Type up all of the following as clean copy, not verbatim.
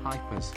hypers.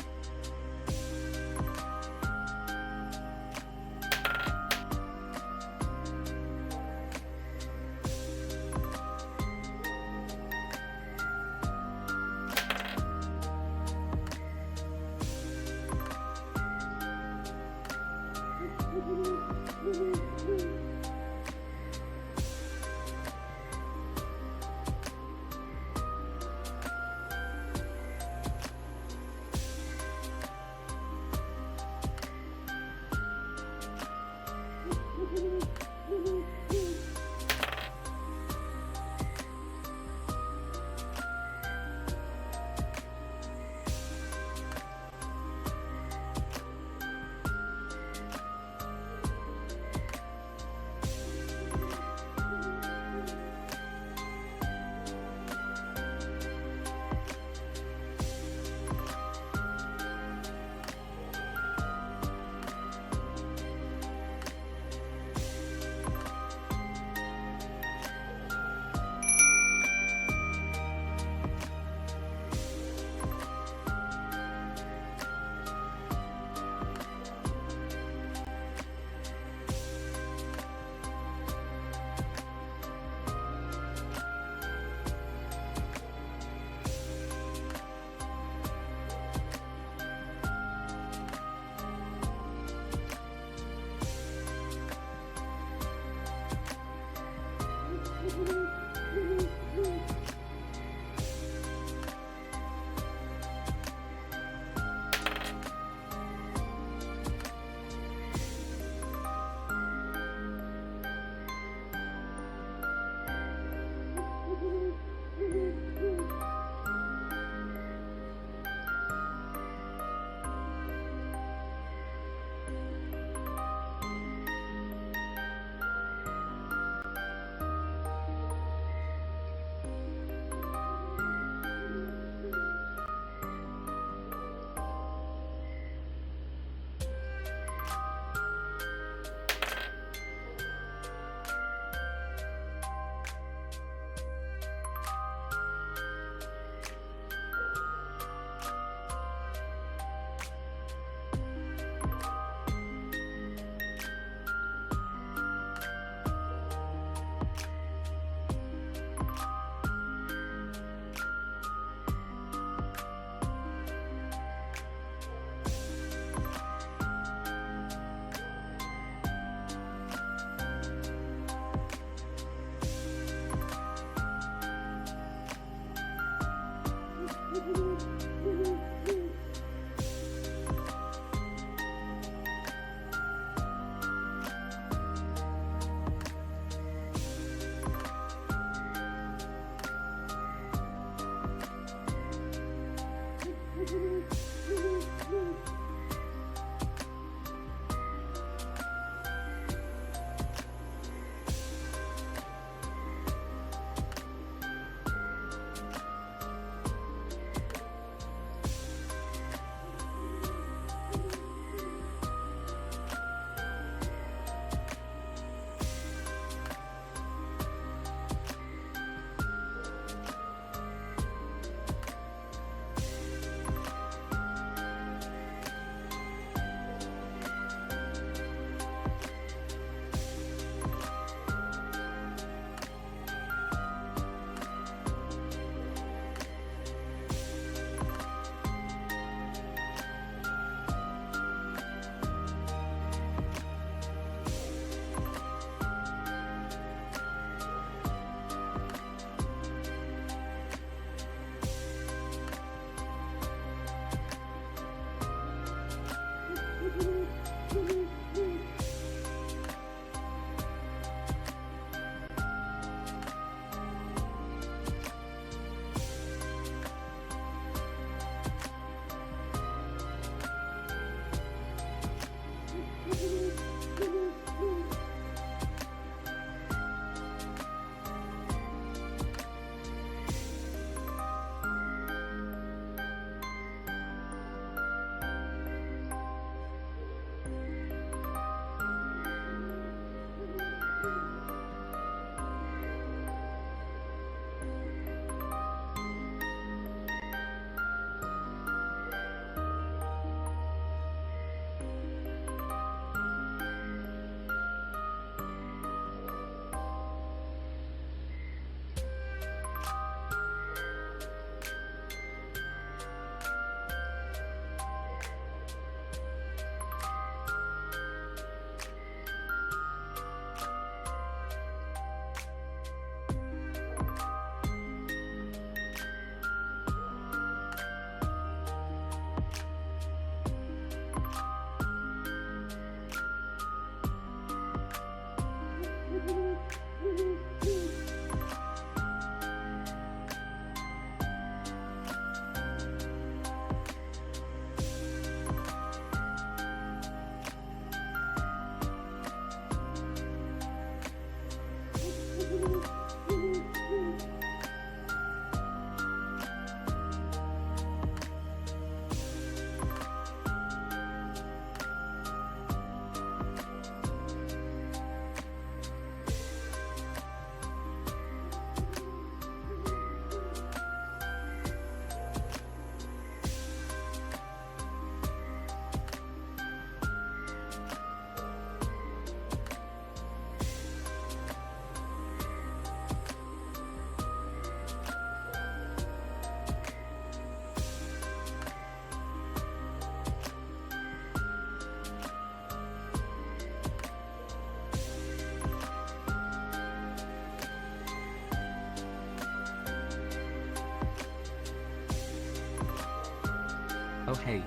Oh hey.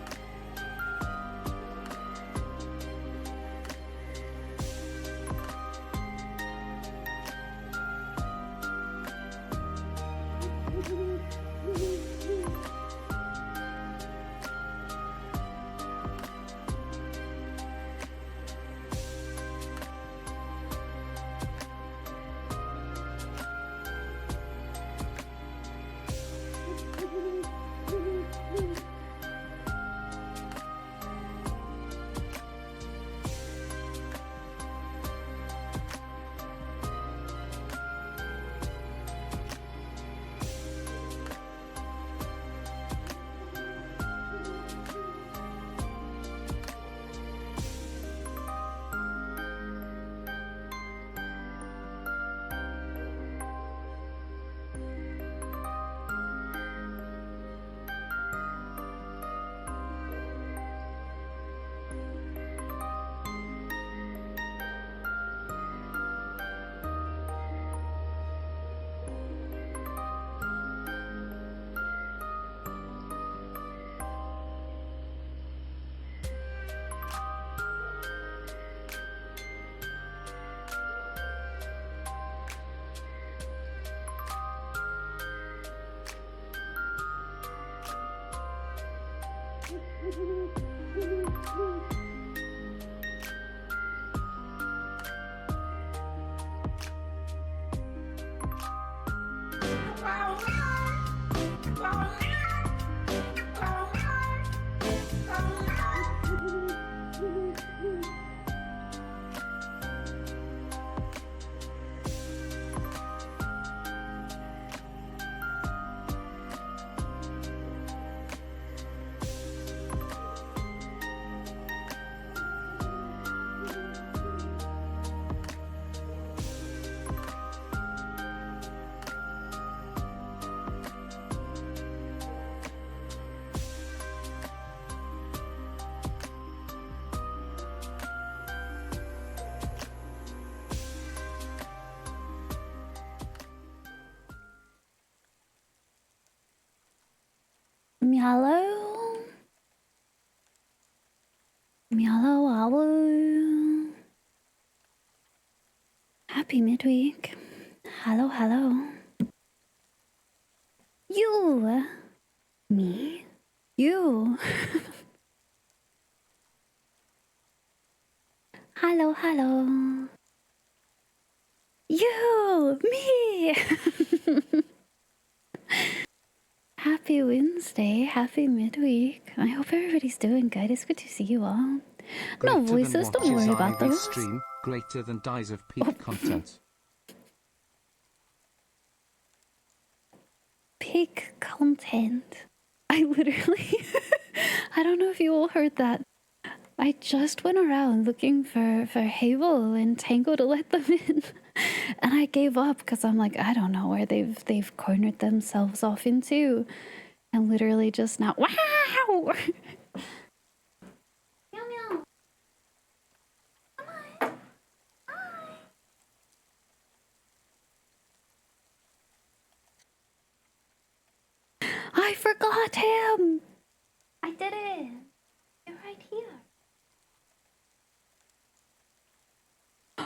Meow. Meow. Owl. Happy midweek. Hello, hello. You. Me. You. Hello, hello. You. Me. Happy Wednesday. Happy midweek. I hope everybody's doing good. It's good to see you all. No voices, don't worry about those. Stream, greater than dies of peak content. Peak content. I literally... I don't know if you all heard that. I just went around looking for Havel and Tango to let them in. And I gave up because I'm like, I don't know where they've cornered themselves off into. And literally just now... Wow! Meow meow. Come on. Hi. I forgot him! I did it! You're right here.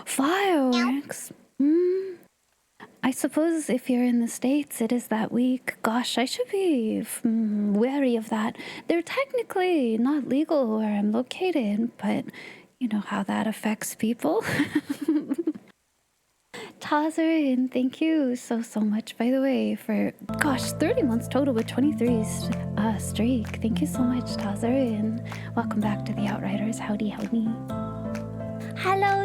Fireworks? I suppose if you're in the States, it is that week. Gosh, I should be wary of that. They're technically not legal where I'm located, but you know how that affects people. Tazarin, thank you so much, by the way, for, gosh, 30 months total with 23 streak. Thank you so much, Tazarin. Welcome back to the Outriders. Howdy, howdy. Hello.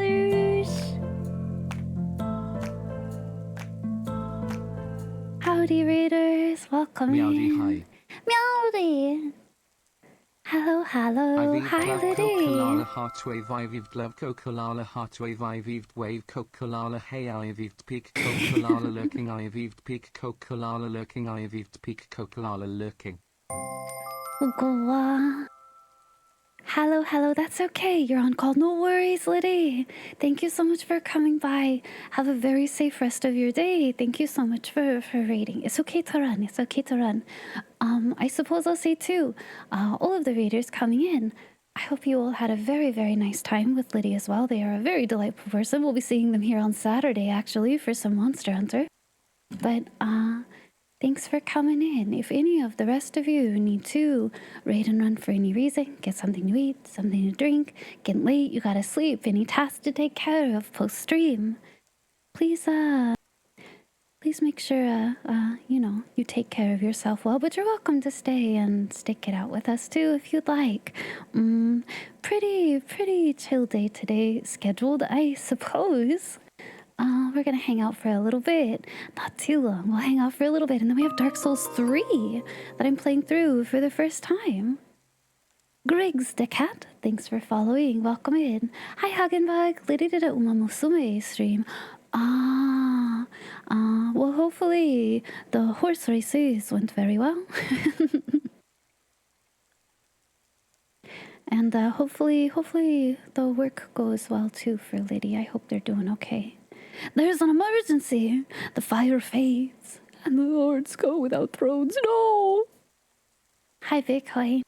Howdy, Raiders. Welcome Meowdy in. hi. Meowdy. Hello. Ivy Hi, love Liddy. Kokolala Heartwave Ivived love Kokolala Heartwave Ivived wave Kokolala hey Ivived peak Kokolala lurking Ivived peak Kokolala lurking Ivived peak Kokolala lurking. Goa. Hello, that's okay. You're on call. No worries, Liddy. Thank you so much for coming by. Have a very safe rest of your day. Thank you so much for raiding. It's okay to run. I suppose I'll say too, all of the raiders coming in, I hope you all had a very, very nice time with Liddy as well. They are a very delightful person. We'll be seeing them here on Saturday, actually, for some Monster Hunter. But, thanks for coming in. If any of the rest of you need to raid and run for any reason, get something to eat, something to drink, getting late, you gotta sleep, any tasks to take care of post-stream, please make sure, you take care of yourself well, but you're welcome to stay and stick it out with us too if you'd like. Pretty chill day today scheduled, I suppose. We're gonna hang out for a little bit. Not too long. We'll hang out for a little bit. And then we have Dark Souls 3 that I'm playing through for the first time. Griggs the cat, thanks for following. Welcome in. Hi, Hagenbug. Liddy did a Uma Musume stream. Well, hopefully the horse races went very well. And hopefully the work goes well too for Liddy. I hope they're doing okay. There's an emergency. The fire fades and the lords go without thrones. No. Hi, Bitcoin.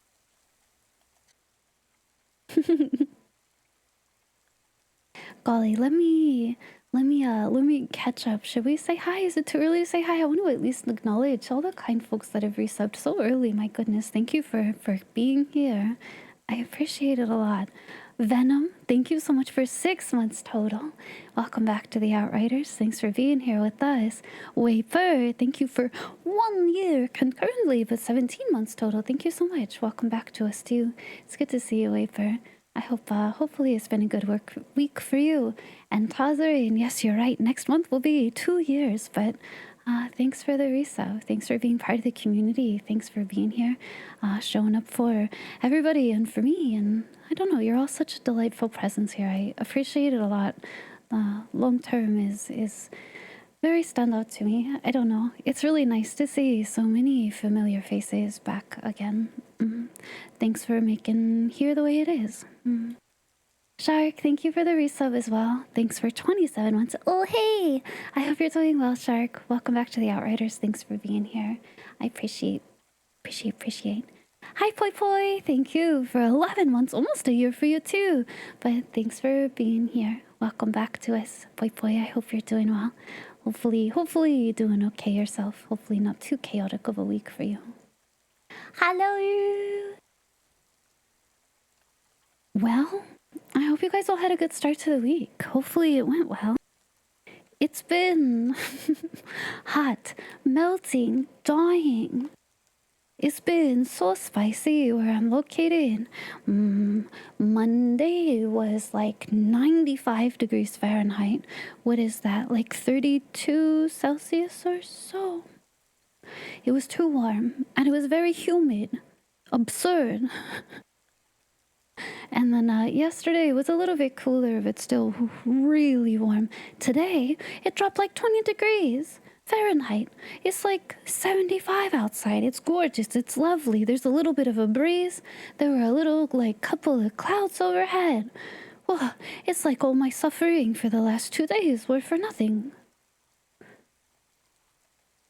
Golly, let me catch up. Should we say hi? Is it too early to say hi? I want to at least acknowledge all the kind folks that have resubbed so early. My goodness, thank you for being here. I appreciate it a lot. Venom, thank you so much for 6 months total. Welcome back to the Outriders. Thanks for being here with us. Waper, thank you for 1 year concurrently, but 17 months total. Thank you so much. Welcome back to us too. It's good to see you, Waper. I hope, hopefully it's been a good week for you. And Tazarin, yes, you're right. Next month will be 2 years, but thanks for the resub. Thanks for being part of the community. Thanks for being here, showing up for everybody and for me. And I don't know, you're all such a delightful presence here. I appreciate it a lot. Long term is very standout to me. I don't know. It's really nice to see so many familiar faces back again. Thanks for making here the way it is. Shark, thank you for the resub as well. Thanks for 27 months. Oh, hey! I hope you're doing well, Shark. Welcome back to the Outriders. Thanks for being here. I appreciate. Hi, Poi Poi. Thank you for 11 months. Almost a year for you, too. But thanks for being here. Welcome back to us, Poi Poi. I hope you're doing well. Hopefully you're doing okay yourself. Hopefully not too chaotic of a week for you. Hello! Well, I hope you guys all had a good start to the week. Hopefully it went well. It's been hot, melting, dying. It's been so spicy where I'm located. Monday was like 95 degrees Fahrenheit. What is that? Like 32 Celsius or so? It was too warm and it was very humid. Absurd. And then yesterday was a little bit cooler, but still really warm. Today, it dropped like 20 degrees Fahrenheit. It's like 75 outside. It's gorgeous. It's lovely. There's a little bit of a breeze. There were a little, like, couple of clouds overhead. Well, it's like all my suffering for the last 2 days were for nothing.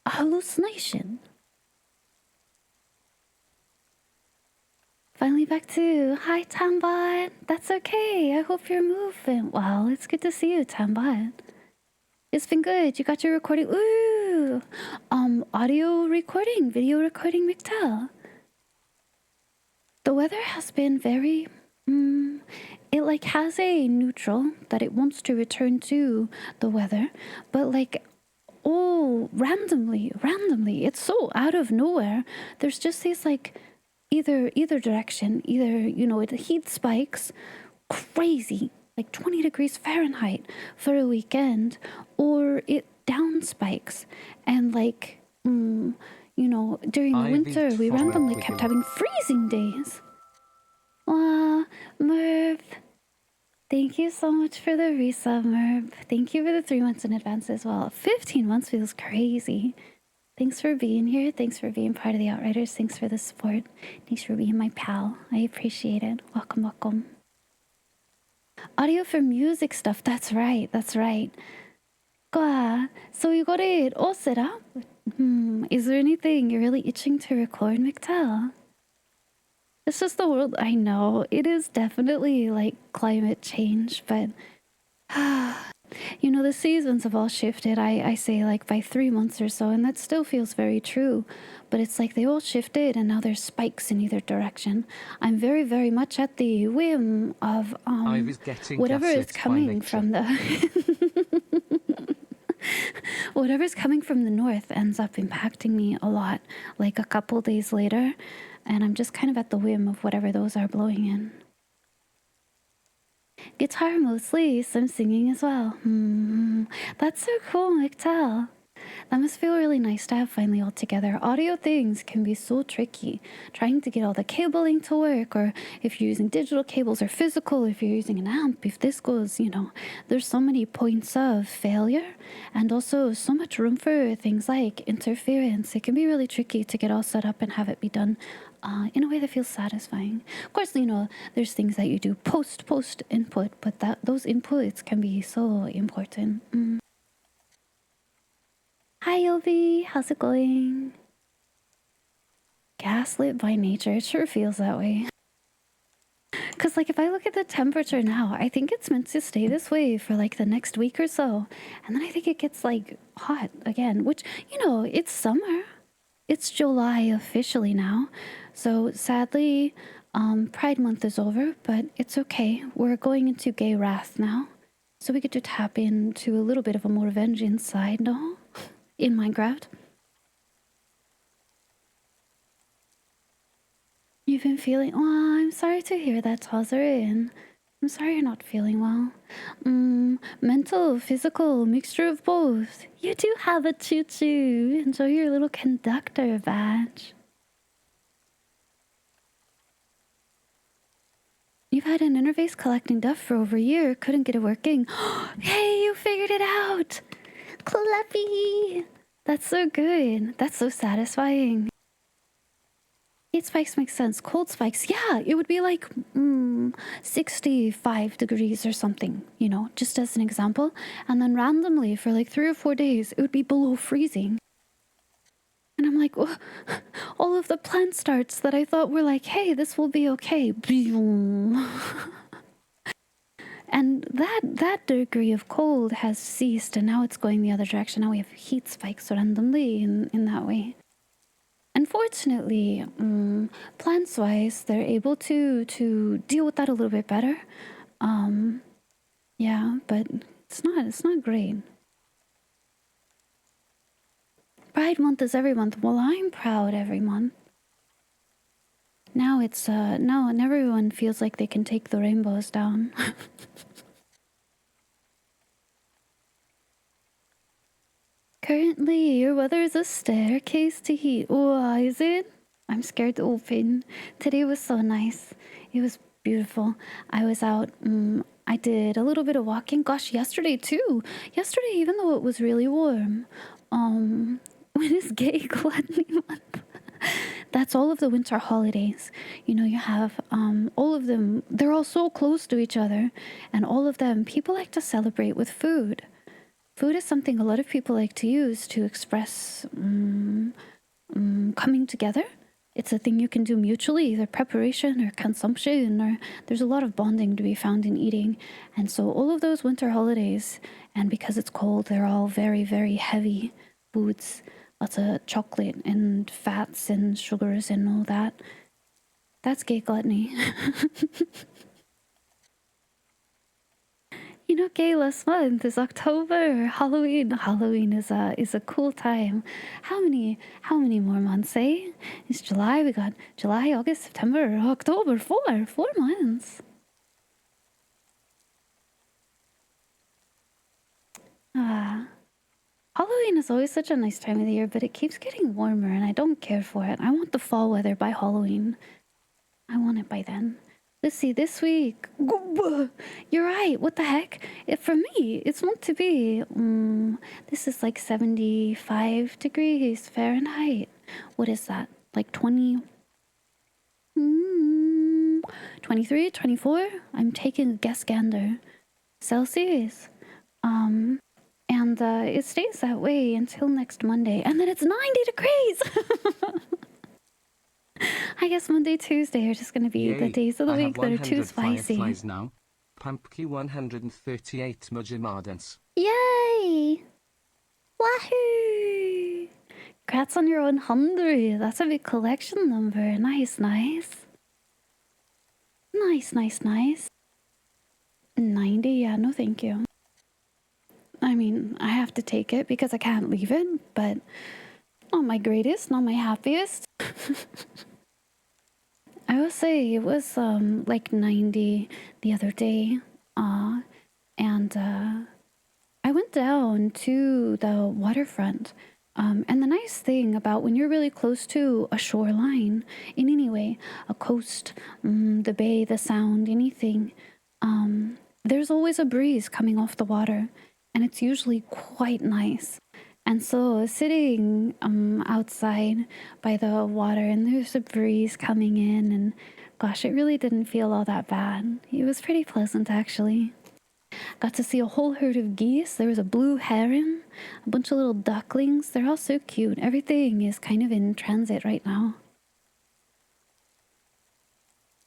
A hallucination. Finally back to, hi Tambot. That's okay. I hope you're moving well. It's good to see you, Tambot. It's been good. You got your recording. Ooh, audio recording, video recording, McTell. The weather has been very Mm, it like has a neutral that it wants to return to the weather, but like oh randomly, it's so out of nowhere. There's just these like either direction, either the heat spikes crazy like 20 degrees Fahrenheit for a weekend, or it down spikes and like during the winter Ivy we forward randomly with kept you. having freezing days. Merv, thank you so much for the resub, Merv. Thank you for the 3 months in advance as well. 15 months feels crazy. Thanks for being here. Thanks for being part of the Outriders. Thanks for the support. Thanks for being my pal. I appreciate it. Welcome, welcome. Audio for music stuff. That's right. That's right. So you got it all set up? Is there anything you're really itching to record, McTell? It's just the world. I know it is definitely like climate change, but the seasons have all shifted. I say like by 3 months or so, and that still feels very true. But it's like they all shifted, and now there's spikes in either direction. I'm very, very much at the whim of Ivy's getting whatever is gaslit by coming nature. from the whatever's coming from the north ends up impacting me a lot. Like a couple days later, and I'm just kind of at the whim of whatever those are blowing in. Guitar mostly, some singing as well. That's so cool, McTell. That must feel really nice to have finally all together. Audio things can be so tricky. Trying to get all the cabling to work, or if you're using digital cables or physical, if you're using an amp, if this goes, there's so many points of failure and also so much room for things like interference. It can be really tricky to get all set up and have it be done in a way that feels satisfying. Of course, there's things that you do post input, but those inputs can be so important. Hi, Yobi. How's it going? Gaslit by nature. It sure feels that way. Because, like, if I look at the temperature now, I think it's meant to stay this way for, like, the next week or so. And then I think it gets, like, hot again, which, it's summer. It's July officially now. So, sadly, Pride Month is over, but it's okay. We're going into gay wrath now. So we get to tap into a little bit of a more vengeance side, no? In Minecraft. You've been feeling... Oh, I'm sorry to hear that, Tozarin. I'm sorry you're not feeling well. Mental, physical, mixture of both. You do have a choo-choo. Enjoy your little conductor badge. You've had an interface collecting dust for over a year. Couldn't get it working. Hey, you figured it out! Clappy! That's so good. That's so satisfying. Heat spikes make sense. Cold spikes, yeah, it would be like 65 degrees or something, just as an example. And then randomly for like 3 or 4 days, it would be below freezing. And I'm like, oh, all of the plant starts that I thought were like, hey, this will be okay. And that degree of cold has ceased, and now it's going the other direction. Now we have heat spikes randomly in that way. Unfortunately, plants-wise, they're able to deal with that a little bit better. Yeah, but it's not great. Pride Month is every month. Well, I'm proud every month. Now it's no, and everyone feels like they can take the rainbows down. Currently, your weather is a staircase to heat. Oh, is it? I'm scared to open. Today was so nice. It was beautiful. I was out. I did a little bit of walking. Gosh, yesterday too. Yesterday, even though it was really warm. When is Gay Gluttony Month? That's all of the winter holidays. You have all of them. They're all so close to each other. And all of them, people like to celebrate with food. Food is something a lot of people like to use to express coming together. It's a thing you can do mutually, either preparation or consumption, or there's a lot of bonding to be found in eating. And so all of those winter holidays, and because it's cold, they're all very, very heavy foods. Lots of chocolate and fats and sugars and all that. That's gay gluttony. You know, gay last month is October. Halloween. Halloween is a cool time. How many more months, eh? It's July. We got July, August, September, October. 4 months. Halloween is always such a nice time of the year, but it keeps getting warmer and I don't care for it. I want the fall weather by Halloween. I want it by then. Let's see, this week. You're right, what the heck? For me, it's meant to be. This is like 75 degrees Fahrenheit. What is that? Like 20. 23, 24? I'm taking a guess gander. Celsius. And it stays that way until next Monday. And then it's 90 degrees! I guess Monday, Tuesday are just going to be the days of the week that are too spicy. Fireflies now. Pumpkin 138 Mujimardens. Yay! Wahoo! Congrats on your 100. That's a big collection number. Nice, nice. Nice, nice, nice. 90? Yeah, no thank you. I mean, I have to take it because I can't leave it, but not my greatest, not my happiest. I will say it was like 90 the other day, and I went down to the waterfront. And the nice thing about when you're really close to a shoreline, in any way, a coast, the bay, the sound, anything, there's always a breeze coming off the water, and it's usually quite nice. And so sitting outside by the water, and there's a breeze coming in, and gosh, it really didn't feel all that bad. It was pretty pleasant, actually. Got to see a whole herd of geese. There was a blue heron, a bunch of little ducklings. They're all so cute. Everything is kind of in transit right now.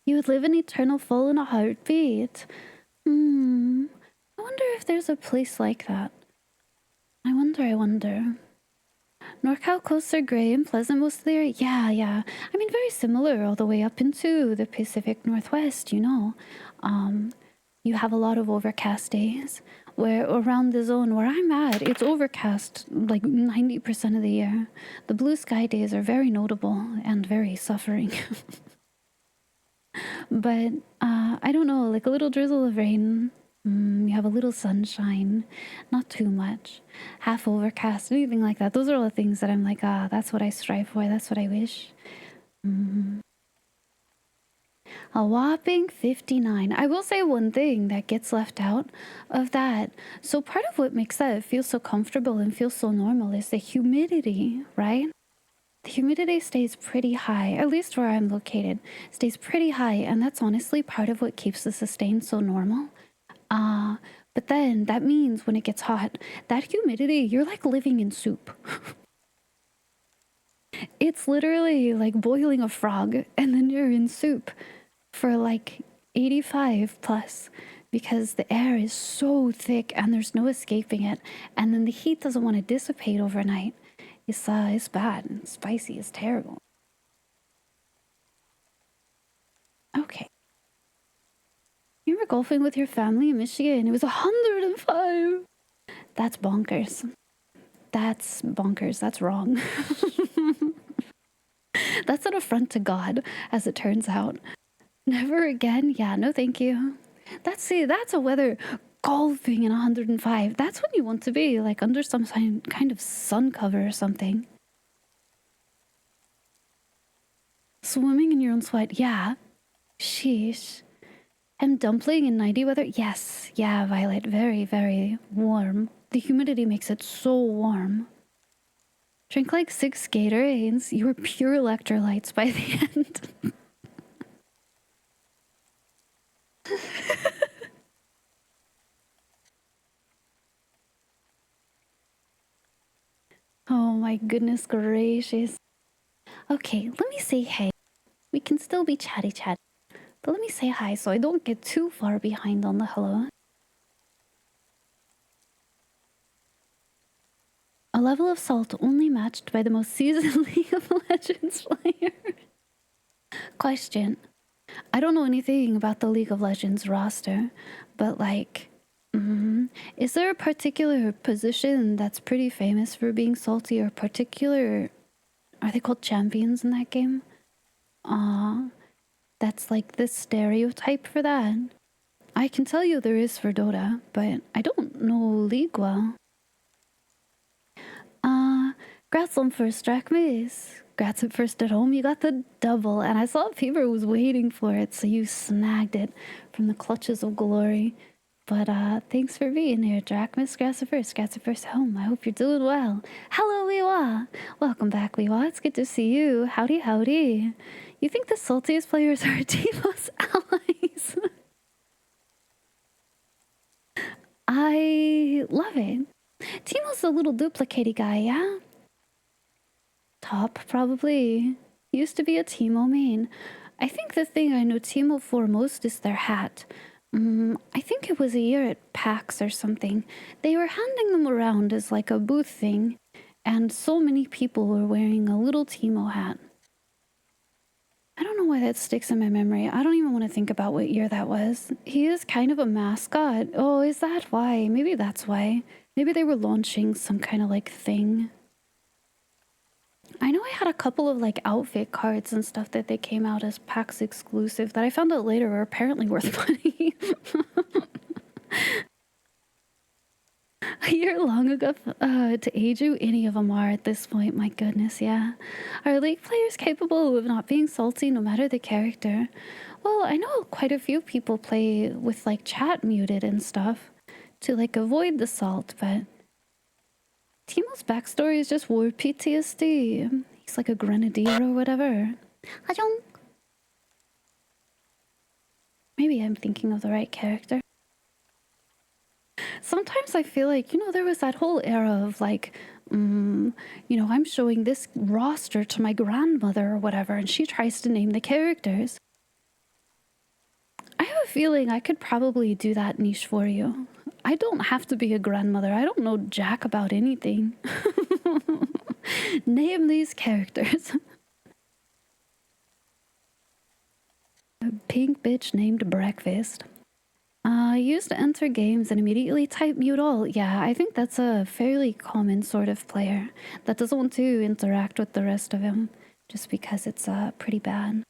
You would live in eternal fall in a heartbeat. I wonder if there's a place like that. I wonder. NorCal coasts are gray and pleasant most of the year. Yeah. I mean, very similar all the way up into the Pacific Northwest, you know. You have a lot of overcast days. Where around the zone where I'm at, it's overcast like 90% of the year. The blue sky days are very notable and very suffering. But I don't know, like a little drizzle of rain. You have a little sunshine, not too much. Half overcast, anything like that. Those are all the things that I'm like, that's what I strive for. That's what I wish. A whopping 59. I will say one thing that gets left out of that. So part of what makes that feel so comfortable and feel so normal is the humidity, right? The humidity stays pretty high, at least where I'm located, stays pretty high. And that's honestly part of what keeps the sustain so normal. But then that means when it gets hot, that humidity, you're like living in soup. It's literally like boiling a frog and then you're in soup for like 85 plus because the air is so thick and there's no escaping it. And then the heat doesn't want to dissipate overnight. It's bad and spicy. It's terrible. Okay. You were golfing with your family in Michigan. It was 105. That's bonkers. That's bonkers. That's wrong. That's an affront to God, as it turns out. Never again? Yeah, no thank you. That's a weather golfing in 105. That's when you want to be, like under some kind of sun cover or something. Swimming in your own sweat. Yeah. Sheesh. And dumpling in 90 weather? Yes. Yeah, Violet. Very, very warm. The humidity makes it so warm. Drink like 6 Gatorades. You were pure electrolytes by the end. Oh my goodness gracious. Okay, let me say hey. We can still be chatty. But let me say hi so I don't get too far behind on the hello. A level of salt only matched by the most seasoned League of Legends player. Question. I don't know anything about the League of Legends roster, but like, Is there a particular position that's pretty famous for being salty, or particular... Are they called champions in that game? That's like the stereotype for that. I can tell you there is for Dota, but I don't know League well. Grats on first Drachmas. Grats at first at home. You got the double, and I saw Fever was waiting for it, so you snagged it from the clutches of glory. But thanks for being here, Drachmas. Grats at first at home. I hope you're doing well. Hello, Weewa. Welcome back, Weewa. It's good to see you. Howdy, howdy. You think the saltiest players are Teemo's allies? I love it. Teemo's a little duplicatey guy, yeah? Top, probably. Used to be a Teemo main. I think the thing I know Teemo for most is their hat. I think it was a year at PAX or something. They were handing them around as like a booth thing, and so many people were wearing a little Teemo hat. I don't know why that sticks in my memory. I don't even want to think about what year that was. He is kind of a mascot. Oh, is that why? Maybe that's why. Maybe they were launching some kind of like thing. I know I had a couple of like outfit cards and stuff that they came out as PAX exclusive that I found out later were apparently worth money. A year long ago to age you, any of them are at this point. My goodness, yeah. Are League players capable of not being salty no matter the character? Well, I know quite a few people play with like chat muted and stuff to like avoid the salt, but Teemo's backstory is just war PTSD. He's like a grenadier or whatever. Ajong. Maybe I'm thinking of the right character. Sometimes I feel like, there was that whole era of like, I'm showing this roster to my grandmother or whatever, and she tries to name the characters. I have a feeling I could probably do that niche for you. I don't have to be a grandmother. I don't know jack about anything. Name these characters. A pink bitch named Breakfast. I used to enter games and immediately type mute all. Yeah, I think that's a fairly common sort of player that doesn't want to interact with the rest of him just because it's pretty bad.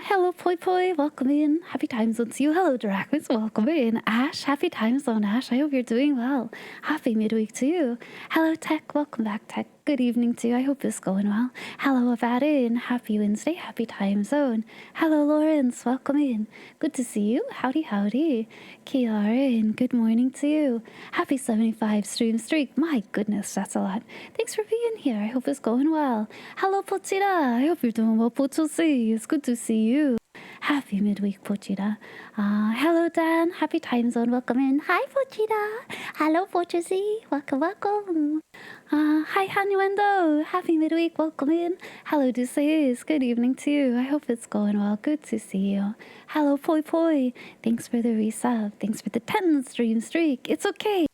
Hello, Poi Poi, welcome in. Happy time zone to you. Hello, Drachmas, welcome in. Ash, happy time zone, Ash. I hope you're doing well. Happy midweek to you. Hello, Tech, welcome back, Tech. Good evening to you. I hope it's going well. Hello, Avadin. Happy Wednesday. Happy time zone. Hello, Lawrence. Welcome in. Good to see you. Howdy, howdy. Kiaran, good morning to you. Happy 75 stream streak. My goodness, that's a lot. Thanks for being here. I hope it's going well. Hello, Pochita. I hope you're doing well, Pochosi. It's good to see you. Happy midweek, Pochita. Hello, Dan. Happy time zone. Welcome in. Hi, Pochita. Hello, Pochosi. Welcome, welcome. Hi, Hanuendo. Happy midweek. Welcome in. Hello, Deuces. Good evening to you. I hope it's going well. Good to see you. Hello, Poi Poi. Thanks for the resub. Thanks for the 10 stream streak. It's okay.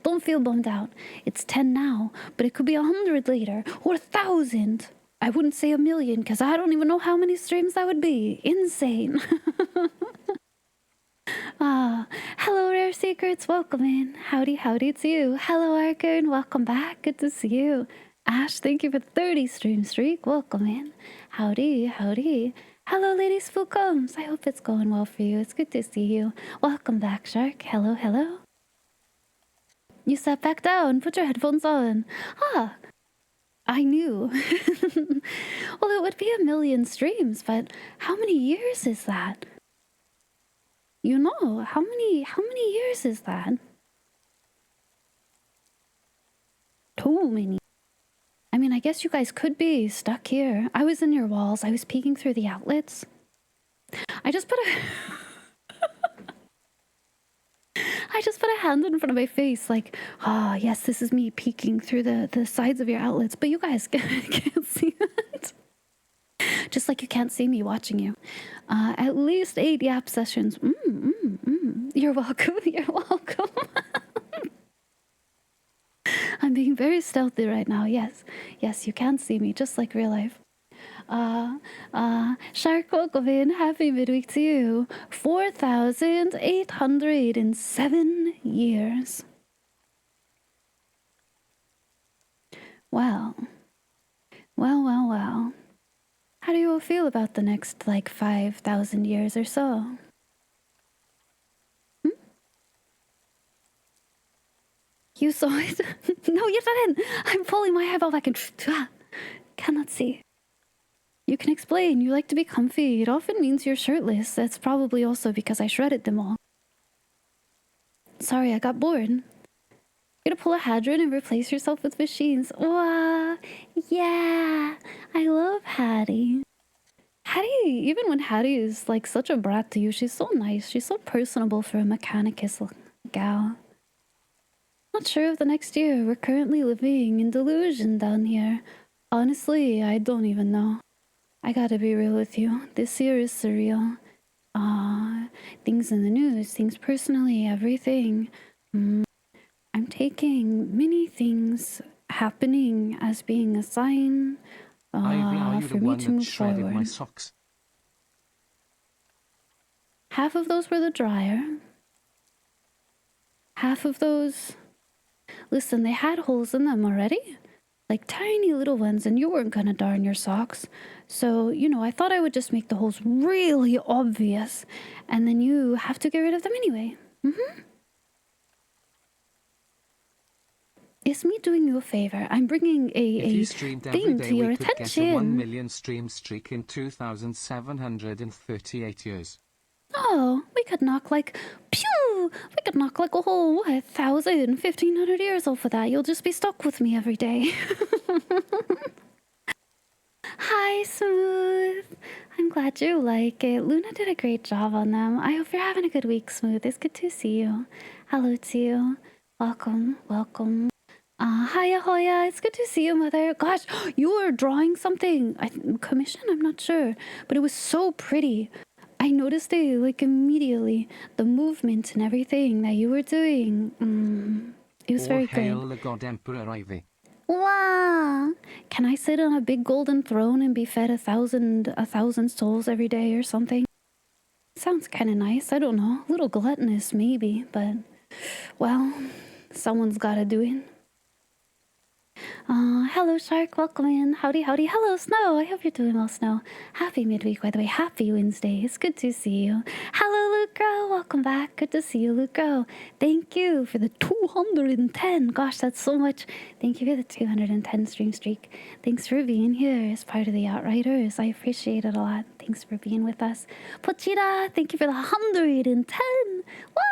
Don't feel bummed out. It's 10 now, but it could be 100 later or 1,000. I wouldn't say 1,000,000 because I don't even know how many streams that would be. Insane. Hello, Rare Secrets. Welcome in. Howdy, howdy to you. Hello, Arkin. Welcome back. Good to see you. Ash, thank you for 30 stream streak. Welcome in. Howdy, howdy. Hello, Lady Spookums. I hope it's going well for you. It's good to see you. Welcome back, Shark. Hello, hello. You sat back down. Put your headphones on. I knew. Well, it would be 1,000,000 streams, but how many years is that? You know, how many years is that? Too many. I mean, I guess you guys could be stuck here. I was in your walls. I was peeking through the outlets. I just put a hand in front of my face like, yes, this is me peeking through the sides of your outlets, but you guys can't see that. Just like you can't see me watching you. At least 8 yap sessions. You're welcome. You're welcome. I'm being very stealthy right now. Yes. Yes, you can see me, just like real life. Shark, welcome in. Happy midweek to you. 4,807 years. Well. How do you all feel about the next, 5,000 years or so? You saw it? No, you didn't. I'm pulling my eyeball back and cannot see. You can explain. You like to be comfy. It often means you're shirtless. That's probably also because I shredded them all. Sorry, I got bored. You're gonna pull a Hadron and replace yourself with machines. Wow. Yeah. I love Hattie. Hattie, even when Hattie is such a brat to you, she's so nice. She's so personable for a Mechanicus gal. Not sure of the next year. We're currently living in delusion down here. Honestly, I don't even know. I gotta be real with you. This year is surreal. Things in the news, things personally, everything. I'm taking many things happening as being a sign Ivy, are you for the me one to that move shredded forward. my socks? Half of those were the dryer. Half of those... Listen, they had holes in them already. Tiny little ones, and you weren't gonna darn your socks. So, I thought I would just make the holes really obvious. And then you have to get rid of them anyway. It's me doing you a favor. I'm bringing If you a streamed every thing day, to your we could get a attention. 1 million stream streak in 2,738 years. Oh, we could knock pew! We could knock a whole, 1,000, 1,500 years off of that. You'll just be stuck with me every day. Hi, Smooth. I'm glad you like it. Luna did a great job on them. I hope you're having a good week, Smooth. It's good to see you. Hello to you. Welcome. Hiya, Hoya. It's good to see you, Mother. Gosh, you were drawing something. Commission? I'm not sure. But it was so pretty. I noticed it immediately. The movement and everything that you were doing. It was very hail good. the God Emperor Ivy. Wow! Can I sit on a big golden throne and be fed a thousand souls every day or something? Sounds kind of nice. I don't know. A little gluttonous, maybe, but well, someone's got to do it. Hello, Shark. Welcome in. Howdy. Hello, Snow. I hope you're doing well, Snow. Happy midweek, by the way. Happy Wednesday. It's good to see you. Hello, Lucro. Welcome back. Good to see you, Lucro. Thank you for the 210. Gosh, that's so much. Thank you for the 210 stream streak. Thanks for being here as part of the Outriders. I appreciate it a lot. Thanks for being with us. Pochita, thank you for the 110. Wow!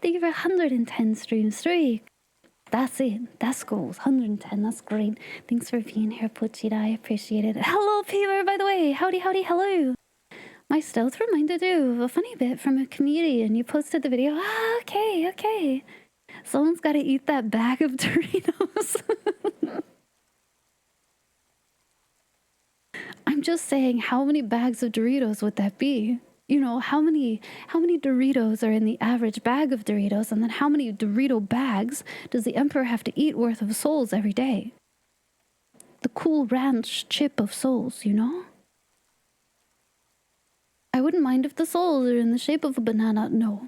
Thank you for 110 stream streak. That's it. That's goals. 110. That's great. Thanks for being here, Pochita. I appreciate it. Hello, Peter, by the way. Howdy. Hello. My stealth reminded you of a funny bit from a comedian. You posted the video. Okay. Someone's got to eat that bag of Doritos. I'm just saying, how many bags of Doritos would that be? How many Doritos are in the average bag of Doritos, and then how many Dorito bags does the Emperor have to eat worth of souls every day? The Cool Ranch chip of souls, I wouldn't mind if the souls are in the shape of a banana. No.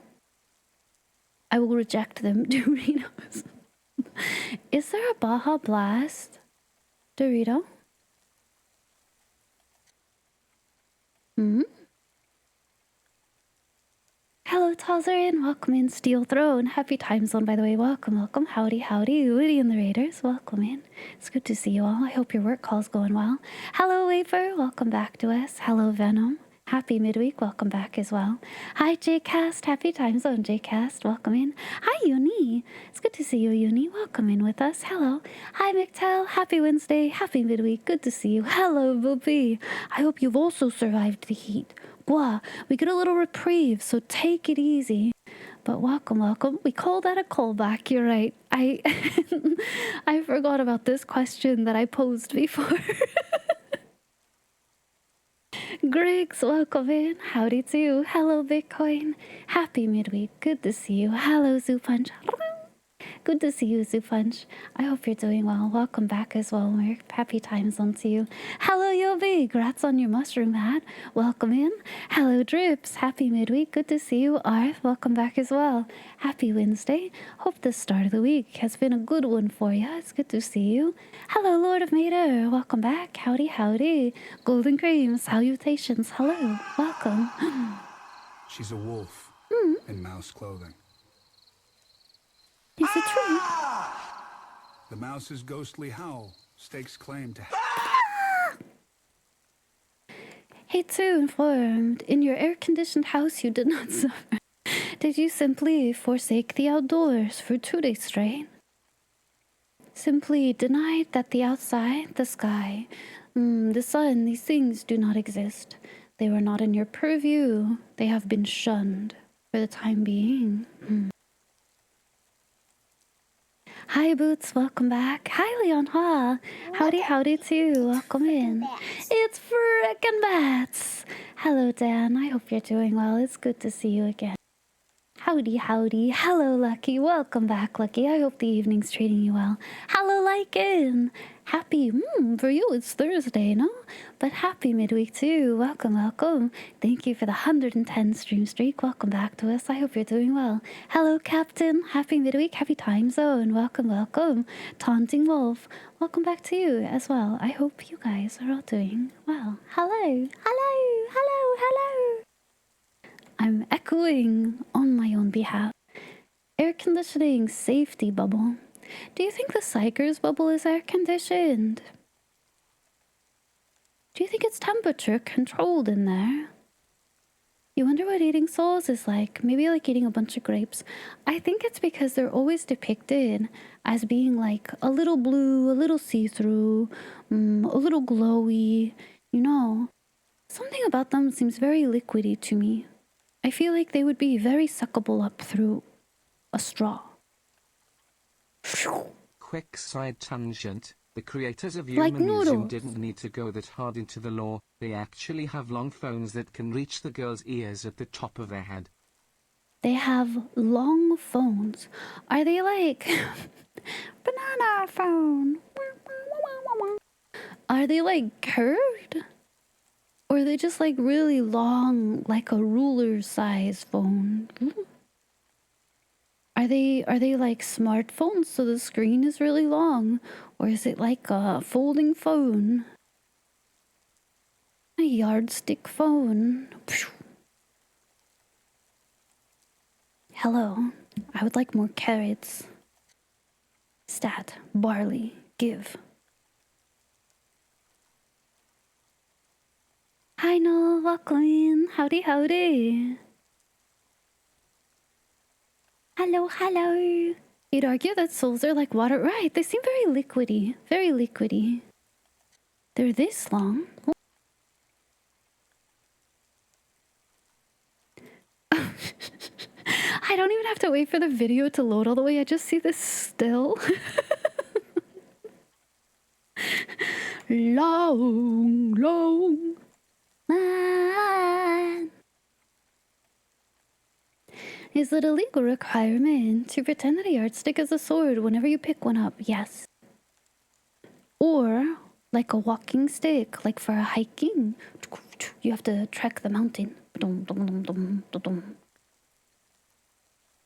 I will reject them. Doritos. Is there a Baja Blast Dorito? Hello, Tazarin. Welcome in, Steel Throne. Happy time zone, by the way. Welcome. Howdy. Woody and the Raiders. Welcome in. It's good to see you all. I hope your work call's going well. Hello, Wafer. Welcome back to us. Hello, Venom. Happy midweek. Welcome back as well. Hi, Jcast. Happy time zone, Jcast. Welcome in. Hi, Uni. It's good to see you, Uni. Welcome in with us. Hello. Hi, McTell. Happy Wednesday. Happy midweek. Good to see you. Hello, Bobby. I hope you've also survived the heat. Blah, we get a little reprieve, so take it easy. But welcome. We call that a callback, you're right. I forgot about this question that I posed before. Griggs, welcome in. Howdy to you. Hello, Bitcoin. Happy midweek. Good to see you. Hello, Zoo Punch. Good to see you, Zupunch. I hope you're doing well. Welcome back as well, Merc. Happy time zone to you. Hello, Yobi. Congrats on your mushroom hat. Welcome in. Hello, Drips. Happy midweek. Good to see you, Arth. Welcome back as well. Happy Wednesday. Hope the start of the week has been a good one for you. It's good to see you. Hello, Lord of Mater. Welcome back. Howdy, howdy. Golden Cream. Salutations. Hello. Welcome. She's a wolf in mouse clothing. Is it true? The mouse's ghostly howl stakes claim to... Hey, too informed. In your air-conditioned house, you did not suffer. Did you simply forsake the outdoors for 2 days straight? Simply denied that the outside, the sky, the sun, these things do not exist. They were not in your purview. They have been shunned for the time being. Hi, Boots. Welcome back. Hi, Leon Ha. Howdy, howdy, too. Welcome in. It's frickin' Bats. Hello, Dan. I hope you're doing well. It's good to see you again. Howdy, howdy. Hello, Lucky. Welcome back, Lucky. I hope the evening's treating you well. Hello, Lycan. Happy, for you it's Thursday, no? But happy midweek, too. Welcome, welcome. Thank you for the 110 stream streak. Welcome back to us. I hope you're doing well. Hello, Captain. Happy midweek. Happy time zone. Welcome, welcome. Taunting Wolf. Welcome back to you as well. I hope you guys are all doing well. Hello, hello, hello, hello. I'm echoing on my own behalf. Air conditioning safety bubble. Do you think the Psyker's bubble is air conditioned? Do you think it's temperature controlled in there? You wonder what eating souls is like. Maybe like eating a bunch of grapes. I think it's because they're always depicted as being like a little blue, a little see-through, a little glowy. You know, something about them seems very liquidy to me. I feel like they would be very suckable up through a straw. Quick side tangent. The creators of Like Human Museum noodles. didn't need to go that hard into the lore. They actually have long phones that can reach the girl's ears at the top of their head. They have long phones. Are they like banana phone? Are they like curved? Or are they just like really long, like a ruler size phone? Are they like smartphones so the screen is really long? Or is it like a folding phone? A yardstick phone. Hello, I would like more carrots. Stat, barley, give. Hi Noel, welcome in. Howdy, howdy. Hello, hello. You'd argue that souls are like water. Right, they seem very liquidy. Very liquidy. They're this long. I don't even have to wait for the video to load all the way. I just see this still. Long, long man. Is it a legal requirement to pretend that a yardstick is a sword whenever you pick one up? Yes. Or like a walking stick, like for hiking. You have to trek the mountain.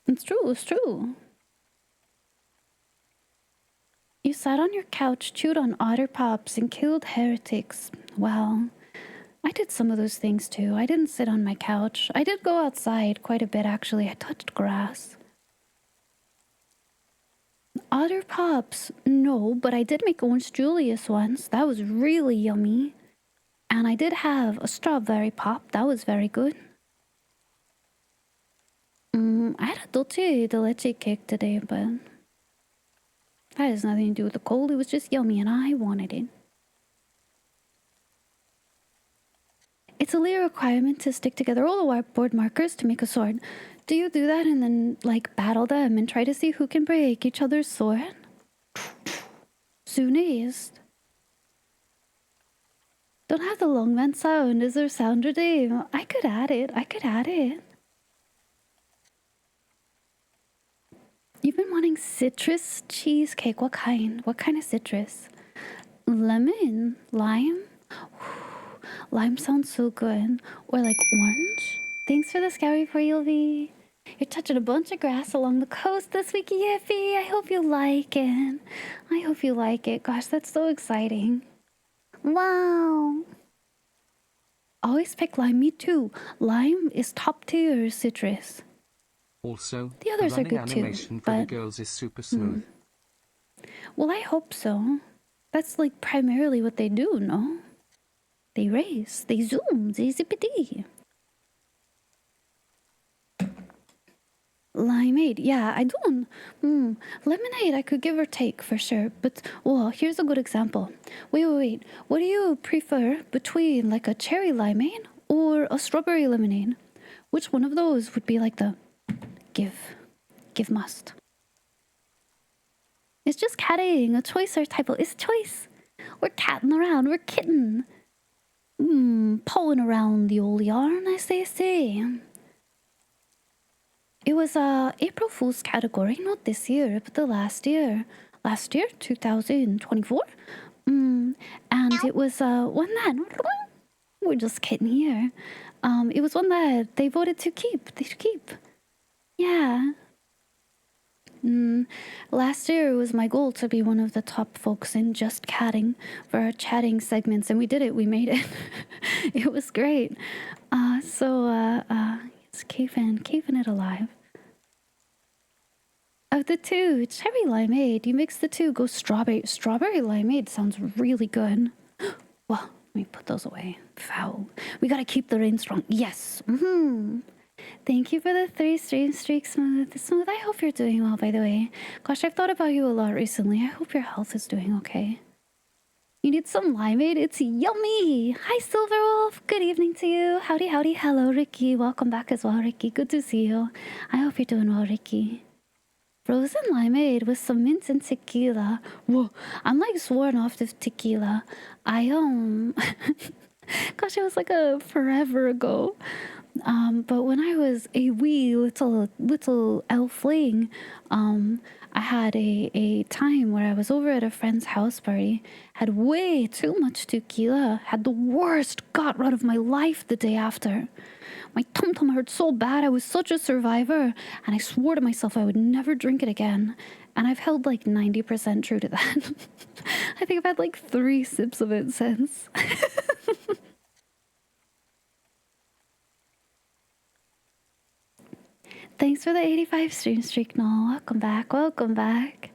It's true, it's true. You sat on your couch, chewed on otter pops, and killed heretics. Well, I did some of those things too. I didn't sit on my couch. I did go outside quite a bit, actually. I touched grass. Otter pops? No, but I did make orange Julius once. That was really yummy. And I did have a strawberry pop. That was very good. I had a dulce de leche cake today, but that has nothing to do with the cold. It was just yummy and I wanted it. It's a legal requirement to stick together all the whiteboard markers to make a sword. Do you do that and then, like, battle them and try to see who can break each other's sword? Soonest. Don't have the long man sound. Is there sound today? I could add it. I could add it. You've been wanting citrus cheesecake. What kind? What kind of citrus? Lemon? Lime? Lime sounds so good. Or like orange? Thanks for the scary for Yulvi. You're touching a bunch of grass along the coast this week, Yiffy. I hope you like it. I hope you like it. Gosh, that's so exciting. Wow. Always pick lime. Me too. Lime is top tier citrus. Also, The others are running good too, animation for the but girls is super smooth. well, I hope so. That's like primarily what they do, no? They race, they zoom, they zippity. Limeade, yeah, I don't. Lemonade, I could give or take for sure. But, well, here's a good example. Wait. What do you prefer between like a cherry limeade or a strawberry lemonade? Which one of those would be like the give must? It's just catting. A choice or typo. It's choice. We're catting around. We're kitten. Pulling around the old yarn, as they say. It was April Fool's category, not this year, but the last year. Last year, 2024. And it was one that we're just kidding here. It was one that they voted to keep. They should keep. Yeah. Last year it was my goal to be one of the top folks in just catting for our chatting segments, and we did it. We made it. It was great. It's keeping it alive. Of the two, cherry limeade. You mix the two, go strawberry. Strawberry limeade sounds really good. Well, let me put those away. Foul. We gotta keep the rain strong. Yes. Thank you for the 3 stream streak, Smooth. Smooth, I hope you're doing well, by the way. Gosh, I've thought about you a lot recently. I hope your health is doing okay. You need some limeade? It's yummy! Hi, Silverwolf! Good evening to you. Howdy. Hello, Ricky. Welcome back as well, Ricky. Good to see you. I hope you're doing well, Ricky. Frozen limeade with some mint and tequila. Whoa, I'm like sworn off to tequila. Gosh, it was like a forever ago. But when I was a wee little elfling, I had a time where I was over at a friend's house party, had way too much tequila, had the worst gut rot of my life the day after. My tum-tum hurt so bad, I was such a survivor, and I swore to myself I would never drink it again. And I've held like 90% true to that. I think I've had like 3 sips of it since. Thanks for the 85 stream streak, Noel. Welcome back.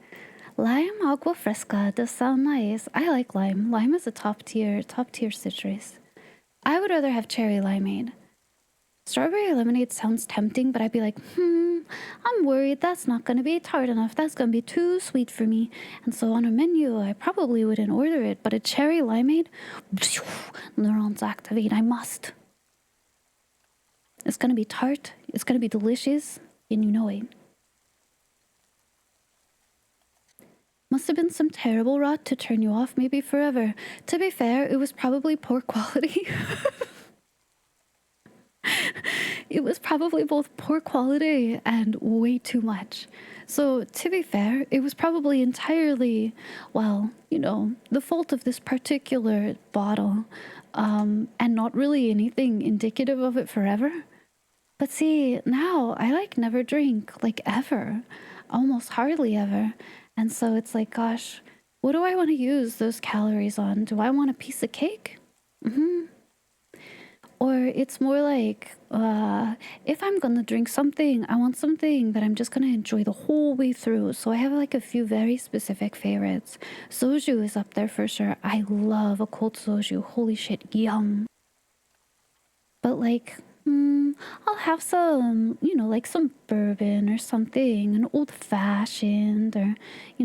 Lime agua fresca does sound nice. I like lime. Lime is a top tier citrus. I would rather have cherry limeade. Strawberry lemonade sounds tempting, but I'd be like, I'm worried that's not going to be tart enough. That's going to be too sweet for me. And so on a menu, I probably wouldn't order it. But a cherry limeade, neurons activate. I must. It's going to be tart. It's going to be delicious. And you know it. Must have been some terrible rot to turn you off, maybe forever. To be fair, it was probably poor quality. It was probably both poor quality and way too much. So, to be fair, it was probably entirely, well, the fault of this particular bottle, and not really anything indicative of it forever. But see, now I never drink, ever. Almost hardly ever. And so it's like, gosh, what do I want to use those calories on? Do I want a piece of cake? Or it's more like, if I'm gonna drink something, I want something that I'm just gonna enjoy the whole way through. So I have a few very specific favorites. Soju is up there for sure. I love a cold soju. Holy shit, yum. But I'll have some, some bourbon or something, an old fashioned, or,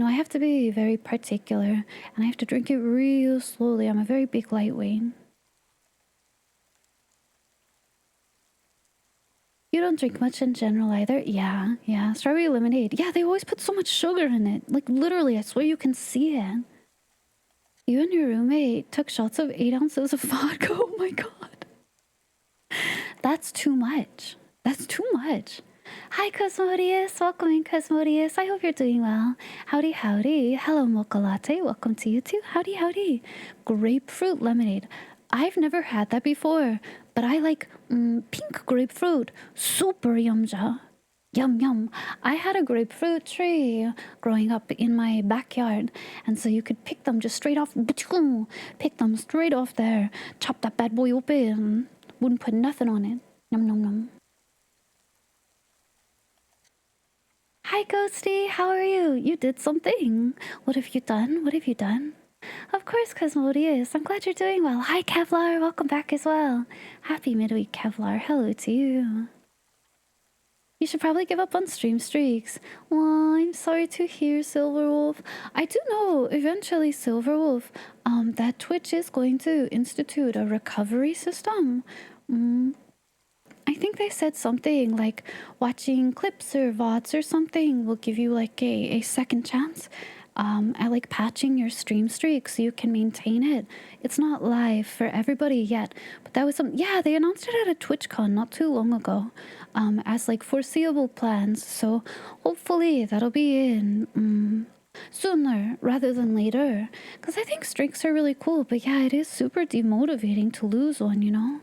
I have to be very particular and I have to drink it real slowly. I'm a very big lightweight. You don't drink much in general either? Yeah. Strawberry lemonade. Yeah, they always put so much sugar in it. Literally, I swear you can see it. You and your roommate took shots of 8 ounces of vodka. Oh my god. That's too much. Hi, Cosmodius. Welcome in, Cosmodius. I hope you're doing well. Howdy, howdy. Hello, Mocha Latte. Welcome to you too. Howdy, howdy. Grapefruit lemonade. I've never had that before, but I like pink grapefruit. Super yumja. Yum yum. I had a grapefruit tree growing up in my backyard, and so you could pick them just straight off. Pick them straight off there. Chop that bad boy open. Wouldn't put nothing on it. Yum yum yum. Hi, Ghosty. How are you? You did something. What have you done? What have you done? Of course, Cosmodius. I'm glad you're doing well. Hi, Kevlar. Welcome back as well. Happy midweek, Kevlar. Hello to you. You should probably give up on stream streaks. Well, I'm sorry to hear, Silverwolf. I do know eventually, Silverwolf, that Twitch is going to institute a recovery system. I think they said something like watching clips or VODs or something will give you like a second chance at like patching your stream streak so you can maintain it. It's not live for everybody yet, but that was yeah, they announced it at a TwitchCon not too long ago as like foreseeable plans. So hopefully that'll be in sooner rather than later, because I think streaks are really cool, but yeah, it is super demotivating to lose one, you know?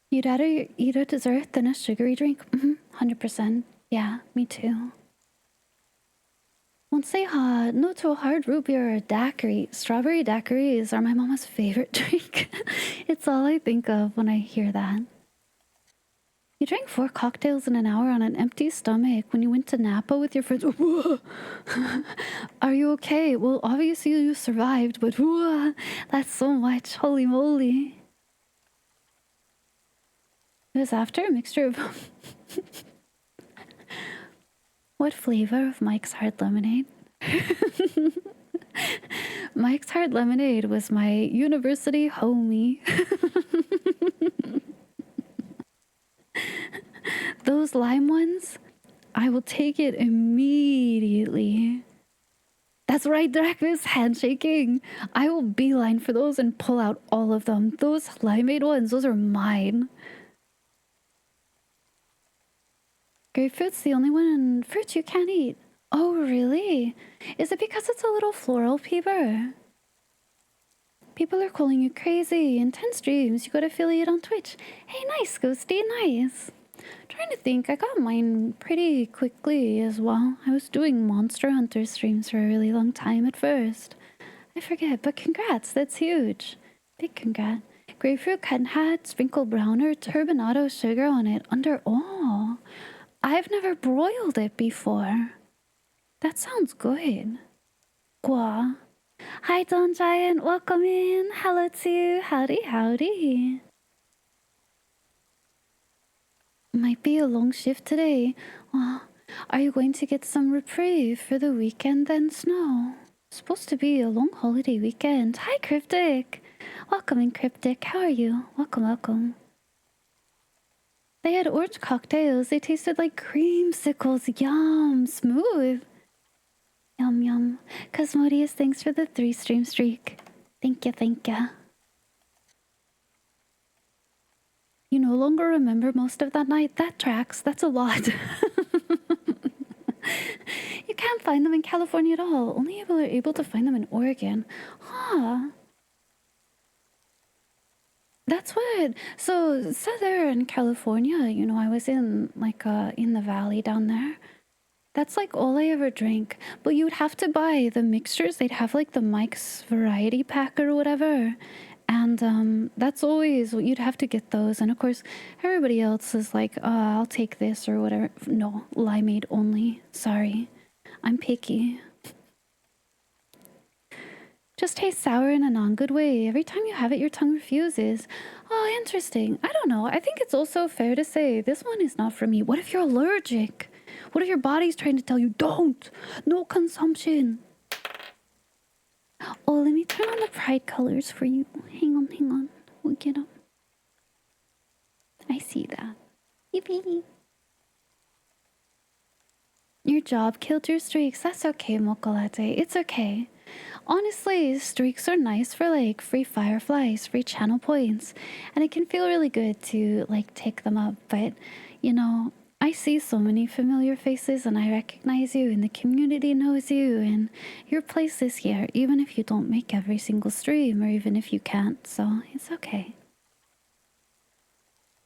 You'd rather eat a dessert than a sugary drink? 100%. Yeah, me too. Won't say hot. No to a hard root beer or a daiquiri. Strawberry daiquiris are my mama's favorite drink. It's all I think of when I hear that. You drank 4 cocktails in an hour on an empty stomach when you went to Napa with your friends. Are you okay? Well, obviously you survived, but that's so much. Holy moly. It was after a mixture of... What flavor of Mike's Hard Lemonade? Mike's Hard Lemonade was my university homie. Those lime ones, I will take it immediately. That's right, Dracmus, handshaking. I will beeline for those and pull out all of them. Those limeade ones, those are mine. Grapefruit's the only one fruit you can't eat. Oh, really? Is it because it's a little floral, Peeber? People are calling you crazy. Intense streams. You got affiliate on Twitch. Hey, nice, Ghosty, nice. Trying to think. I got mine pretty quickly as well. I was doing Monster Hunter streams for a really long time at first. I forget, but congrats. That's huge. Big congrats. Grapefruit cotton hat, sprinkle browner, turbinado sugar on it under... Oh... I've never broiled it before. That sounds good. Gua. Hi, Don Giant. Welcome in. Hello to you. Howdy, howdy. Might be a long shift today. Well, are you going to get some reprieve for the weekend then, Snow? Supposed to be a long holiday weekend. Hi, Cryptic. Welcome in, Cryptic. How are you? Welcome, welcome. They had orange cocktails. They tasted like creamsicles. Yum. Smooth. Yum, yum. Cosmodius, thanks for the 3 stream streak. Thank you, thank you. You no longer remember most of that night? That tracks. That's a lot. You can't find them in California at all. Only people are able to find them in Oregon. Huh. That's what... So, Southern California, you know, I was in, like, in the valley down there. That's, like, all I ever drank. But you would have to buy the mixtures. They'd have, like, the Mike's Variety Pack or whatever. And, that's always... You'd have to get those. And, of course, everybody else is like, I'll take this or whatever. No, limeade only. Sorry. I'm picky. Just tastes sour in a non-good way. Every time you have it, your tongue refuses. Oh, interesting. I don't know. I think it's also fair to say this one is not for me. What if you're allergic? What if your body's trying to tell you, don't? No consumption. Oh, let me turn on the pride colors for you. Hang on, hang on. We'll get them. I see that. Yippee. Your job killed your streaks. That's okay, Mocha Latte. It's okay. honestly, streaks are nice for like free fireflies, free channel points, and it can feel really good to like take them up. But you know, I see so many familiar faces and I recognize you, and the community knows you, and your place is here, even if you don't make every single stream or even if you can't. So it's okay.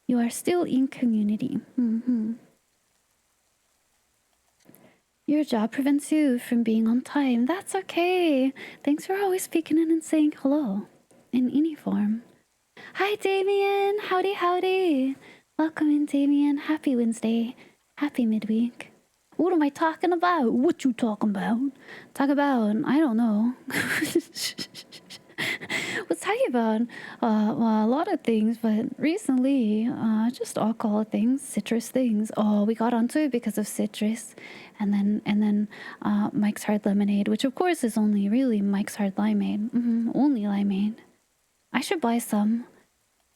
You are still in community. Your job prevents you from being on time. That's okay. Thanks for always speaking in and saying hello in any form. Hi, Damien. Howdy, howdy. Welcome in, Damien. Happy Wednesday. Happy midweek. What am I talking about? What you talking about? Talk about, I don't know. Was talking about well, a lot of things, but recently, just alcohol things, citrus things. Oh, we got onto it because of citrus, and then Mike's Hard Lemonade, which of course is only really Mike's Hard Limeade, only limeade. I should buy some.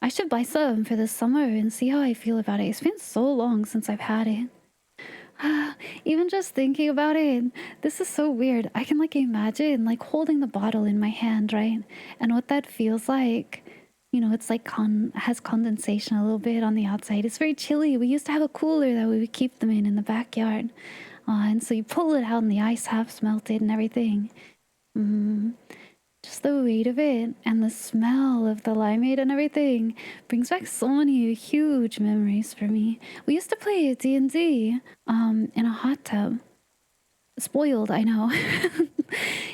I should buy some for this summer and see how I feel about it. It's been so long since I've had it. Even just thinking about it, this is so weird. I can like imagine like holding the bottle in my hand, right? And what that feels like. You know, it's like has condensation a little bit on the outside. It's very chilly. We used to have a cooler that we would keep them in the backyard. And so you pull it out and the ice half melted and everything. Just the weight of it and the smell of the limeade and everything brings back so many huge memories for me. We used to play D&D in a hot tub. Spoiled, I know.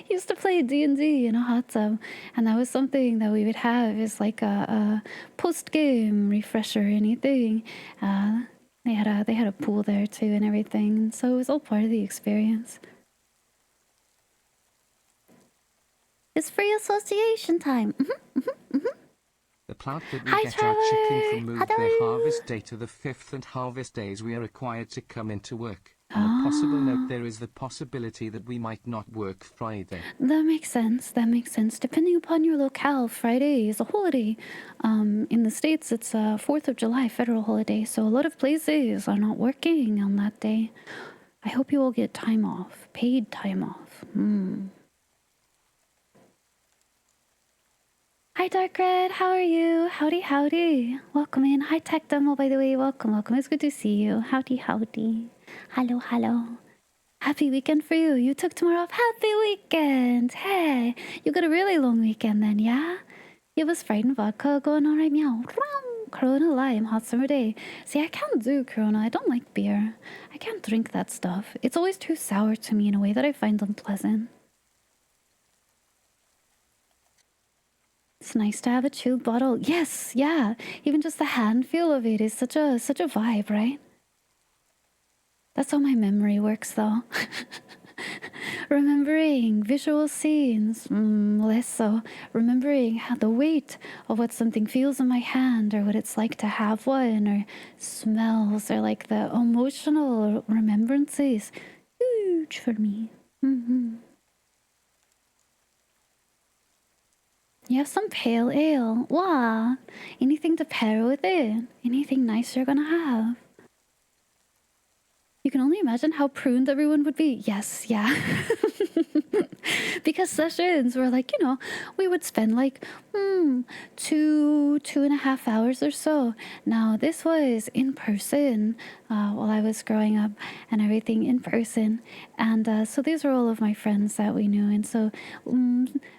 Used to play D&D in a hot tub, and that was something that we would have as like a post-game refresher or anything. They had a pool there too and everything, and so it was all part of the experience. It's free association time. The plant that we Hi, get our chicken Trevor. from moved Hello. their harvest day to the 5th, and harvest days we are required to come into work. On a possible note, there is the possibility that we might not work Friday. That makes sense. That makes sense. Depending upon your locale, Friday is a holiday. In the States, it's a 4th of July federal holiday, so a lot of places are not working on that day. I hope you all get time off, paid time off. Hi, Dark Red. How are you? Howdy, howdy. Welcome in. Hi, Tech Demo, by the way. Welcome, welcome. It's good to see you. Howdy, howdy. Hello, hello. Happy weekend for you. You took tomorrow off. Happy weekend. Hey, you got a really long weekend then, yeah? You have a Sprite and vodka going on right now. Corona Lime, hot summer day. See, I can't do Corona. I don't like beer. I can't drink that stuff. It's always too sour to me in a way that I find unpleasant. It's nice to have a chilled bottle. Yes, yeah. Even just the hand feel of it is such a vibe, right? That's how my memory works, though. Remembering visual scenes, less so. Remembering how the weight of what something feels in my hand, or what it's like to have one, or smells, or like the emotional remembrances. Huge for me. You have some pale ale. Wow. Anything to pair with it? Anything nice you're gonna have? You can only imagine how pruned everyone would be. Yes, yeah. Because sessions were like, you know, we would spend like 2.5 hours or so. Now, this was in person while I was growing up, and everything in person. And so these were all of my friends that we knew. And so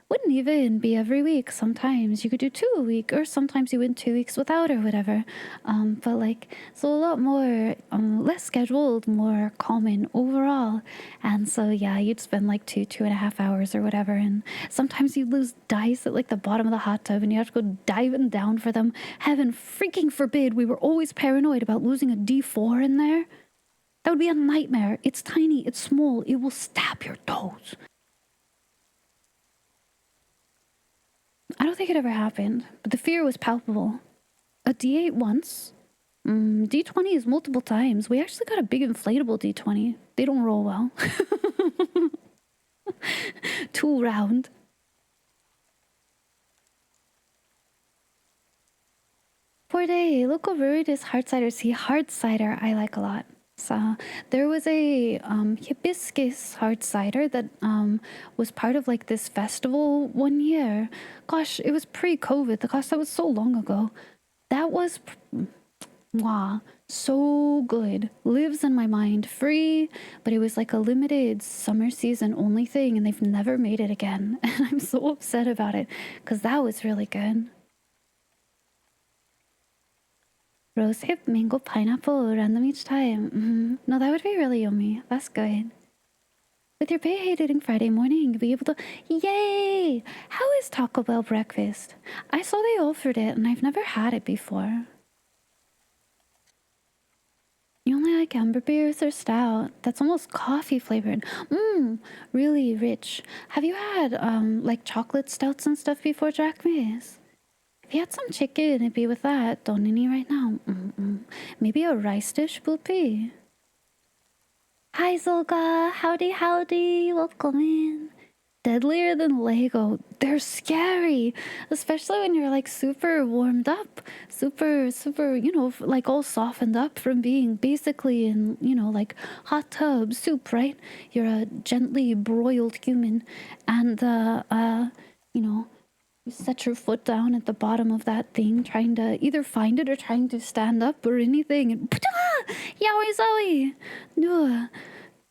wouldn't even be every week. Sometimes you could do 2 a week, or sometimes you went 2 weeks without or whatever. But like, so a lot more, less scheduled, more common overall. And so, yeah, you'd spend like 2.5 hours or whatever. And sometimes you'd lose dice at like the bottom of the hot tub and you have to go diving down for them. Heaven freaking forbid, we were always paranoid about losing a D4 in there. That would be a nightmare. It's tiny, it's small, it will stab your toes. I don't think it ever happened, but the fear was palpable. A D8 once. D20 is multiple times. We actually got a big inflatable D20. They don't roll well. 2 round. For day, local brewery is hard cider. See, hard cider I like a lot. So there was a hibiscus hard cider that was part of like this festival one year. Gosh, it was pre-COVID. Gosh, that was so long ago. That was wow, so good. Lives in my mind. Free, but it was like a limited summer season only thing, and they've never made it again. And I'm so upset about it because that was really good. Rose hip, mango, pineapple, random each time. No, that would be really yummy. That's good. With your pay eating Friday morning, you'll be able to. Yay! How is Taco Bell breakfast? I saw they offered it, and I've never had it before. You only like amber beers or stout? That's almost coffee flavored. Really rich. Have you had like chocolate stouts and stuff before, Jack Miss? If you had some chicken, it'd be with that. Don't any right now. Maybe a rice dish will be. Hi, Zolga. Howdy, howdy. Welcome in. Deadlier than Lego. They're scary, especially when you're like super warmed up, super, you know, like all softened up from being basically in, you know, like hot tub soup, right? You're a gently broiled human, and you know, you set your foot down at the bottom of that thing, trying to either find it or trying to stand up or anything, and yowie zowie, no,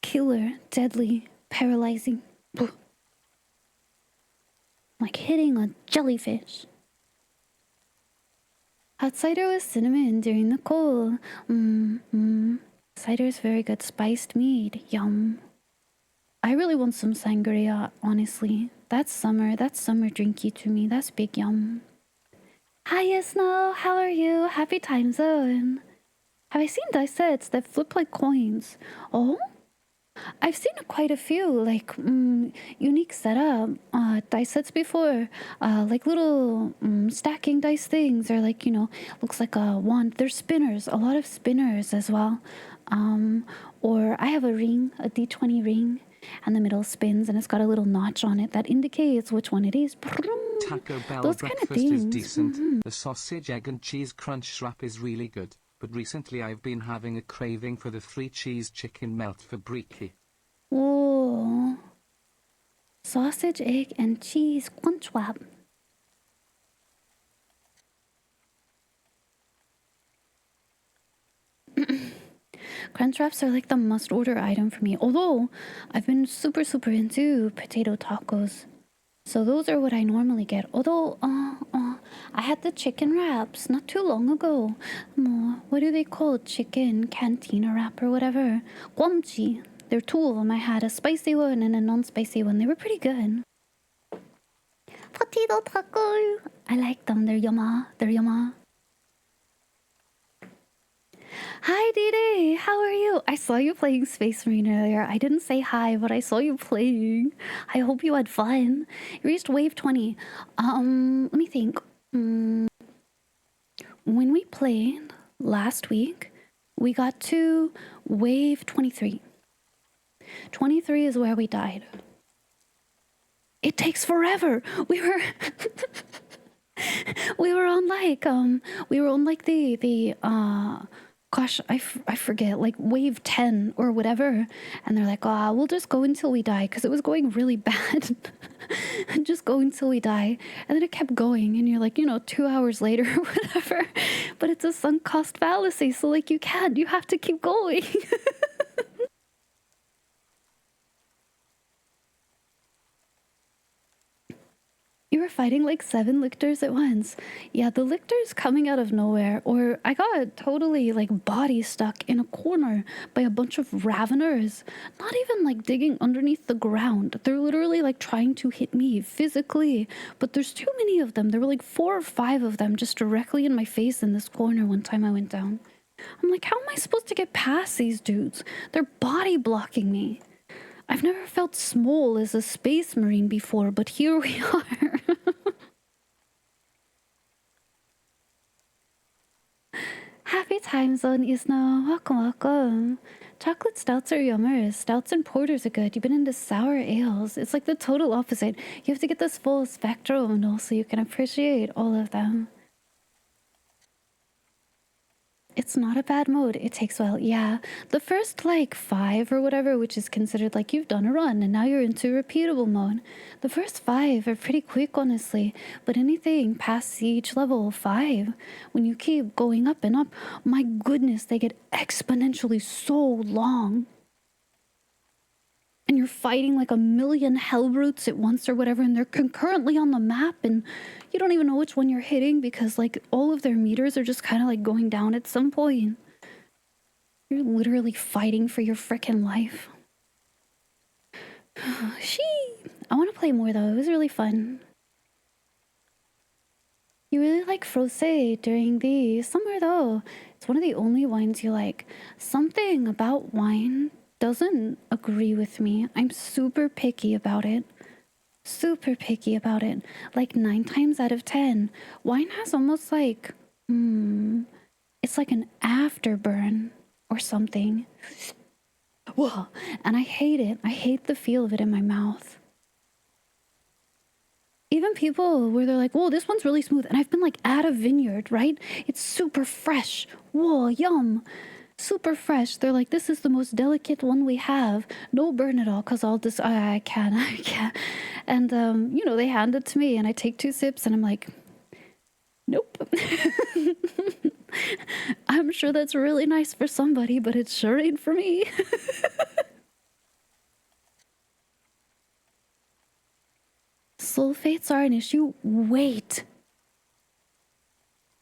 killer, deadly, paralyzing. Like hitting a jellyfish. Hot cider with cinnamon during the cold. Cider is very good. Spiced mead. Yum. I really want some sangria, honestly. That's summer drinky to me. That's big yum. Hi, Snow. How are you? Happy time zone. Have I seen dice sets that flip like coins? Oh? I've seen quite a few, like, unique setup dice sets before. Like little stacking dice things, or like, you know, looks like a wand. There's spinners, a lot of spinners as well. Or I have a ring, a D20 ring, and the middle spins, and it's got a little notch on it that indicates which one it is. Taco Bell Those kind of breakfast is things. decent. The sausage, egg and cheese crunch wrap is really good. But recently I've been having a craving for the 3-cheese chicken melt for Breaky. Oh, sausage, egg, and cheese crunch wrap. Crunch wraps are like the must-order item for me. Although I've been super into potato tacos, so those are what I normally get. Although, I had the chicken wraps not too long ago. What do they call it? Chicken cantina wrap or whatever. Guamchi. There are two of them. I had a spicy one and a non-spicy one. They were pretty good. Potato taco. I like them. They're yumma. Hi, Dede. How are you? I saw you playing Space Marine earlier. I didn't say hi, but I saw you playing. I hope you had fun. You reached wave 20. Let me think. When we played last week, we got to wave 23. 23 is where we died. It takes forever. We were on like the gosh, I forget, like wave 10 or whatever, and they're like, we'll just go until we die, because it was going really bad. Just go until we die. And then it kept going, and you're like, 2 hours later or whatever, but it's a sunk cost fallacy, so like you have to keep going. You were fighting like 7 lictors at once. Yeah, the lictors coming out of nowhere. Or I got totally like body stuck in a corner by a bunch of raveners. Not even like digging underneath the ground. They're literally like trying to hit me physically. But there's too many of them. There were like 4 or 5 of them just directly in my face in this corner one time I went down. I'm like, how am I supposed to get past these dudes? They're body blocking me. I've never felt small as a space marine before, but here we are. Happy time zone, Isno. Welcome. Chocolate stouts are yummers. Stouts and porters are good. You've been into sour ales. It's like the total opposite. You have to get this full spectrum and also you can appreciate all of them. It's not a bad mode. It takes a while. Yeah. The first like 5 or whatever, which is considered like you've done a run and now you're into repeatable mode. The first 5 are pretty quick, honestly. But anything past siege level 5, when you keep going up and up, my goodness, they get exponentially so long. And you're fighting like a million hell brutes at once or whatever, and they're concurrently on the map, and you don't even know which one you're hitting because like all of their meters are just kind of like going down at some point. You're literally fighting for your frickin' life. Shee! I want to play more though. It was really fun. You really like Frose during the summer though. It's one of the only wines you like. Something about wine doesn't agree with me. I'm super picky about it. Super picky about it. Like 9 times out of 10, wine has almost like, it's like an afterburn or something. Whoa. And I hate it. I hate the feel of it in my mouth. Even people where they're like, whoa, this one's really smooth. And I've been like at a vineyard, right? It's super fresh. Whoa, yum. Super fresh. They're like, this is the most delicate one we have. No burn at all, because I can't. And, they hand it to me and I take 2 sips and I'm like, nope. I'm sure that's really nice for somebody, but it sure ain't for me. Sulfates are an issue? Wait.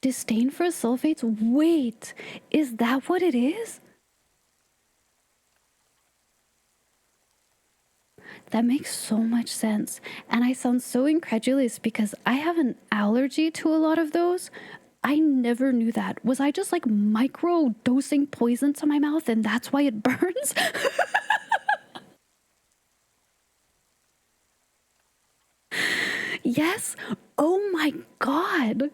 Disdain for sulfates? Wait, is that what it is? That makes so much sense. And I sound so incredulous because I have an allergy to a lot of those. I never knew that. Was I just like micro dosing poison to my mouth and that's why it burns? Yes? Oh my God.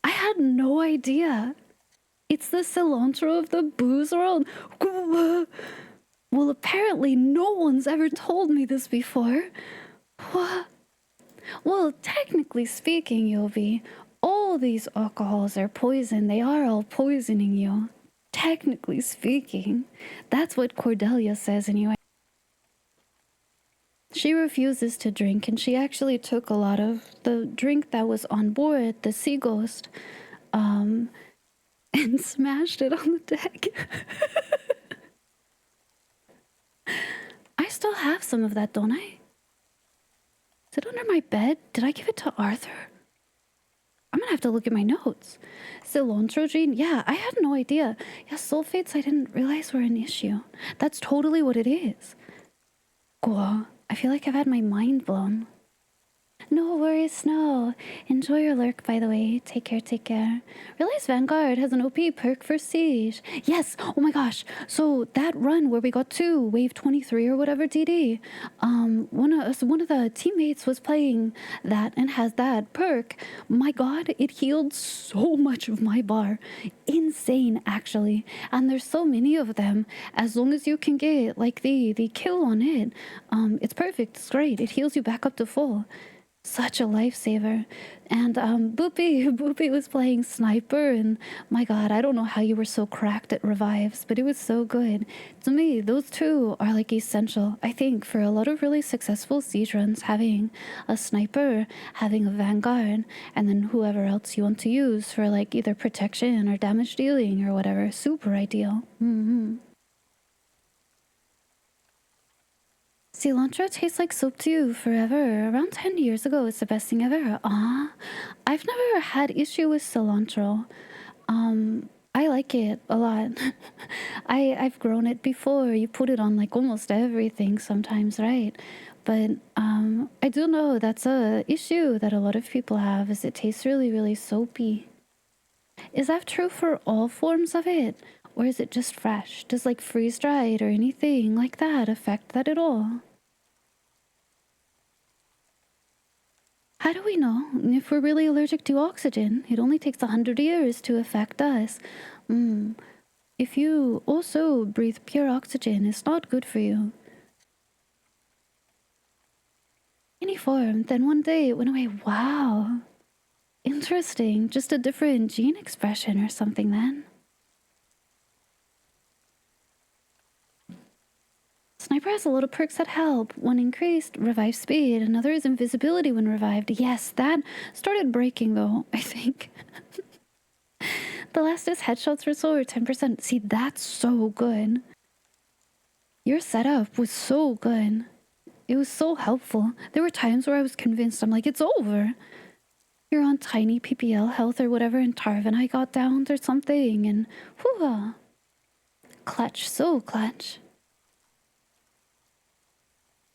I had no idea. It's the cilantro of the booze world. Well, apparently no one's ever told me this before. Well, technically speaking, Yobi, all these alcohols are poison. They are all poisoning you. Technically speaking. That's what Cordelia says anyway. She refuses to drink, and she actually took a lot of the drink that was on board, the Sea Ghost, and smashed it on the deck. I still have some of that, don't I? Is it under my bed? Did I give it to Arthur? I'm gonna have to look at my notes. Cilantro gene? Yeah, I had no idea. Yeah, sulfates I didn't realize were an issue. That's totally what it is. Cool. I feel like I've had my mind blown. No worries, Snow. Enjoy your lurk, by the way. Take care, take care. Realize Vanguard has an OP perk for Siege. Yes! Oh my gosh! So that run where we got to wave 23 or whatever DD, one of the teammates was playing that and has that perk. My god, it healed so much of my bar. Insane, actually. And there's so many of them. As long as you can get like the kill on it, it's perfect. It's great. It heals you back up to full. Such a lifesaver. And Boopy was playing Sniper, and my god, I don't know how you were so cracked at revives, but it was so good. To me, those two are like essential, I think, for a lot of really successful siege runs, having a Sniper, having a Vanguard, and then whoever else you want to use for like either protection or damage dealing or whatever. Super ideal. Cilantro tastes like soap to you forever. Around 10 years ago, it's the best thing ever. I've never had issue with cilantro. I like it a lot. I've grown it before. You put it on like almost everything sometimes, right? But I do know that's a issue that a lot of people have, is it tastes really, really soapy. Is that true for all forms of it? Or is it just fresh? Does like freeze-dried or anything like that affect that at all? How do we know if we're really allergic to oxygen? It only takes 100 years to affect us. If you also breathe pure oxygen, it's not good for you. Any form, then one day it went away. Wow. Interesting. Just a different gene expression or something then. Sniper has a lot of perks that help. One increased, revive speed. Another is invisibility when revived. Yes, that started breaking though, I think. The last is headshots restore 10%. See, that's so good. Your setup was so good. It was so helpful. There were times where I was convinced, I'm like, it's over. You're on tiny PPL health or whatever, and Tarv and I got down or something, and whoo, clutch, so clutch.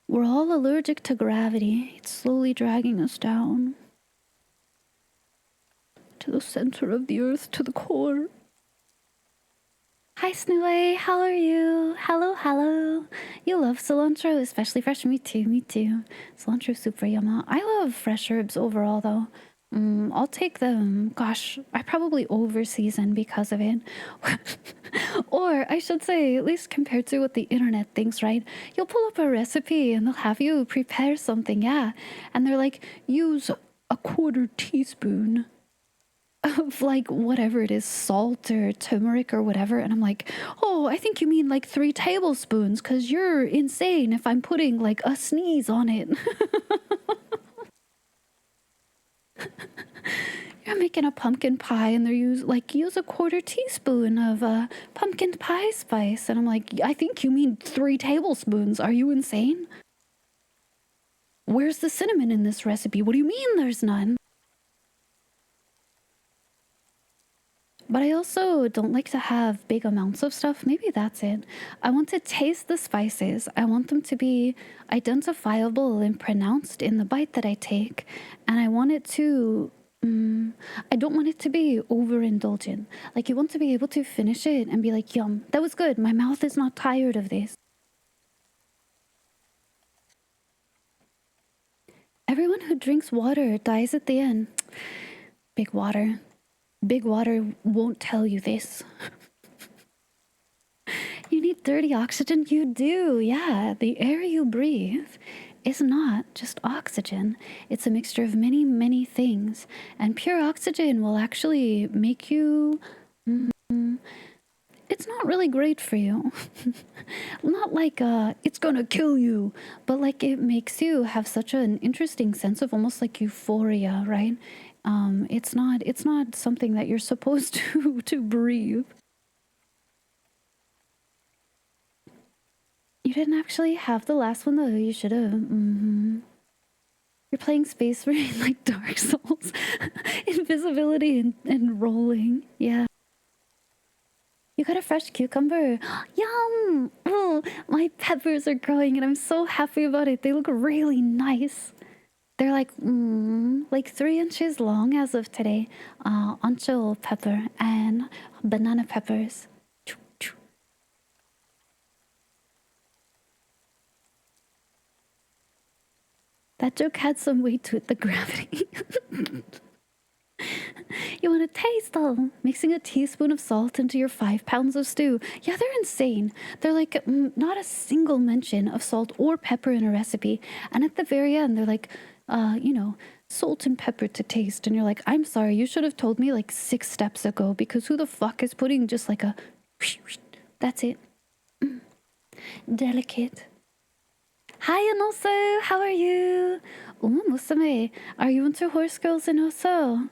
We're all allergic to gravity. It's slowly dragging us down. To the center of the earth, to the core. Hi, Snooey. How are you? Hello, hello. You love cilantro, especially fresh. Me too, me too. Cilantro super yummy. I love fresh herbs overall, though. I'll take them. Gosh, I probably over season because of it. Or I should say, at least compared to what the internet thinks, right? You'll pull up a recipe and they'll have you prepare something, yeah. And they're like, use a quarter teaspoon of like whatever it is, salt or turmeric or whatever. And I'm like, oh, I think you mean like 3 tablespoons because you're insane if I'm putting like a sneeze on it. You're making a pumpkin pie and they're use a quarter teaspoon of pumpkin pie spice. And I'm like, I think you mean 3 tablespoons. Are you insane? Where's the cinnamon in this recipe? What do you mean there's none? But I also don't like to have big amounts of stuff. Maybe that's it. I want to taste the spices. I want them to be identifiable and pronounced in the bite that I take. And I want it to... I don't want it to be overindulgent. Like, you want to be able to finish it and be like, yum, that was good. My mouth is not tired of this. Everyone who drinks water dies at the end. Big water. Big water won't tell you this. You need dirty oxygen? You do, yeah. The air you breathe is not just oxygen. It's a mixture of many, many things. And pure oxygen will actually make you... it's not really great for you. Not like it's gonna kill you, but like it makes you have such an interesting sense of almost like euphoria, right? It's not something that you're supposed to breathe. You didn't actually have the last one though. You should have. You're playing Space Marine like Dark Souls. Invisibility and rolling. Yeah. You got a fresh cucumber. Yum! Oh, my peppers are growing and I'm so happy about it. They look really nice. They're like 3 inches long as of today. Ancho pepper and banana peppers. That joke had some weight to it, the gravity. You want to taste them? Mixing a teaspoon of salt into your 5 pounds of stew. Yeah, they're insane. They're like not a single mention of salt or pepper in a recipe. And at the very end, they're like, salt and pepper to taste. And you're like, I'm sorry, you should have told me like 6 steps ago because who the fuck is putting just like a... That's it. Delicate. Hi, Inoso! How are you? Musame, are you into horse girls, Inoso?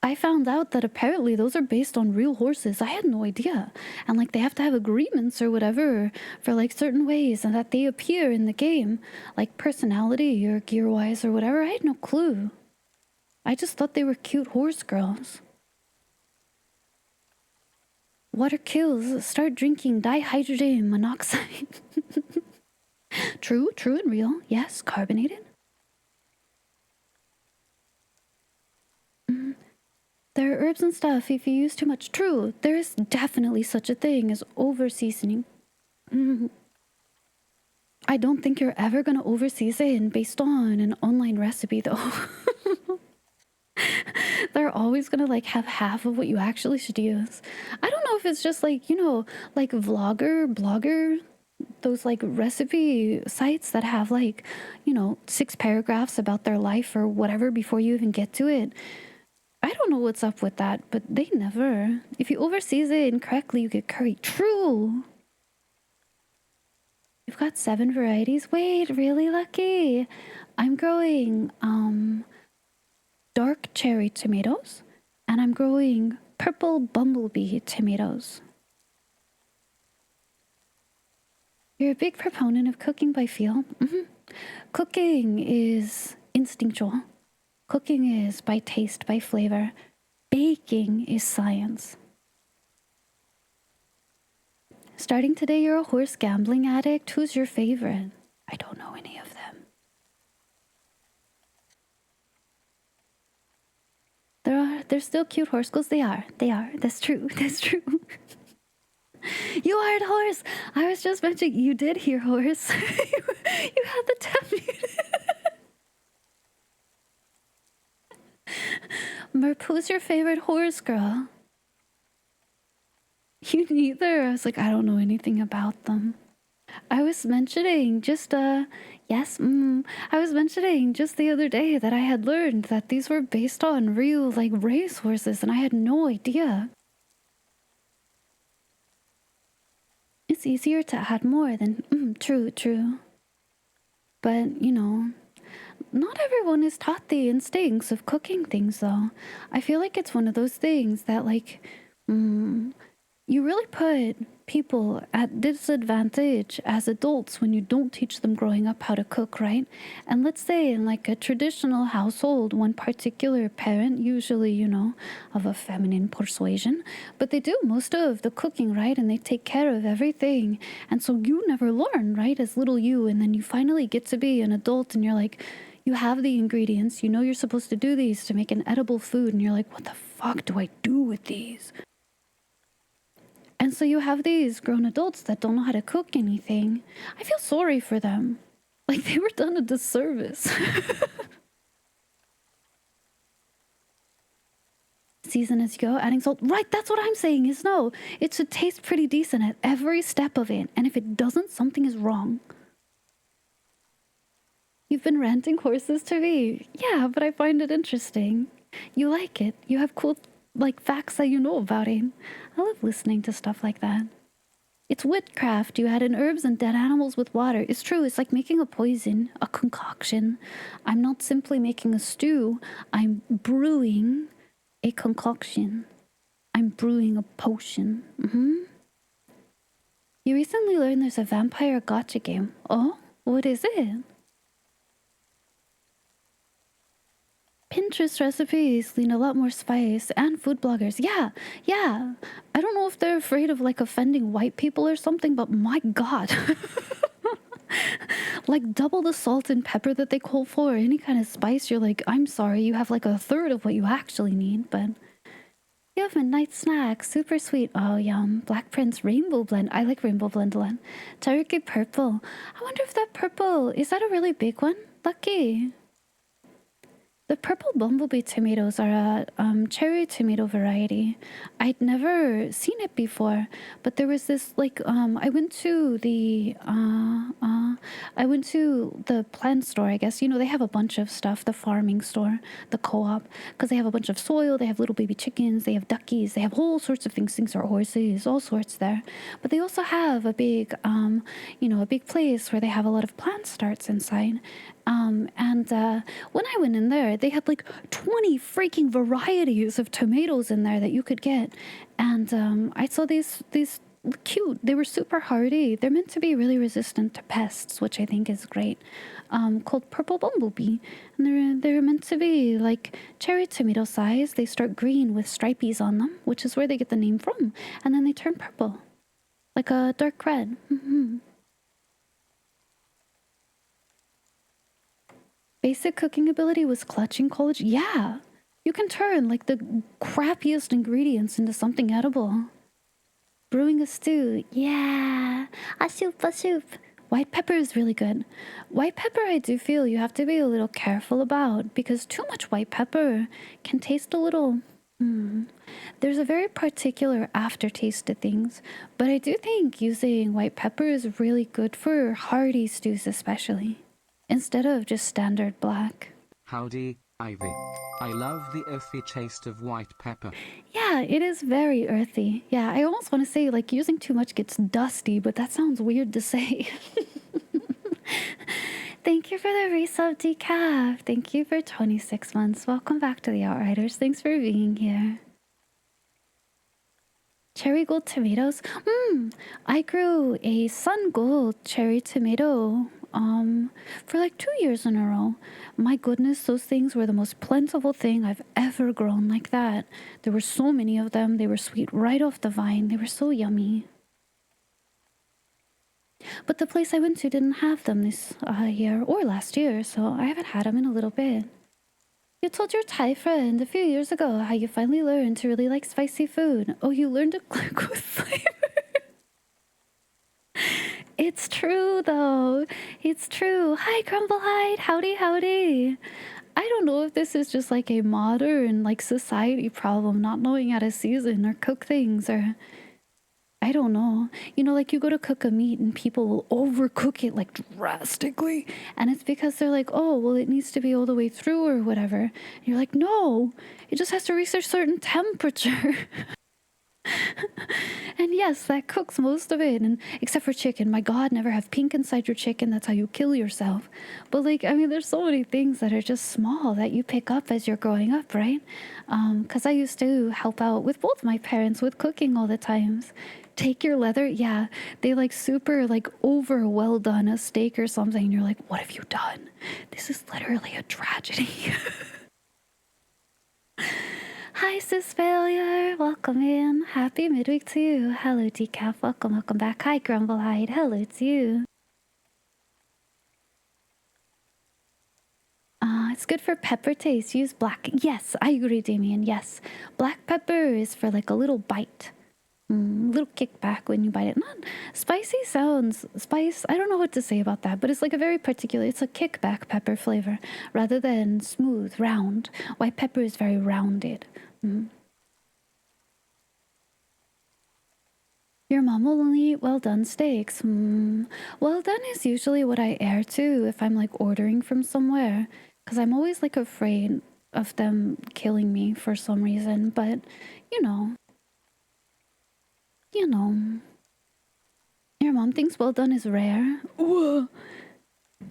I found out that apparently those are based on real horses. I had no idea. And like they have to have agreements or whatever for like certain ways and that they appear in the game. Like personality or gear-wise or whatever. I had no clue. I just thought they were cute horse girls. Water kills. Start drinking dihydrogen monoxide. True and real. Yes, carbonated. There are herbs and stuff if you use too much. True, there is definitely such a thing as over-seasoning. I don't think you're ever going to over-season based on an online recipe, though. They're always going to, like, have half of what you actually should use. I don't know if it's just, like, like blogger, those, like, recipe sites that have, like, 6 paragraphs about their life or whatever before you even get to it. I don't know what's up with that, but they never. If you overseason correctly, you get curry. True. You've got 7 varieties. Wait, really, Lucky? I'm growing dark cherry tomatoes, and I'm growing purple bumblebee tomatoes. You're a big proponent of cooking by feel. Cooking is instinctual. Cooking is by taste, by flavor. Baking is science. Starting today, you're a horse gambling addict. Who's your favorite? I don't know any of them. They're still cute horse girls. They are. That's true. That's true. You heard horse. I was just mentioning you did hear horse. You had the tab muted. Merp, who's your favorite horse girl? You neither. I was like, I don't know anything about them. I was mentioning just I was mentioning just the other day that I had learned that these were based on real like race horses, and I had no idea. It's easier to add more than true. But, you know, not everyone is taught the instincts of cooking things, though. I feel like it's one of those things that, like, you really put people at disadvantage as adults when you don't teach them growing up how to cook, right? And let's say in like a traditional household, one particular parent, usually, you know, of a feminine persuasion, but they do most of the cooking, right? And they take care of everything. And so you never learn, right? As little you, and then you finally get to be an adult and you're like, you have the ingredients, you know you're supposed to do these to make an edible food, and you're like, what the fuck do I do with these? And so you have these grown adults that don't know how to cook anything. I feel sorry for them. Like they were done a disservice. Season as you go, adding salt. Right, that's what I'm saying is no. It should taste pretty decent at every step of it. And if it doesn't, something is wrong. You've been ranting horses to me. Yeah, but I find it interesting. You like it. You have cool like facts that you know about it. I love listening to stuff like that. It's witchcraft. You add in herbs and dead animals with water. It's true. It's like making a poison, a concoction. I'm not simply making a stew. I'm brewing a concoction. I'm brewing a potion. You recently learned there's a vampire gacha game. Oh, what is it? Pinterest recipes lean a lot more spice, and food bloggers. Yeah. I don't know if they're afraid of like offending white people or something, but my god. Like double the salt and pepper that they call for, any kind of spice, you're like, I'm sorry, you have like a third of what you actually need, but you have midnight snack, super sweet. Oh, yum. Black Prince Rainbow Blend. I like Rainbow Blend a lot. Cherokee Purple. I wonder if that purple, is that a really big one? Lucky. The purple bumblebee tomatoes are a cherry tomato variety. I'd never seen it before, but there was this like I went to the plant store. I guess you know they have a bunch of stuff. The farming store, the co-op, because they have a bunch of soil. They have little baby chickens. They have duckies. They have all sorts of things. Things are horses, all sorts there. But they also have a big a big place where they have a lot of plant starts inside. When I went in there, they had like 20 freaking varieties of tomatoes in there that you could get. And I saw these cute. They were super hardy. They're meant to be really resistant to pests, which I think is great. Called Purple Bumblebee. And they're meant to be like cherry tomato size. They start green with stripies on them, which is where they get the name from. And then they turn purple, like a dark red. Basic cooking ability was clutch in college? Yeah. You can turn like the crappiest ingredients into something edible. Brewing a stew? Yeah. A soup. White pepper is really good. White pepper I do feel you have to be a little careful about because too much white pepper can taste a little... There's a very particular aftertaste to things, but I do think using white pepper is really good for hearty stews especially. Instead of just standard black. Howdy, Ivy. I love the earthy taste of white pepper. Yeah, it is very earthy. Yeah, I almost want to say like using too much gets dusty, but that sounds weird to say. Thank you for the resub, Decaf. Thank you for 26 months. Welcome back to the Outriders. Thanks for being here. Cherry gold tomatoes. I grew a sun gold cherry tomato for like 2 years in a row. My goodness, those things were the most plentiful thing I've ever grown like that. There were so many of them. They were sweet right off the vine. They were so yummy. But the place I went to didn't have them this year or last year, so I haven't had them in a little bit. You told your Thai friend a few years ago how you finally learned to really like spicy food. Oh, you learned to cook with flavor. It's true, though. It's true. Hi, Crumblehyde. Howdy, howdy. I don't know if this is just like a modern, like, society problem, not knowing how to season or cook things, or I don't know. You know, like you go to cook a meat and people will overcook it like drastically. And it's because they're like, oh, well, it needs to be all the way through or whatever. And you're like, no, it just has to reach a certain temperature. And yes, that cooks most of it. And except for chicken. My God, never have pink inside your chicken. That's how you kill yourself. But like, I mean, there's so many things that are just small that you pick up as you're growing up, right? Because I used to help out with both my parents with cooking all the times. Take your leather, yeah, they like super like over well done a steak or something, and you're like, what have you done? This is literally a tragedy. Hi, sis failure, welcome in. Happy midweek to you. Hello, Decaf, welcome back. Hi, Grumblehyde, hello to you. It's good for pepper taste. Use black. Yes, I agree, Damien. Yes, black pepper is for like a little bite. Little kickback when you bite it. Not spicy sounds. Spice, I don't know what to say about that, but it's like a very particular, it's a kickback pepper flavor rather than smooth, round. White pepper is very rounded. Your mom will only eat well done steaks. Well done is usually what I err to if I'm like ordering from somewhere, because I'm always like afraid of them killing me for some reason, but you know. Your mom thinks well done is rare. Whoa.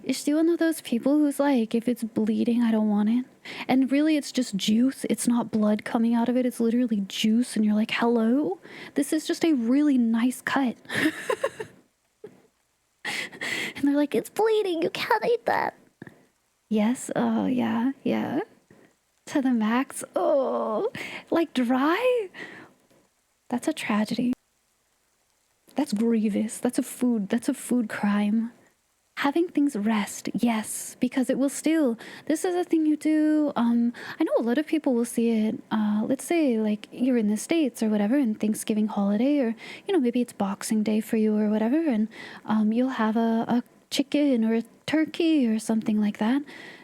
Is she one of those people who's like, if it's bleeding, I don't want it? And really, it's just juice. It's not blood coming out of it. It's literally juice. And you're like, hello? This is just a really nice cut. And they're like, it's bleeding. You can't eat that. Yes. Oh, yeah. Yeah. To the max. Oh, like dry? That's a tragedy. That's grievous. That's a food crime. Having things rest, yes, because it will still, this is a thing you do. I know a lot of people will see it, let's say like you're in the States or whatever, and Thanksgiving holiday, or, you know, maybe it's Boxing Day for you or whatever, and you'll have a chicken or a turkey or something like that.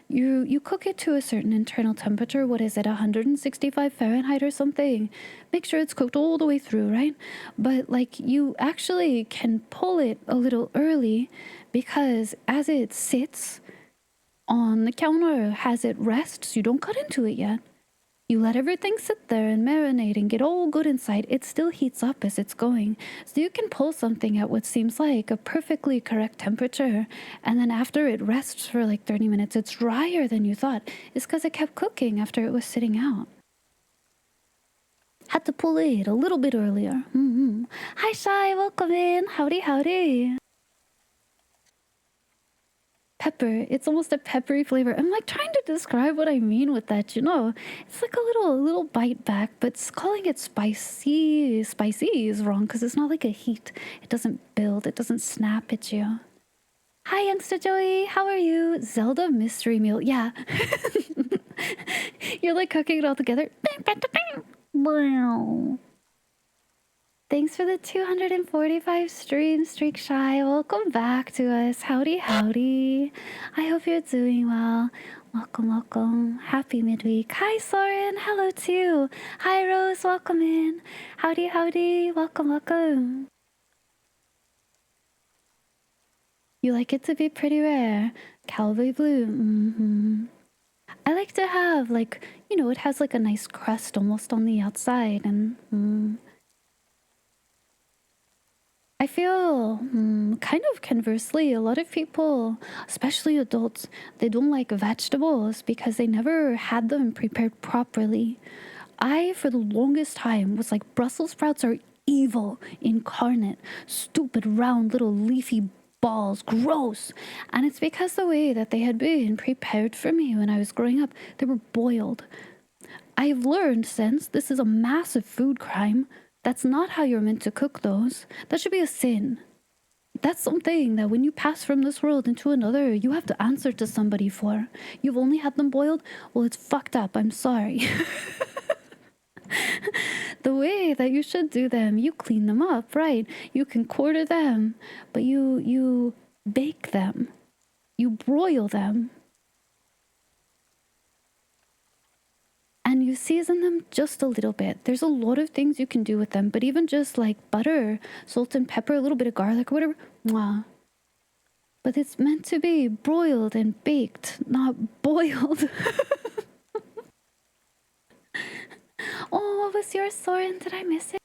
You cook it to a certain internal temperature. What is it, 165 Fahrenheit or something? Make sure it's cooked all the way through, right? But like you actually can pull it a little early, because as it sits on the counter, as it rests, you don't cut into it yet. You let everything sit there and marinate and get all good inside. It still heats up as it's going. So you can pull something at what seems like a perfectly correct temperature. And then after it rests for like 30 minutes, it's drier than you thought. It's because it kept cooking after it was sitting out. Had to pull it a little bit earlier. Hi, Shy. Welcome in. Howdy, howdy. Pepper. It's almost a peppery flavor. I'm like trying to describe what I mean with that, you know. It's like a little bite back, but calling it spicy is wrong, because it's not like a heat. It doesn't build. It doesn't snap at you. Hi, Youngster Joey. How are you? Zelda mystery meal. Yeah. You're like cooking it all together. Thanks for the 245 stream streak, Shy. Welcome back to us. Howdy, howdy. I hope you're doing well. Welcome, welcome. Happy midweek. Hi, Soren. Hello, too. Hi, Rose. Welcome in. Howdy, howdy. Welcome, welcome. You like it to be pretty rare. Cowboy blue. I like to have, like, you know, it has like a nice crust almost on the outside, and I feel kind of conversely, a lot of people, especially adults, they don't like vegetables because they never had them prepared properly. I, for the longest time, was like, Brussels sprouts are evil incarnate, stupid, round, little leafy balls, gross. And it's because the way that they had been prepared for me when I was growing up, they were boiled. I've learned since this is a massive food crime. That's not how you're meant to cook those. That should be a sin. That's something that when you pass from this world into another, you have to answer to somebody for. You've only had them boiled? Well, it's fucked up. I'm sorry. The way that you should do them, you clean them up, right? You can quarter them, but you bake them. You broil them. And you season them just a little bit. There's a lot of things you can do with them, but even just like butter, salt and pepper, a little bit of garlic, or whatever, mwah. But it's meant to be broiled and baked, not boiled. Oh, what was yours, Soren? Did I miss it?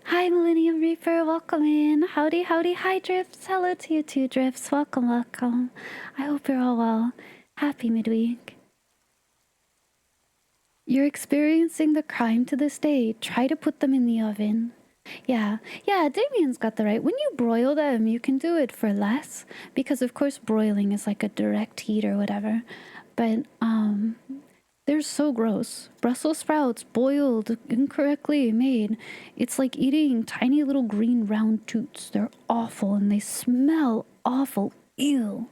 Hi, Millennium Reaper. Welcome in. Howdy, howdy. Hi, Drifts. Hello to you too, Drifts. Welcome, welcome. I hope you're all well. Happy midweek. You're experiencing the crime to this day. Try to put them in the oven. Yeah, Damien's got the right. When you broil them, you can do it for less. Because, of course, broiling is like a direct heat or whatever. But, they're so gross. Brussels sprouts boiled, incorrectly made. It's like eating tiny little green round toots. They're awful and they smell awful. Ew.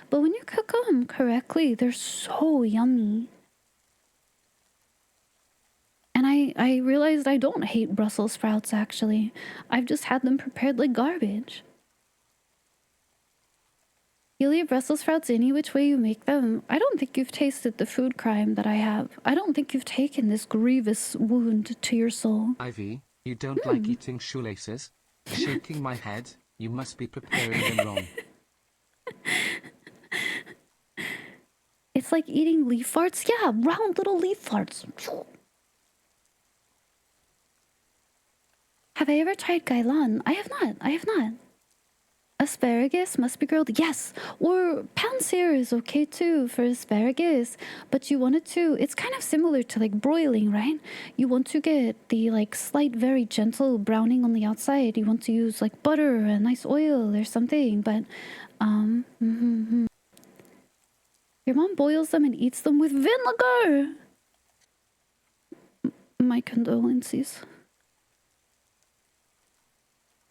But when you cook them correctly, they're so yummy. And I realized I don't hate Brussels sprouts, actually. I've just had them prepared like garbage. You'll eat Brussels sprouts any which way you make them. I don't think you've tasted the food crime that I have. I don't think you've taken this grievous wound to your soul. Ivy, you don't like eating shoelaces? Shaking my head, you must be preparing them wrong. It's like eating leaf farts. Yeah, round little leaf farts. Have I ever tried gailan? I have not. Asparagus must be grilled. Yes. Or pansear is okay too for asparagus. But you want it to, it's kind of similar to like broiling, right? You want to get the like slight, very gentle browning on the outside. You want to use like butter, a nice oil or something. But, your mom boils them and eats them with vinegar. My condolences.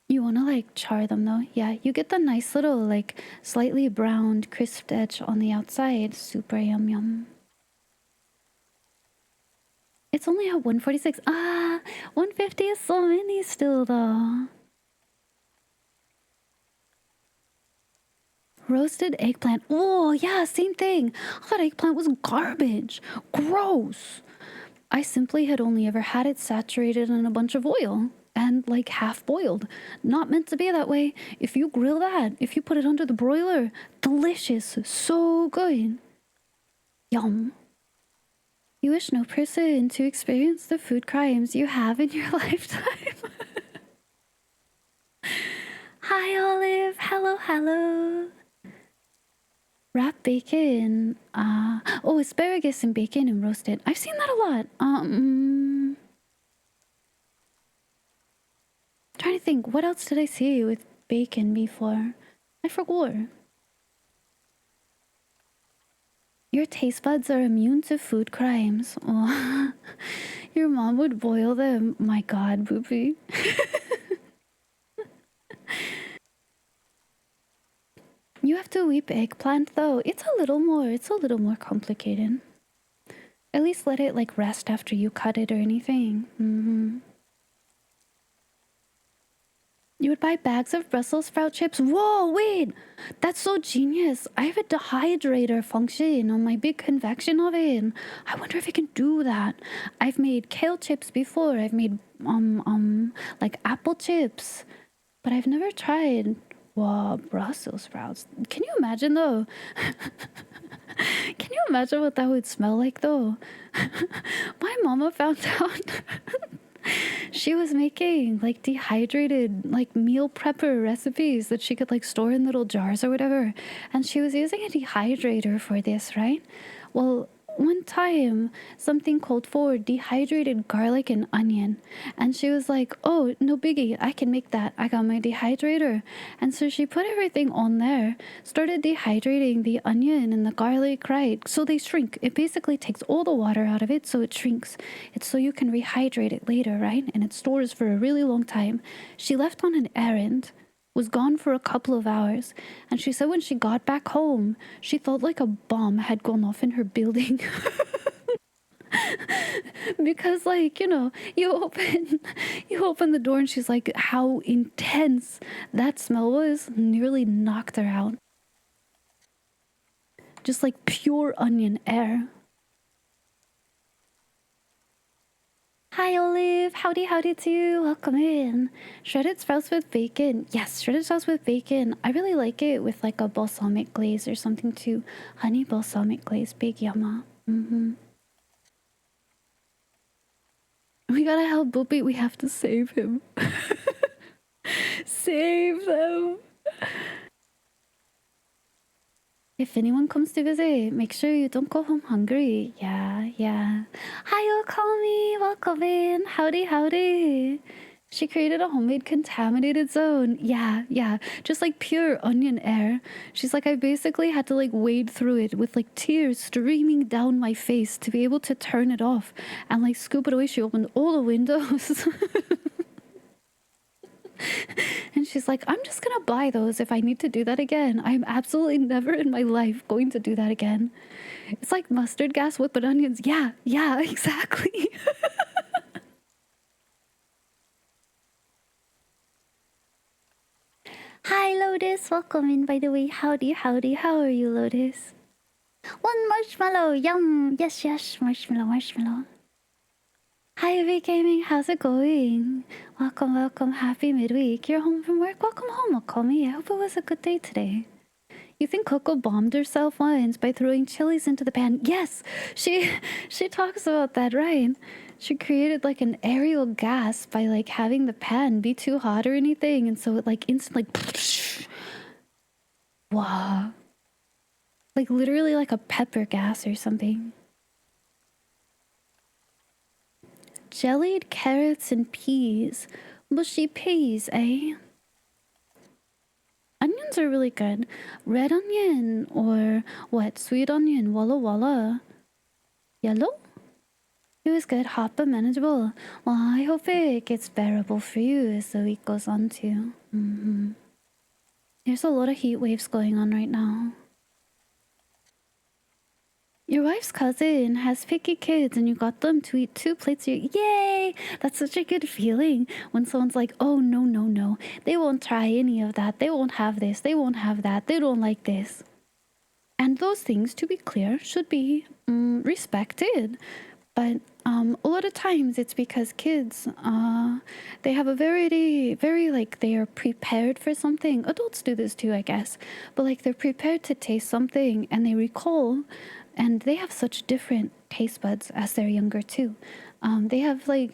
You want to like char them though? Yeah, you get the nice little like slightly browned crisped edge on the outside. Super yum yum. It's only at 146. 150 is so many still though. Roasted eggplant. Oh yeah, same thing. I thought eggplant was garbage. Gross. I simply had only ever had it saturated in a bunch of oil. And like half boiled. Not meant to be that way. If you grill that, if you put it under the broiler, delicious, so good. Yum. You wish no person to experience the food crimes you have in your lifetime. Hi, Olive. Hello, hello. Wrap bacon. Asparagus and bacon and roasted. I've seen that a lot. Trying to think, what else did I see with bacon before? I forgot. Your taste buds are immune to food crimes. Oh, your mom would boil them. My God, Boopy. You have to whip eggplant though. It's a little more complicated. At least let it like rest after you cut it or anything. You would buy bags of Brussels sprout chips. Whoa, wait! That's so genius. I have a dehydrator function on my big convection oven. I wonder if I can do that. I've made kale chips before. I've made like apple chips. But I've never tried Brussels sprouts. Can you imagine though? Can you imagine what that would smell like though? My mama found out She was making like dehydrated like meal prepper recipes that she could like store in little jars or whatever, and she was using a dehydrator for this, right? Well, one time something called for dehydrated garlic and onion, and she was like, oh, no biggie, I can make that, I got my dehydrator. And so she put everything on there, started dehydrating the onion and the garlic, right? So they shrink. It basically takes all the water out of it, so it shrinks. It's so you can rehydrate it later, right? And it stores for a really long time. She left on an errand, was gone for a couple of hours, and she said when she got back home, she felt like a bomb had gone off in her building. Because like, you know, you open the door and she's like, how intense that smell was, nearly knocked her out. Just like pure onion air. Hi Olive, howdy to you, welcome in. Shredded sprouts with bacon. Yes, shredded sprouts with bacon. I really like it with like a balsamic glaze or something too. Honey balsamic glaze, big yumma. We gotta help Boopy, we have to save him. Save them. If anyone comes to visit, make sure you don't go home hungry. Yeah. Hi, Okami. Welcome in. Howdy. She created a homemade contaminated zone. Yeah. Just like pure onion air. She's like, I basically had to like wade through it with like tears streaming down my face to be able to turn it off and like scoop it away. She opened all the windows. And she's like, I'm just gonna buy those if I need to do that again. I'm absolutely never in my life going to do that again. It's like mustard gas with onions. Yeah, exactly. Hi, Lotus. Welcome in, by the way. Howdy. How are you, Lotus? One marshmallow. Yum. Yes. Marshmallow. Hi, V Gaming. How's it going? Welcome. Happy midweek. You're home from work? Welcome home, Okami. I hope it was a good day today. You think Coco bombed herself once by throwing chilies into the pan? Yes, she talks about that, right? She created like an aerial gas by like having the pan be too hot or anything, and so it like instantly, wow, like literally like a pepper gas or something. Jellied carrots and peas. Mushy peas, eh? Onions are really good. Red onion or what? Sweet onion, walla walla. Yellow? It was good, hot but manageable. Well, I hope it gets bearable for you as the week goes on too. There's a lot of heat waves going on right now. Your wife's cousin has picky kids and you got them to eat 2 plates. Yay! That's such a good feeling when someone's like, oh, no. They won't try any of that. They won't have this. They won't have that. They don't like this. And those things, to be clear, should be respected. But a lot of times it's because kids, they have a very like, they are prepared for something. Adults do this too, I guess. But like they're prepared to taste something and they recall. And they have such different taste buds as they're younger too. They have a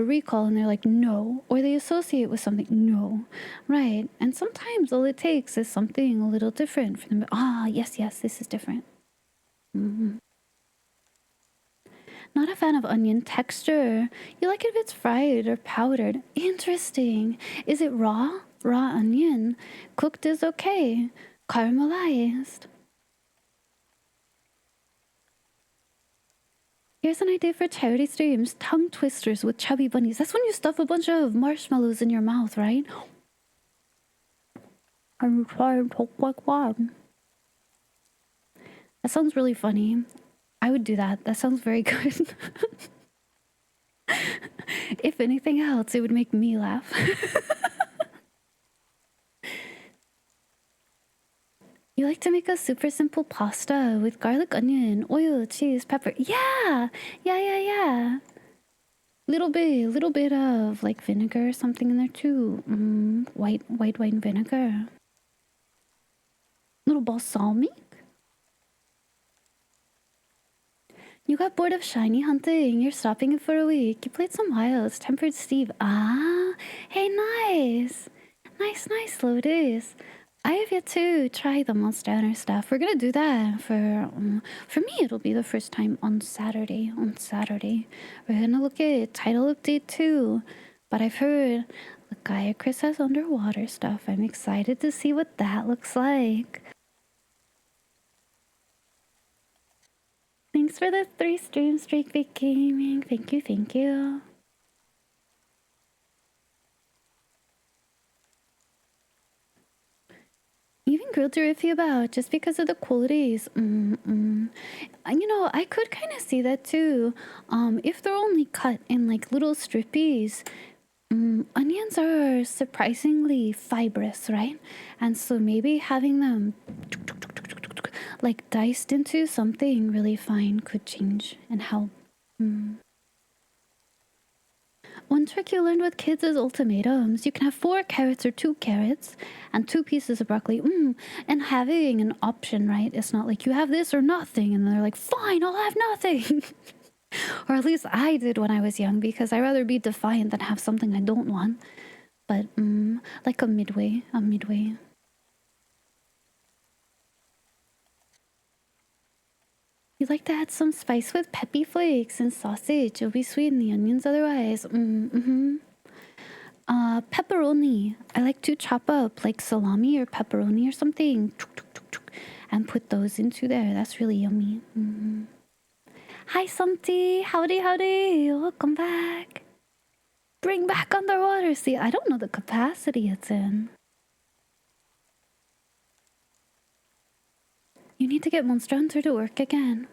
recall and they're like, no. Or they associate with something, no. Right. And sometimes all it takes is something a little different for them. Yes, this is different. Not a fan of onion texture. You like it if it's fried or powdered. Interesting. Is it raw? Raw onion. Cooked is okay. Caramelized. Here's an idea for charity streams. Tongue twisters with chubby bunnies. That's when you stuff a bunch of marshmallows in your mouth, right? And you try and talk like one. That sounds really funny. I would do that. That sounds very good. If anything else, it would make me laugh. You like to make a super simple pasta with garlic, onion, oil, cheese, pepper. Yeah. Little bit of like vinegar or something in there too. White wine vinegar. Little balsamic. You got bored of shiny hunting. You're stopping it for a week. You played some wilds. Tempered Steve. Ah, hey, nice. Nice, Lotus. I have yet to try the Monster Hunter stuff. We're gonna do that for me. It'll be the first time on Saturday. We're gonna look at title update 2. But I've heard the Gaia Chris has underwater stuff. I'm excited to see what that looks like. Thanks for the 3 stream streak, Big Gaming. Thank you. Even grilled are iffy about just because of the qualities. You know, I could kind of see that too. If they're only cut in like little strippies, onions are surprisingly fibrous, right? And so maybe having them like diced into something really fine could change and help. One trick you learned with kids is ultimatums. You can have 4 carrots or 2 carrots and 2 pieces of broccoli. And having an option, right? It's not like you have this or nothing. And they're like, fine, I'll have nothing. Or at least I did when I was young, because I'd rather be defiant than have something I don't want. But like a midway. You like to add some spice with peppy flakes and sausage. It'll be sweet in the onions otherwise. Pepperoni. I like to chop up like salami or pepperoni or something and put those into there. That's really yummy. Hi, Somty. Howdy. Welcome back. Bring back underwater. See, I don't know the capacity it's in. You need to get Monster Hunter to work again.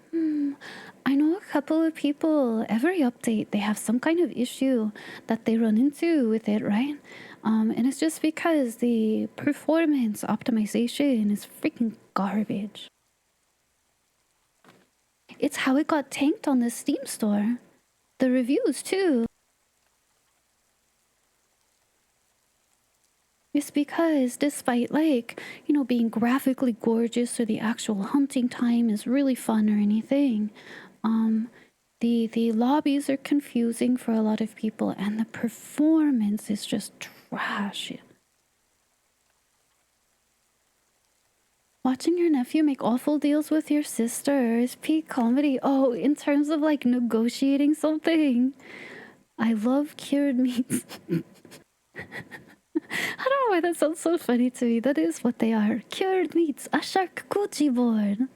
I know a couple of people, every update, they have some kind of issue that they run into with it, right? And it's just because the performance optimization is freaking garbage. It's how it got tanked on the Steam store. The reviews, too. It's because despite like, you know, being graphically gorgeous or the actual hunting time is really fun or anything, the lobbies are confusing for a lot of people and the performance is just trash. Watching your nephew make awful deals with your sister is peak comedy. Oh, in terms of like negotiating something. I love cured meats. I don't know why that sounds so funny to me. That is what they are. Cured meats. A charcuterie board.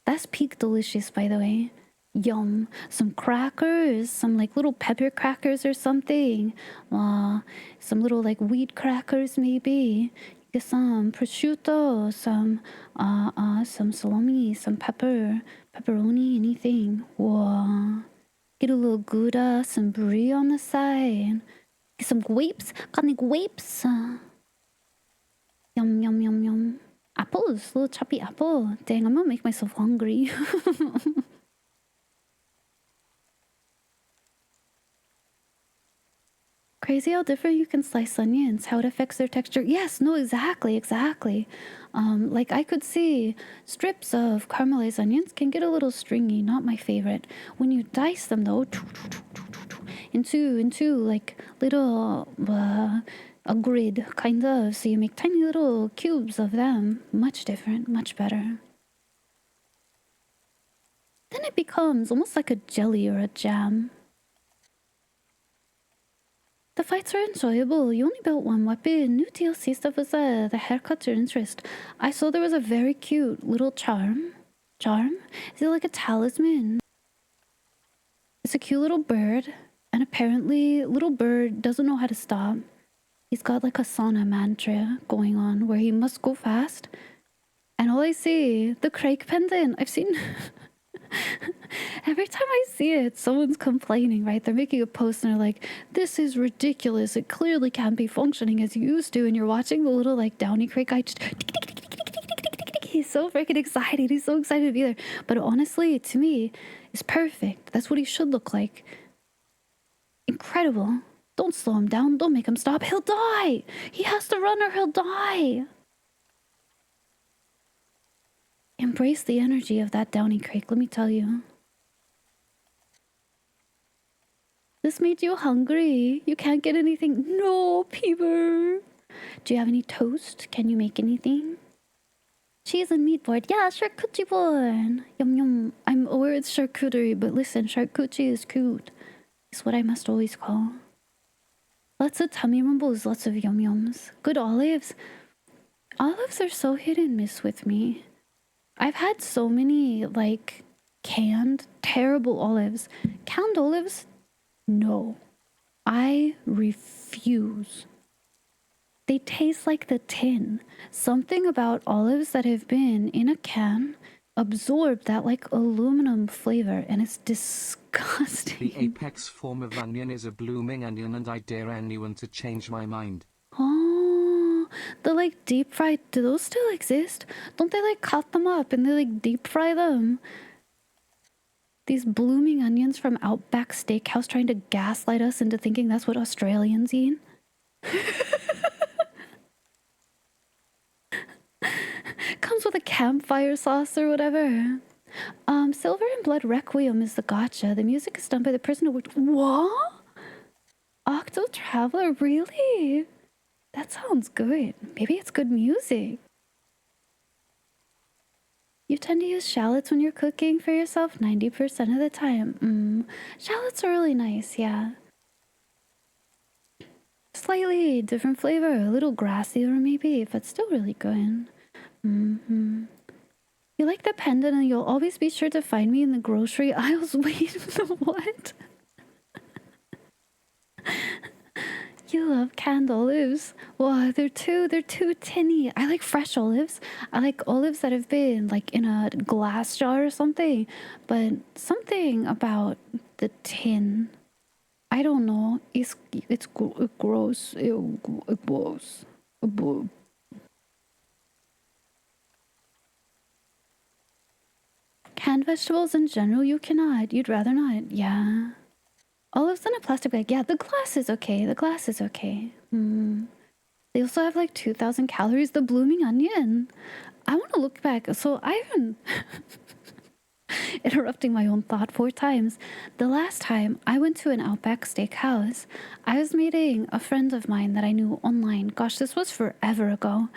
That's peak delicious, by the way. Yum. Some crackers. Some like little pepper crackers or something. Some little like wheat crackers maybe. Get some prosciutto. Some salami. Some pepperoni. Anything. Whoa. Get a little Gouda. Some brie on the side. Some grapes. Got any grapes? Yum. Apples. Little choppy apple. Dang, I'm gonna make myself hungry. Crazy how different you can slice onions. How it affects their texture. Yes, no, exactly. Like I could see strips of caramelized onions can get a little stringy. Not my favorite. When you dice them though, into like little a grid kind of, so you make tiny little cubes of them. Much different, much better. Then it becomes almost like a jelly or a jam. The fights are enjoyable. You only built one weapon. New DLC stuff was the haircuts are interest. I saw there was a very cute little charm. Is it like a talisman? It's a cute little bird. And apparently, little bird doesn't know how to stop. He's got like a sauna mantra going on where he must go fast. And all I see, the Craig pendant. I've seen... Every time I see it, someone's complaining, right? They're making a post and they're like, this is ridiculous. It clearly can't be functioning as you used to. And you're watching the little like Downy Craig guy just... He's so freaking excited. He's so excited to be there. But honestly, to me, it's perfect. That's what he should look like. Incredible. Don't slow him down. Don't make him stop. He'll die. He has to run or he'll die. Embrace the energy of that Downy Crake, let me tell you. This made you hungry. You can't get anything. No, Peeber. Do you have any toast? Can you make anything? Cheese and meat board. Yeah, charcuterie board. Yum yum. I'm aware it's charcuterie, but listen, charcuterie is cute. It's what I must always call. Lots of tummy rumbles, lots of yum yums. Good olives. Olives are so hit and miss with me. I've had so many, like, canned, terrible olives. Canned olives? No. I refuse. They taste like the tin. Something about olives that have been in a can absorbed that, like, aluminum flavor, and it's disgusting. The apex form of onion is a blooming onion, and I dare anyone to change my mind. Oh, the like deep fried, do those still exist? Don't they like cut them up and they like deep fry them? These blooming onions from Outback Steakhouse trying to gaslight us into thinking that's what Australians eat. Comes with a campfire sauce or whatever. Silver and Blood Requiem is the gotcha. The music is done by the person who worked. What? Octo Traveler, really? That sounds good. Maybe it's good music. You tend to use shallots when you're cooking for yourself 90% of the time. Shallots are really nice, yeah. Slightly different flavor, a little grassier maybe, but still really good. You like the pendant and you'll always be sure to find me in the grocery aisles. Wait, the what? You love canned olives. Well, they're too tinny. I like fresh olives. I like olives that have been like in a glass jar or something. But something about the tin, I don't know. It's gross. It gross. Canned vegetables in general, you cannot. You'd rather not. Yeah. Olives in a plastic bag. Yeah, the glass is okay. The glass is okay. They also have like 2,000 calories. The blooming onion. I want to look back. So I haven't... Interrupting my own thought 4 times. The last time I went to an Outback Steakhouse, I was meeting a friend of mine that I knew online. Gosh, this was forever ago.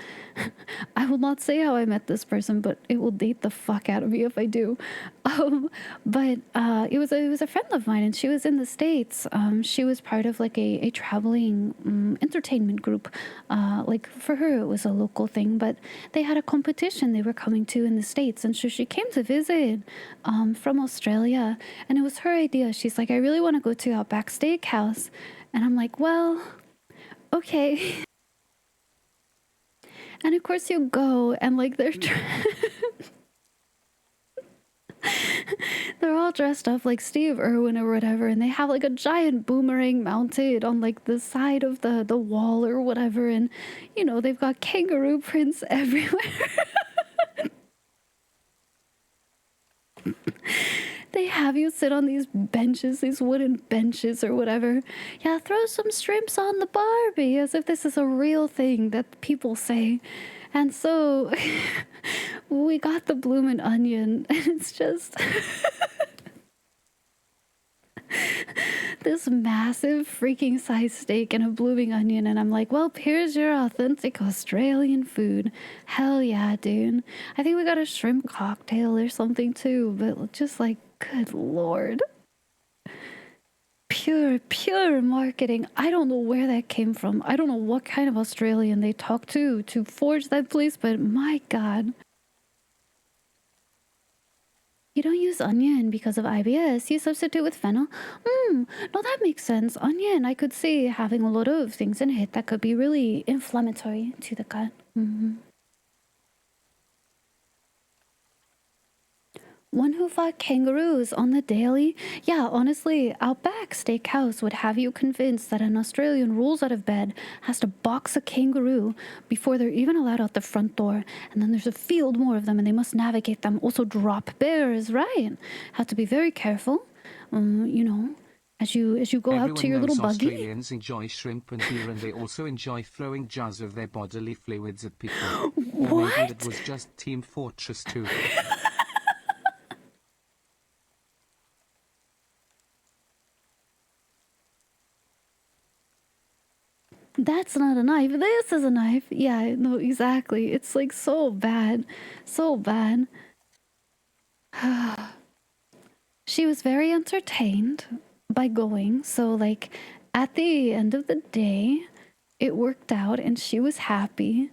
I will not say how I met this person, but it will date the fuck out of me if I do. But it was a friend of mine, and she was in the States. She was part of like a traveling entertainment group. Like for her, it was a local thing, but they had a competition they were coming to in the States, and so she came to visit from Australia, and it was her idea. She's like, I really want to go to Outback Steakhouse, and I'm like, well, okay. And of course you go, and like they're all dressed up like Steve Irwin or whatever, and they have like a giant boomerang mounted on like the side of the wall or whatever, and you know, they've got kangaroo prints everywhere. They have you sit on these benches, these wooden benches or whatever. Yeah, throw some shrimps on the Barbie, as if this is a real thing that people say. And so we got the bloomin' onion, and it's just this massive freaking size steak and a blooming onion. And I'm like, well, here's your authentic Australian food. Hell yeah, dude. I think we got a shrimp cocktail or something too, but just like, good lord. Pure marketing. I don't know where that came from. I don't know what kind of Australian they talked to forge that place, but my god. You don't use onion because of IBS. You substitute with fennel. No, that makes sense. Onion, I could see having a lot of things in it that could be really inflammatory to the gut. One who fought kangaroos on the daily? Yeah, honestly, Outback Steakhouse would have you convinced that an Australian rolls out of bed, has to box a kangaroo before they're even allowed out the front door, and then there's a field more of them and they must navigate them. Also, drop bears, right? Have to be very careful, you know, as you go Everyone out to your knows little buggy. Australians enjoy shrimp and beer, and they also enjoy throwing jars of their bodily fluids at people. Or maybe it was just Team Fortress 2. That's not a knife. This is a knife. Yeah, no, exactly. It's like so bad. So bad. She was very entertained by going. So, like, at the end of the day, it worked out and she was happy.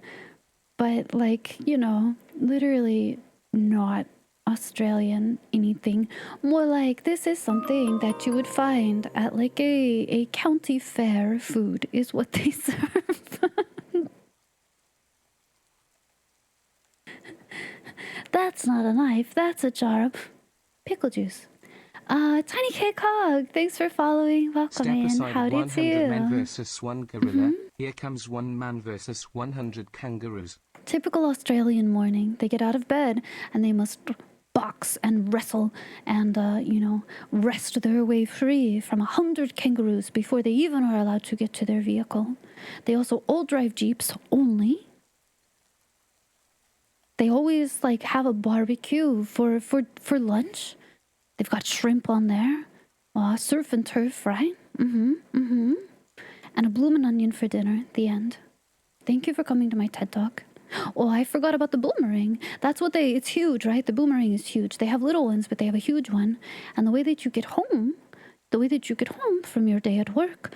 But, like, you know, literally not Australian anything. More like this is something that you would find at like a county fair food is what they serve. That's not a knife, that's a jar of pickle juice. Tiny K Cog, thanks for following. Welcome Step in. aside Howdy 100 men to you. versus one gorilla. Here comes one man versus 100 kangaroos. Typical Australian morning. They get out of bed and they must box and wrestle and, wrest their way free from 100 kangaroos before they even are allowed to get to their vehicle. They also all drive jeeps only. They always like have a barbecue for lunch. They've got shrimp on there, surf and turf, right? And a bloomin' onion for dinner. The end. Thank you for coming to my TED Talk. Oh, I forgot about the boomerang. It's huge, right? The boomerang is huge. They have little ones, but they have a huge one. And the way that you get home from your day at work,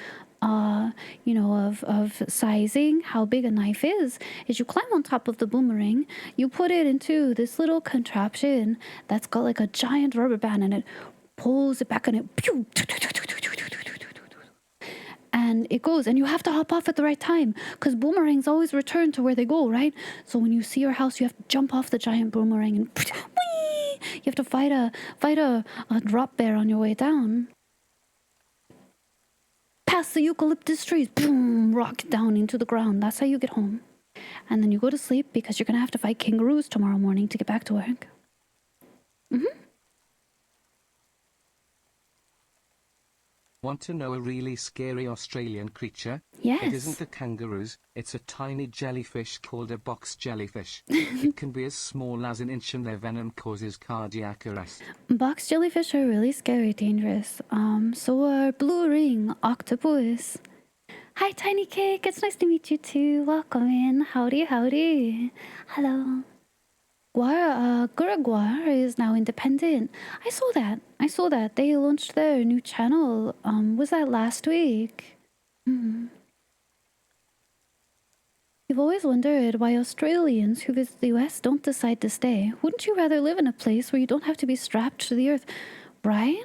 of sizing how big a knife is you climb on top of the boomerang, you put it into this little contraption that's got like a giant rubber band and it pulls it back and it pew, and it goes, and you have to hop off at the right time because boomerangs always return to where they go, right? So when you see your house, you have to jump off the giant boomerang and whee! You have to fight a drop bear on your way down. Past the eucalyptus trees, boom, rock down into the ground. That's how you get home. And then you go to sleep because you're going to have to fight kangaroos tomorrow morning to get back to work. Want to know a really scary Australian creature? Yes. It isn't the kangaroos, it's a tiny jellyfish called a box jellyfish. It can be as small as an inch and their venom causes cardiac arrest. Box jellyfish are really scary, dangerous. So are blue ring octopus. Hi, Tiny Cake. It's nice to meet you too. Welcome in. Howdy, howdy. Hello. Guraguar is now independent. I saw that. They launched their new channel. Was that last week? You've always wondered why Australians who visit the US don't decide to stay. Wouldn't you rather live in a place where you don't have to be strapped to the earth? Right?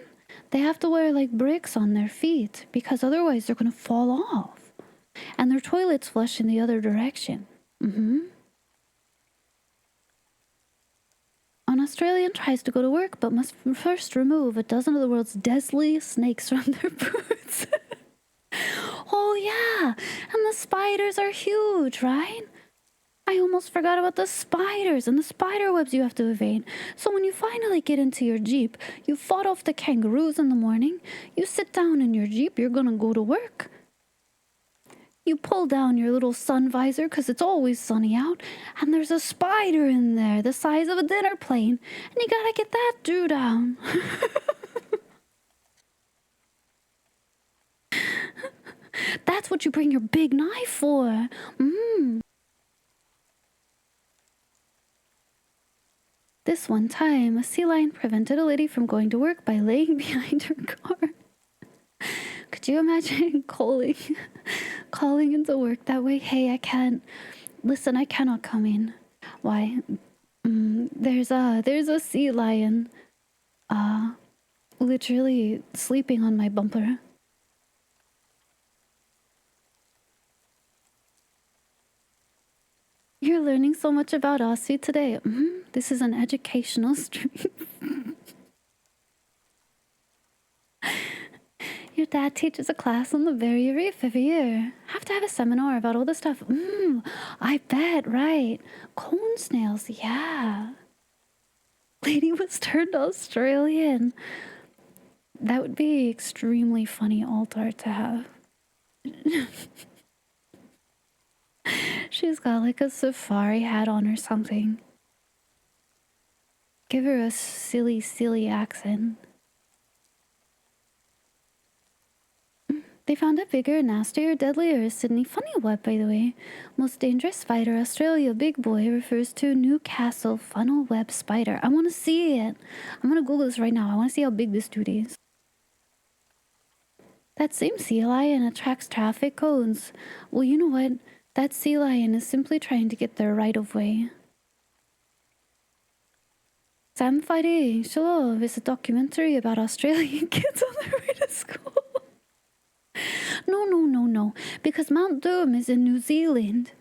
They have to wear like bricks on their feet because otherwise they're going to fall off. And their toilets flush in the other direction. An Australian tries to go to work but must first remove a dozen of the world's deadliest snakes from their boots. Oh yeah, and the spiders are huge, right? I almost forgot about the spiders and the spider webs you have to evade. So when you finally get into your Jeep, you fought off the kangaroos in the morning, you sit down in your Jeep, you're gonna go to work. You pull down your little sun visor because it's always sunny out, and there's a spider in there the size of a dinner plate, and you gotta get that dude down. That's what you bring your big knife for. This one time, a sea lion prevented a lady from going to work by laying behind her car. Could you imagine calling into work that way? Hey, I cannot come in. Why? There's a sea lion, literally sleeping on my bumper. You're learning so much about Aussie today. This is an educational stream. Your dad teaches a class on the Barrier Reef every year. Have to have a seminar about all this stuff. I bet, right. Cone snails, yeah. Lady was turned Australian. That would be extremely funny alt art to have. She's got like a safari hat on or something. Give her a silly accent. They found a bigger, nastier, deadlier Sydney funny web, by the way. Most dangerous spider, Australia big boy, refers to Newcastle funnel web spider. I want to see it. I'm going to Google this right now. I want to see how big this dude is. That same sea lion attracts traffic cones. Well, you know what? That sea lion is simply trying to get their right of way. Sam Fighting Shalom is a documentary about Australian kids on their way to school. No. Because Mount Doom is in New Zealand.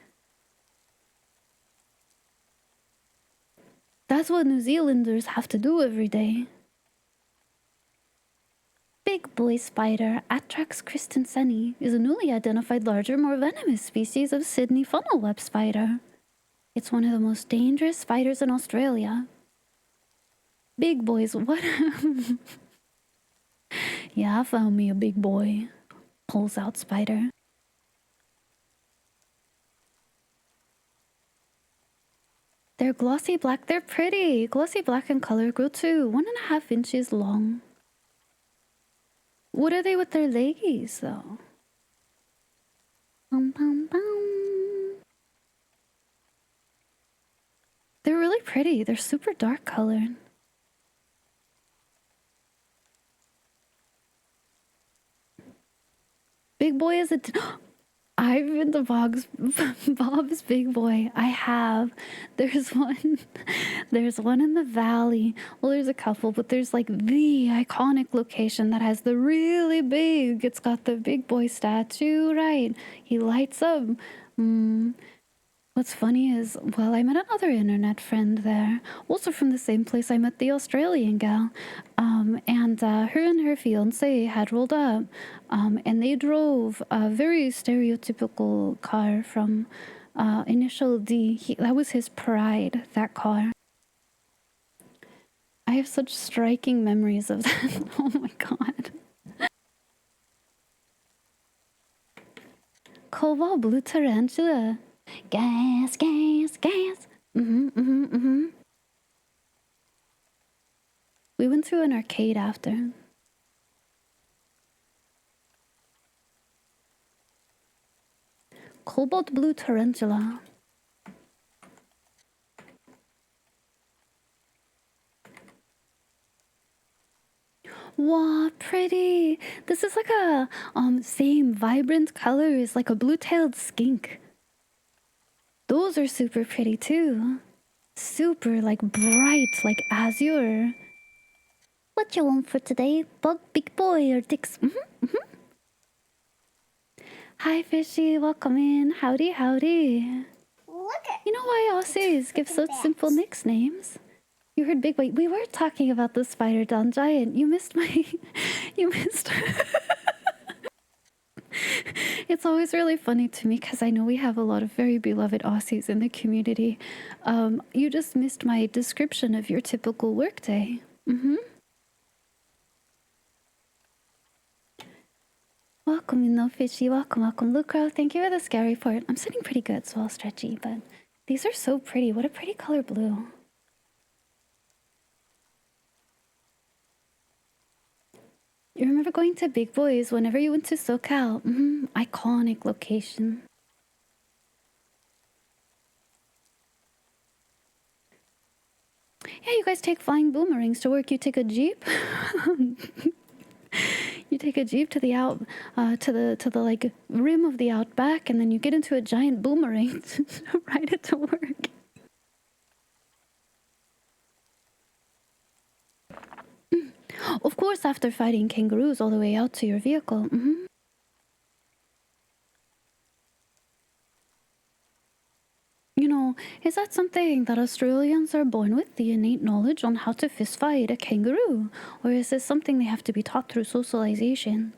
That's what New Zealanders have to do every day. Big boy spider, Atrax christenseni, is a newly identified larger, more venomous species of Sydney funnel web spider. It's one of the most dangerous spiders in Australia. Big boys, what? Yeah, I found me a big boy. Pulls out spider. They're glossy black. They're pretty. Glossy black in color. Grow to 1.5 inches long. What are they with their leggies, though? Bum, bum, bum. They're really pretty. They're super dark colored. Big boy is a... I've been to Bob's Big Boy. I have. There's one in the valley. Well, there's a couple, but there's like the iconic location that has the really big. It's got the Big Boy statue, right? He lights up. What's funny is, well, I met another internet friend there, also from the same place I met the Australian gal, and her and her fiance had rolled up, and they drove a very stereotypical car from Initial D. That was his pride, that car. I have such striking memories of that. Oh my god. Cobalt Blue Tarantula. Gas. We went to an arcade after. Cobalt Blue Tarantula. Wow, pretty. This is like a same vibrant colors, like a blue-tailed skink. Those are super pretty too. Super like bright, like azure. What you want for today, Bug, Big Boy, or Dix? Hi, Fishy. Welcome in. Howdy. Look at You know why Aussies give such simple nicknames? You heard Big Boy. We were talking about the Spider Down Giant. You missed my... You missed... It's always really funny to me because I know we have a lot of very beloved Aussies in the community. You just missed my description of your typical workday. Welcome, you know, Fishy. Welcome. Lucro, thank you for the scary part. I'm sitting pretty good, so I'll stretchy, but these are so pretty. What a pretty color blue. You remember going to Big Boys whenever you went to SoCal? Iconic location. Yeah, you guys take flying boomerangs to work. You take a Jeep. You take a Jeep to the to the like rim of the outback, and then you get into a giant boomerang to ride it to work. Of course, after fighting kangaroos all the way out to your vehicle. You know, is that something that Australians are born with, the innate knowledge on how to fist fight a kangaroo? Or is this something they have to be taught through socialization?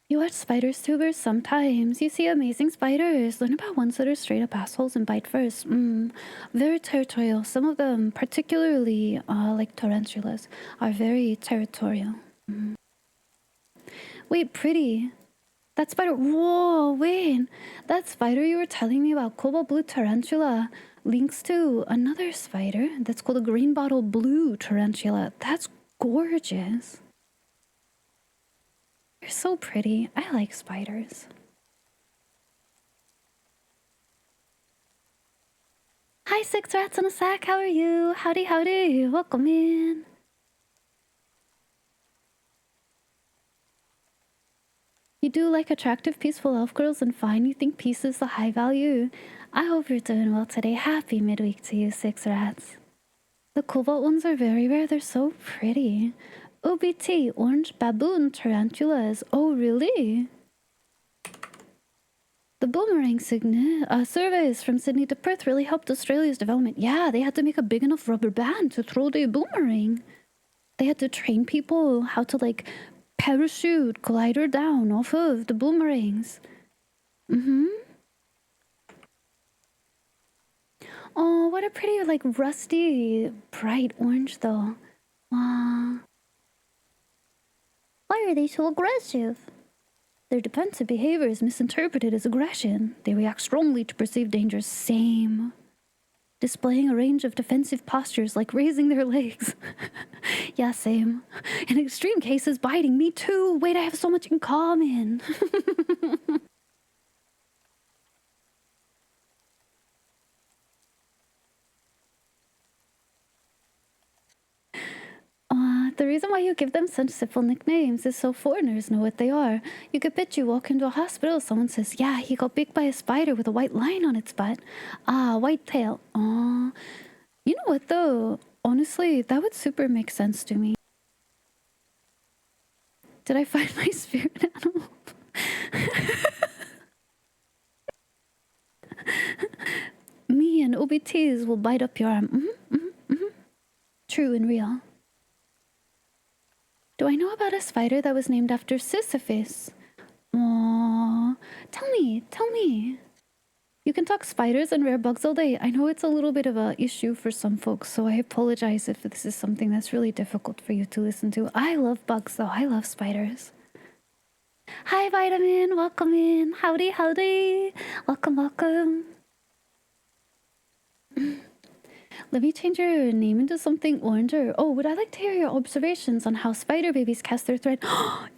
You watch spiders tubers sometimes. You see amazing spiders. Learn about ones that are straight up assholes and bite first. Very territorial. Some of them, particularly like tarantulas, are very territorial. Wait, pretty. That spider... Whoa, wait. That spider you were telling me about, Cobalt Blue Tarantula, links to another spider that's called a green bottle blue tarantula. That's gorgeous. They're so pretty. I like spiders. Hi, Six Rats in a Sack. How are you? Howdy, howdy. Welcome in. You do like attractive, peaceful elf girls and fine. You think peace is the high value. I hope you're doing well today. Happy midweek to you, Six Rats. The cobalt ones are very rare. They're so pretty. OBT, orange baboon tarantulas. Oh, really? The boomerang surveys from Sydney to Perth really helped Australia's development. Yeah, they had to make a big enough rubber band to throw the boomerang. They had to train people how to like parachute, glider down off of the boomerangs. Oh, what a pretty like rusty, bright orange though. Why are they so aggressive? Their defensive behavior is misinterpreted as aggression. They react strongly to perceived dangers. Same. Displaying a range of defensive postures like raising their legs. Yeah, same. In extreme cases, biting. Me too. Wait, I have so much in common. The reason why you give them such simple nicknames is so foreigners know what they are. You could bet you walk into a hospital, someone says, yeah, he got bit by a spider with a white line on its butt. Ah, white tail. Aw. You know what though? Honestly, that would super make sense to me. Did I find my spirit animal? Me and OBTs will bite up your arm. True and real. Do I know about a spider that was named after Sisyphus? Aww. Tell me. You can talk spiders and rare bugs all day. I know it's a little bit of an issue for some folks, so I apologize if this is something that's really difficult for you to listen to. I love bugs though. I love spiders. Hi, Vitamin. Welcome in. Howdy, howdy. Welcome. Let me change your name into something oranger. Oh, would I like to hear your observations on how spider babies cast their thread?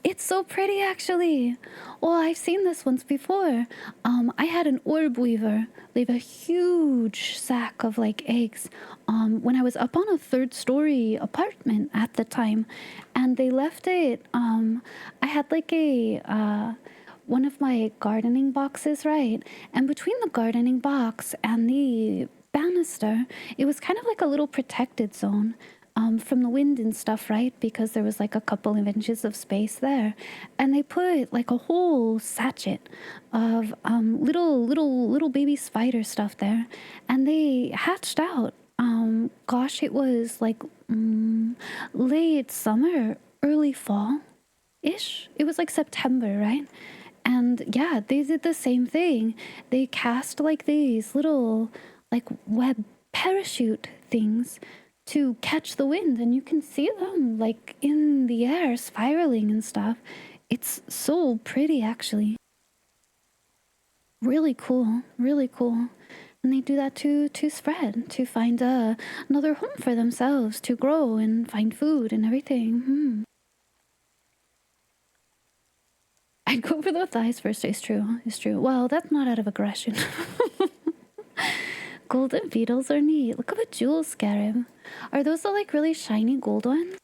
It's so pretty, actually. Well, I've seen this once before. I had an orb weaver leave a huge sack of like eggs when I was up on a 3rd-story apartment at the time, and they left it. I had like a one of my gardening boxes, right? And between the gardening box and the banister, it was kind of like a little protected zone from the wind and stuff, right? Because there was like a couple of inches of space there, and they put like a whole sachet of little baby spider stuff there, and they hatched out. Gosh, it was like late summer, early fall ish. It was like September, right? And yeah, they did the same thing. They cast like these little like web parachute things to catch the wind, and you can see them like in the air spiraling and stuff. It's so pretty, actually. Really cool. And they do that to spread, to find another home for themselves, to grow and find food and everything. I'd go for the thighs first. It's true. Well, that's not out of aggression. Golden beetles are neat. Look at a jewel scarab. Are those the like really shiny gold ones?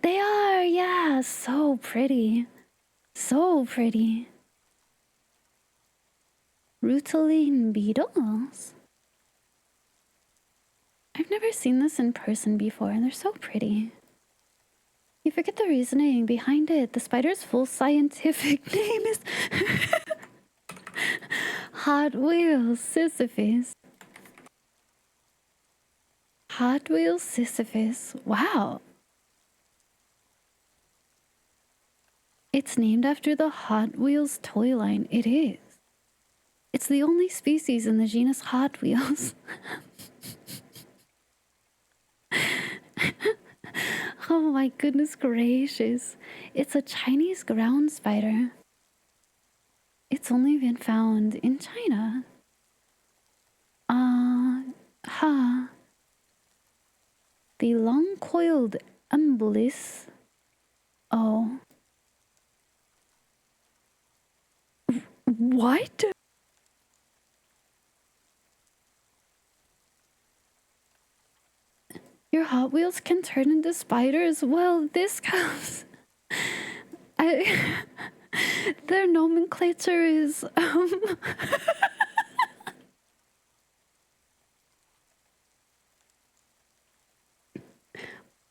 They are, yeah. So pretty. Rutiline beetles. I've never seen this in person before, and they're so pretty. You forget the reasoning behind it. The spider's full scientific name is Hot Wheels Sisyphus. Hot Wheels Sisyphus. Wow. It's named after the Hot Wheels toy line. It is. It's the only species in the genus Hot Wheels. Oh my goodness gracious. It's a Chinese ground spider. It's only been found in China. Huh. The long-coiled embolus. Oh. What? Your Hot Wheels can turn into spiders? Well, this comes... Their nomenclature is,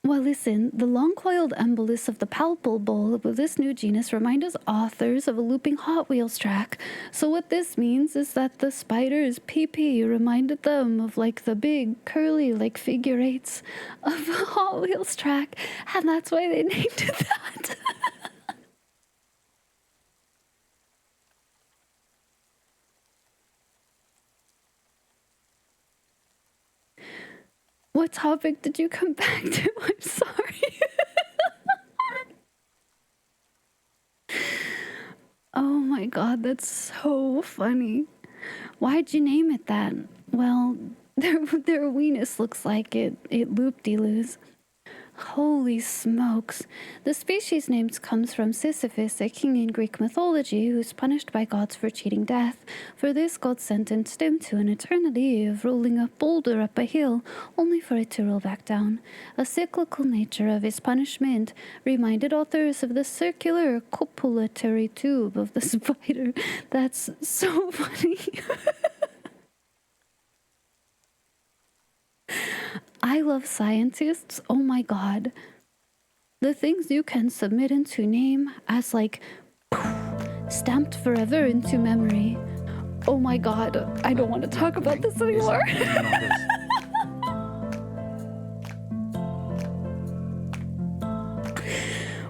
Well, listen, the long-coiled embolus of the palpal bulb of this new genus remind us authors of a looping Hot Wheels track. So what this means is that the spider's pee-pee reminded them of, like, the big, curly, like, figure eights of a Hot Wheels track, and that's why they named it that. What topic did you come back to? I'm sorry. Oh my god, that's so funny. Why'd you name it that? Well, their weenus looks like it loop-de-loos. Holy smokes. The species name comes from Sisyphus, a king in Greek mythology who's punished by gods for cheating death. For this, God sentenced him to an eternity of rolling a boulder up a hill, only for it to roll back down. A cyclical nature of his punishment reminded authors of the circular copulatory tube of the spider. That's so funny. I love scientists. Oh my god. The things you can submit into name as like stamped forever into memory. Oh my god. I don't want to talk about this anymore.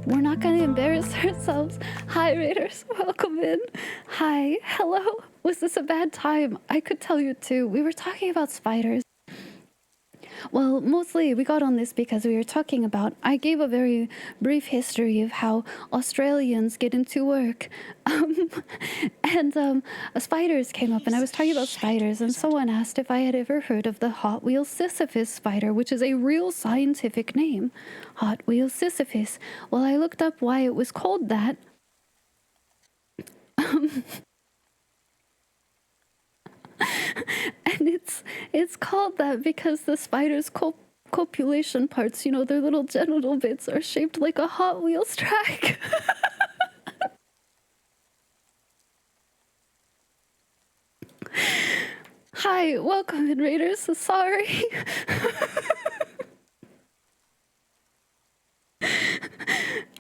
We're not going to embarrass ourselves. Hi, Raiders. Welcome in. Hi. Hello. Was this a bad time? I could tell you too. We were talking about spiders. Well, mostly we got on this because we were talking about, I gave a very brief history of how Australians get into work. Spiders came up and I was talking about spiders and someone asked if I had ever heard of the Hot Wheels Sisyphus spider, which is a real scientific name. Hot Wheels Sisyphus. Well, I looked up why it was called that. And it's called that because the spider's copulation parts, you know, their little genital bits are shaped like a Hot Wheels track. Hi, welcome in, Raiders. Sorry.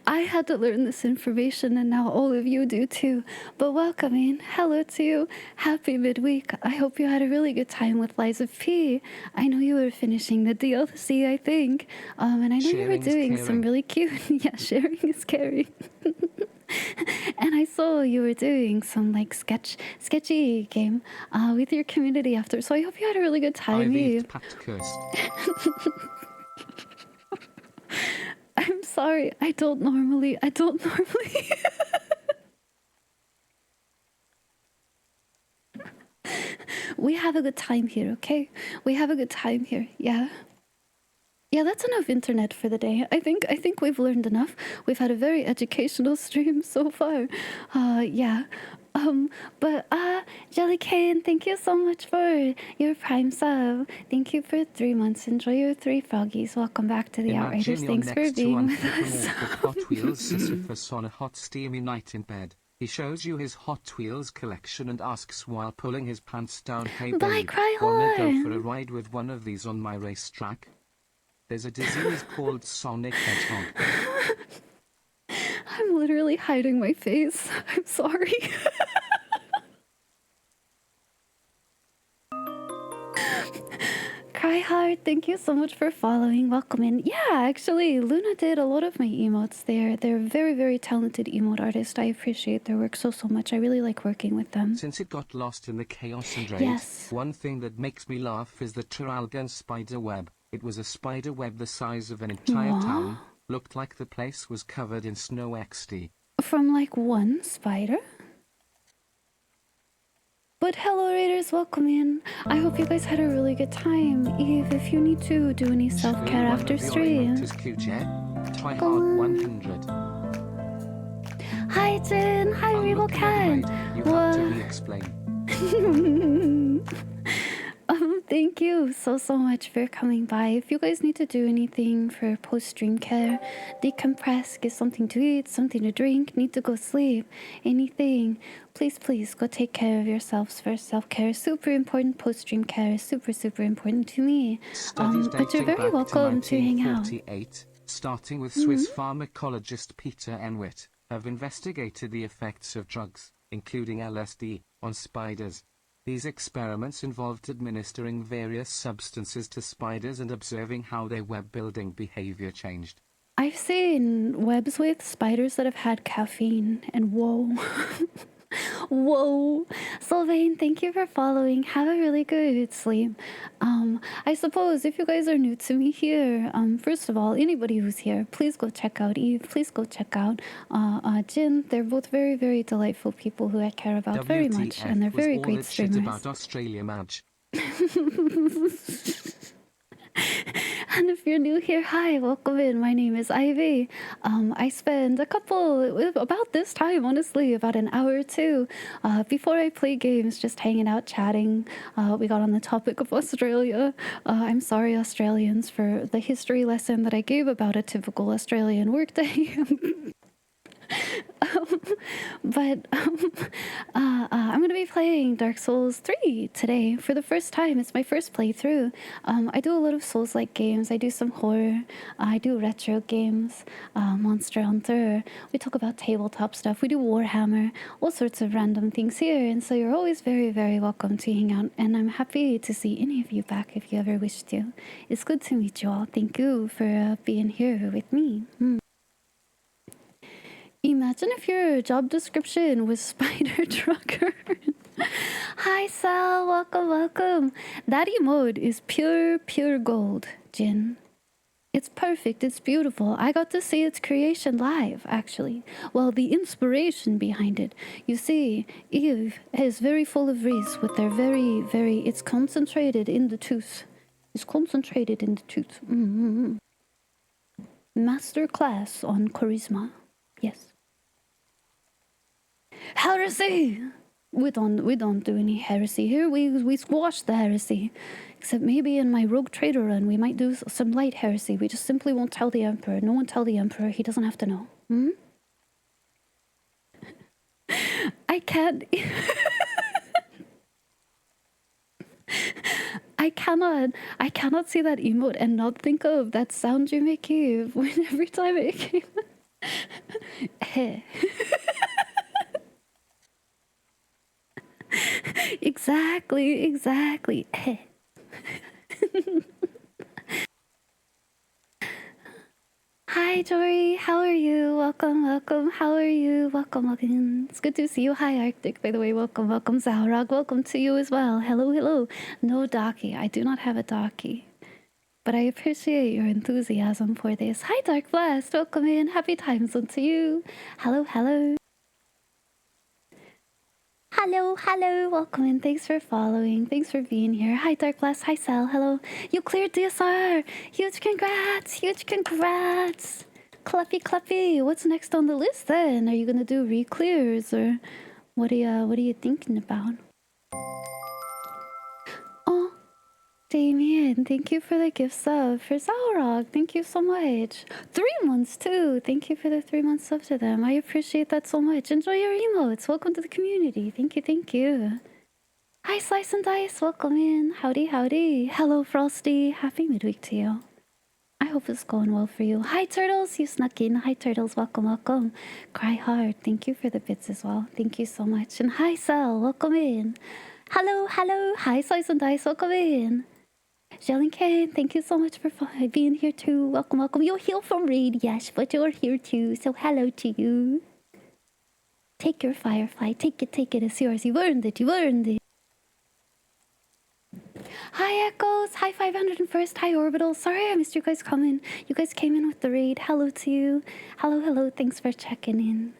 I had to learn this information and now all of you do too. But welcome in. Hello to you. Happy midweek. I hope you had a really good time with Lies of P. I know you were finishing the DLC, I think. And I know you were doing some really cute... yeah, sharing is caring. And I saw you were doing some like sketchy game with your community after. So I hope you had a really good time. I'm sorry. I don't normally. We have a good time here, okay? We have a good time here. Yeah. Yeah, that's enough internet for the day. I think we've learned enough. We've had a very educational stream so far. Yeah. Jellycane, thank you so much for your prime sub. Thank you for 3 months. Enjoy your 3 froggies. Welcome back to the Outriders. Thanks for being with us. Hot Wheels Sisyphus on a hot steamy night in bed. He shows you his Hot Wheels collection and asks while pulling his pants down, "Hey babe, wanna go for a ride with one of these on my racetrack?" There's a disease called Sonic Hedgehog. I'm literally hiding my face. I'm sorry. Cry Hard, thank you so much for following. Welcome in. Yeah, actually, Luna did a lot of my emotes. They're very, very talented emote artists. I appreciate their work so much. I really like working with them. Since it got lost in the chaos and rage, yes. One thing that makes me laugh is the Traralgon spider web. It was a spider web the size of an entire town. Looked like the place was covered in snow XD. From like one spider? But hello Raiders, welcome in. I hope you guys had a really good time. Eve, if you need to do any self-care after stream. Try hard 100. Hi Jin, hi Rebel Cat. You have to re-explain. Thank you so much for coming by. If you guys need to do anything for post-stream care, decompress, get something to eat, something to drink, need to go sleep, anything, please go take care of yourselves for self-care. Super important. Post-stream care is super important to me. But you're very welcome to hang out. Starting with Swiss pharmacologist Peter Enwitt, have investigated the effects of drugs, including LSD, on spiders. These experiments involved administering various substances to spiders and observing how their web-building behavior changed. I've seen webs with spiders that have had caffeine, and whoa. Whoa. Sylvain, thank you for following. Have a really good sleep. I suppose if you guys are new to me here, first of all, anybody who's here, please go check out Eve. Please go check out Jin. They're both very delightful people who I care about very much, and they're very great streamers. About Australia match. And if you're new here, hi, welcome in. My name is Ivy. I spend about this time, honestly, about an hour or two before I play games, just hanging out, chatting. We got on the topic of Australia. I'm sorry, Australians, for the history lesson that I gave about a typical Australian workday. I'm going to be playing Dark Souls 3 today for the first time. It's my first playthrough. I do a lot of Souls-like games. I do some horror. I do retro games, Monster Hunter. We talk about tabletop stuff. We do Warhammer, all sorts of random things here. And so you're always very welcome to hang out. And I'm happy to see any of you back if you ever wish to. It's good to meet you all. Thank you for being here with me. Imagine if your job description was spider trucker. Hi Sal, welcome. That emote is pure gold, Jin. It's perfect, it's beautiful. I got to see its creation live, actually. Well, the inspiration behind it. You see, Eve is very full of Reese with their very, it's concentrated in the tooth. It's concentrated in the tooth. Master class on charisma. Yes. Heresy! We don't do any heresy here. We squash the heresy. Except maybe in my Rogue Trader run, we might do some light heresy. We just simply won't tell the Emperor. No one tell the Emperor. He doesn't have to know. I can't... I cannot see that emote and not think of that sound you make, Eve, when every time it came... Exactly. Hi Jory, how are you? Welcome. How are you? Welcome. It's good to see you. Hi Arctic, by the way. Welcome. Zahrag, welcome to you as well. Hello. No Daki. I do not have a Daki. But I appreciate your enthusiasm for this. Hi Dark Blast, welcome in. Happy time zone to you. Hello. Hello, welcome in. Thanks for following. Thanks for being here. Hi, Dark Blast. Hi, Sal. Hello. You cleared DSR. Huge congrats. Clappy. What's next on the list then? Are you gonna do re-clears or what are you thinking about? Oh, Damien, thank you for the gift sub. For Zaurog, thank you so much. 3 months too. Thank you for the 3 months sub to them. I appreciate that so much. Enjoy your emotes. Welcome to the community. Thank you. Hi, Slice and Dice. Welcome in. Howdy. Hello, Frosty. Happy midweek to you. I hope it's going well for you. Hi, Turtles. You snuck in. Hi, Turtles. Welcome. Cry hard. Thank you for the bits as well. Thank you so much. And hi, Sal. Welcome in. Hello. Hi, Slice and Dice. Welcome in. Jellin Kane, thank you so much for being here too. Welcome. You're here from Raid, yes, but you're here too, so hello to you. Take your Firefly. Take it. It's yours. You earned it. Hi, Echoes. Hi, 501st. Hi, Orbital. Sorry I missed you guys coming. You guys came in with the raid. Hello to you. Hello. Thanks for checking in.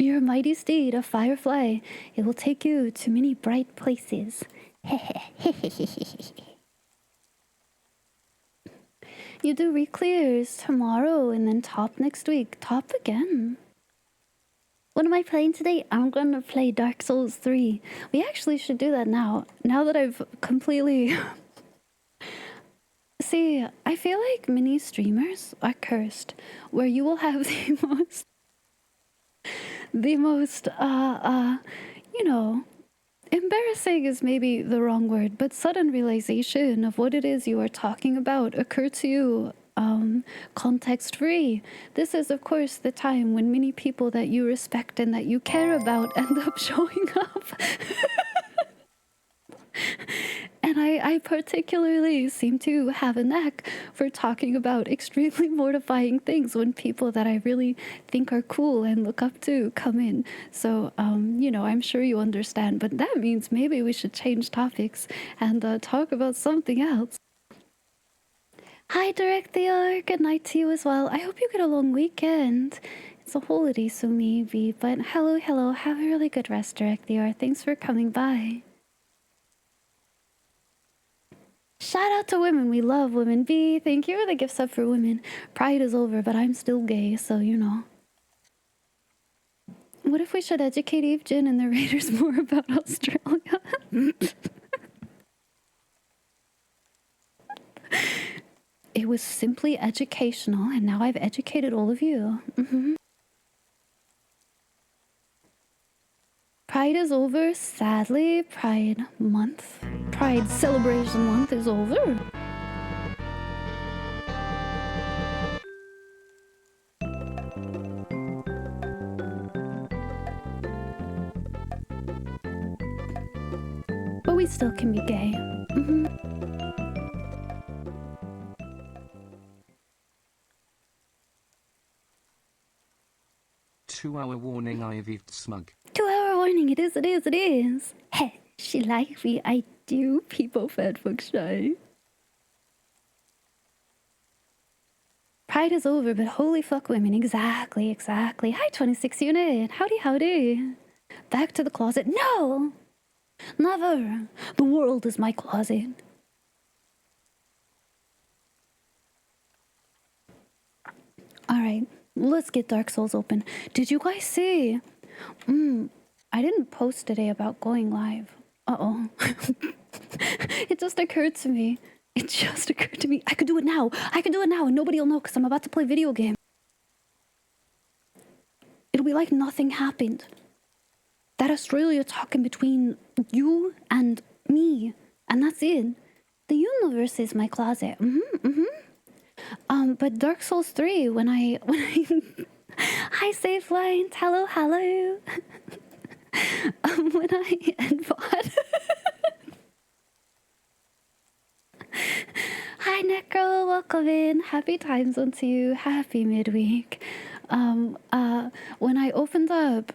Your mighty steed, a firefly. It will take you to many bright places. You do re-clears tomorrow and then top next week. Top again. What am I playing today? I'm going to play Dark Souls 3. We actually should do that now. Now that I've completely... See, I feel like mini streamers are cursed, where you will have the most, you know, embarrassing is maybe the wrong word, but sudden realization of what it is you are talking about occur to you, context free. This is, of course, the time when many people that you respect and that you care about end up showing up. And I particularly seem to have a knack for talking about extremely mortifying things when people that I really think are cool and look up to come in. So, you know, I'm sure you understand, but that means maybe we should change topics and talk about something else. Hi, Direct Theor. Good night to you as well. I hope you get a long weekend. It's a holiday, so maybe, but hello. Have a really good rest, Direct Theor. Thanks for coming by. Shout out to women. We love women. B, thank you for the gift sub for women. Pride is over, but I'm still gay, so you know. What if we should educate Eve Jin and the Raiders more about Australia? It was simply educational, and now I've educated all of you. Pride is over, sadly. Pride Celebration Month is over. But we still can be gay. 2-hour warning, Ivy smug. 2-hour warning, it is. Hey, she like me, I do, people fat fuck shy. Pride is over, but holy fuck women, exactly. Hi 26 unit, howdy. Back to the closet, no! Never, the world is my closet. Alright, let's get Dark Souls open. Did you guys see? I didn't post today about going live. Uh-oh. It just occurred to me. I could do it now and nobody will know because I'm about to play video game. It'll be like nothing happened. That Australia talking between you and me. And that's it. The universe is my closet. But Dark Souls 3, when I Hi Safe Lines, hello. When I end VOD. Hi Necro, welcome in. Happy time zone to you. Happy midweek. When I opened up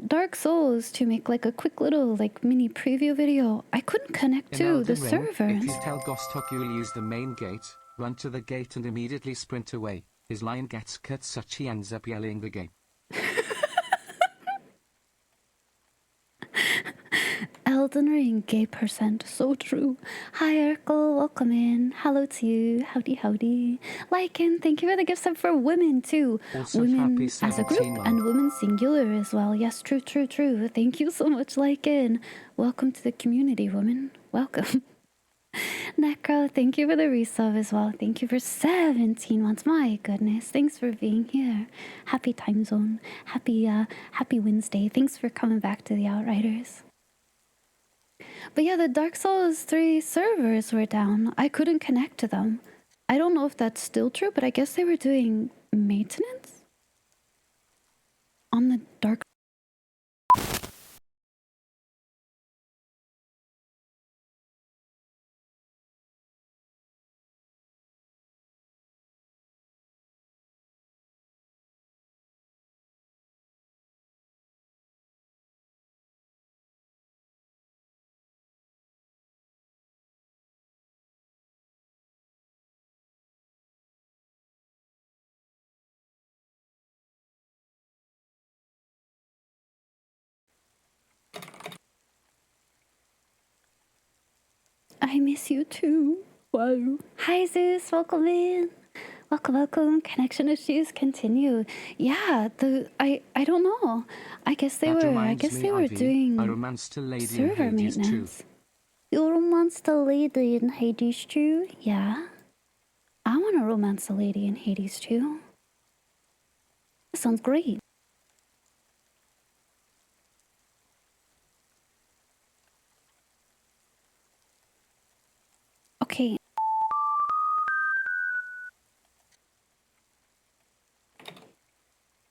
Dark Souls to make like a quick little like mini preview video, I couldn't connect to the servers. If you tell Gostok you'll use the main gate, run to the gate and immediately sprint away. His line gets cut such he ends up yelling the game. Elden Ring, gay percent, so true. Hi Urkel, welcome in. Hello to you, howdy. Lycan, thank you for the gift sub for women too. Also women as a group and women singular as well. Yes, true. Thank you so much, Lycan. Welcome to the community, woman. Welcome. Necro, thank you for the resub as well. Thank you for 17 months. My goodness, thanks for being here. Happy time zone. Happy Wednesday. Thanks for coming back to the Outriders. But yeah, the Dark Souls 3 servers were down. I couldn't connect to them. I don't know if that's still true, but I guess they were doing maintenance on the Dark I miss you too. Wow. Hi Zeus, welcome in. Welcome. Connection issues continue. Yeah, I don't know. I guess they were doing I romanced a lady server in Hades maintenance. too. You romanced a lady in Hades too? Yeah. I want to romance a lady in Hades too. That sounds great. Okay.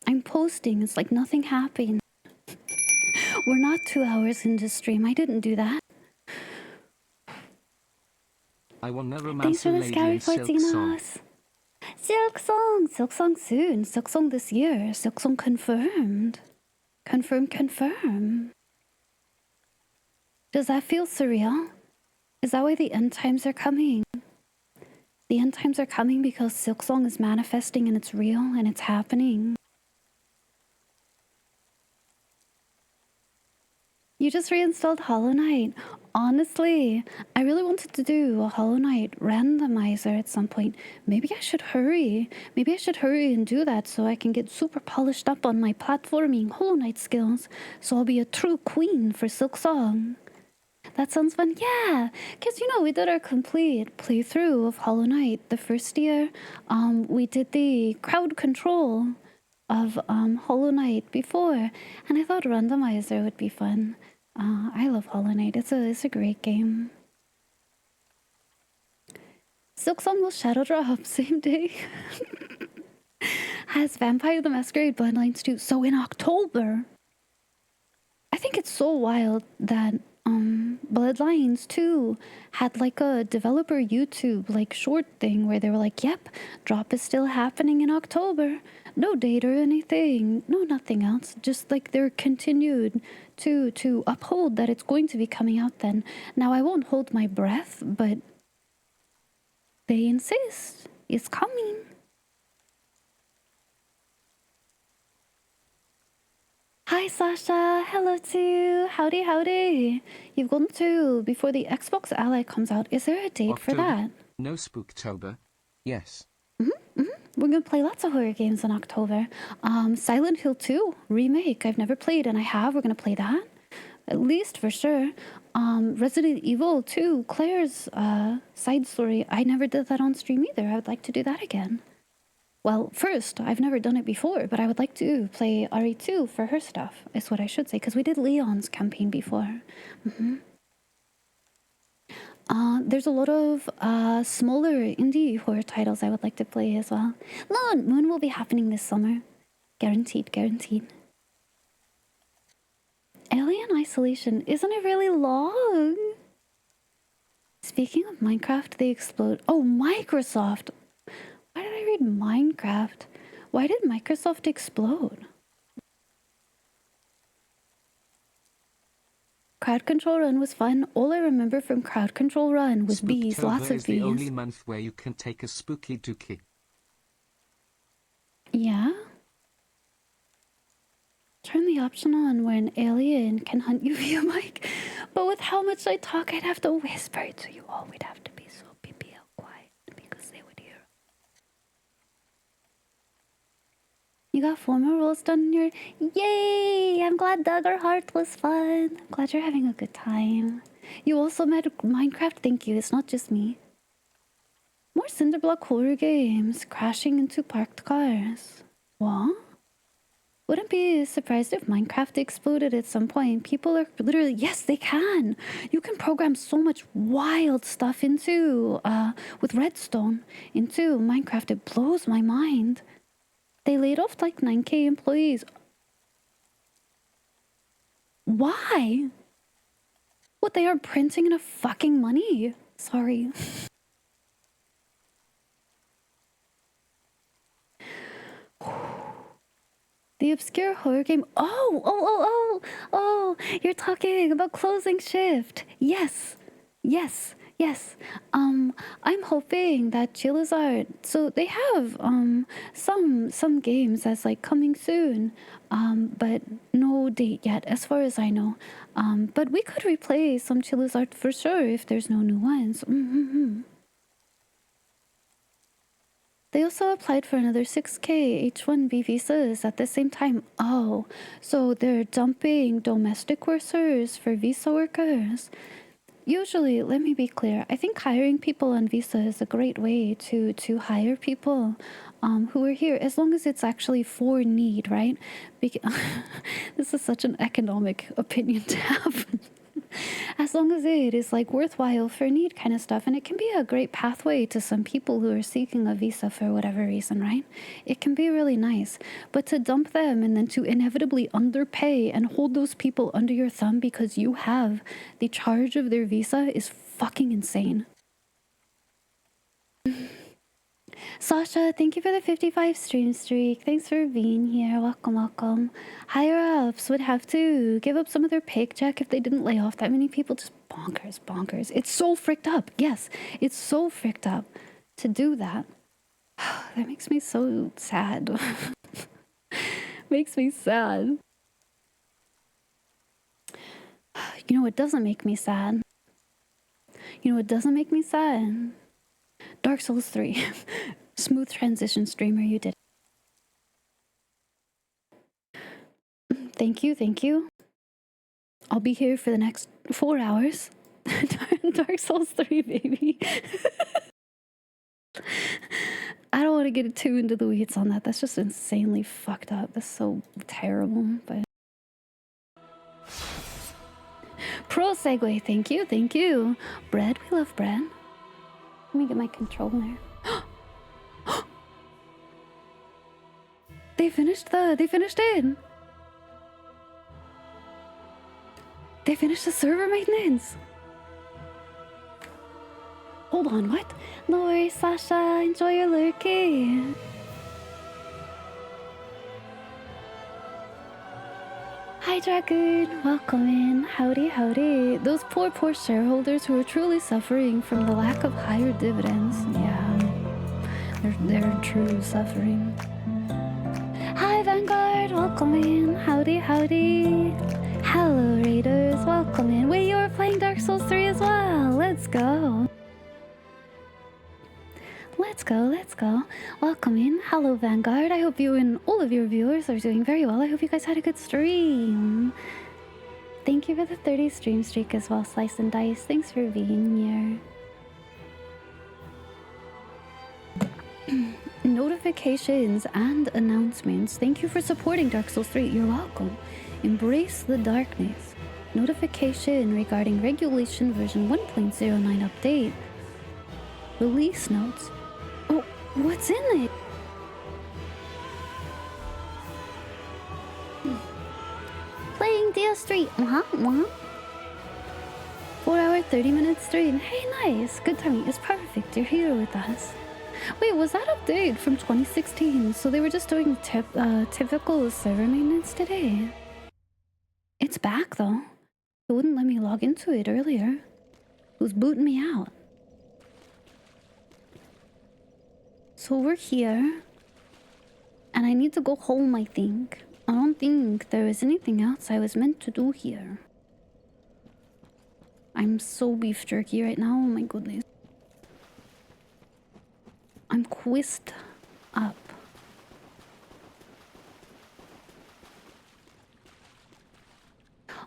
I'm posting. It's like nothing happened. We're not 2 hours into stream. I didn't do that. I wanna romance a lady in Silk Song. Silk Song soon. Silk Song this year. Silk Song confirmed. Confirm. Does that feel surreal? Is that why the end times are coming? The end times are coming because Silk Song is manifesting and it's real and it's happening. You just reinstalled Hollow Knight. Honestly, I really wanted to do a Hollow Knight randomizer at some point. Maybe I should hurry. Maybe I should hurry and do that so I can get super polished up on my platforming Hollow Knight skills. So I'll be a true queen for Silk Song. That sounds fun. Yeah, because we did our complete playthrough of Hollow Knight the first year. We did the crowd control of Hollow Knight before, and I thought randomizer would be fun. I love Hollow Knight. It's a great game. Silk Song will shadow drop same day. Has Vampire the Masquerade Bloodlines 2. So in October. I think it's so wild that Bloodlines 2 had like a developer YouTube like short thing where they were like, yep, drop is still happening in October. No date or anything. No, nothing else. Just like they're continued to uphold that it's going to be coming out then. Now I won't hold my breath, but they insist. It's coming. Hi Sasha, hello too. Howdy. You've gone to before the Xbox Ally comes out. Is there a date October? for that? No, Spooktober. Yes. We're gonna play lots of horror games in October. Silent Hill 2 remake. I've never played and I have. We're gonna play that. At least for sure. Resident Evil 2, Claire's side story. I never did that on stream either. I would like to do that again. Well, first, I've never done it before, but I would like to play RE2 for her stuff, is what I should say, because we did Leon's campaign before. There's a lot of smaller indie horror titles I would like to play as well. Moon will be happening this summer. Guaranteed. Alien Isolation, isn't it really long? Speaking of Minecraft, they explode. Oh, Microsoft! Why did I read Minecraft? Why did Microsoft explode? Crowd Control Run was fun. All I remember from Crowd Control Run was bees, lots of is bees. the only month where you can take a spooky dookie. Yeah? Turn the option on where an alien can hunt you via mic. But with how much I talk, I'd have to whisper to you all. We'd have to be so PPL quiet because they would hear. You got 4 more rolls done in your... Yay! I'm glad Duggar Heart was fun. I'm glad you're having a good time. You also met Minecraft, thank you. It's not just me. More Cinderblock horror games. Crashing into parked cars. What? Wouldn't be surprised if Minecraft exploded at some point. People are literally... Yes, they can! You can program so much wild stuff into... with Redstone into Minecraft. It blows my mind. They laid off like 9k employees. Why? What, they aren't printing enough fucking money? Sorry. The obscure horror game. Oh, you're talking about Closing Shift. Yes. Yes. I'm hoping that Charizard. So they have some games that's like coming soon. But no date yet, as far as I know. But we could replay some Charizard for sure if there's no new ones. They also applied for another 6K H-1B visas at the same time. Oh, so they're dumping domestic workers for visa workers. Usually, let me be clear, I think hiring people on visa is a great way to hire people who are here, as long as it's actually for need, right? This is such an economic opinion to have. As long as it is like worthwhile for need kind of stuff, and it can be a great pathway to some people who are seeking a visa for whatever reason, right? It can be really nice. But to dump them and then to inevitably underpay and hold those people under your thumb because you have the charge of their visa is fucking insane. Sasha, thank you for the 55 stream streak. Thanks for being here. Welcome, welcome. Higher ups would have to give up some of their paycheck if they didn't lay off that many people. Just bonkers, bonkers. It's so fricked up. Yes, it's so fricked up to do that. That makes me so sad. Makes me sad. You know what doesn't make me sad? You know what doesn't make me sad? Dark Souls 3. Smooth transition, streamer, you did. Thank you, thank you. I'll be here for the next 4 hours. Dark Souls 3, baby. I don't want to get too into the weeds on that. That's just insanely fucked up. That's so terrible, but... Pro segue, thank you, thank you. Bread, we love bread. Let me get my controller. They finished it. They finished the server maintenance. Hold on, what? No worries, Sasha. Enjoy your lurky. Hi, Dragoon. Welcome in. Howdy, howdy. Those poor shareholders who are truly suffering from the lack of higher dividends. Yeah, they're true suffering. Hi, Vanguard. Welcome in. Howdy, howdy. Hello, Raiders. Welcome in. Wait, you were playing Dark Souls 3 as well. Let's go. Let's go, let's go. Welcome in. Hello, Vanguard. I hope you and all of your viewers are doing very well. I hope you guys had a good stream. Thank you for the 30 stream streak as well, Slice and Dice. Thanks for being here. Notifications and announcements. Thank you for supporting Dark Souls 3. You're welcome. Embrace the darkness. Notification regarding regulation version 1.09 update. Release notes. Oh, what's in it? Playing DS3. 4 hour, 30-minute stream. Hey, nice. Good timing. It's perfect. You're here with us. Wait, was that update from 2016? So they were just doing typical server maintenance today. It's back though. It wouldn't let me log into it earlier. It was booting me out. So we're here. And I need to go home, I think. I don't think there is anything else I was meant to do here. I'm so beef jerky right now. Oh my goodness. I'm quizzed up.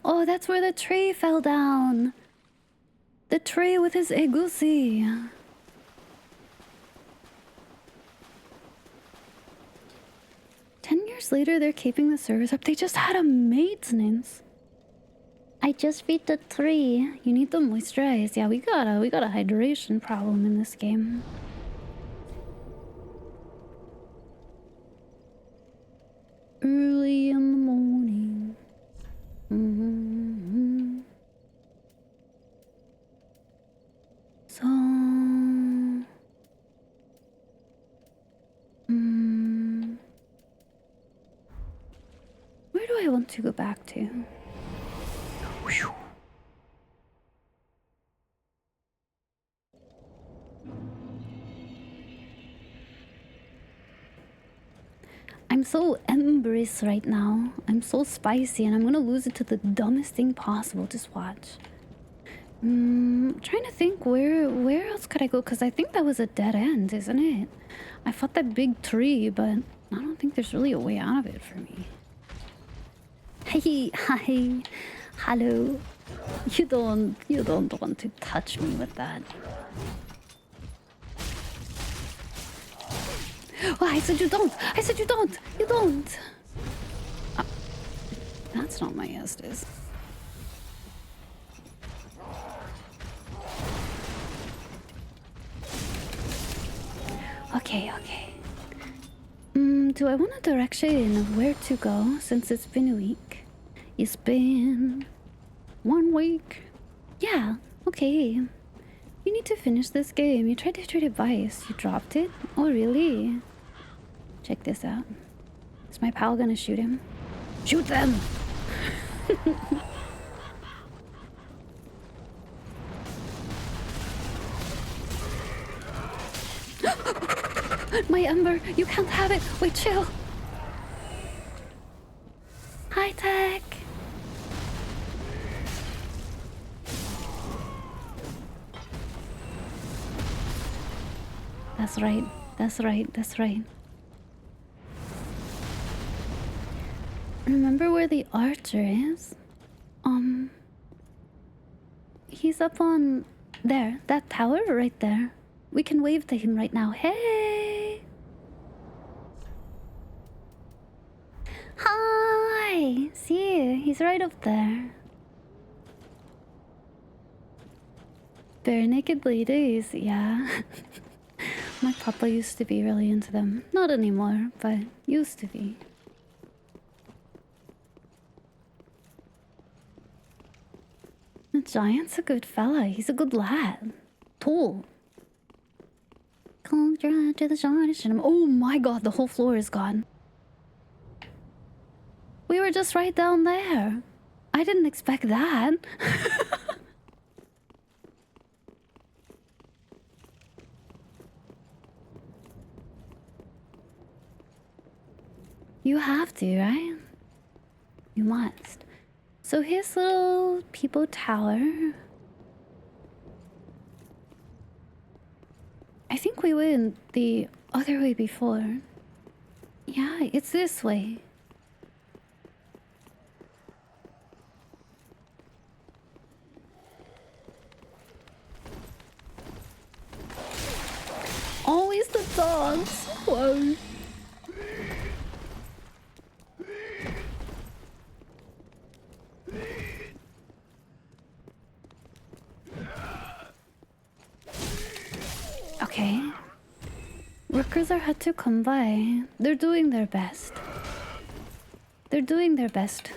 Oh, that's where the tree fell down. The tree with his egusi. Later, they're keeping the servers up. They just had a maintenance. I just beat the tree. You need to moisturize. Yeah, we got a hydration problem in this game. Early in the morning. So where do I want to go back to? Whew. I'm so embers right now. I'm so spicy and I'm gonna lose it to the dumbest thing possible. Just watch. Trying to think where else could I go? Because I think that was a dead end, isn't it? I fought that big tree, but I don't think there's really a way out of it for me. Hey, hi, hello. You don't want to touch me with that. Oh, I said you don't. I said you don't. You don't. That's not my Estes. Okay. Do I want a direction of where to go since it's been a week? It's been 1 week. Yeah, okay. You need to finish this game. You tried to trade advice. You dropped it? Oh, really? Check this out. Is my pal gonna shoot him? Shoot them! My ember! You can't have it! Wait, chill! High tech! That's right. That's right. That's right. Remember where the archer is? He's up on there. That tower right there. We can wave to him right now. Hey! Hi! See, he's right up there. Bare naked ladies, yeah. My papa used to be really into them. Not anymore, but used to be. The giant's a good fella. He's a good lad. Tall. Come to the giant. Oh my god, the whole floor is gone. We were just right down there. I didn't expect that. You have to, right? You must. So his little people tower. I think we went the other way before. Yeah, it's this way. Always the dogs. Whoa. Okay. Workers are hard to come by. They're doing their best. They're doing their best.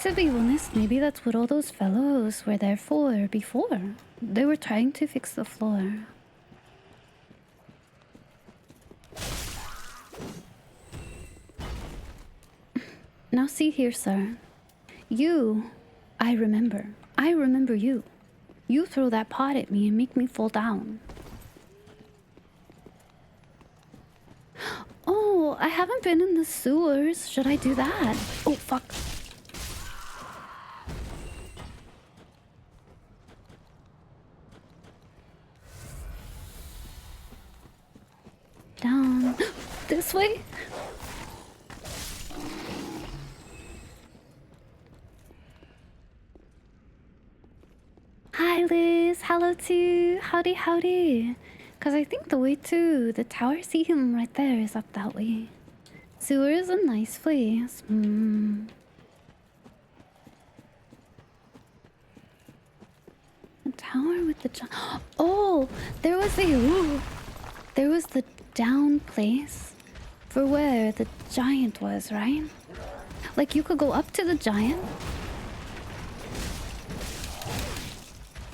To be honest, maybe that's what all those fellows were there for before. They were trying to fix the floor. Now see here, sir. You, I remember you. You throw that pot at me and make me fall down. Oh, I haven't been in the sewers. Should I do that? Oh, fuck. Down. This way? Hi, Liz. Hello, too. Howdy, howdy. Because I think the way to the tower, see him right there, is up that way. Sewer is a nice place. The tower with the... Oh, there was a... Ooh, there was the down place for where the giant was, right? Like, you could go up to the giant.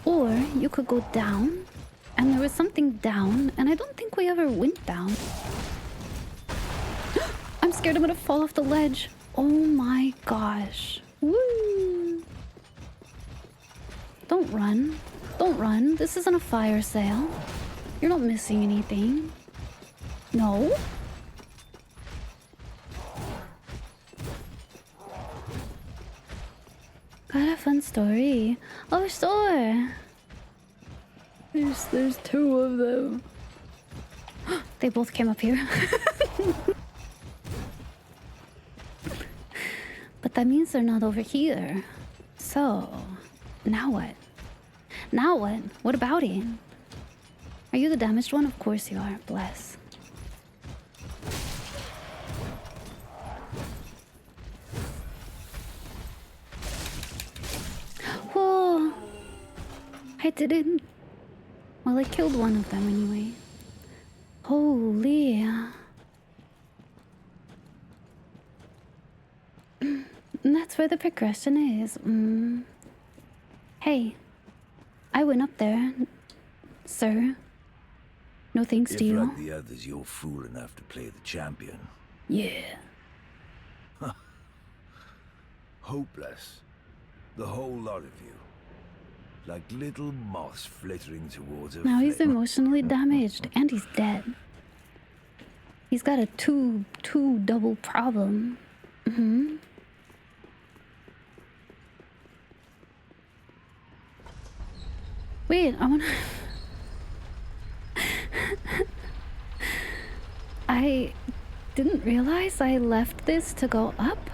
Or you could go down. And there was something down, and I don't think we ever went down. I'm scared I'm gonna fall off the ledge. Oh my gosh. Woo! Don't run. Don't run. This isn't a fire sale. You're not missing anything. No? Got a fun story. Oh, sure. There's two of them. They both came up here. But that means they're not over here. So, now what? Now what? What about it? Are you the damaged one? Of course you are. Bless. Oh, I didn't. Well, I killed one of them anyway. Holy. And that's where the progression is. Hey, I went up there, sir. No thanks to you. If like the others, you're fool enough to play the champion. Yeah. Hopeless. The whole lot of you. Like little moths flittering towards a Now he's flame. emotionally damaged and he's dead. He's got a two double problem. Wait, I wanna... I didn't realize I left this to go up.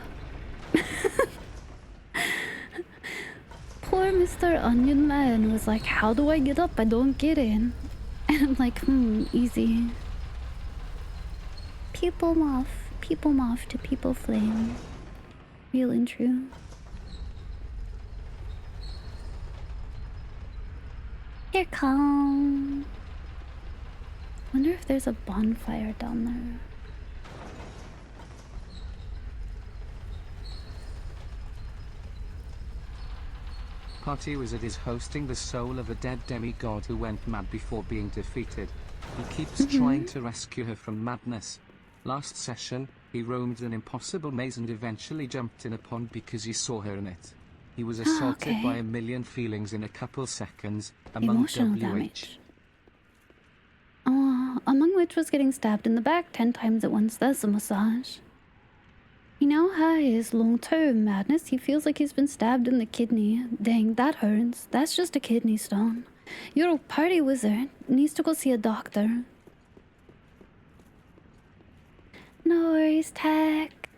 Poor Mr. Onion Man was like, how do I get up? I don't get in. And I'm like, easy. People moth to people flame. Real and true. Here come. Wonder if there's a bonfire down there. Party Wizard is hosting the soul of a dead demigod who went mad before being defeated. He keeps trying to rescue her from madness. Last session, he roamed an impossible maze and eventually jumped in a pond because he saw her in it. He was assaulted by a million feelings in a couple seconds, among Emotional WH. damage. Among which was getting stabbed in the back 10 times at once. That's a massage. He now has long-term madness. He feels like he's been stabbed in the kidney. Dang, that hurts. That's just a kidney stone. Your party wizard needs to go see a doctor. No worries, Tech.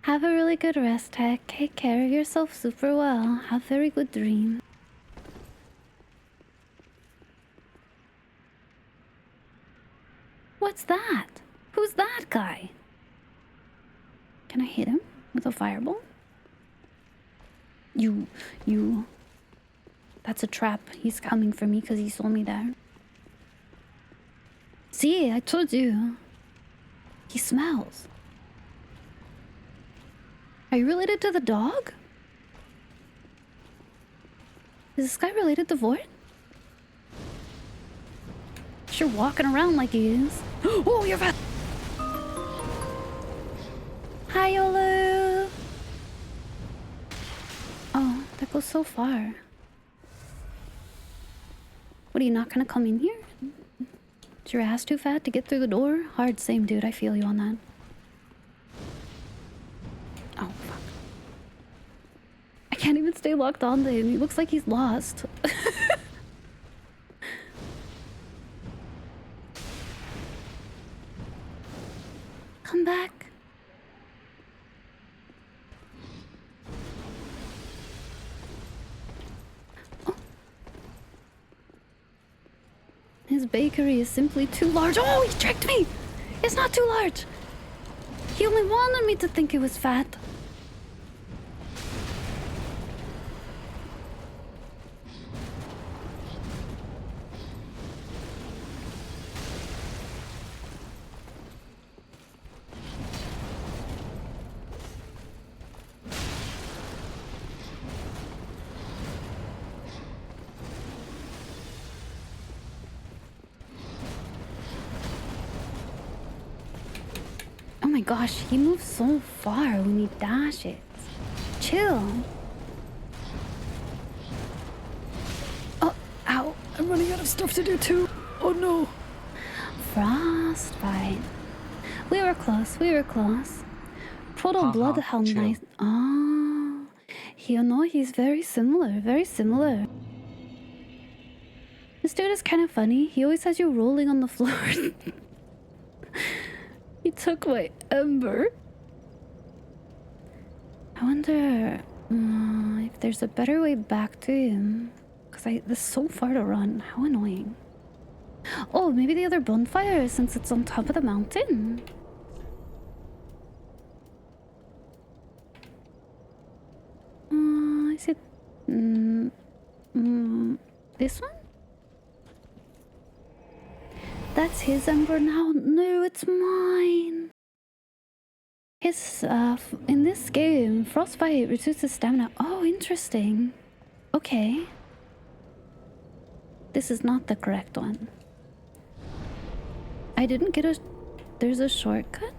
Have a really good rest, Tech. Take care of yourself super well. Have very good dreams. What's that? Who's that guy? Can I hit him with a fireball? You. That's a trap. He's coming for me because he saw me there. See, I told you. He smells. Are you related to the dog? Is this guy related to Void? You're walking around like he is. Oh, you're fast. Hi, Olu. Oh, that goes so far. What, are you not gonna come in here? Is your ass too fat to get through the door? Hard same, dude. I feel you on that. Oh, fuck. I can't even stay locked on to him. He looks like he's lost. Come back. Oh. His bakery is simply too large. Oh, he tricked me! It's not too large. He only wanted me to think it was fat. Oh my gosh, he moves so far when he dashes. Chill. Oh, ow. I'm running out of stuff to do too. Oh no. Frostbite. We were close, we were close. Proto Bloodhound, nice. Oh. You know, he's very similar, very similar. This dude is kind of funny. He always has you rolling on the floor. He took my ember. I wonder if there's a better way back to him. Because this is so far to run. How annoying. Oh, maybe the other bonfire since it's on top of the mountain. Is it... this one? That's his ember now. No, it's mine. His, in this game, frostbite reduces stamina. Oh, interesting. Okay. This is not the correct one. I didn't get a... There's a shortcut?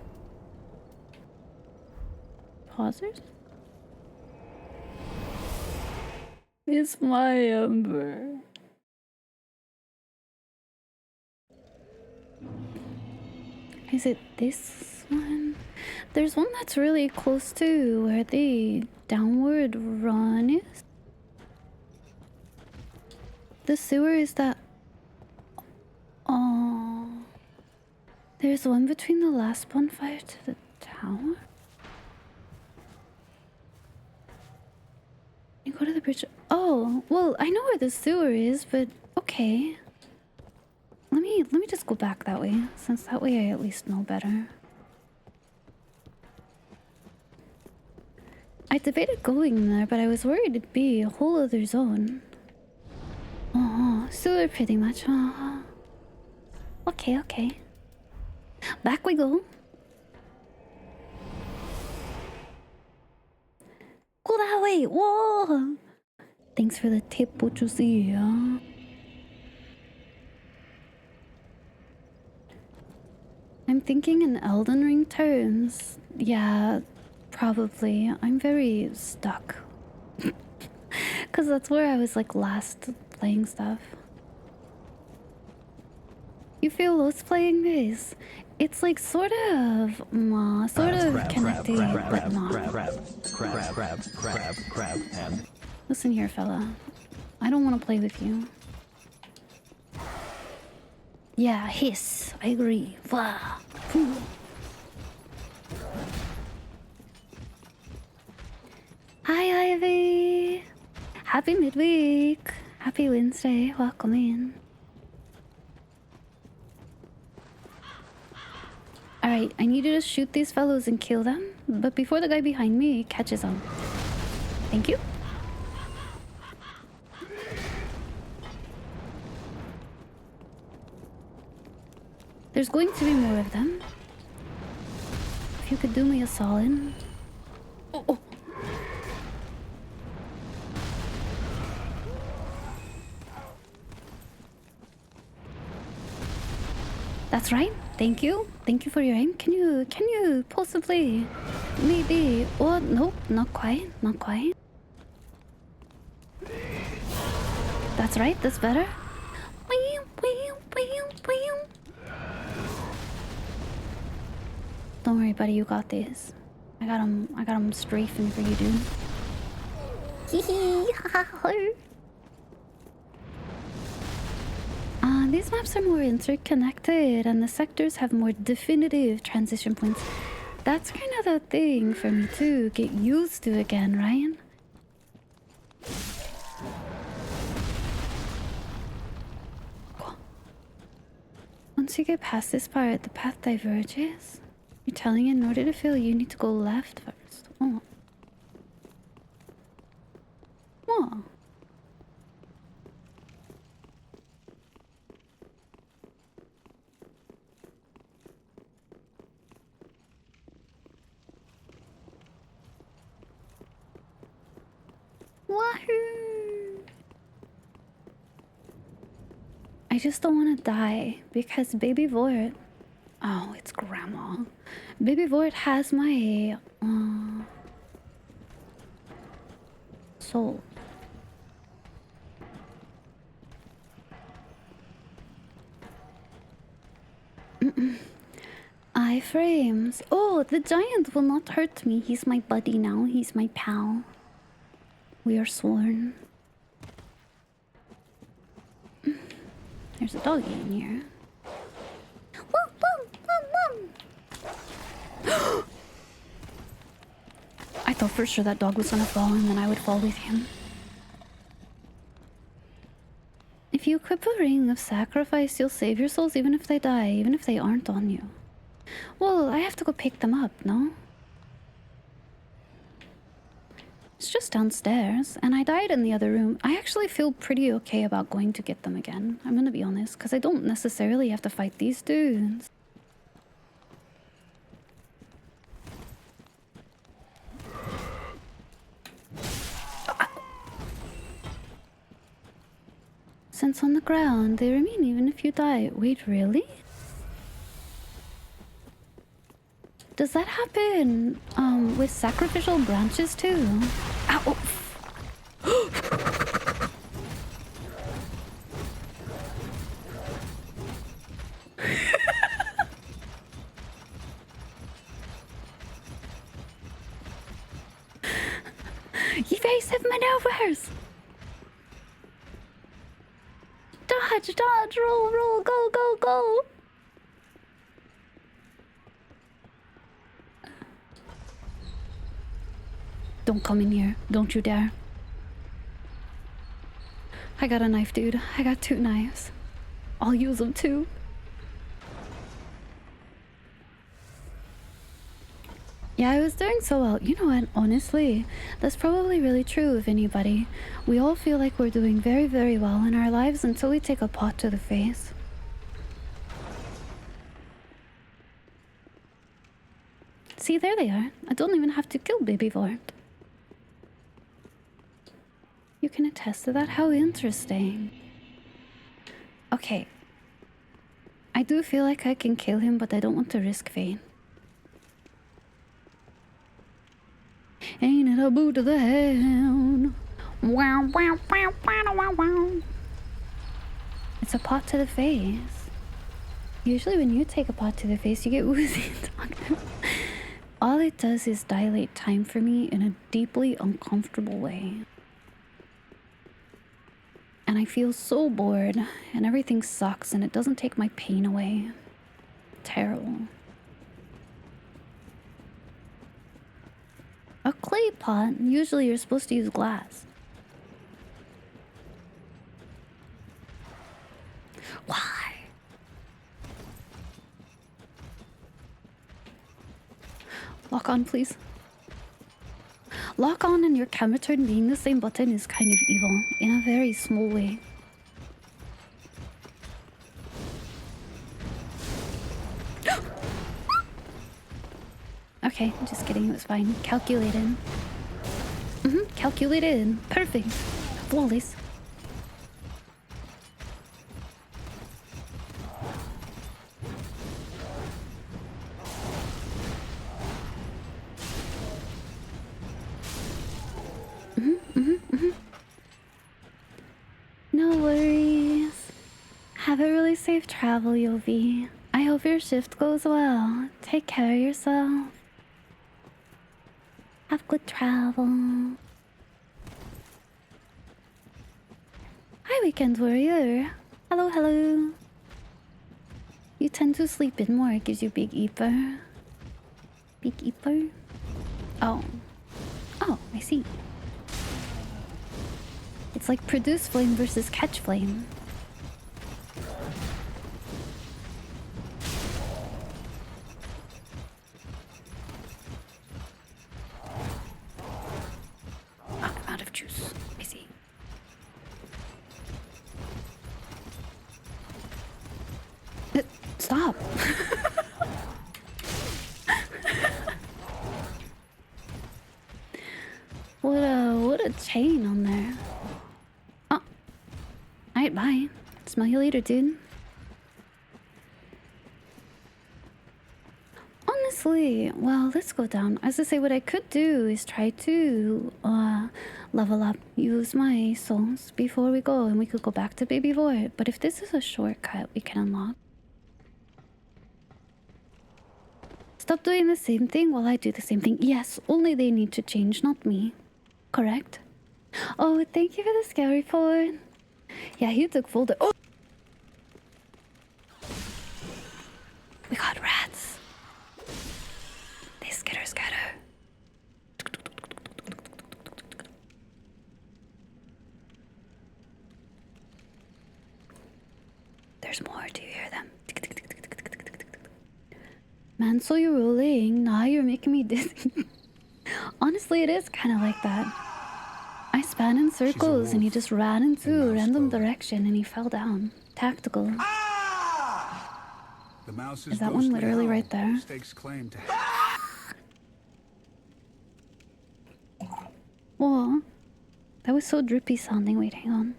Pausers? It's my ember. Is it this one? There's one that's really close to where the downward run is. The sewer is that... Oh... There's one between the last bonfire to the tower? You go to the bridge... Oh, well, I know where the sewer is, but okay. Let me just go back that way, since that way I at least know better. I debated going there, but I was worried it'd be a whole other zone. Oh, sewer pretty much. Oh. Okay, okay. Back we go. Go that way! Whoa! Thanks for the tip, what you see, yeah? I'm thinking in Elden Ring terms. Yeah, probably. I'm very stuck. Because that's where I was like last playing stuff. You feel lost playing this? It's like sort of connected, but not. Crab. Listen here, fella. I don't want to play with you. Yeah, hiss. I agree. Wow. Hi, Ivy. Happy midweek. Happy Wednesday. Welcome in. Alright, I need you to shoot these fellows and kill them, but before the guy behind me catches them. Thank you. There's going to be more of them. If you could do me a solid. Oh. That's right. Thank you. Thank you for your aim. Can you possibly maybe... Oh, nope, not quite. Not quite. That's right. That's better. Don't worry, buddy. You got this. I got him strafing for you, dude. These maps are more interconnected and the sectors have more definitive transition points. That's kind of the thing for me to get used to again, Ryan. Once you get past this part, the path diverges. You're telling it in order to fail, you need to go left first. Oh. Oh. Wahoo! I just don't want to die because Baby Vort... Oh, it's Grandma. Baby Vort has my... soul. Iframes. Oh, the giant will not hurt me. He's my buddy now. He's my pal. We are sworn. There's a doggy in here. I thought for sure that dog was gonna fall and then I would fall with him. If you equip a ring of sacrifice, you'll save your souls even if they die, even if they aren't on you. Well, I have to go pick them up, no? It's just downstairs, and I died in the other room. I actually feel pretty okay about going to get them again. I'm gonna be honest, because I don't necessarily have to fight these dudes. Since on the ground, they remain even if you die. Wait, really? Does that happen with sacrificial branches too? Ow! Evasive maneuvers! Dodge, dodge, roll, roll, go, go, go! Don't come in here. Don't you dare. I got a knife, dude. I got 2 knives. I'll use them too. Yeah, I was doing so well. You know what? Honestly, that's probably really true of anybody. We all feel like we're doing very, very well in our lives until we take a pot to the face. See, there they are. I don't even have to kill Baby Vort. You can attest to that? How interesting. Okay. I do feel like I can kill him, but I don't want to risk Vayne. Ain't it a boot to the head? Wow, wow, wow, wow, wow, wow. It's a pot to the face. Usually when you take a pot to the face, you get woozy. All it does is dilate time for me in a deeply uncomfortable way. And I feel so bored, and everything sucks, and it doesn't take my pain away. Terrible. A clay pot, usually you're supposed to use glass. Why? Lock on, please. Lock on and your camera turn being the same button is kind of evil, in a very small way. Okay, just kidding, it was fine. Calculated. Calculated. Perfect. Flawless. No worries. Have a really safe travel, Yovi. I hope your shift goes well. Take care of yourself. Have good travel. Hi, Weekend Warrior. Hello, hello. You tend to sleep in more. It gives you Big Eeper. Big Eeper? Oh. Oh, I see. It's like produce flame versus catch flame. Oh, I'm out of juice. I see. Stop. What a chain on there. Oh. Alright, bye. Smell you later, dude. Honestly, well, let's go down. As I say, what I could do is try to level up, use my souls before we go, and we could go back to Baby Vort. But if this is a shortcut, we can unlock. Stop doing the same thing while I do the same thing. Yes, only they need to change, not me. Correct? Oh, thank you for the scale report. Yeah, he took full. Oh, we got rats. They skitter scatter. There's more. Do you hear them? Man, so you're rolling. Nah, you're making me dizzy. Honestly, it is kind of like that. I span in circles and he just ran into a random direction and he fell down. Tactical. The mouse Is that one literally howl right there? Stakes claim to Whoa. That was so drippy sounding. Wait, hang on.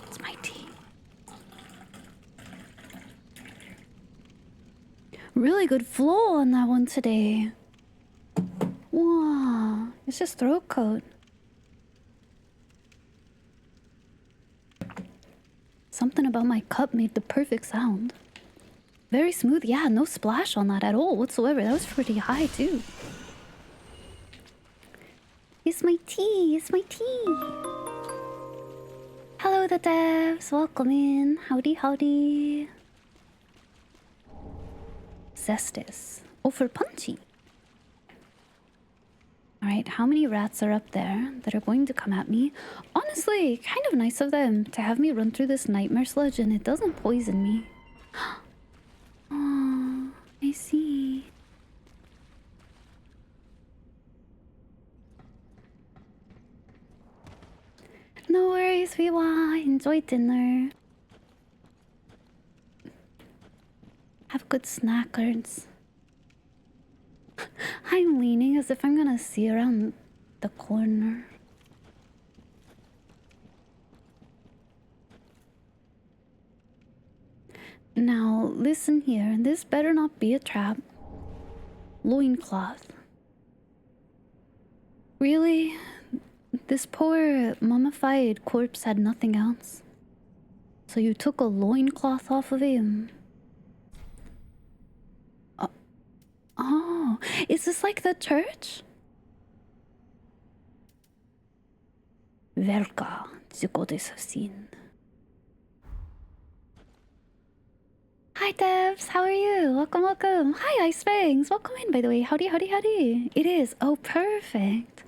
It's my tea. Really good flow on that one today. Wow. It's just throat coat. Something about my cup made the perfect sound. Very smooth. Yeah, no splash on that at all whatsoever. That was pretty high too. It's my tea. It's my tea. Hello, the devs. Welcome in. Howdy, howdy. Zestis. Oh, for Punchy. Alright, how many rats are up there that are going to come at me? Honestly, kind of nice of them to have me run through this nightmare sludge and it doesn't poison me. Oh, I see. No worries, Viwa. Enjoy dinner. Have good snackers. I'm leaning as if I'm gonna see around the corner. Now, listen here. This better not be a trap. Loincloth. Really? This poor mummified corpse had nothing else. So you took a loincloth off of him? Oh, is this like the church? Velka Zukodesasin. Hi devs, how are you? Welcome, welcome. Hi Ice Fangs, welcome in by the way. Howdy, howdy, howdy. It is. Oh, perfect.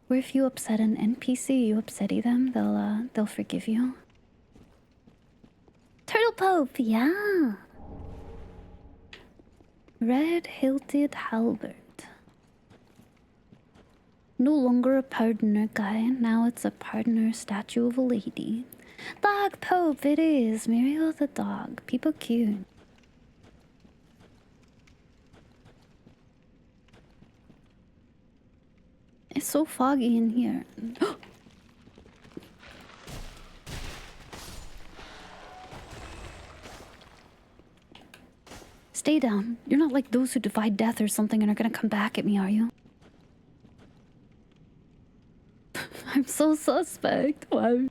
Or if you upset an NPC, you upset them, they'll forgive you. Turtle Pope, yeah. Red-hilted halberd. No longer a pardoner guy, now it's a pardoner statue of a lady. Dog Pope, it is. Muriel the dog. People cute. It's so foggy in here. Stay down. You're not like those who defy death or something and are gonna come back at me, are you? I'm so suspect. Wow.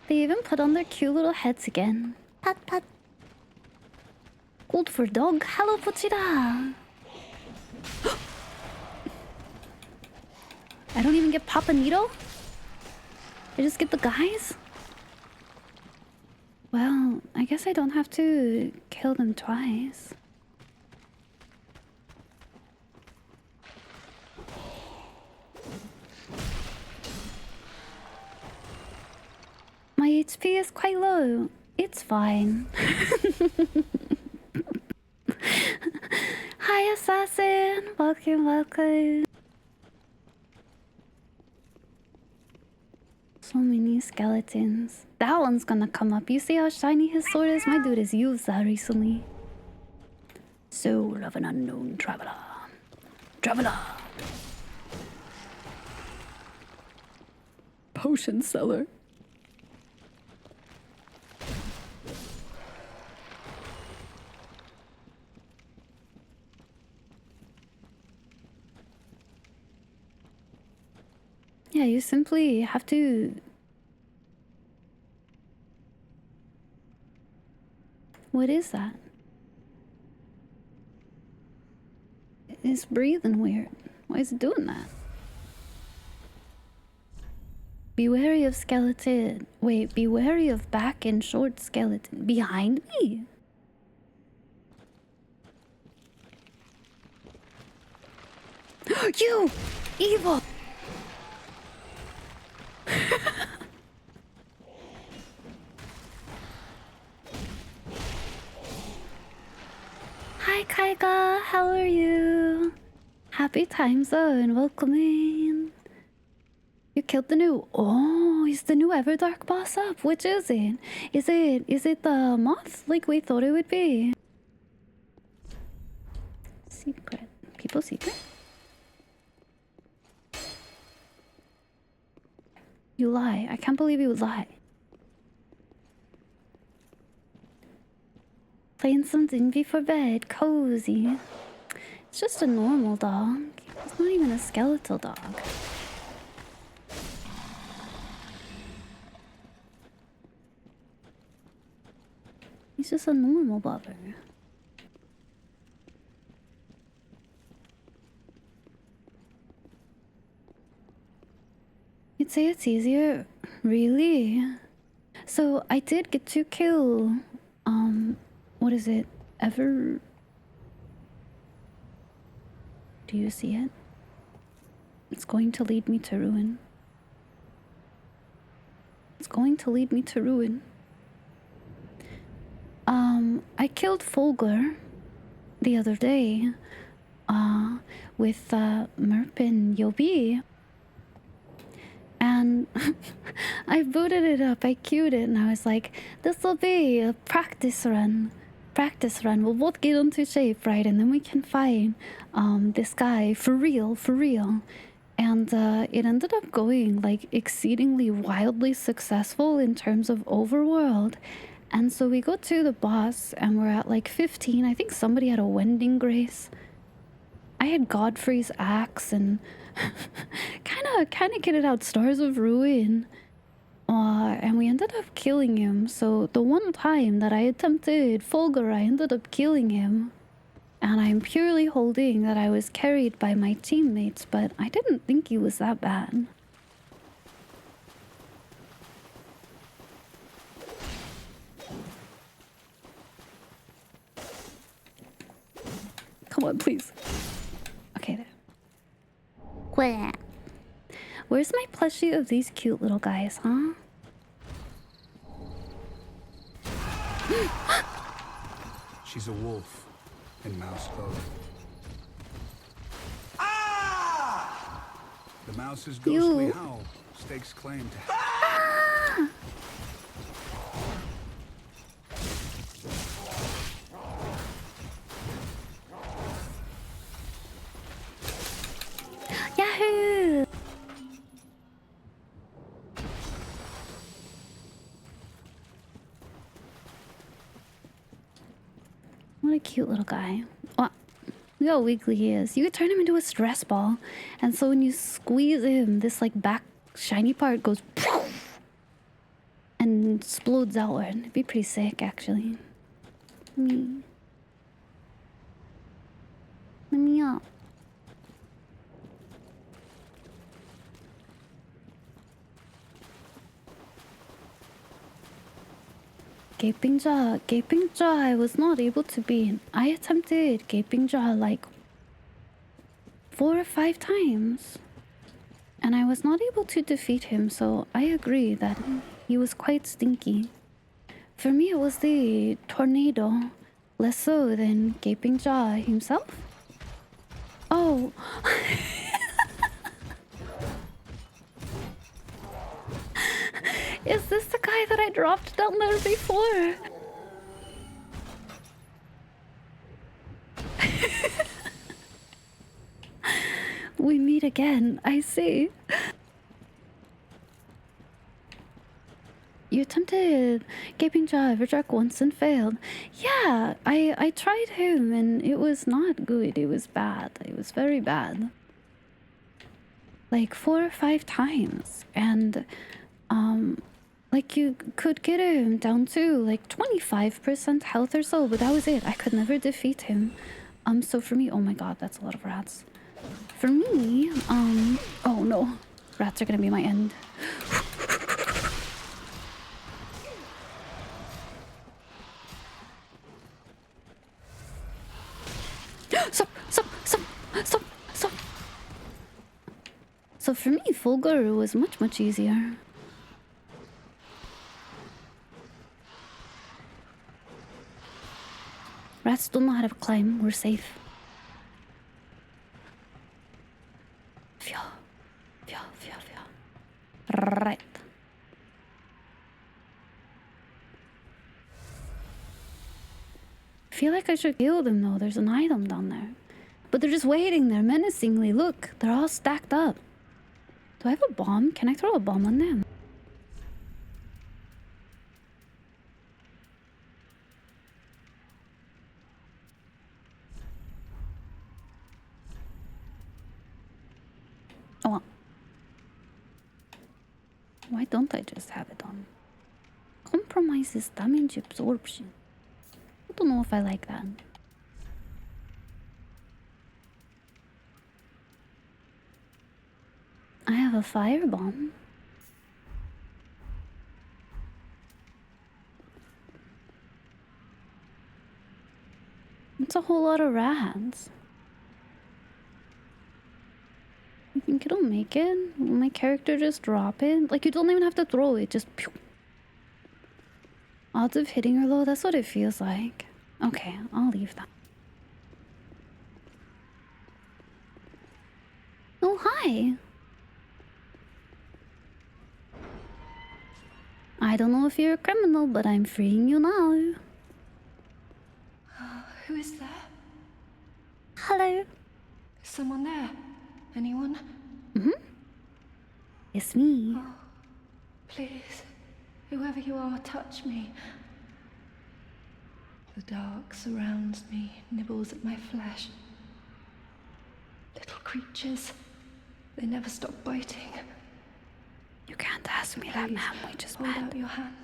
They even put on their cute little heads again. Pat pat. Gold for dog. Hello, Pochita. I don't even get Papa Needle? I just get the guys? Well, I guess I don't have to kill them twice. My HP is quite low. It's fine. Hi, Assassin. Welcome, welcome. So many skeletons. That one's gonna come up. You see how shiny his sword is? My dude has used that recently. Soul of an unknown traveler. Traveler. Potion seller. Yeah, you simply have to... What is that? It's breathing weird. Why is it doing that? Be wary of skeleton. Wait, be wary of back and short skeleton. Behind me? You! Evil! Hi Kaiga, how are you? Happy time zone, welcome in. You killed the new... Oh, is the new Everdark boss up? Which is it? Is it the moth like we thought it would be? Secret. People secret? You lie. I can't believe you would lie. Playing something before bed. Cozy. It's just a normal dog. It's not even a skeletal dog. He's just a normal bubber. You'd say it's easier? Really? So I did get to kill, what is it? Do you see it? It's going to lead me to ruin. It's going to lead me to ruin. I killed Fulgur the other day, with, Merp and Yobi. And I booted it up, I queued it, and I was like, this'll be a practice run. Practice run. We'll both get into shape, right? And then we can fight, this guy for real. And, it ended up going, like, exceedingly wildly successful in terms of overworld. And so we go to the boss, and we're at, like, 15. I think somebody had a Wending Grace. I had Godfrey's axe, and... kind of kitted out Stars of Ruin, and we ended up killing him. So the one time that I attempted Fulgur, I ended up killing him, and I'm purely holding that I was carried by my teammates, but I didn't think he was that bad. Come on, please. Okay, there. What? Where's my plushie of these cute little guys, huh? She's a wolf in mouse clothing. The mouse's ghostly howl stakes claim to... Yahoo! What a cute little guy. Oh, look how wiggly he is. You could turn him into a stress ball. And so when you squeeze him, this like back shiny part goes poof, and explodes outward. It'd be pretty sick, actually. Let me up. Gaping Jaw I was not able to beat. I attempted Gaping Jaw like 4 or 5 times, and I was not able to defeat him, so I agree that he was quite stinky. For me it was the tornado, less so than Gaping Jaw himself. Oh. Is this the guy that I dropped down there before? We meet again, I see. You attempted Gaping Jaw Everdark once and failed. Yeah, I tried him and it was not good. It was bad. It was very bad. Like 4 or 5 times. And, like you could get him down to like 25% health or so, but that was it. I could never defeat him. So for me, oh my god, that's a lot of rats. For me, oh no. Rats are gonna be my end. Stop! Stop! Stop! Stop! Stop! So for me, Fulgur was much easier. Rats don't know how to climb. We're safe. Phew. Phew, phew, phew. Right. I feel like I should kill them though. There's an item down there. But they're just waiting there menacingly. Look, they're all stacked up. Do I have a bomb? Can I throw a bomb on them? Oh. Why don't I just have it on? Compromises damage absorption. I don't know if I like that. I have a firebomb. It's a whole lot of rats. You think it'll make it? Will my character just drop it? Like, you don't even have to throw it, just pew. Odds of hitting her low, that's what it feels like. Okay, I'll leave that. Oh, hi! I don't know if you're a criminal, but I'm freeing you now. Who is there? Hello. Is someone there? Anyone? It's me. Oh, please, whoever you are, touch me. The dark surrounds me, nibbles at my flesh. Little creatures, they never stop biting. You can't ask me that, ma'am. We just hold met. out your hand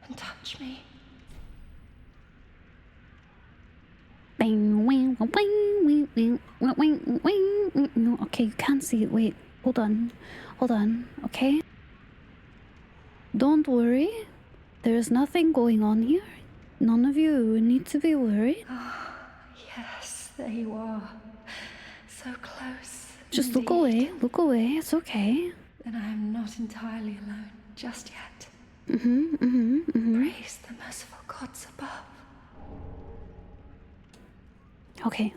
and touch me. Bing, wing, wing, wing, wing, wing, wing, wing. No, okay, you can't see it. Wait, hold on. Hold on, okay? Don't worry. There's nothing going on here. None of you need to be worried. Oh, yes, there you are. So close. Just look away. Look away. It's okay. Then I am not entirely alone just yet. Praise the merciful gods above. Okay.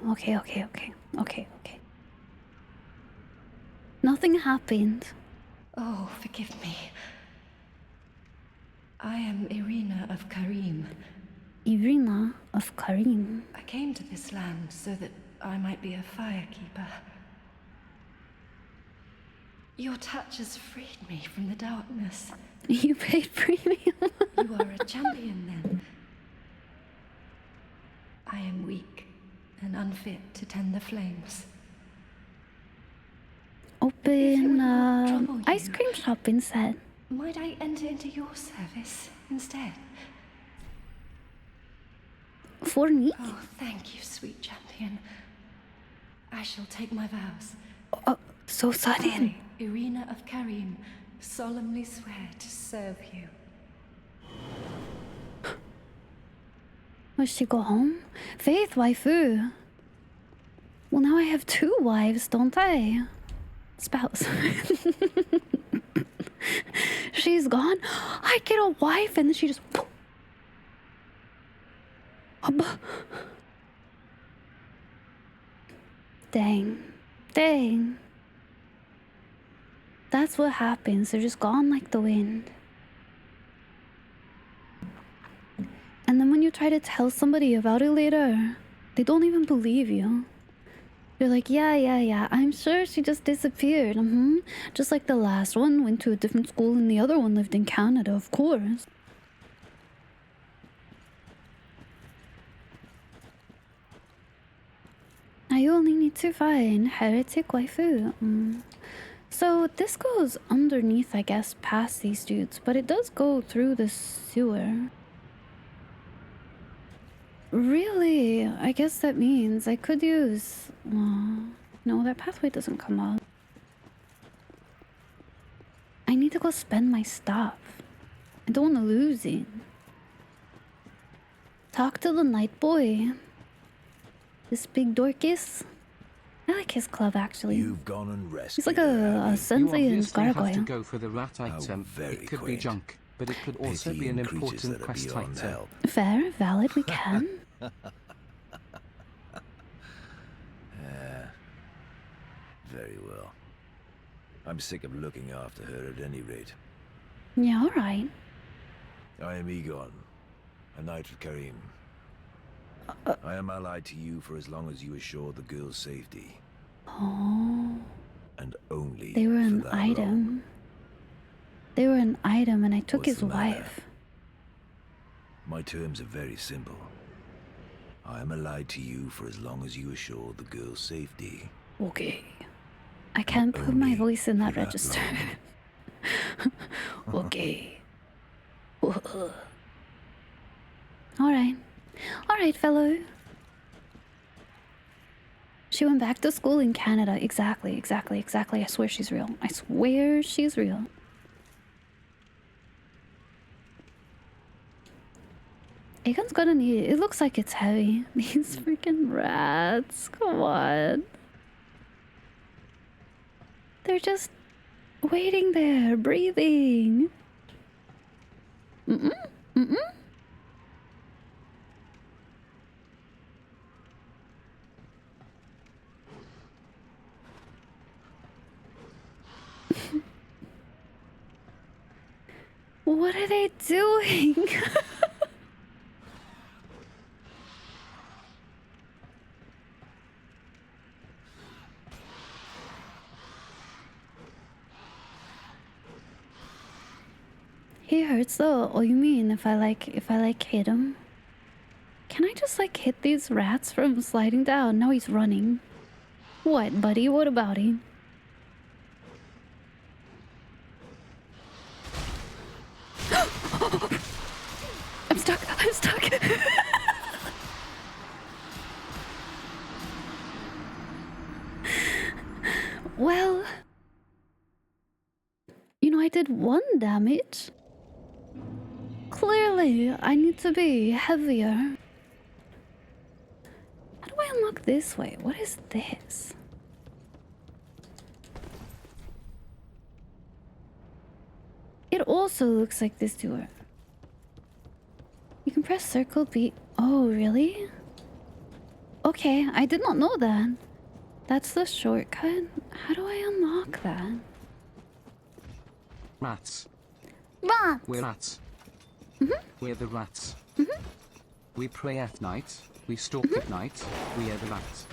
Nothing happened. Oh, forgive me. I am Irina of Carim. Irina of Carim. I came to this land so that I might be a firekeeper. Your touch has freed me from the darkness. You paid premium. You are a champion, then. I am weak and unfit to tend the flames. Open trouble you, ice cream shop instead. Might I enter into your service instead? For me? Oh, thank you, sweet champion. I shall take my vows. Oh, so sudden. I, Irina of Carim, solemnly swear to serve you. Will she go home? Faith, waifu. Well, now I have 2 wives, don't I? Spouse. She's gone. I get a wife, and then she just. Dang. That's what happens. They're just gone like the wind. And then when you try to tell somebody about it later, they don't even believe you. You're like, yeah, I'm sure she just disappeared. Just like the last one went to a different school and the other one lived in Canada, of course. Now you only need to find heretic waifu. So this goes underneath, I guess, past these dudes, but it does go through the sewer. really, I guess that means I could use... no, that pathway doesn't come up. I need to go spend my stuff. I don't want to lose it. Talk to the night boy. This big Dorcas. I like his club, actually. You've gone and rested. He's like a sensei in You have to gargoyle. go for the rat item. very It could be quaint. junk, but it could also be Pitying an creatures important that are quest beyond item. help. Fair, valid, we can. Very well. I'm sick of looking after her at any rate. Yeah, alright. I am Egon, a knight of Karim. I am allied to you for as long as you assure the girl's safety. Oh, And only they were for an that item. long. They were an item and I took What's his the matter? wife. My terms are very simple. I am allied to you for as long as you assure the girl's safety. Okay. I can't put my Only voice in that for that register. Okay. Alright. Alright, fellow. She went back to school in Canada. Exactly. I swear she's real. I swear she's real. Aegon's gonna need it. It looks like it's heavy. These freaking rats. Come on. They're just waiting there, breathing. What are they doing? He hurts though. Oh, you mean if I hit him? Can I just like hit these rats from sliding down? Now he's running. What, buddy? What about him? I'm stuck. Well, you know, I did 1 damage. Clearly, I need to be heavier. How do I unlock this way? What is this? It also looks like this door. You can press circle B. Oh, really? Okay, I did not know that. That's the shortcut. How do I unlock that? Rats. Rats! We're rats. We're the rats. We pray at night. We stalk at night. We are the rats.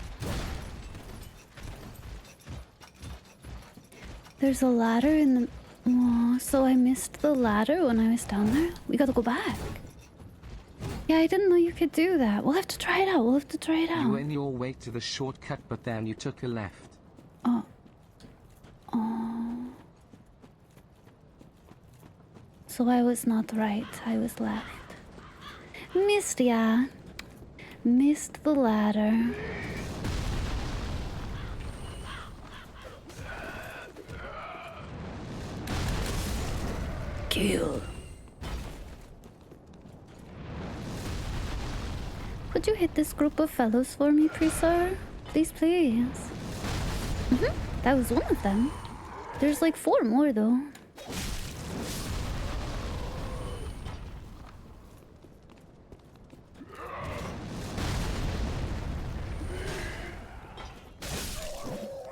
There's a ladder in the... Oh, so I missed the ladder when I was down there? We gotta go back. Yeah, I didn't know you could do that. We'll have to try it out. You were in your way to the shortcut, but then you took a left. Oh. So I was not right. I was left. Missed ya. Missed the ladder. Kill. Would you hit this group of fellows for me, Prisar? Please, please. That was one of them. There's like 4 more, though.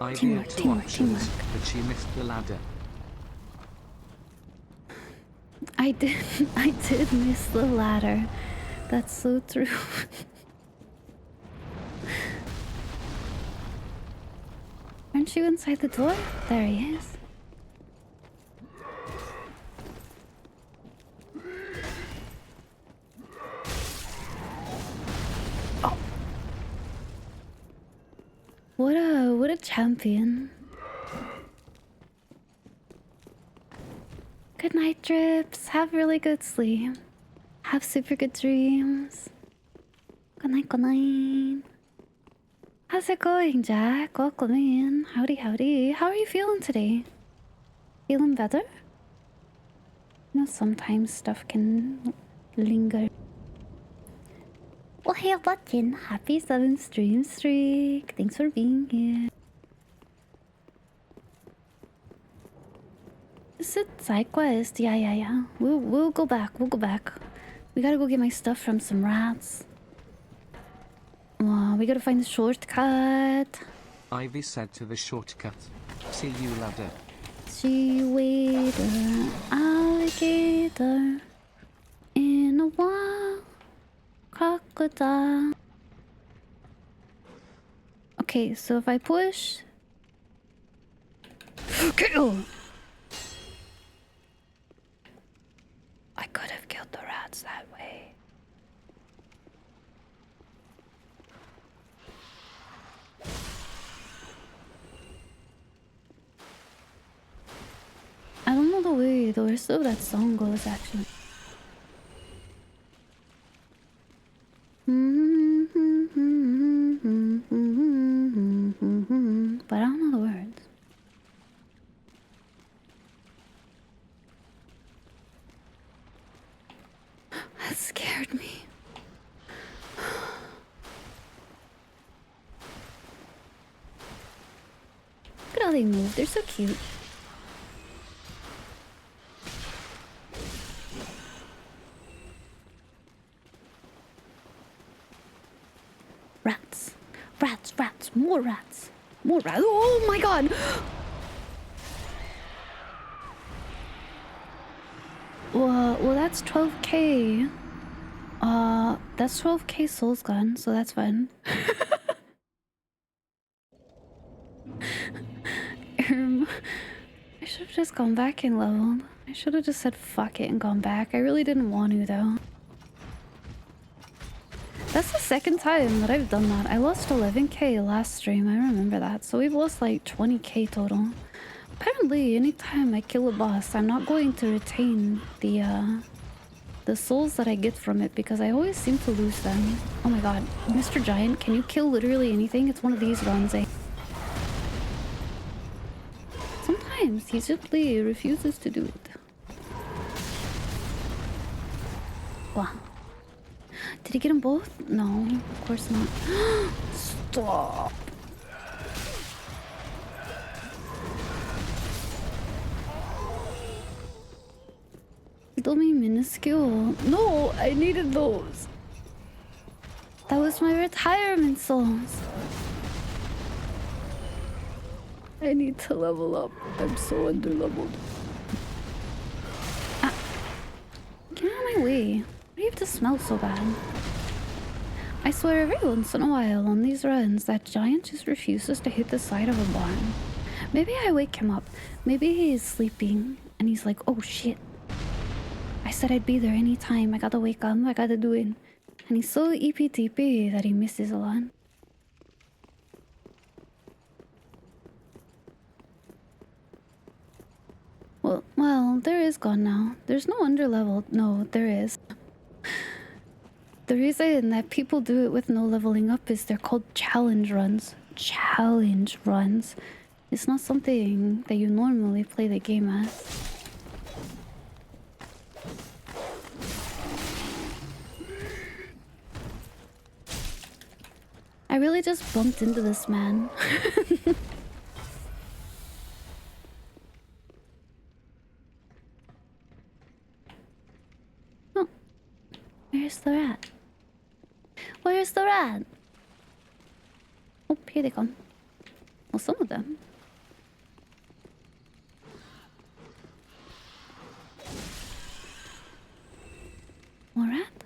I Teamwork, gave 2 teamwork, options, teamwork. but she missed the ladder. I did miss the ladder. That's so true. Aren't you inside the door? There he is. Oh. What a champion. Good night, Drips. Have really good sleep. Have super good dreams. Good Good night, good night. How's it going, Jack? Welcome in. Howdy, howdy. How are you feeling today? Feeling better? You know, sometimes stuff can linger. Well, hey, Button. Happy 7th stream streak. Thanks for being here. Is it side quest? Yeah. We'll go back. We'll go back. We gotta go get my stuff from some rats. We gotta find the shortcut. Ivy said to the shortcut. See you later. See you later, alligator. In a while, crocodile. Okay, so if I push... Kill! I could have killed the rats that way. I don't know the way the rest of that song goes, actually. But I don't know the words. That scared me. Look at how they move. They're so cute. Rats. Rats, rats, more rats. More rats. Oh my god! Well, that's 12k. That's 12k souls gone, so that's fun. I should have just gone back and leveled. I should have just said fuck it and gone back. I really didn't want to, though. That's the second time that I've done that. I lost 11k last stream, I remember that. So we've lost like 20k total. Apparently, anytime I kill a boss, I'm not going to retain the souls that I get from it because I always seem to lose them. Oh my god, Mr. Giant, can you kill literally anything? It's one of these runs, eh? Sometimes he simply refuses to do it. Wow. Did he get them both? No, of course not. Stop. Dummy minuscule. No, I needed those. That was my retirement souls. I need to level up. I'm so under-leveled. Ah. Get out of my way. Why do you have to smell so bad? I swear every once in a while on these runs, that giant just refuses to hit the side of a barn. Maybe I wake him up. Maybe he is sleeping and he's like, oh shit. I said I'd be there anytime. I gotta wake up. I gotta do it. And he's so EPTP that he misses a lot. Well, there is gone now. There's no underlevel. No, there is. The reason that people do it with no leveling up is they're called challenge runs. Challenge runs. It's not something that you normally play the game as. I really just bumped into this man. Oh, where's the rat? Where's the rat? Oh, here they come. Well, some of them. More rat?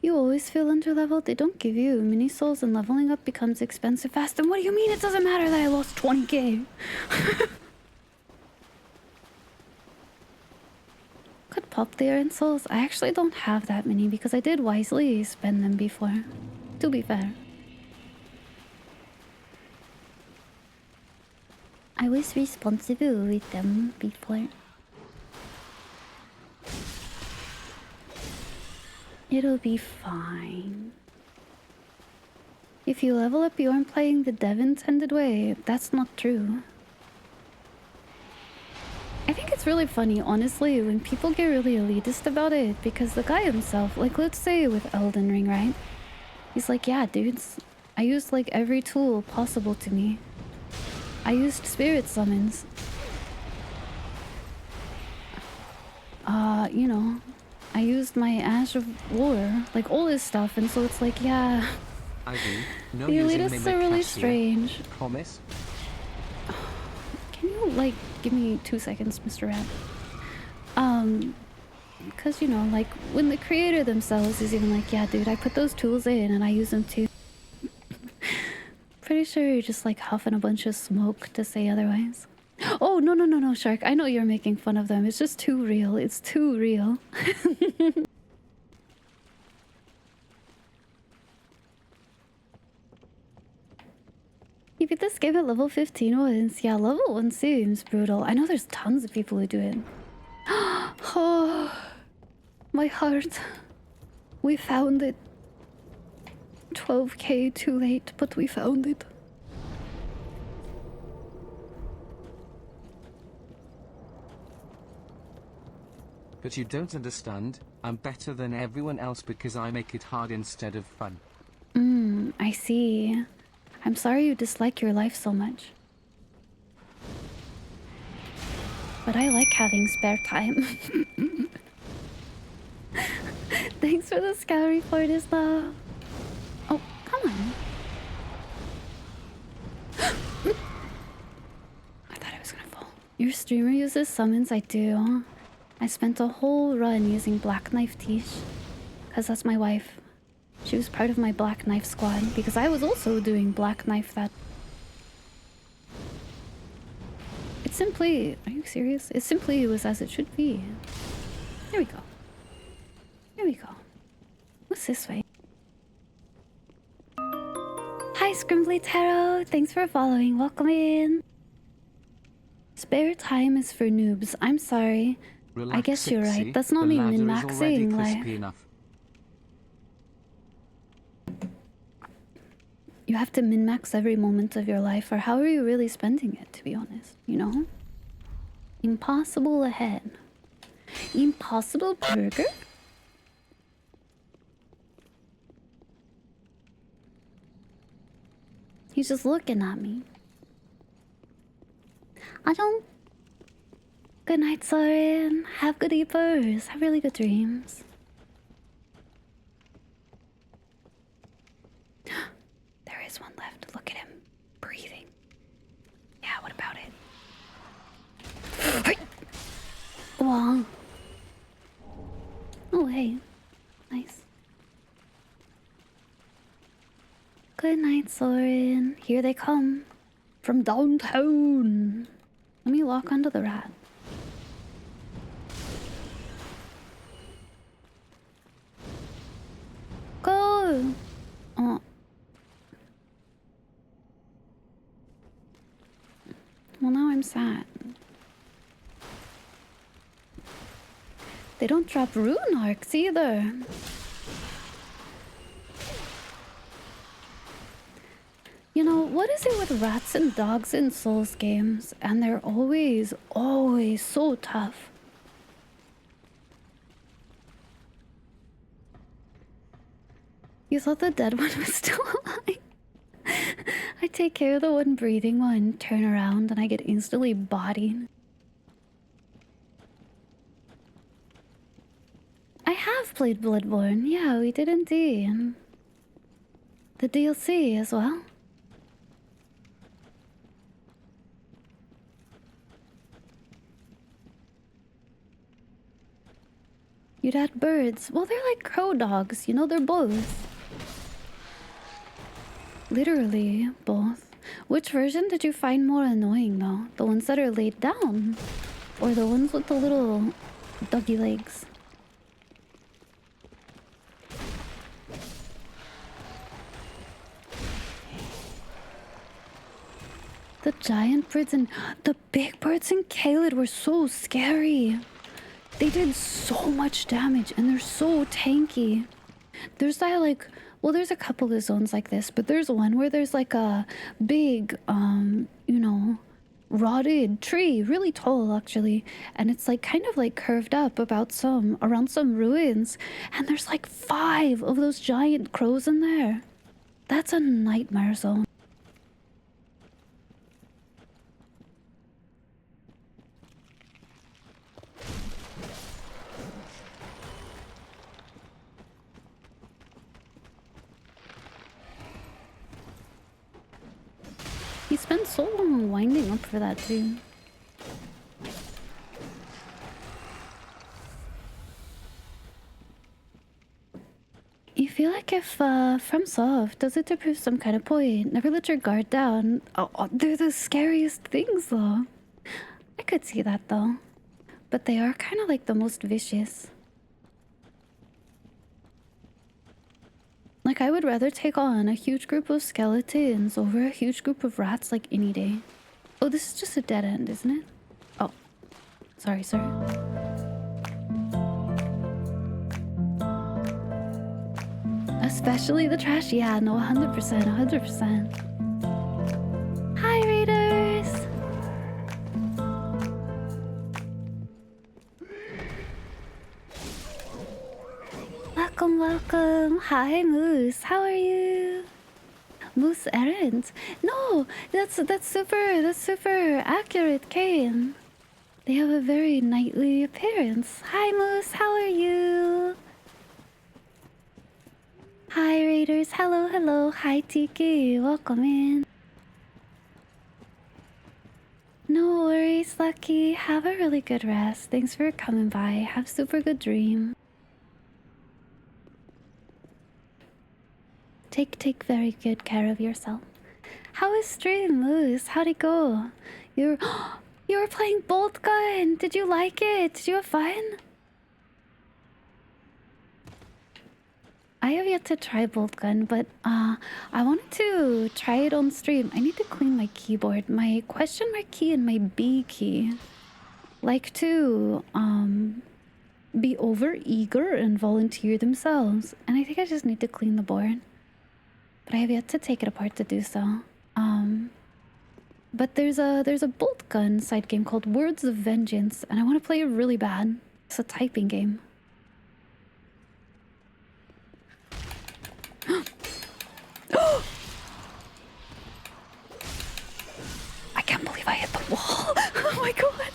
You always feel underleveled? They don't give you mini souls and leveling up becomes expensive fast. And what do you mean it doesn't matter that I lost 20k? Could pop the iron souls. I actually don't have that many because I did wisely spend them before. To be fair. I was responsible with them before. It'll be fine. If you level up, you aren't playing the dev intended way. That's not true. I think it's really funny, honestly, when people get really elitist about it, because the guy himself, like, let's say with Elden Ring, right? He's like, yeah, dudes, I used, like, every tool possible to me. I used spirit summons. You know, I used my Ash of War, like, all this stuff, and so it's like, yeah... Ivy, no the using elitists are really strange. Promise? Can you, like, give me 2 seconds, Mr. Rat? Because, you know, like, when the creator themselves is even like, yeah, dude, I put those tools in and I use them too. Pretty sure you're just, like, huffing a bunch of smoke to say otherwise. Oh, no, Shark. I know you're making fun of them. It's just too real. It's too real. You beat this game at level 15 once. Yeah, level 1 seems brutal. I know there's tons of people who do it. Oh, my heart. We found it. 12k too late, but we found it. But you don't understand. I'm better than everyone else because I make it hard instead of fun. I see. I'm sorry you dislike your life so much. But I like having spare time. Thanks for the scout report, Isla. Oh, come on. I thought I was gonna fall. Your streamer uses summons? I do. I spent a whole run using Black Knife Tish. Because that's my wife. She was part of my Black Knife squad. Because I was also doing Black Knife that... It simply... Are you serious? It simply was as it should be. There we go. There we go. What's this way? Hi, Scrimbly Tarot. Thanks for following. Welcome in. Spare time is for noobs. I'm sorry. Relax, I guess you're Sixie. right. That's not The me ladder is already min-maxing. crispy Like, enough. you have to min-max every moment of your life, or how are you really spending it, to be honest? You know? Impossible ahead. Impossible burger? He's just looking at me. I don't... Good night, Soren. Have good sleepers. Have really good dreams. There is one left. Look at him. Breathing. Yeah, what about it? Wow. Oh, hey. Nice. Good night, Soren. Here they come. From downtown. Let me lock onto the rat. Go! Oh. Well, now I'm sad. They don't drop rune arcs either. You know, what is it with rats and dogs in Souls games? And they're always so tough. You thought the dead one was still alive? I take care of the one breathing one, turn around, and I get instantly bodied. I have played Bloodborne. Yeah, we did indeed. The DLC as well. You'd add birds. Well, they're like crow dogs, you know, they're both. Literally, both. Which version did you find more annoying, though? The ones that are laid down? Or the ones with the little doggy legs? The giant birds and... The big birds in Caelid were so scary. They did so much damage, and they're so tanky. There's that like, well, there's a couple of zones like this, but there's one where there's like a big, you know, rotted tree, really tall actually, and it's like kind of like curved up around some ruins, and there's like 5 of those giant crows in there. That's a nightmare zone. He spent so long winding up for that too. You feel like if FromSoft does it to prove some kind of point, never let your guard down. Oh, they're the scariest things though. I could see that though. But they are kind of like the most vicious. Like I would rather take on a huge group of skeletons over a huge group of rats like any day. Oh, this is just a dead end, isn't it? Oh, sorry, sir. Especially the trash. Yeah, no, 100%, 100%. Hi, Raiders! Welcome, welcome. Hi, Moose. How are you? Moose Errant. No, that's super accurate, Kane. They have a very knightly appearance. Hi, Moose. How are you? Hi, Raiders. Hello, hello. Hi, Tiki. Welcome in. No worries, Lucky. Have a really good rest. Thanks for coming by. Have super good dream. Take very good care of yourself. How was stream, Moose? How'd it go? You were playing Bolt Gun. Did you like it? Did you have fun? I have yet to try Bolt Gun, but I wanted to try it on stream. I need to clean my keyboard. My question mark key and my B key like to be over eager and volunteer themselves, and I think I just need to clean the board. But I have yet to take it apart to do so. But there's a Bolt Gun side game called Words of Vengeance, and I want to play it really bad. It's a typing game. I can't believe I hit the wall. Oh my god.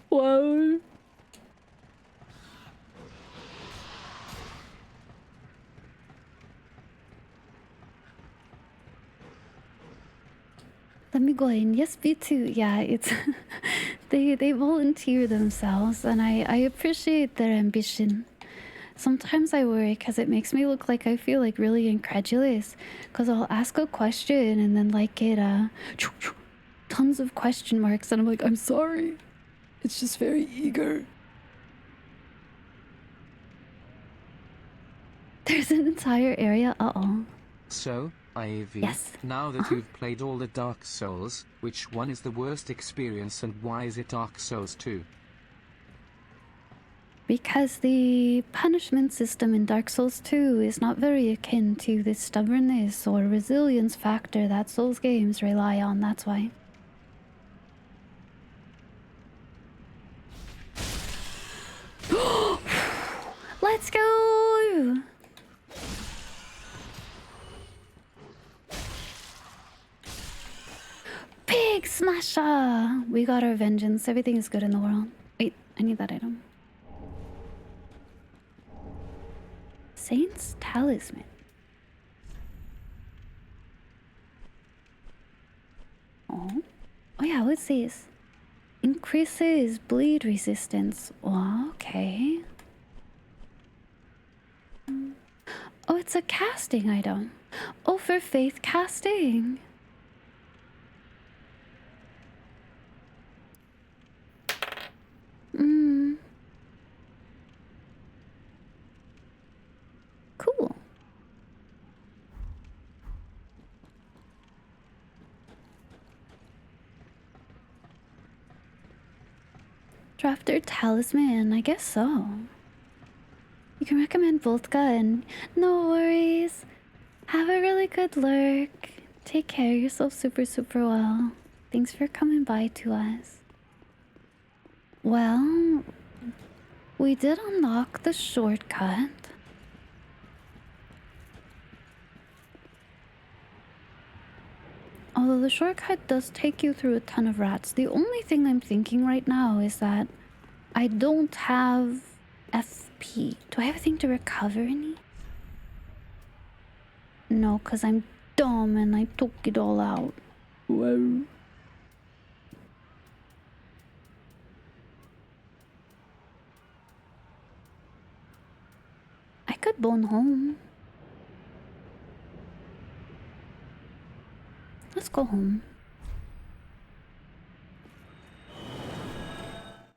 Whoa. Let me go in. Yes, B2. Yeah, it's they volunteer themselves, and I appreciate their ambition. Sometimes I worry because it makes me look like I feel like really incredulous, because I'll ask a question and then like get tons of question marks, and I'm like, I'm sorry, it's just very eager. There's an entire area. So, Ivy, yes. Now that you've played all the Dark Souls, which one is the worst experience and why is it Dark Souls 2? Because the punishment system in Dark Souls 2 is not very akin to the stubbornness or resilience factor that Souls games rely on, that's why. Let's go! Big smasher! We got our vengeance. Everything is good in the world. Wait, I need that item. Saint's Talisman. Oh yeah, what's this? Increases bleed resistance. Oh, okay. Oh, it's a casting item. Oh, for faith casting. Cool. Drafter talisman, I guess so. You can recommend Voltka and no worries. Have a really good lurk. Take care of yourself super well. Thanks for coming by to us. Well, we did unlock the shortcut. Although the shortcut does take you through a ton of rats. The only thing I'm thinking right now is that I don't have FP. Do I have a thing to recover any? No, because I'm dumb and I took it all out. Whoa. I could bone home. Let's go home.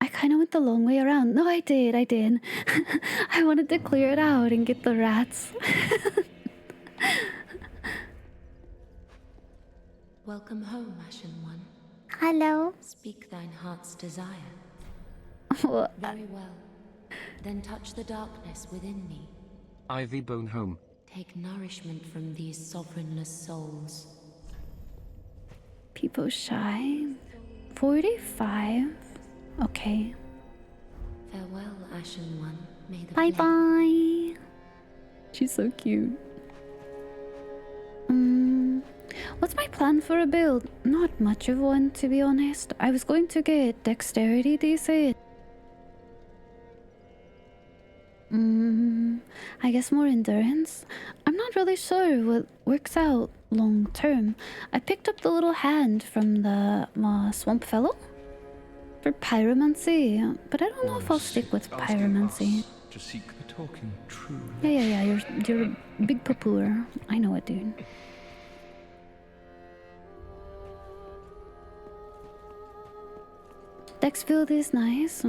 I kind of went the long way around. No, I did. I wanted to clear it out and get the rats. Welcome home, Ashen One. Hello. Speak thine heart's desire. Well, Very well. Then touch the darkness within me. Ivy bone home. Take nourishment from these sovereignless souls. people shy. 45. Okay. Farewell, Ashen One. May the Bye flame... bye. She's so cute. What's my plan for a build? Not much of one, to be honest. I was going to get dexterity DC. I guess more endurance. I'm not really sure what works out long term. I picked up the little hand from the swamp fellow for pyromancy, but I don't know if I'll stick with pyromancy. To seek the talking true. Yeah. You're a big papooer. I know it, dude. Dex build is nice.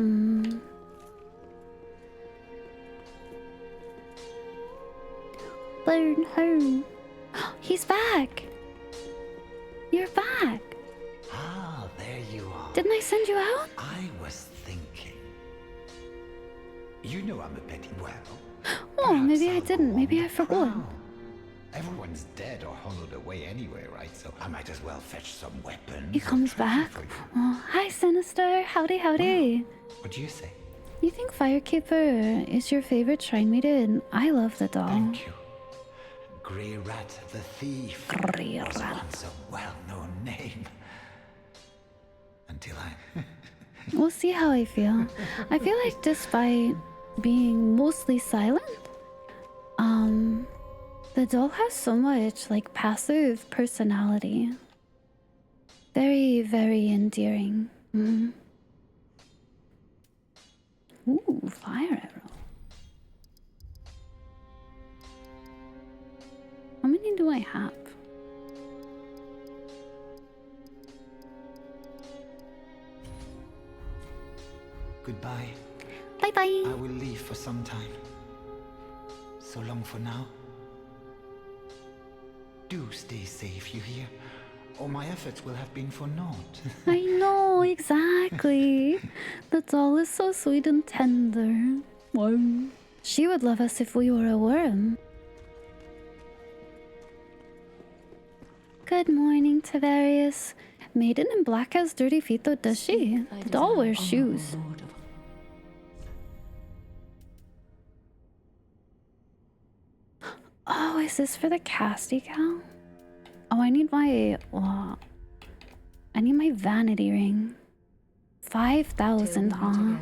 Learn home. He's back. You're back. Ah, there you are. Didn't I send you out? I was thinking. You know I'm a petty well. Oh, maybe I I'll didn't. go Maybe on I the forgot. prowl. Everyone's dead or hollowed away anyway, right? So I might as well fetch some weapons. He or comes treasure back. for you. Oh, hi, Sinister. Howdy. What do you say? You think Firekeeper is your favorite shrine maiden? I love the doll. Thank you. Grey Rat the Thief Grey was Rat. once a well-known name. Until I... We'll see how I feel. I feel like despite being mostly silent, the doll has so much like passive personality. Very, very endearing. Ooh, fire arrow. How many do I have? Goodbye. Bye-bye. I will leave for some time. So long for now. Do stay safe, you hear? Or my efforts will have been for naught. I know, exactly. The doll is so sweet and tender. Wow. She would love us if we were a worm. Good morning, Tavarius. Maiden in black has dirty feet though, does she? The doll wears shoes. Oh, is this for the casty cow? Oh, I need my... I need my vanity ring. 5,000, huh?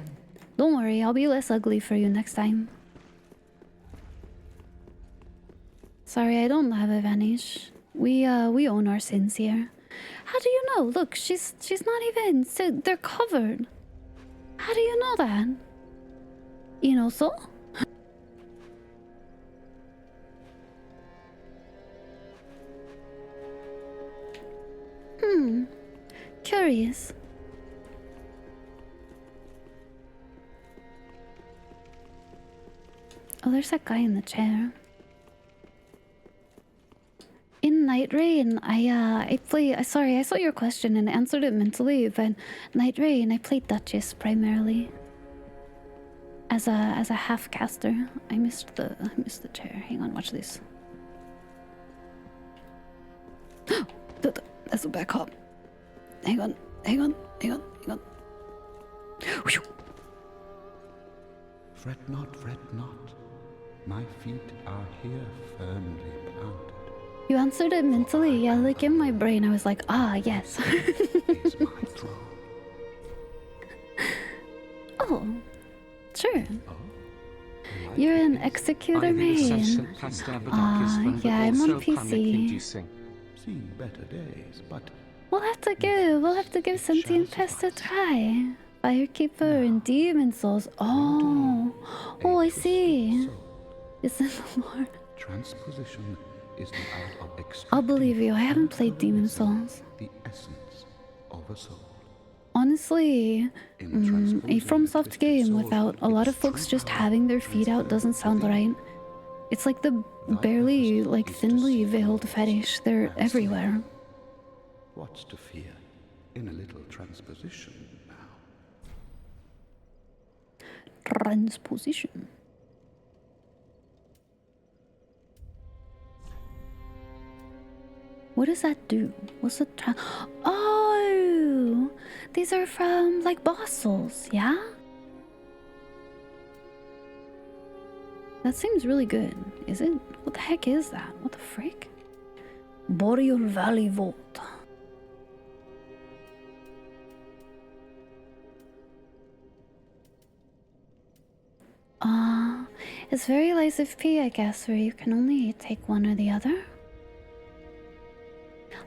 Don't worry, I'll be less ugly for you next time. Sorry, I don't have a vanish. We own our sins here. How do you know? Look, she's not even... They're covered. How do you know that? You know so? Curious. Oh, there's that guy in the chair. In Night Rain, I play. Sorry, I saw your question and answered it mentally, but Night Rain, I played Duchess primarily. as a half caster. I missed the chair. Hang on, watch this. That's a back hop. Hang on. Whew. Fret not, fret not. My feet are here firmly planted. You answered it mentally. Yeah, like in my brain, I was like, ah, yes. Is my throne. Oh, sure. You're an executor main. Yeah, I'm on PC. Seen better days, but We'll have to give Sentient Pest a try. Firekeeper and Demon Souls. Oh, I see. It's in the lore. transposition is the art of extracting. I'll believe you. I haven't played Demon Souls. The essence of a soul. Honestly, a FromSoft game without a lot of folks just having their feet out doesn't sound right. It's like the barely, like thinly veiled fetish. They're everywhere. What's to fear in a little transposition now? Transposition. What does that do? What's the Oh! These are from, like, boss souls, yeah? That seems really good. Is it? What the heck is that? What the frick? Boreal Valley Vault. It's very light of P, I guess, where you can only take one or the other.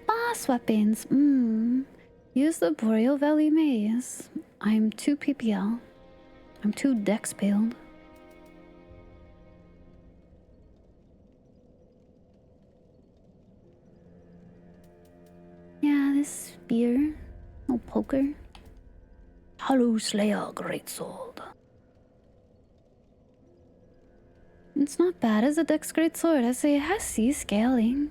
Boss weapons. Use the Boreal Valley Maze. I'm 2 PPL. I'm 2 dex build. Yeah, this spear. No poker. Hollow Slayer Greatsword. It's not bad as a dex greatsword. I say it has C scaling.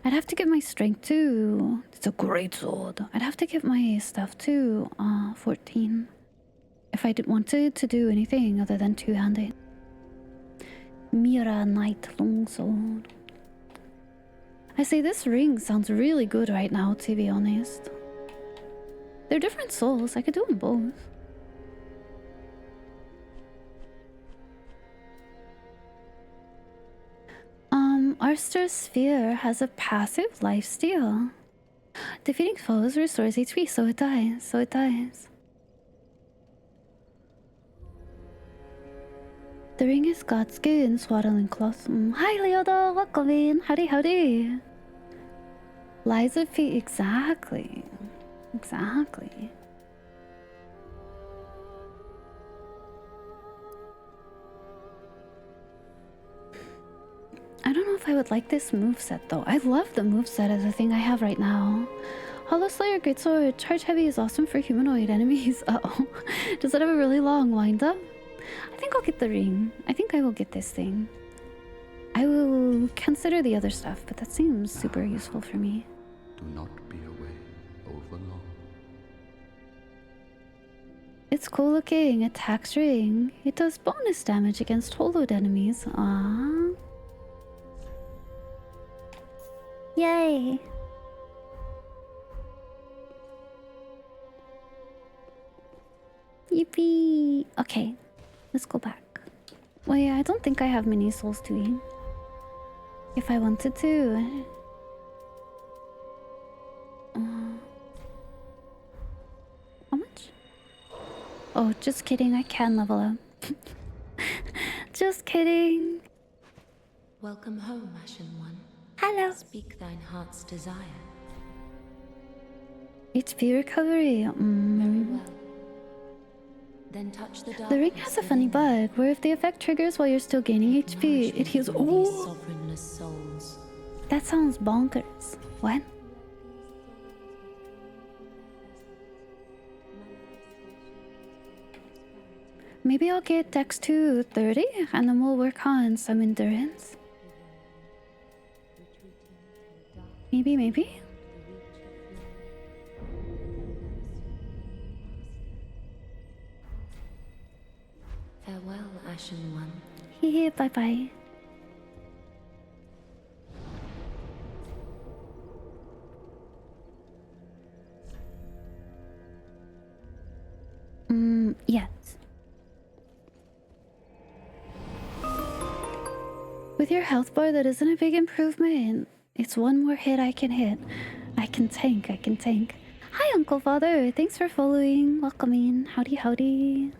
I'd have to get my strength to... It's a greatsword. I'd have to get my stuff to 14. If I wanted to do anything other than two-handed. Mira Knight Longsword. I say this ring sounds really good right now, to be honest. They're different souls. I could do them both. Arster's Sphere has a passive lifesteal. Defeating foes restores HP, so it dies. The ring is Godskin, swaddling cloth. Hi, Leoda, welcome in. Howdy. Lies of feet, exactly. I don't know if I would like this moveset though. I love the moveset as a thing I have right now. Hollow Slayer Greatsword. Charge Heavy is awesome for humanoid enemies. Uh-oh. Does it have a really long wind-up? I think I'll get the ring. I think I will get this thing. I will consider the other stuff, but that seems super useful for me. Do not be away overlong. It's cool looking. Attacks ring. It does bonus damage against hollowed enemies. Aww. Yay! Yippee! Okay, let's go back. Well, yeah, I don't think I have many souls to eat. If I wanted to. How much? Oh, just kidding, I can level up. Just kidding. Welcome home, Ashen One. Hello. Speak thine heart's desire. HP recovery. Very well. Then touch the ring has a funny bug where if the effect triggers while you're still gaining HP, it heals. Oh, sovereignless souls. That sounds bonkers. What? Maybe I'll get Dex to 30 and then we'll work on some endurance. Maybe. Farewell. Ashen One. Hehe, bye bye. Yes. With your health bar, that isn't a big improvement. It's one more hit I can hit. I can tank. Hi, Uncle Father. Thanks for following. Welcome in. Howdy, howdy.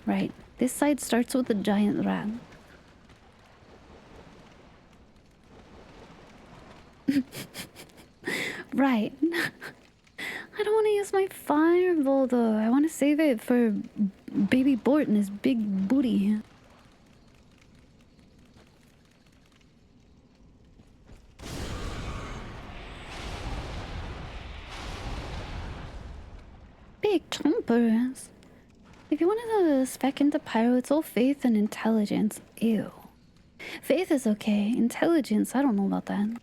Right. This side starts with a giant rat. Right. I don't want to use my fireball though. I want to save it for baby Bort and his big booty. Big chompers. If you wanted to spec into Pyro, it's all faith and intelligence. Ew. Faith is okay. Intelligence, I don't know about that.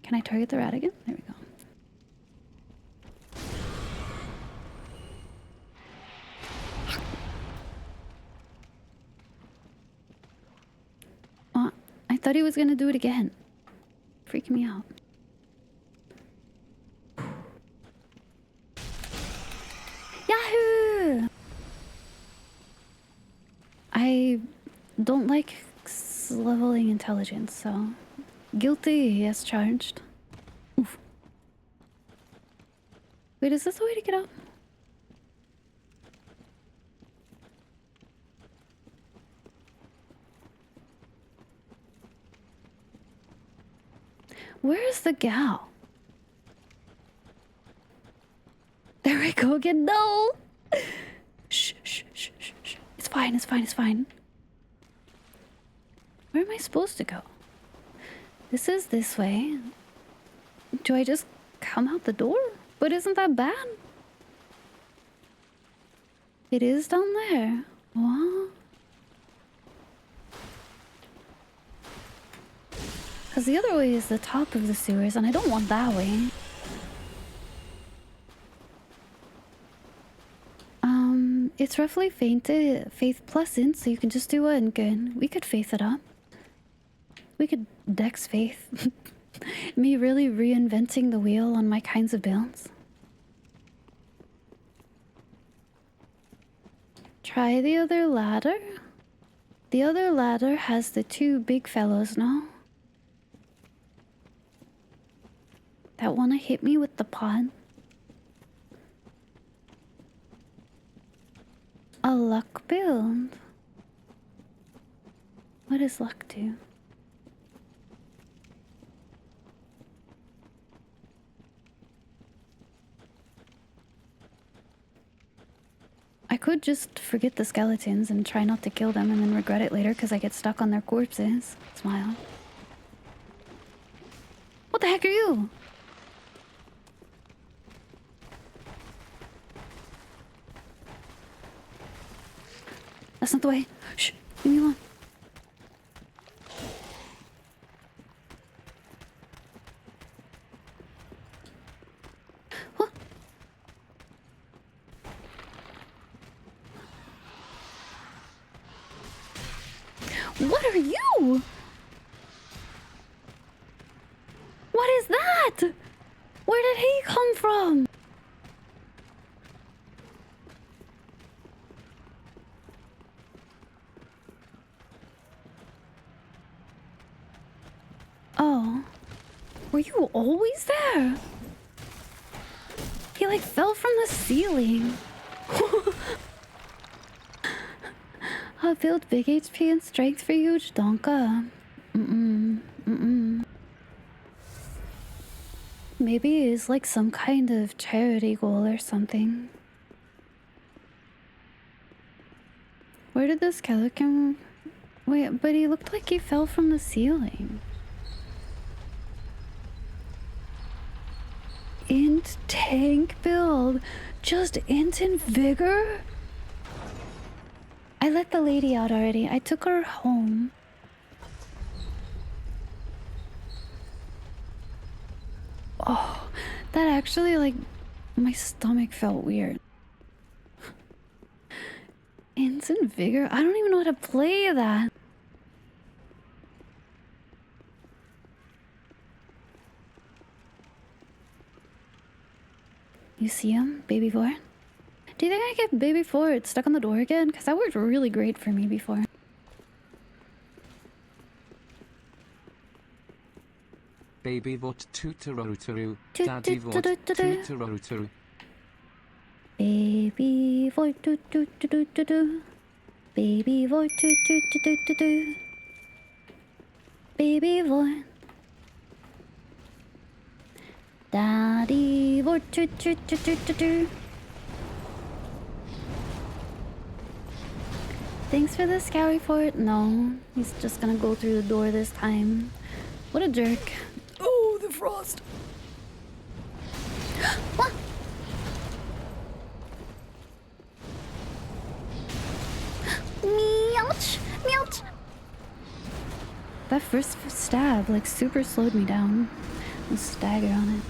Can I target the rat again? There we go. Oh, I thought he was gonna do it again. Freaking me out. Yahoo! I don't like leveling intelligence, so... Guilty as charged. Oof. Wait, is this the way to get up? Where is the gal? There we go again. No! Shh, shh, shh, shh, shh. It's fine, it's fine, it's fine. Where am I supposed to go? This is this way. Do I just come out the door? But isn't that bad? It is down there. What? Because the other way is the top of the sewers, and I don't want that way. It's roughly faith plus int, so you can just do one good. We could faith it up. We could dex faith. Me really reinventing the wheel on my kinds of builds. Try the other ladder. The other ladder has the two big fellows now. That wanna hit me with the pod. A luck build. What does luck do? I could just forget the skeletons and try not to kill them and then regret it later because I get stuck on their corpses. Smile. What the heck are you? That's not the way. Shh, leave me alone. What? What are you? What is that? Where did he come from? Oh. Were you always there? He like fell from the ceiling. I'll build big HP and strength for you, Donka. Maybe it's like some kind of charity goal or something. Where did the skeleton... Wait, but he looked like he fell from the ceiling. Int tank build. Just int and vigor? I let the lady out already. I took her home. Oh, that actually like My stomach felt weird. Instant vigor? I don't even know how to play that. You see him? Baby Ford? Do you think I get Baby Ford stuck on the door again? Because that worked really great for me before. Baby Vort tutoroturu. Daddy Vort tutoroturu. Baby Vort tu tu tu tu tu tu. Baby Vort tu tu tu tu tu tu. Baby Vort. Daddy Vort tu tu tu tu tu tu. Thanks for the scoury fort. No, he's just gonna go through the door this time. What a jerk. Oh, the frost. What? Meouch! Meouch! That first stab, like, super slowed me down. I staggered on it.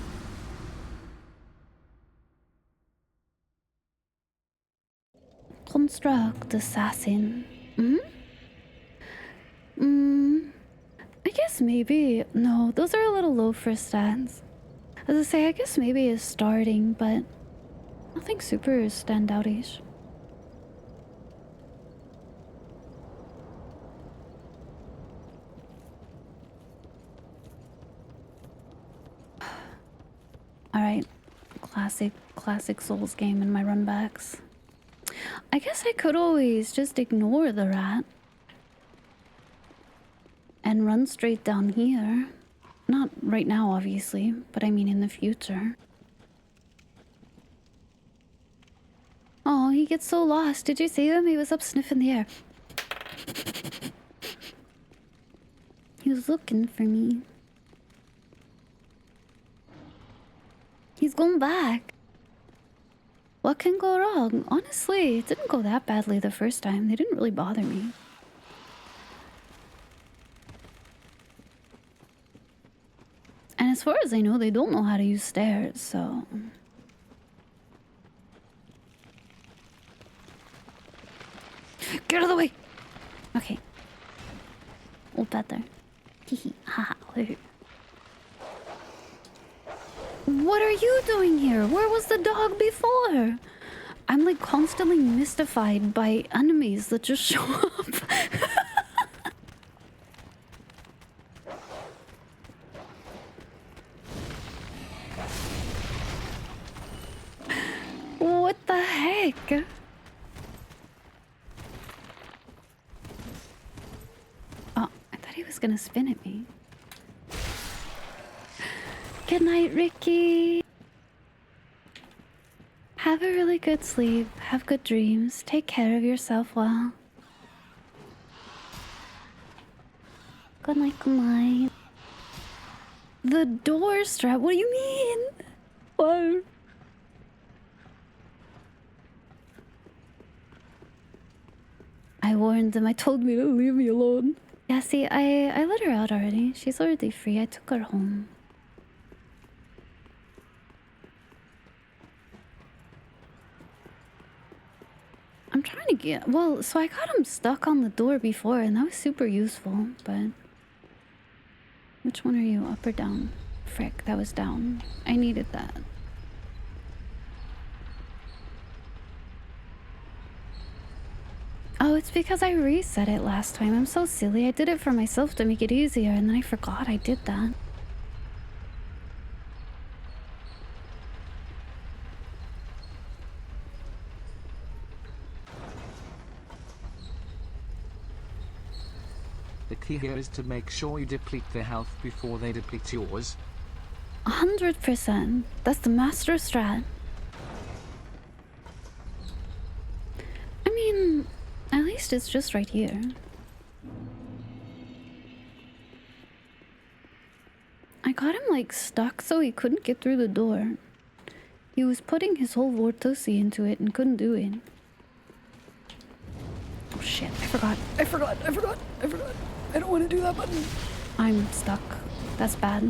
Construct assassin. I guess maybe... No, those are a little low for stats. As I say, I guess maybe it's starting, but nothing super standout-ish. Alright. Classic Souls game in my runbacks. I guess I could always just ignore the rat. And run straight down here. Not right now, obviously, but I mean in the future. Oh, he gets so lost. Did you see him? He was up sniffing the air. He was looking for me. He's going back. What can go wrong? Honestly, it didn't go that badly the first time. They didn't really bother me. And as far as I know, they don't know how to use stairs, so... Get out of the way! Okay. Oh, better. Hehe, haha. What are you doing here? Where was the dog before? I'm like constantly mystified by enemies that just show up. What the heck? Oh, I thought he was gonna spin at me. Good night, Ricky. Have a really good sleep. Have good dreams. Take care of yourself well. Good night, good night. The door strap? What do you mean? What? I warned them. I told me to leave me alone. Yeah, see, I let her out already. She's already free. I took her home. I'm trying to get... Well, so I got him stuck on the door before, and that was super useful, but... Which one are you? Up or down? Frick, that was down. I needed that. Oh, it's because I reset it last time. I'm so silly. I did it for myself to make it easier, and then I forgot I did that. The key here is to make sure you deplete their health before they deplete yours. 100%. That's the master strat. I mean, at least it's just right here. I got him like stuck so he couldn't get through the door. He was putting his whole Vortosi into it and couldn't do it. Oh shit, I forgot. I don't want to do that button. I'm stuck. That's bad.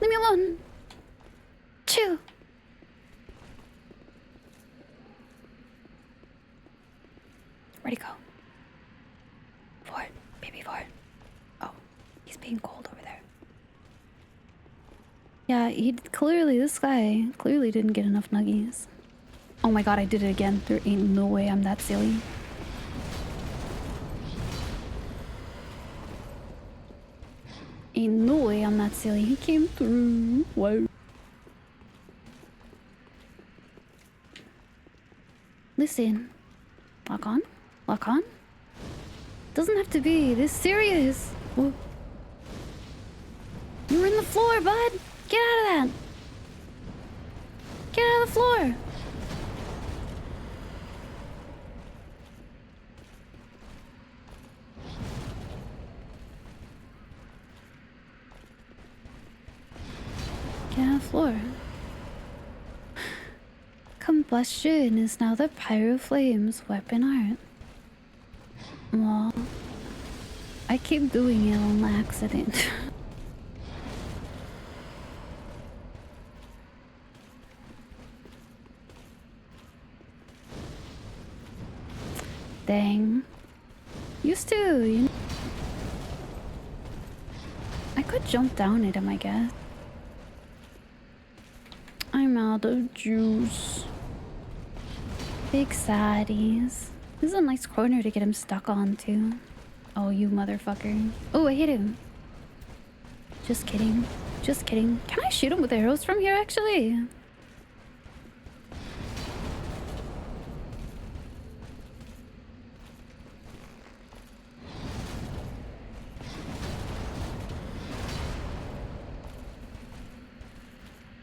Leave me alone. Chill. Where'd he go? Ford. Baby Ford. Oh, he's being cold over there. Yeah, this guy clearly didn't get enough nuggies. Oh my god, I did it again. There ain't no way I'm that silly. Ain't no way I'm that silly. He came through. Whoa. Listen. Lock on? Lock on? Doesn't have to be this serious. Whoa. You're in the floor, bud. Get out of that. Get out of the floor. Get out of the floor. Combustion is now the Pyroflame's weapon art. Well, I keep doing it on accident. Dang. Used to, you know. I could jump down at him, I guess. I'm out of juice. Big saddies. This is a nice corner to get him stuck on, too. Oh, you motherfucker. Oh, I hit him. Just kidding. Just kidding. Can I shoot him with arrows from here, actually?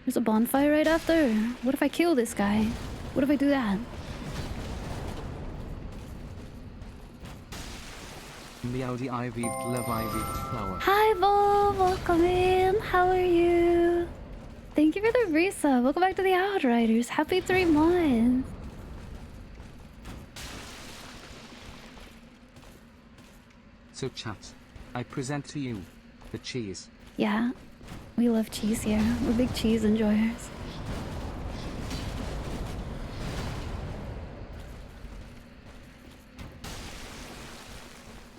There's a bonfire right after. What if I kill this guy? What if I do that? Meowdy Ivy Love Ivy Flower. Hi, Bo! Welcome in. How are you? Thank you for the resub. Welcome back to the Outriders. Happy 3 months. So chat, I present to you the cheese. Yeah, we love cheese here. We're big cheese enjoyers.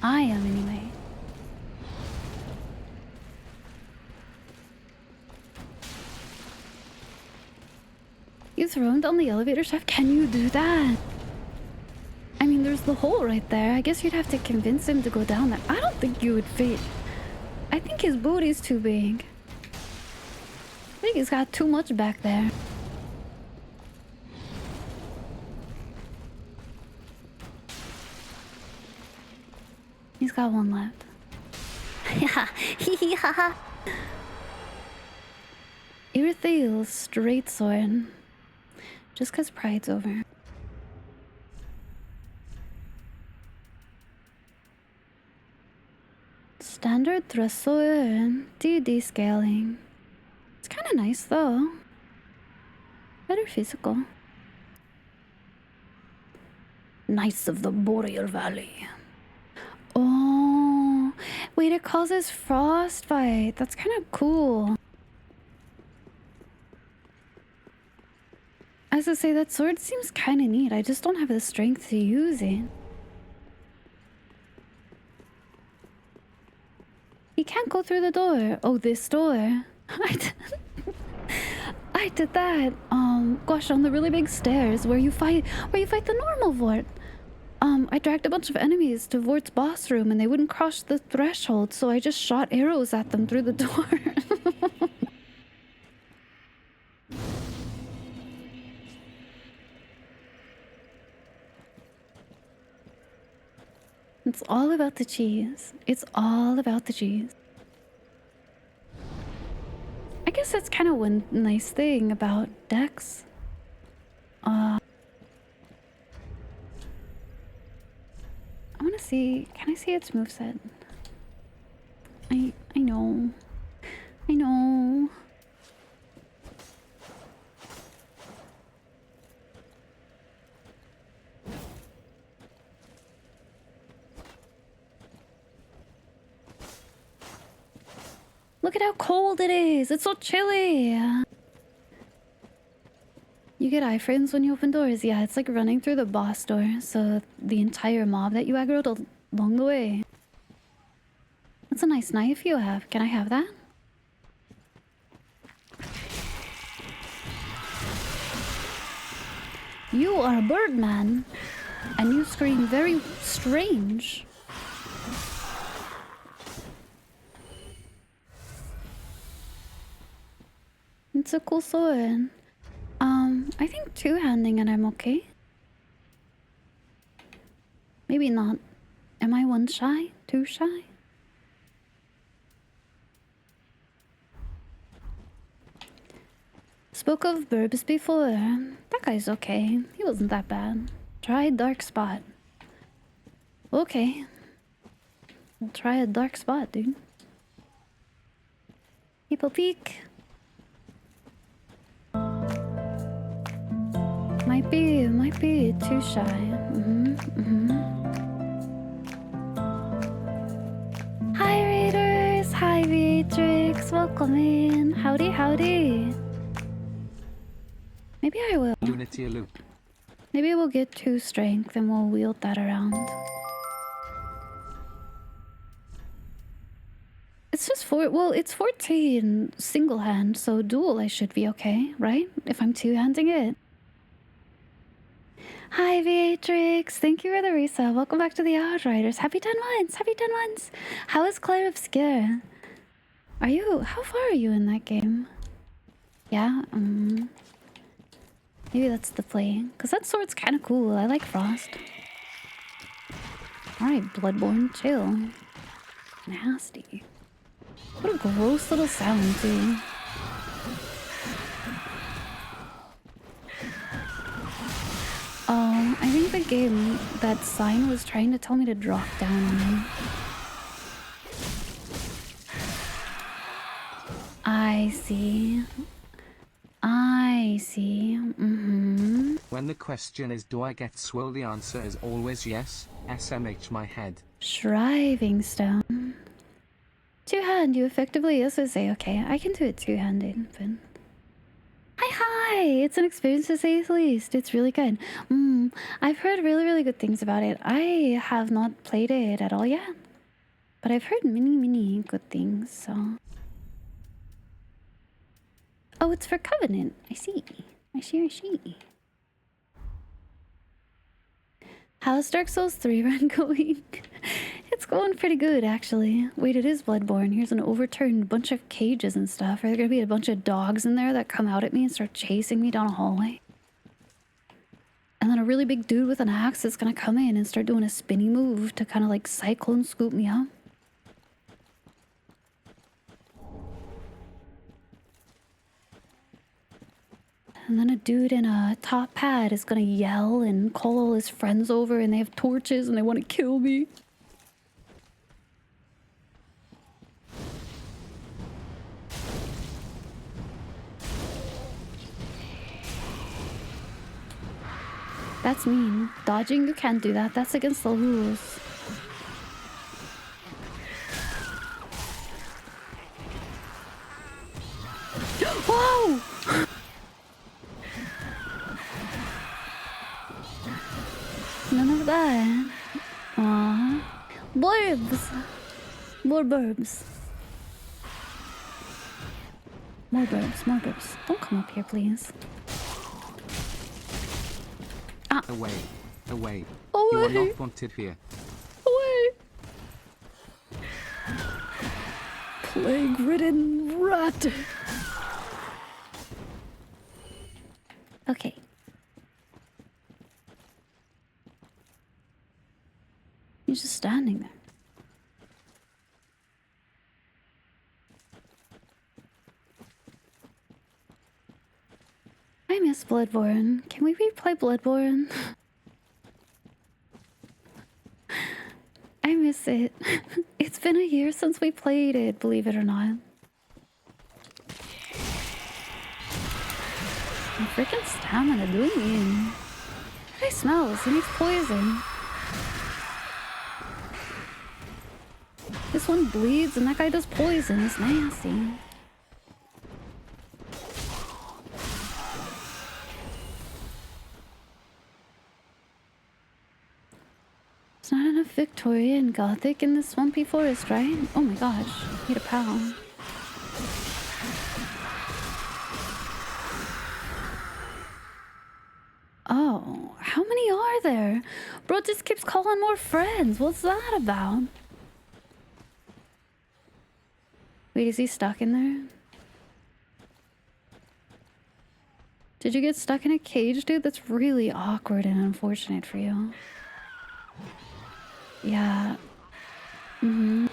I am, anyway. You throw him down the elevator shaft? Can you do that? I mean, there's the hole right there. I guess you'd have to convince him to go down there. I don't think you would fit. I think his booty's too big. I think he's got too much back there. He's got one left. Yeah, hee hee ha ha. Irithal's straight sword. Just cause pride's over. Standard thrust sword. DD scaling. It's kinda nice though. Better physical. Knights of the Boreal Valley. Oh, wait, it causes frostbite. That's kind of cool. As I say, that sword seems kind of neat. I just don't have the strength to use it. He can't go through the door. Oh, this door. I did that. Gosh, on the really big stairs where you fight the normal Vort. I dragged a bunch of enemies to Vort's boss room and they wouldn't cross the threshold, so I just shot arrows at them through the door. It's all about the cheese. It's all about the cheese. I guess that's kind of one nice thing about Dex. I want to see. Can I see its moveset? I know. I know. Look at how cold it is. It's so chilly. You get iframes when you open doors. Yeah, it's like running through the boss door. So the entire mob that you aggroed along the way. That's a nice knife you have. Can I have that? You are a Birdman. And you scream very strange. It's a cool sword. I think two-handing and I'm okay. Maybe not. Am I one shy? Two shy? Spoke of Burbs before. That guy's okay. He wasn't that bad. Try Dark Spot. Okay. We'll try a Dark Spot, dude. People peek. Might be too shy. Hi Raiders! Hi Beatrix! Welcome in! Howdy, howdy! Maybe I will. Unity loop. Maybe we'll get 2 strength and we'll wield that around. It's just it's 14 single hand, so dual I should be okay, right? If I'm two-handing it. Hi Beatrix, thank you for the resub. Welcome back to the Outriders. Happy 10 months! Happy 10 months! How is Claire Obscure? How far are you in that game? Yeah, maybe that's the play. Cause that sword's kinda cool. I like Frost. Alright, Bloodborne, chill. Nasty. What a gross little sound too. I think the game that sign was trying to tell me to drop down on him. I see. When the question is do I get swole, the answer is always yes. SMH my head. Shriving Stone. Two-hand, you effectively also say, okay, I can do it two-handed, but... Hi! It's an experience to say the least. It's really good. I've heard really, really good things about it. I have not played it at all yet. But I've heard many good things, so... Oh, it's for Covenant. I see. How's Dark Souls 3 run going? It's going pretty good, actually. Wait, it is Bloodborne. Here's an overturned bunch of cages and stuff. Are there gonna be a bunch of dogs in there that come out at me and start chasing me down a hallway? And then a really big dude with an axe is gonna come in and start doing a spinny move to kind of like cyclone scoop me up. And then a dude in a top hat is gonna yell and call all his friends over and they have torches and they want to kill me. That's mean. Dodging, you can't do that. That's against the rules. Whoa! None of that. Aww. Burbs! More burbs. More burbs. Don't come up here, please. Ah. Away. Away. You are not wanted here. Away. Plague-ridden rat. Okay. He's just standing there. I miss Bloodborne. Can we replay Bloodborne? I miss it. It's been a year since we played it, believe it or not. My freaking stamina doing in. What do I smell? He needs poison. This one bleeds and that guy does poison. It's nasty. There's not enough Victorian Gothic in this swampy forest, right? Oh my gosh, need a pal. Oh, how many are there? Bro just keeps calling more friends. What's that about? Wait, is he stuck in there? Did you get stuck in a cage, dude? That's really awkward and unfortunate for you. Yeah. Duke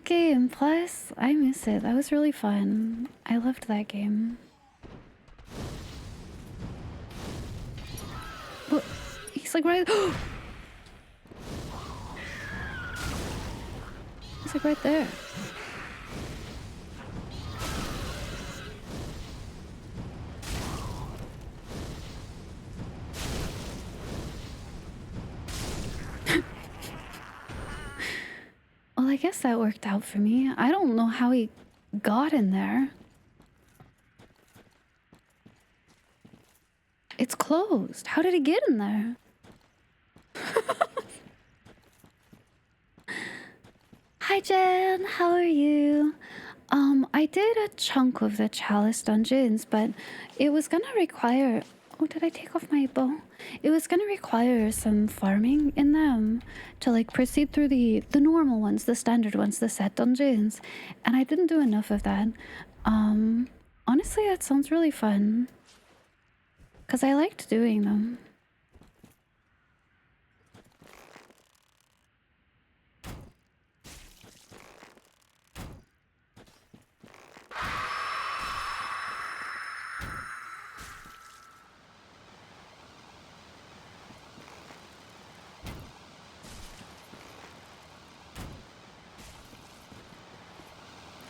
Game Plus? I miss it. That was really fun. I loved that game. What? He's like right... He's like right there. Well, I guess that worked out for me. I don't know how he got in there. It's closed. How did he get in there? Hi Jen, how are you? I did a chunk of the Chalice dungeons, but it was gonna require... Oh, did I take off my bow? It was gonna require some farming in them to like proceed through the normal ones, the standard ones, the set dungeons. And I didn't do enough of that. Honestly, that sounds really fun. Because I liked doing them.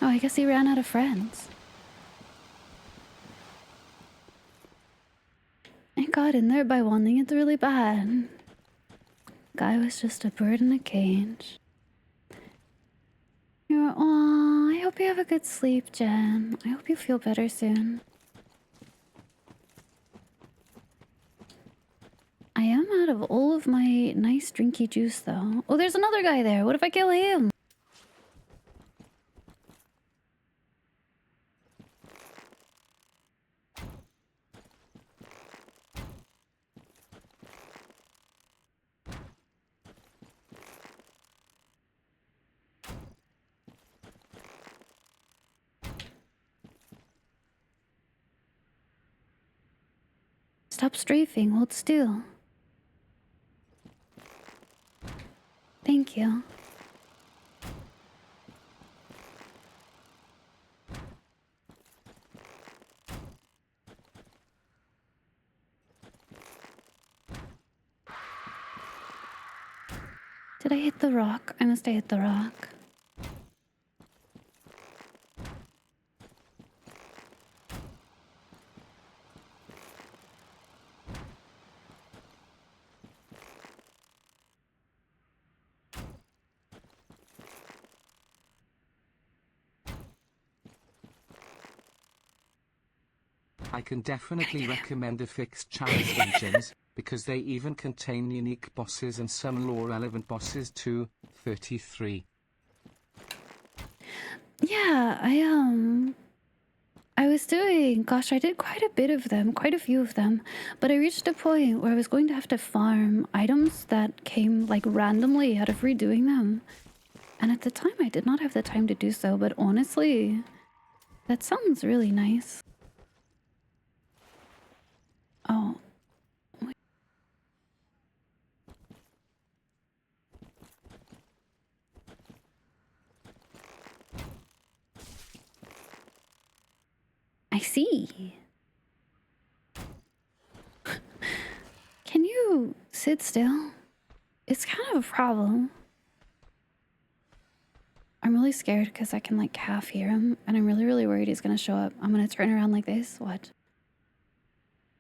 Oh, I guess he ran out of friends. And got in there by wanting it really bad. Guy was just a bird in a cage. Aw, I hope you have a good sleep, Jen. I hope you feel better soon. I am out of all of my nice drinky juice, though. Oh, there's another guy there. What if I kill him? Stop strafing, hold still. Thank you. Did I hit the rock? I must have hit the rock. I can definitely recommend the fixed challenge dungeons, because they even contain unique bosses and some lore-relevant bosses too. 33. Yeah, I was doing, gosh, I did quite a bit of them, quite a few of them, but I reached a point where I was going to have to farm items that came like randomly out of redoing them. And at the time I did not have the time to do so, but honestly, that sounds really nice. Oh. I see. Can you sit still? It's kind of a problem. I'm really scared because I can like half hear him, and I'm really worried he's gonna show up. I'm gonna turn around like this. What?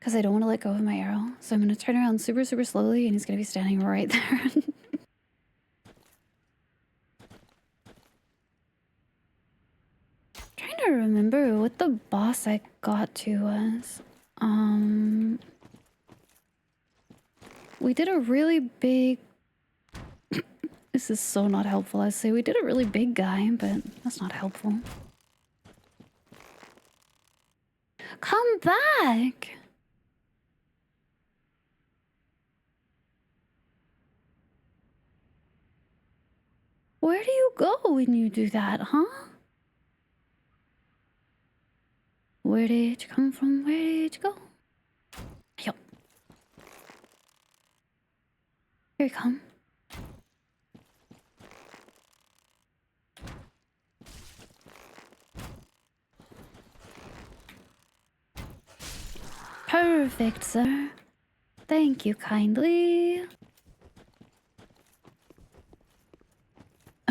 Because I don't want to let go of my arrow. So I'm going to turn around super slowly, and he's going to be standing right there. what the boss I got to was. We did a really big... This is so not helpful. I say we did a really big guy, but that's not helpful. Come back! Where do you go when you do that, huh? Where did you come from? Where did you go? Yo. Here you come. Perfect, sir. Thank you kindly.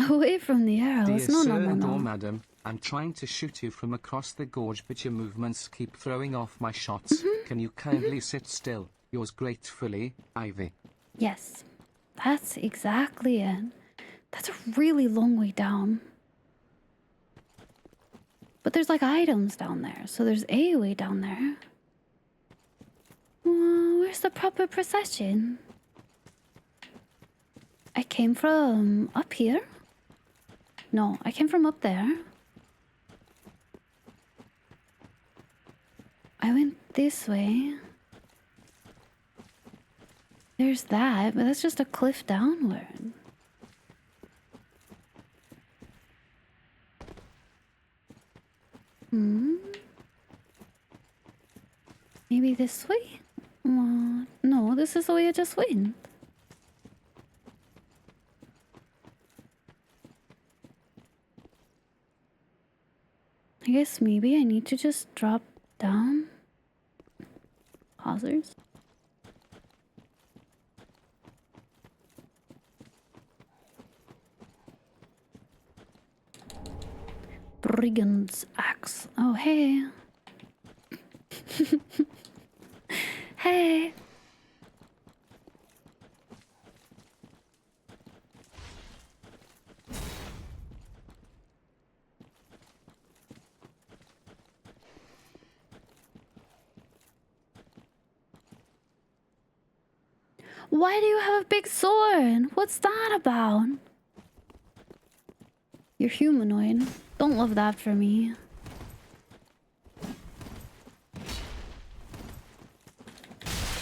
Away from the arrows. Dear No, sir no, no, and no. or madam, I'm trying to shoot you from across the gorge, but your movements keep throwing off my shots. Can you kindly sit still? Yours gratefully, Ivy. Yes, that's exactly it. That's a really long way down. But there's like items down there, so there's a way down there. Where's the proper procession? I came from up here? No, I came from up there. I went this way. There's that, but that's just a cliff downward. Maybe this way? No, this is the way I just went. I guess maybe I need to just drop down. Pausers. Brigand's axe. Oh, hey. Hey. Why do you have a big sword? What's that about? You're humanoid. Don't love that for me.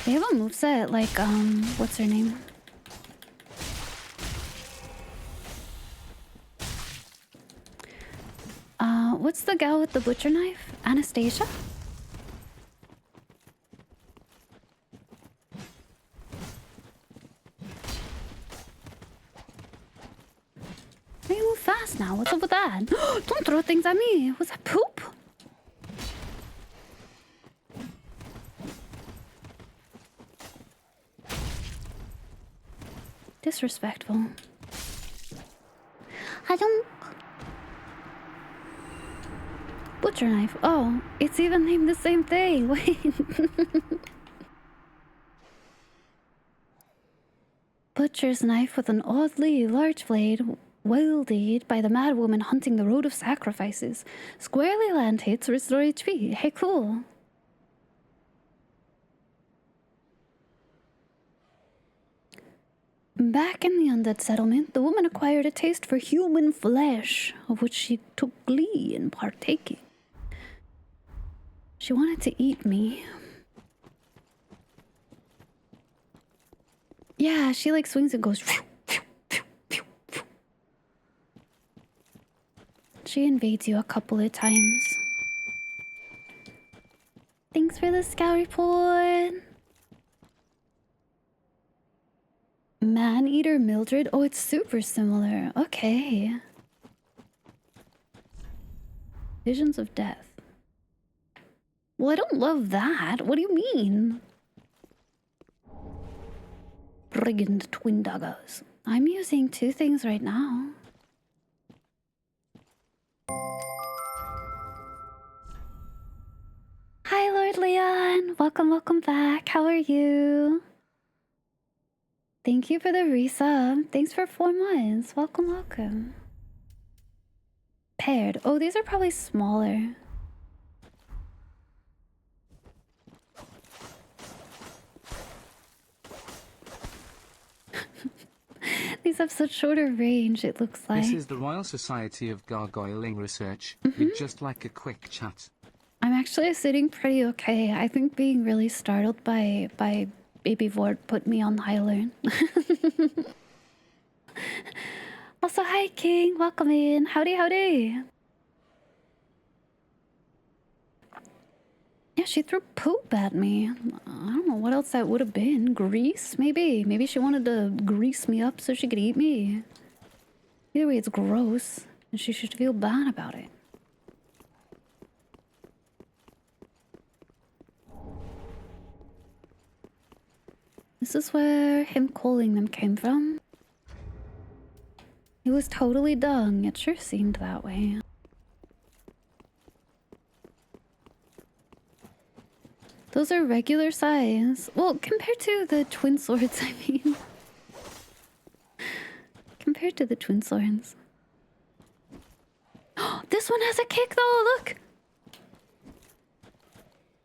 They have a moveset like, what's her name? What's the gal with the butcher knife? Anastasia? Hey, move fast now. What's up with that? Don't throw things at me. Was that poop? Disrespectful. I don't... Butcher knife. Oh, it's even named the same thing. Wait. Butcher's knife with an oddly large blade, wielded by the mad woman hunting the road of sacrifices. Squarely land hits, restore HP. Hey, cool. Back in the undead settlement, the woman acquired a taste for human flesh, of which she took glee in partaking. She wanted to eat me. Yeah, she like swings and goes. She invades you a couple of times. Thanks for the scout report. Man-eater Mildred? Oh, it's super similar. Okay. Visions of death. Well, I don't love that. What do you mean? Brigand twin daggers. I'm using two things right now. Hi, Lord Leon. Welcome, welcome back. How are you? Thank you for the resub. Thanks for 4 months. Welcome, welcome. Paired. Oh, these are probably smaller. These have such shorter range, it looks like. This is the Royal Society of Gargoyling Research. We'd just like a quick chat. I'm actually sitting pretty okay. I think being really startled by Baby Vord put me on high alert. Also, hi King, welcome in. Howdy, howdy. Yeah, she threw poop at me. I don't know what else that would have been. Grease, maybe? Maybe she wanted to grease me up so she could eat me. Either way, it's gross, and she should feel bad about it. This is where him calling them came from. It was totally dung. It sure seemed that way. Those are regular size. Well, compared to the twin swords, I mean. Compared to the twin swords. This one has a kick though, look!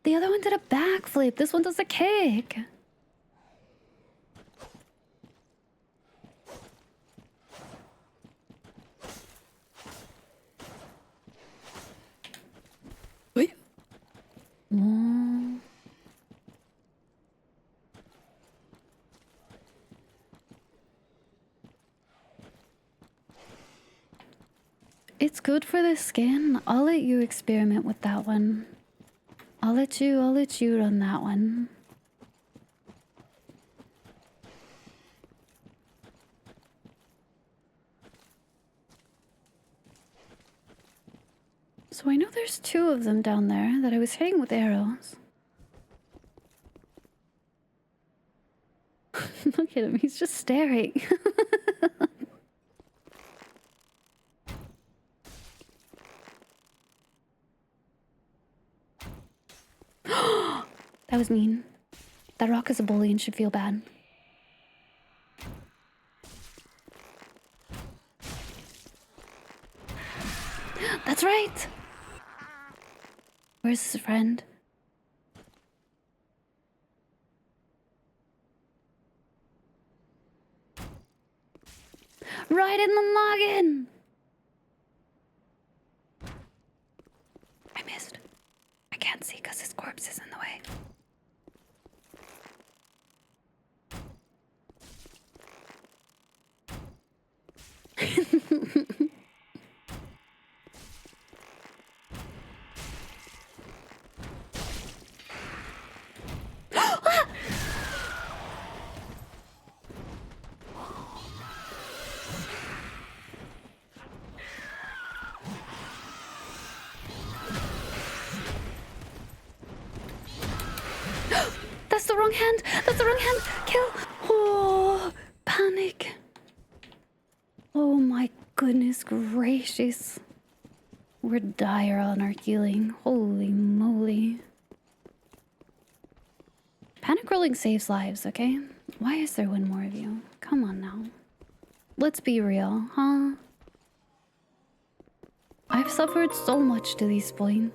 The other one did a backflip. This one does a kick. Wait. It's good for the skin. I'll let you experiment with that one. I'll let you run that one. So I know there's two of them down there that I was hitting with arrows. Look at him, he's just staring. That was mean. That rock is a bully and should feel bad. That's right! Where's his friend? Right in the noggin! I missed. I can't see because his corpse is in the way. That's the wrong hand! That's the wrong hand! Kill! Oh, panic! Oh my goodness gracious. We're dire on our healing. Holy moly. Panic rolling saves lives, okay? Why is there one more of you? Come on now. Let's be real, huh? I've suffered so much to this point.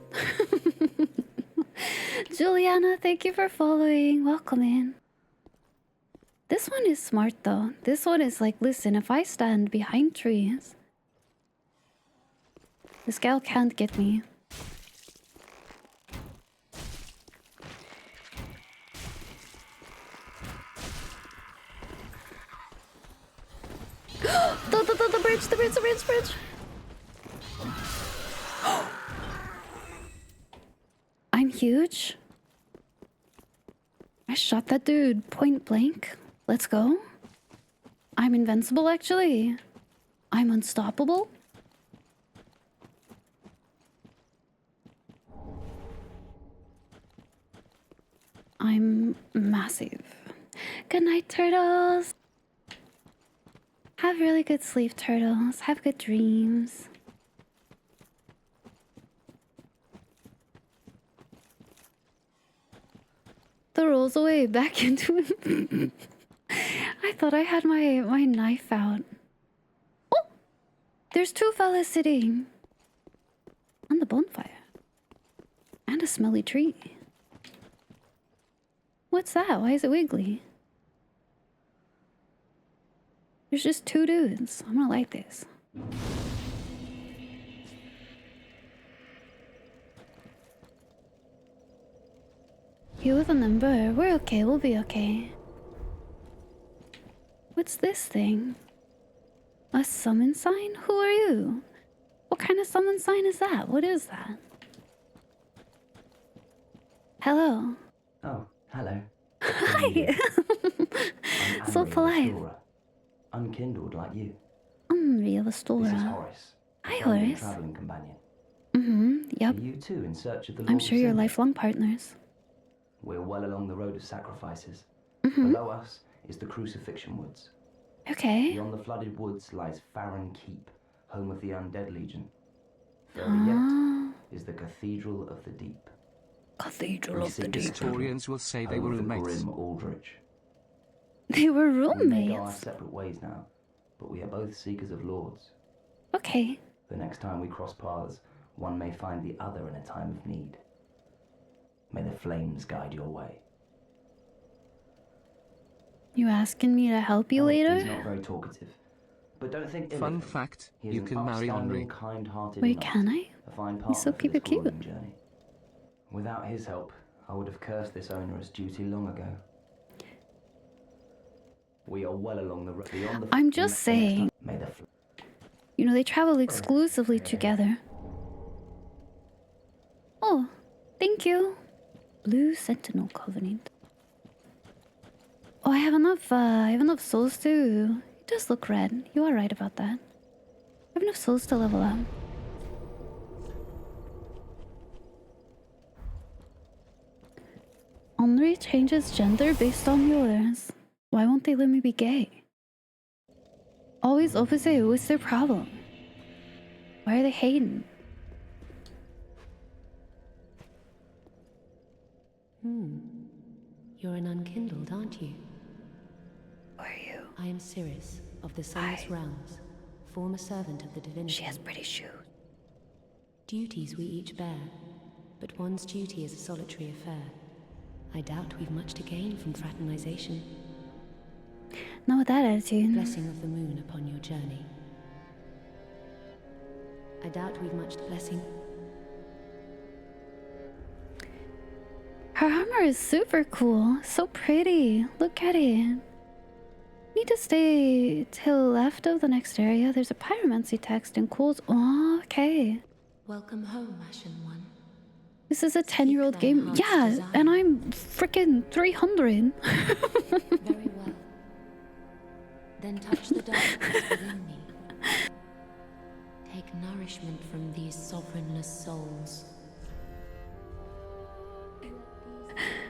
Juliana, thank you for following. Welcome in. This one is smart though. This one is like, listen, if I stand behind trees, this gal can't get me. The bridge. I'm huge. I shot that dude point blank. Let's go. I'm invincible, actually. I'm unstoppable. I'm massive. Good night, turtles. Have really good sleep, turtles. Have good dreams. The rolls away back into him. I thought I had my knife out. Oh! There's two fellas sitting on the bonfire. And a smelly tree. What's that? Why is it wiggly? There's just two dudes. I'm gonna like this. You with a number. We're okay. We'll be okay. What's this thing? A summon sign? Who are you? What kind of summon sign is that? What is that? Hello. Oh, hello. Hi. So polite. Unkindled like you. Unreal This is Astora. Horace. Hi, friendly Horace. Traveling companion. Yep. Are you too in search of the I'm Lord sure of you're Sin? lifelong partners. We're well along the road of sacrifices. Below us is the Crucifixion Woods. Okay. Beyond the flooded woods lies Farron Keep, home of the Undead Legion. Further yet is the Cathedral of the Deep. Cathedral of the Deep. Historians will say they were Home of the roommates. Grim Aldrich. They were We may go our roommates. separate ways now, but we are both seekers of lords. Okay. The next time we cross paths, one may find the other in a time of need. May the flames guide your way. You asking me to help you He's later? not very talkative, but don't think ill Fun of him. fact, He is you an can marry upstanding, Henri. kind-hearted Wait, knight, can I? a fine He's partner so for peepee this cute. grueling journey. Without his help, I would have cursed this onerous duty long ago. We are well along the road. Beyond the. I'm just saying. May the. You know, they travel exclusively together. Oh, thank you. Blue Sentinel Covenant. Oh, I have enough souls to... It does look red. You are right about that. I have enough souls to level up. Henri changes gender based on yours. Why won't they let me be gay? Always opposite, what's their problem? Why are they hating? You're an unkindled, aren't you? Who are you? I am Cirrus of the Sunless Realms, former servant of the divinity. She has pretty shoes. Duties we each bear, but one's duty is a solitary affair. I doubt we've much to gain from fraternization. Not with that attitude. Blessing of the moon upon your journey. I doubt we've much blessing. Her armor is super cool. So pretty. Look at it. Need to stay till left of the next area. There's a pyromancy text in cools. Oh, okay. Welcome home, Ashen One. This is a 10-year-old game. Yeah, and I'm freaking 300. Very well. Then touch the darkness within me. Take nourishment from these sovereignless souls.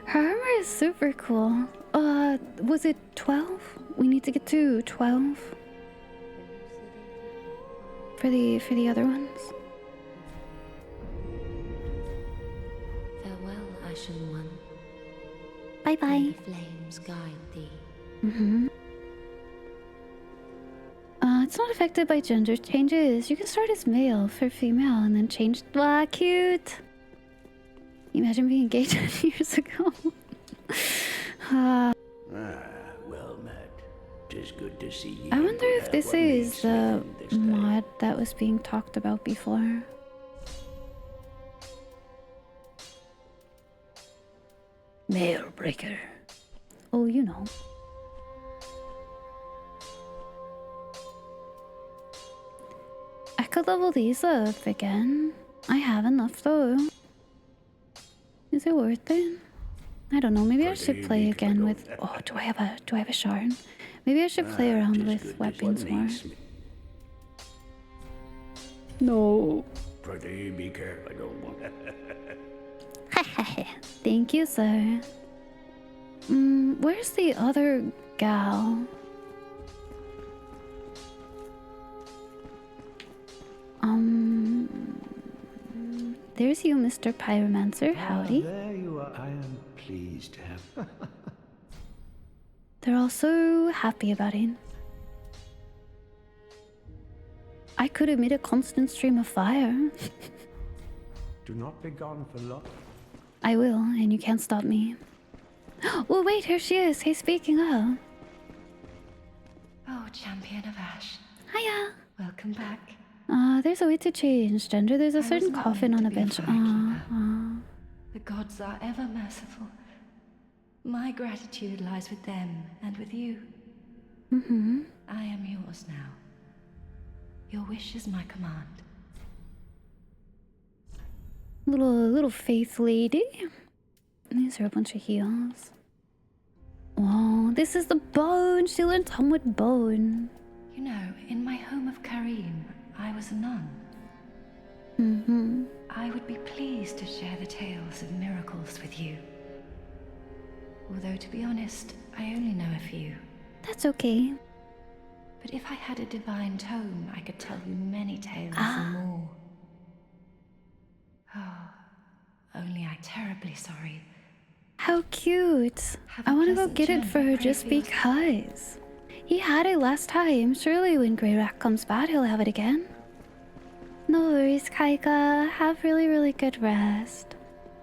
Her armor is super cool. Was it 12? We need to get to 12 for the other ones. Farewell, Ashen One. Bye bye. May the flames guide thee. It's not affected by gender changes. You can start as male for female and then change. Wow, cute. Imagine being gay 10 years ago. Well met. 'Tis good to see you. I wonder if this is the mod that was being talked about before. Mail breaker. Oh, you know. I could level these up again. I have enough though. Is it worth it? I don't know. Maybe I should play again with. Oh, do I have a shard? Maybe I should play around with weapons more. No. Pretty be careful, I don't want. Thank you, sir. Where's the other gal? There's you, Mr. Pyromancer. Howdy. There you are. I am pleased to have. They're all so happy about it. I could emit a constant stream of fire. Do not be gone for long. I will, and you can't stop me. Oh, wait, here she is. Hey, speaking of. Oh, champion of Ash. Hiya. Welcome back. There's a way to change gender. There's a certain coffin on a bench. The gods are ever merciful. My gratitude lies with them and with you. I am yours now. Your wish is my command. Little faith lady. These are a bunch of heals. Oh, this is the bone. She learned Tumwood bone. You know, in my home of Karim, I was a nun. I would be pleased to share the tales of miracles with you. Although, to be honest, I only know a few. That's okay. But if I had a divine tome, I could tell you many tales and more. Oh, only I'm terribly sorry. How cute. I want to go get it for her just because. He had it last time. Surely when Greyrack comes back, he'll have it again. No worries, Kaika. Have really, really good rest.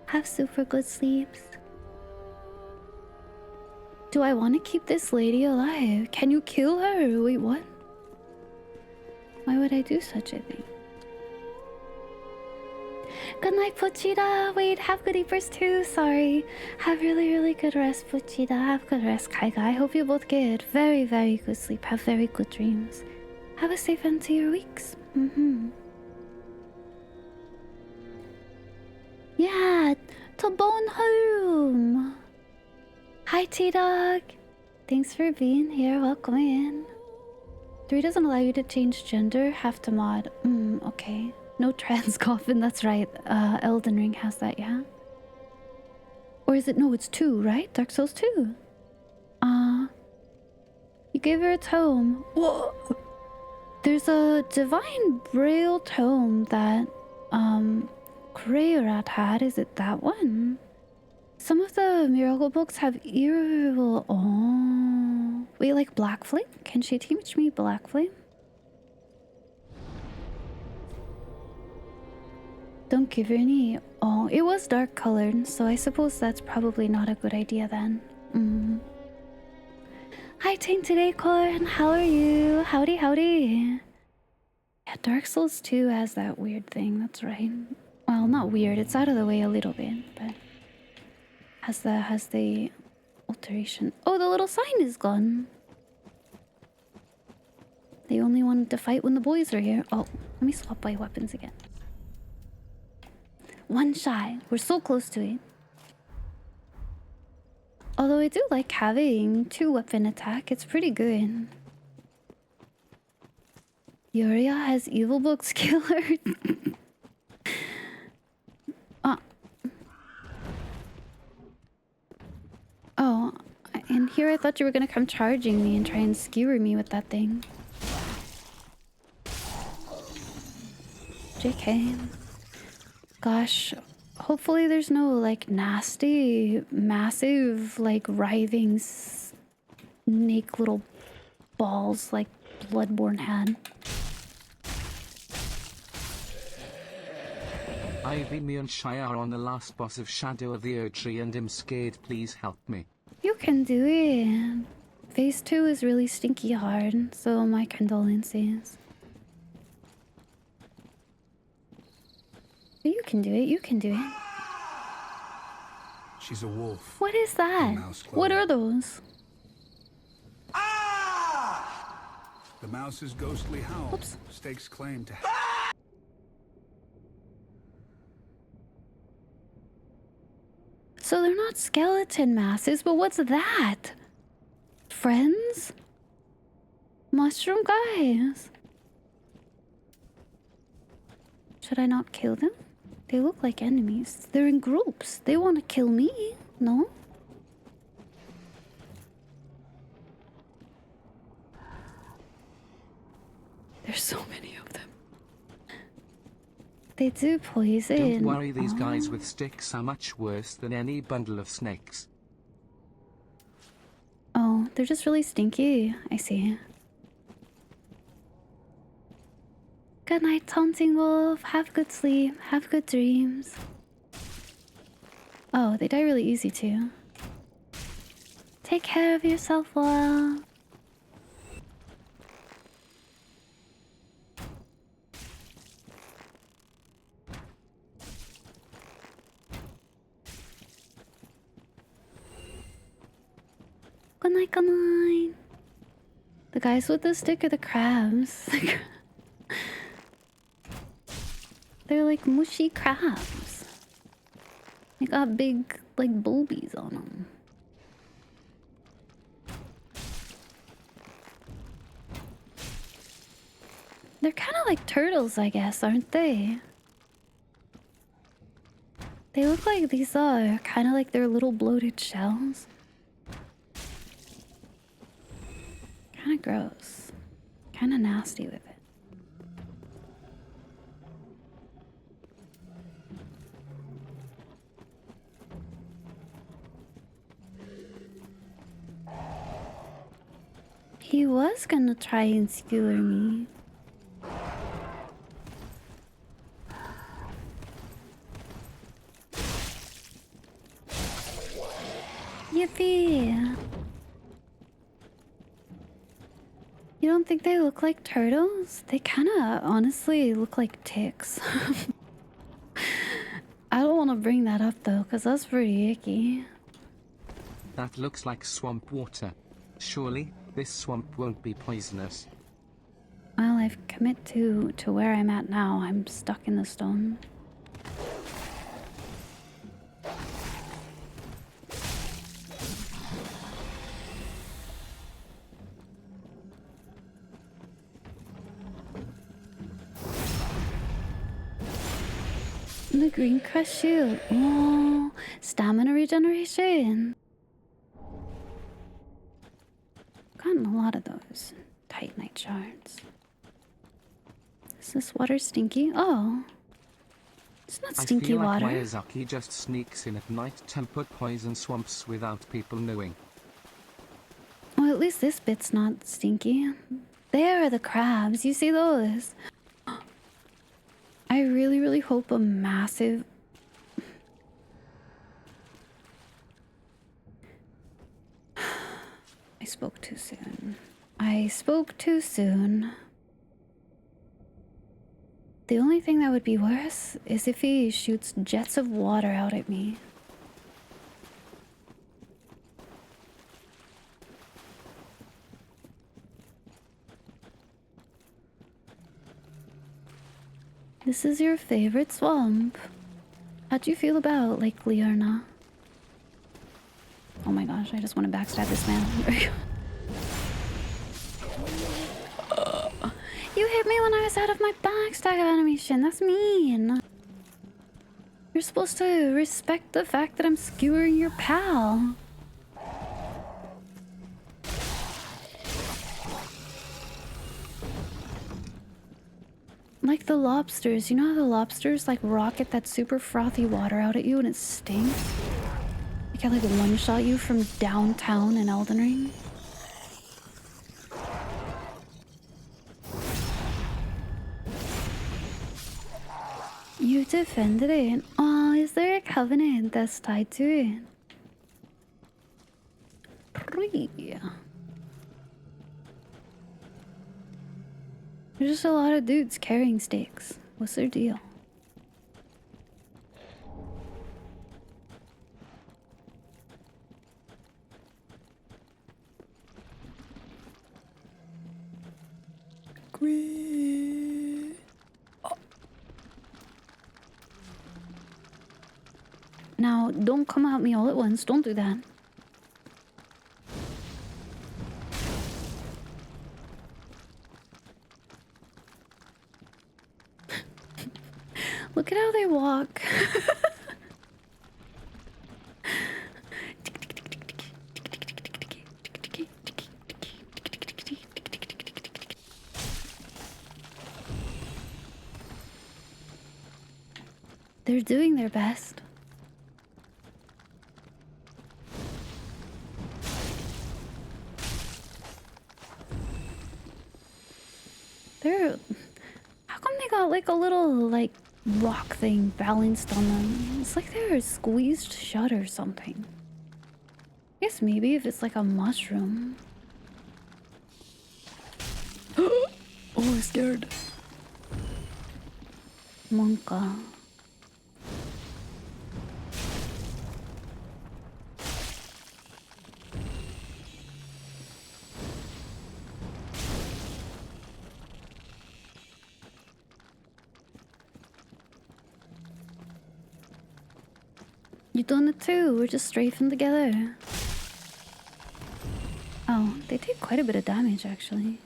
Have super good sleeps. Do I want to keep this lady alive? Can you kill her? Wait, what? Why would I do such a thing? Good night, Pochita. Wait, have good eepers too. Sorry. Have really, really good rest, Pochita. Have good rest, Kaiga. I hope you both get very, very good sleep. Have very good dreams. Have a safe end to your weeks. Yeah, to Bone Home. Hi, T-Dog. Thanks for being here. Welcome in. 3 doesn't allow you to change gender. Have to mod. Okay. No trans coffin, that's right. Elden Ring has that, yeah? Or is it? No, it's 2, right? Dark Souls 2. You gave her a tome. Whoa! There's a Divine Braille tome that, Greyrat had. Is it that one? Some of the miracle books have evil. Oh. Wait, like Black Flame? Can she teach me Black Flame? Don't give her any. Oh, it was dark colored, so I suppose that's probably not a good idea then. Hi, Tainted Acorn. How are you? Howdy, howdy. Yeah, Dark Souls 2 has that weird thing. That's right. Well, not weird. It's out of the way a little bit, but has the alteration. Oh, the little sign is gone. They only wanted to fight when the boys are here. Oh, let me swap my weapons again. One shy. We're so close to it. Although I do like having 2 weapon attack. It's pretty good. Yuria has evil books killer. Oh, and here I thought you were gonna come charging me and try and skewer me with that thing. JK. Gosh, hopefully there's no like nasty, massive, like writhing snake little balls like Bloodborne had. Ivy, me and Shia are on the last boss of Shadow of the Erdtree and Imskade. Please help me. You can do it. Phase 2 is really stinky hard, so my condolences. You can do it, you can do it. She's a wolf. What is that? What are those? The mouse's ghostly howl stakes claim to... So they're not skeleton masses, but what's that? Friends? Mushroom guys? Should I not kill them? They look like enemies. They're in groups. They want to kill me, no? There's so many of them. They do poison. Don't worry, these guys with sticks are much worse than any bundle of snakes. Oh, they're just really stinky. I see. Good night, Taunting Wolf. Have good sleep. Have good dreams. Oh, they die really easy too. Take care of yourself well. Good night, good night. The guys with the stick are the crabs. They're like mushy crabs. They got big, like, bulbies on them. They're kind of like turtles, I guess, aren't they? They look like these are kind of like their little bloated shells. Kind of gross. Kind of nasty with it. He was gonna try and skewer me. Yippee! You don't think they look like turtles? They kinda honestly look like ticks. I don't want to bring that up though, because that's pretty icky. That looks like swamp water. Surely, this swamp won't be poisonous. Well, I've commit to where I'm at now. I'm stuck in the stone. The green crush shield. Oh, stamina regeneration. Gotten a lot of those titanite shards. Is this water stinky? Oh, it's not stinky I feel like water. Miyazaki just sneaks in at night to put poison swamps without people knowing. Well, at least this bit's not stinky. There are the crabs. You see those? I really, really hope a massive... I spoke too soon. I spoke too soon. The only thing that would be worse is if he shoots jets of water out at me. This is your favorite swamp. How'd you feel about Lake Liurna? Oh my gosh, I just want to backstab this man. You hit me when I was out of my backstab animation. That's mean. You're supposed to respect the fact that I'm skewering your pal. Like the lobsters. You know how the lobsters like rocket that super frothy water out at you and it stinks? They can like one-shot you from downtown in Elden Ring. You defended it. Oh, is there a covenant that's tied to it? Yeah. There's just a lot of dudes carrying stakes. What's their deal? Oh. Now, don't come at me all at once. Don't do that. Look at how they walk. They're doing their best. How come they got like a little like rock thing balanced on them? It's like they're squeezed shut or something. I guess maybe if it's like a mushroom. Oh, I'm scared. Monka. You doing it too? We're just strafing together. Oh, they take quite a bit of damage actually.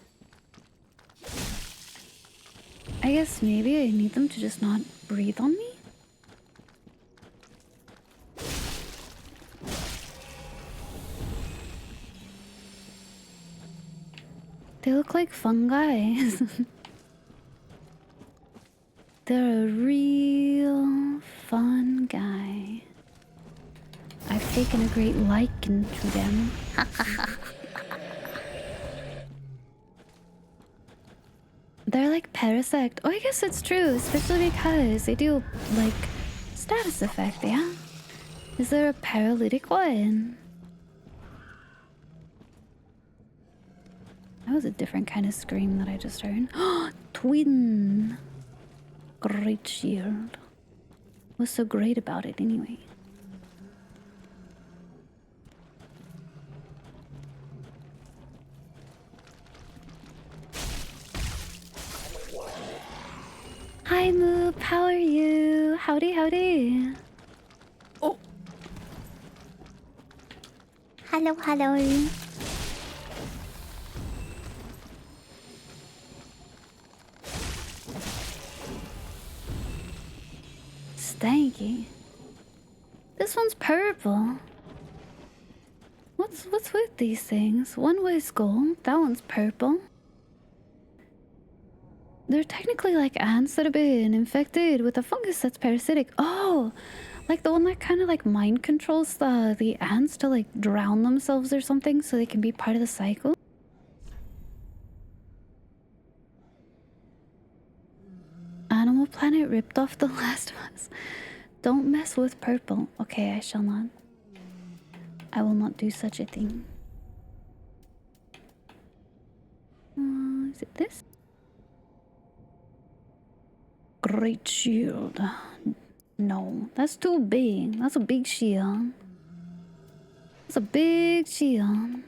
I guess maybe I need them to just not breathe on me? They look like fungi. They're a real fun guy. I've taken a great liking to them. They're like Parasect. Oh, I guess it's true, especially because they do like status effect, yeah? Is there a paralytic one? That was a different kind of scream that I just heard. Twin! Great shield. What's so great about it anyway? Hi Moop, how are you? Howdy, howdy. Oh. Hello, hello. Stanky. This one's purple. What's with these things? One was gold, that one's purple. They're technically like ants that have been infected with a fungus that's parasitic. Oh, like the one that kind of like mind controls the ants to like drown themselves or something so they can be part of the cycle. Animal Planet ripped off The Last of Us. Don't mess with purple. Okay, I shall not. I will not do such a thing. Is it this? Great shield. No, that's too big. That's a big shield. That's a big shield.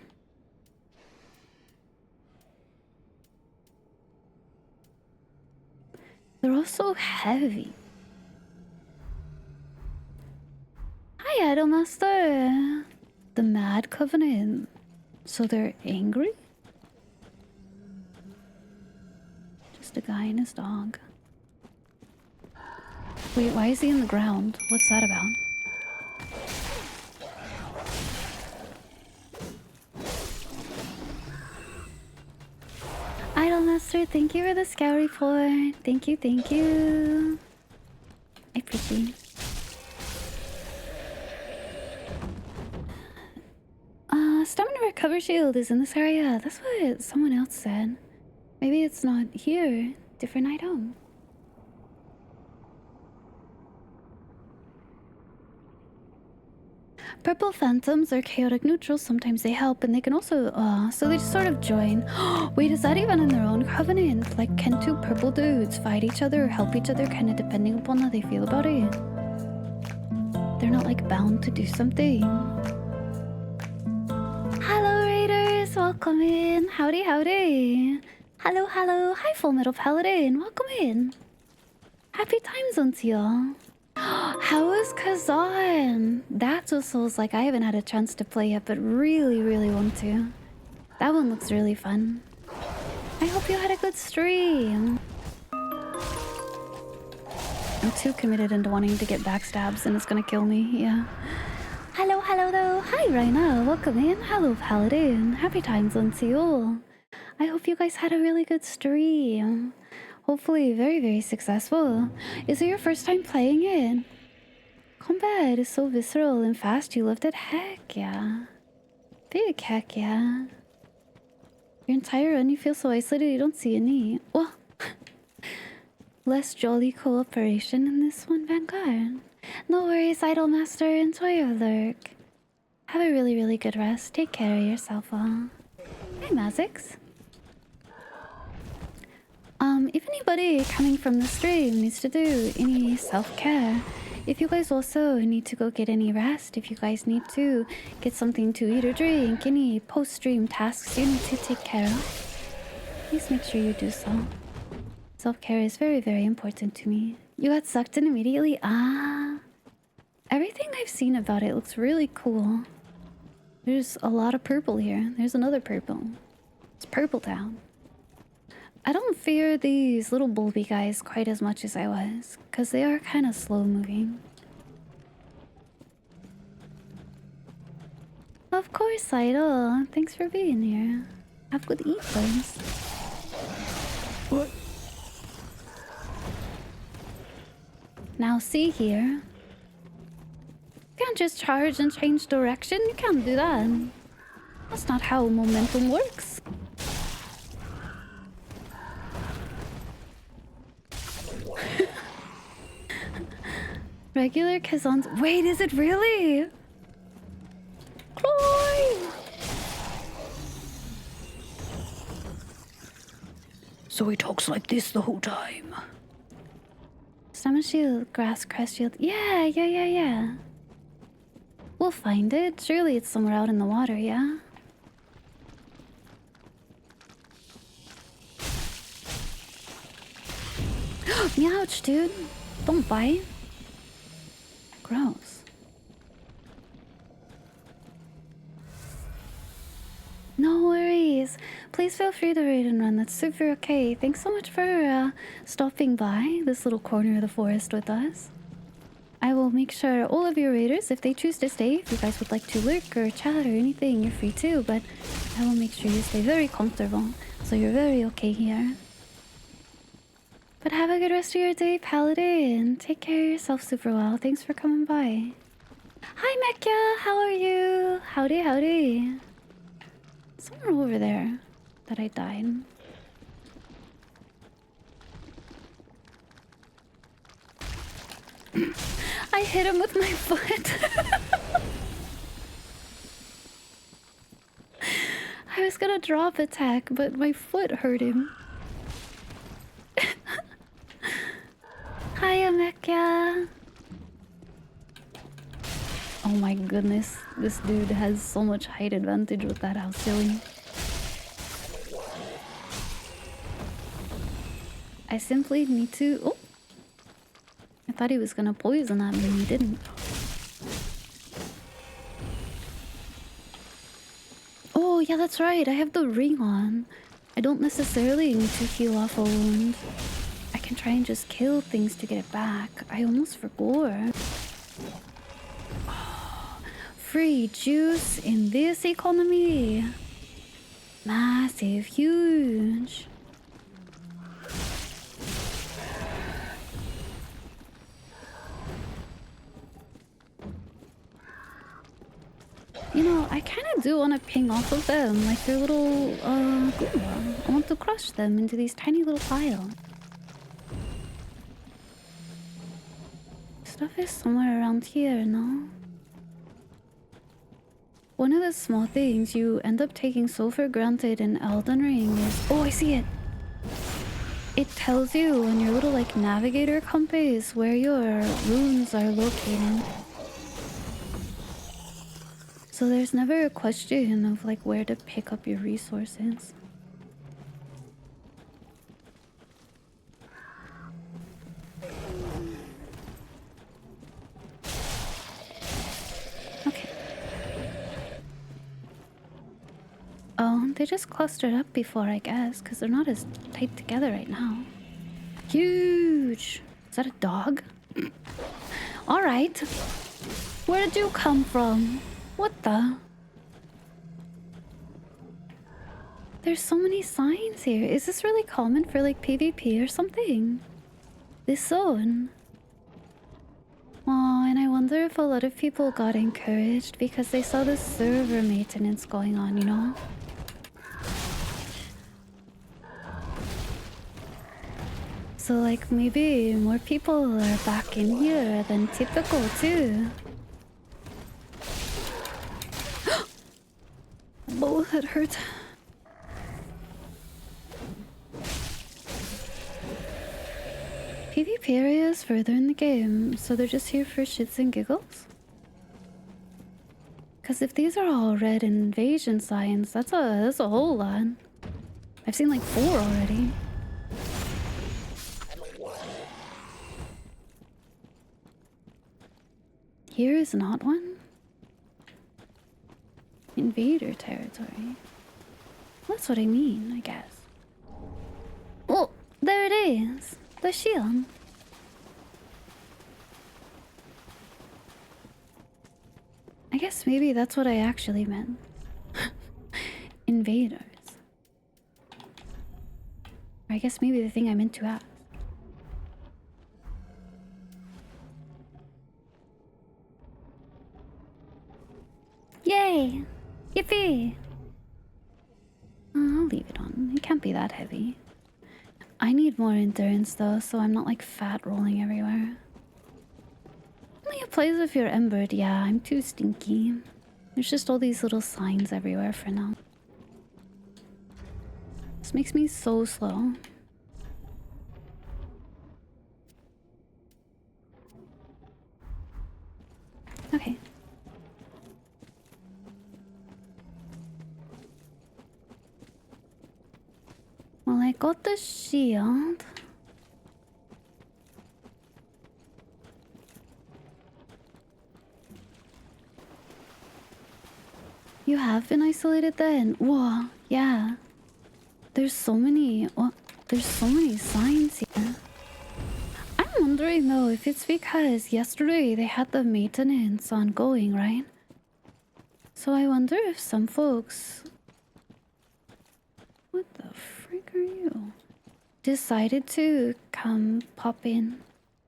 They're all so heavy. Hi, Idolmaster. The Mad Covenant. So they're angry? Just a guy and his dog. Wait, why is he in the ground? What's that about? Idolmaster, thank you for the scout report. Thank you, thank you. I appreciate it. Stamina recover shield is in this area. That's what someone else said. Maybe it's not here. Different item. Purple phantoms are chaotic neutrals. Sometimes they help, and they can also, so they just sort of join. Wait, is that even in their own covenant? Like, can two purple dudes fight each other or help each other, kind of depending upon how they feel about it? They're not, like, bound to do something. Hello, Raiders! Welcome in. Howdy, howdy. Hello, hello. Hi, Full Metal Paladin. Welcome in. Happy time zone to y'all. How is Kazan? That's what Soul's like. I haven't had a chance to play yet, but really, really want to. That one looks really fun. I hope you had a good stream. I'm too committed into wanting to get backstabs and it's gonna kill me, yeah. Hello, hello though. Hi, Raina. Welcome in. Hello, Paladin. Happy times on to you all. I hope you guys had a really good stream. Hopefully very, very successful. Is it your first time playing it? Combat is so visceral and fast. You loved it? Heck yeah. Big heck yeah. Your entire run, you feel so isolated you don't see any. Well, less jolly cooperation in this one, Vanguard. No worries, Idolmaster. Enjoy your lurk. Have a really, really good rest. Take care of yourself all. Hi, Mazix. If anybody coming from the stream needs to do any self-care, if you guys also need to go get any rest, if you guys need to get something to eat or drink, any post-stream tasks you need to take care of, please make sure you do so. Self-care is very, very important to me. You got sucked in immediately? Ah. Everything I've seen about it looks really cool. There's a lot of purple here. There's another purple. It's Purple Town. I don't fear these little bulby guys quite as much as I was, because they are kind of slow moving. Of course, Idol. Thanks for being here. Have good eaters. What? Now see here. You can't just charge and change direction. You can't do that. That's not how momentum works. Regular Kazans. Wait, is it really? Climb! So he talks like this the whole time. Stamina shield, grass crest shield. Yeah. We'll find it. Surely it's somewhere out in the water, yeah? Ouch, dude. Don't bite. Gross. No worries. Please feel free to raid and run. That's super okay. Thanks so much for stopping by this little corner of the forest with us. I will make sure all of your raiders, if they choose to stay, if you guys would like to lurk or chat or anything, you're free too, but I will make sure you stay very comfortable, so you're very okay here. But have a good rest of your day, Paladin. Take care of yourself super well. Thanks for coming by. Hi, Mekya. How are you? Howdy, howdy. Somewhere over there that I died. I hit him with my foot. I was gonna drop attack, but my foot hurt him. Hi, Amekya. Oh my goodness, this dude has so much height advantage with that house ceiling. I simply need to... Oh! I thought he was gonna poison at me and he didn't. Oh, yeah, that's right. I have the ring on. I don't necessarily need to heal off a wound. I can try and just kill things to get it back. I almost forgot. Oh, free juice in this economy. Massive, huge. You know, I kind of do want to ping off of them, like their little, Goomba. I want to crush them into these tiny little piles. Stuff is somewhere around here, no? One of the small things you end up taking so for granted in Elden Ring is... Oh, I see it! It tells you on your little, like, navigator compass where your runes are located. So there's never a question of like where to pick up your resources. Okay. Oh, they just clustered up before, I guess, because they're not as tight together right now. Huge! Is that a dog? Alright. Where did you come from? What the? There's so many signs here. Is this really common for like PvP or something? This zone. Oh, and I wonder if a lot of people got encouraged because they saw the server maintenance going on, you know? So like maybe more people are back in here than typical too. Oh, that hurt. PvP area is further in the game, so they're just here for shits and giggles? Because if these are all red invasion signs, that's a whole lot. I've seen like 4 already. Here is not one? Invader territory. That's what I mean, I guess. Oh, there it is. The shield. I guess maybe that's what I actually meant. Invaders. Or I guess maybe the thing I meant to ask. Yay! Yippee! I'll leave it on. It can't be that heavy. I need more endurance though, so I'm not like fat rolling everywhere. Only applies if you're embered. Yeah, I'm too stinky. There's just all these little signs everywhere for now. This makes me so slow. Okay. Well, I got the shield. You have been isolated then? Whoa, yeah. There's so many signs here. I'm wondering though if it's because yesterday they had the maintenance ongoing, right? So I wonder if some folks... What the frick are you? Decided to come pop in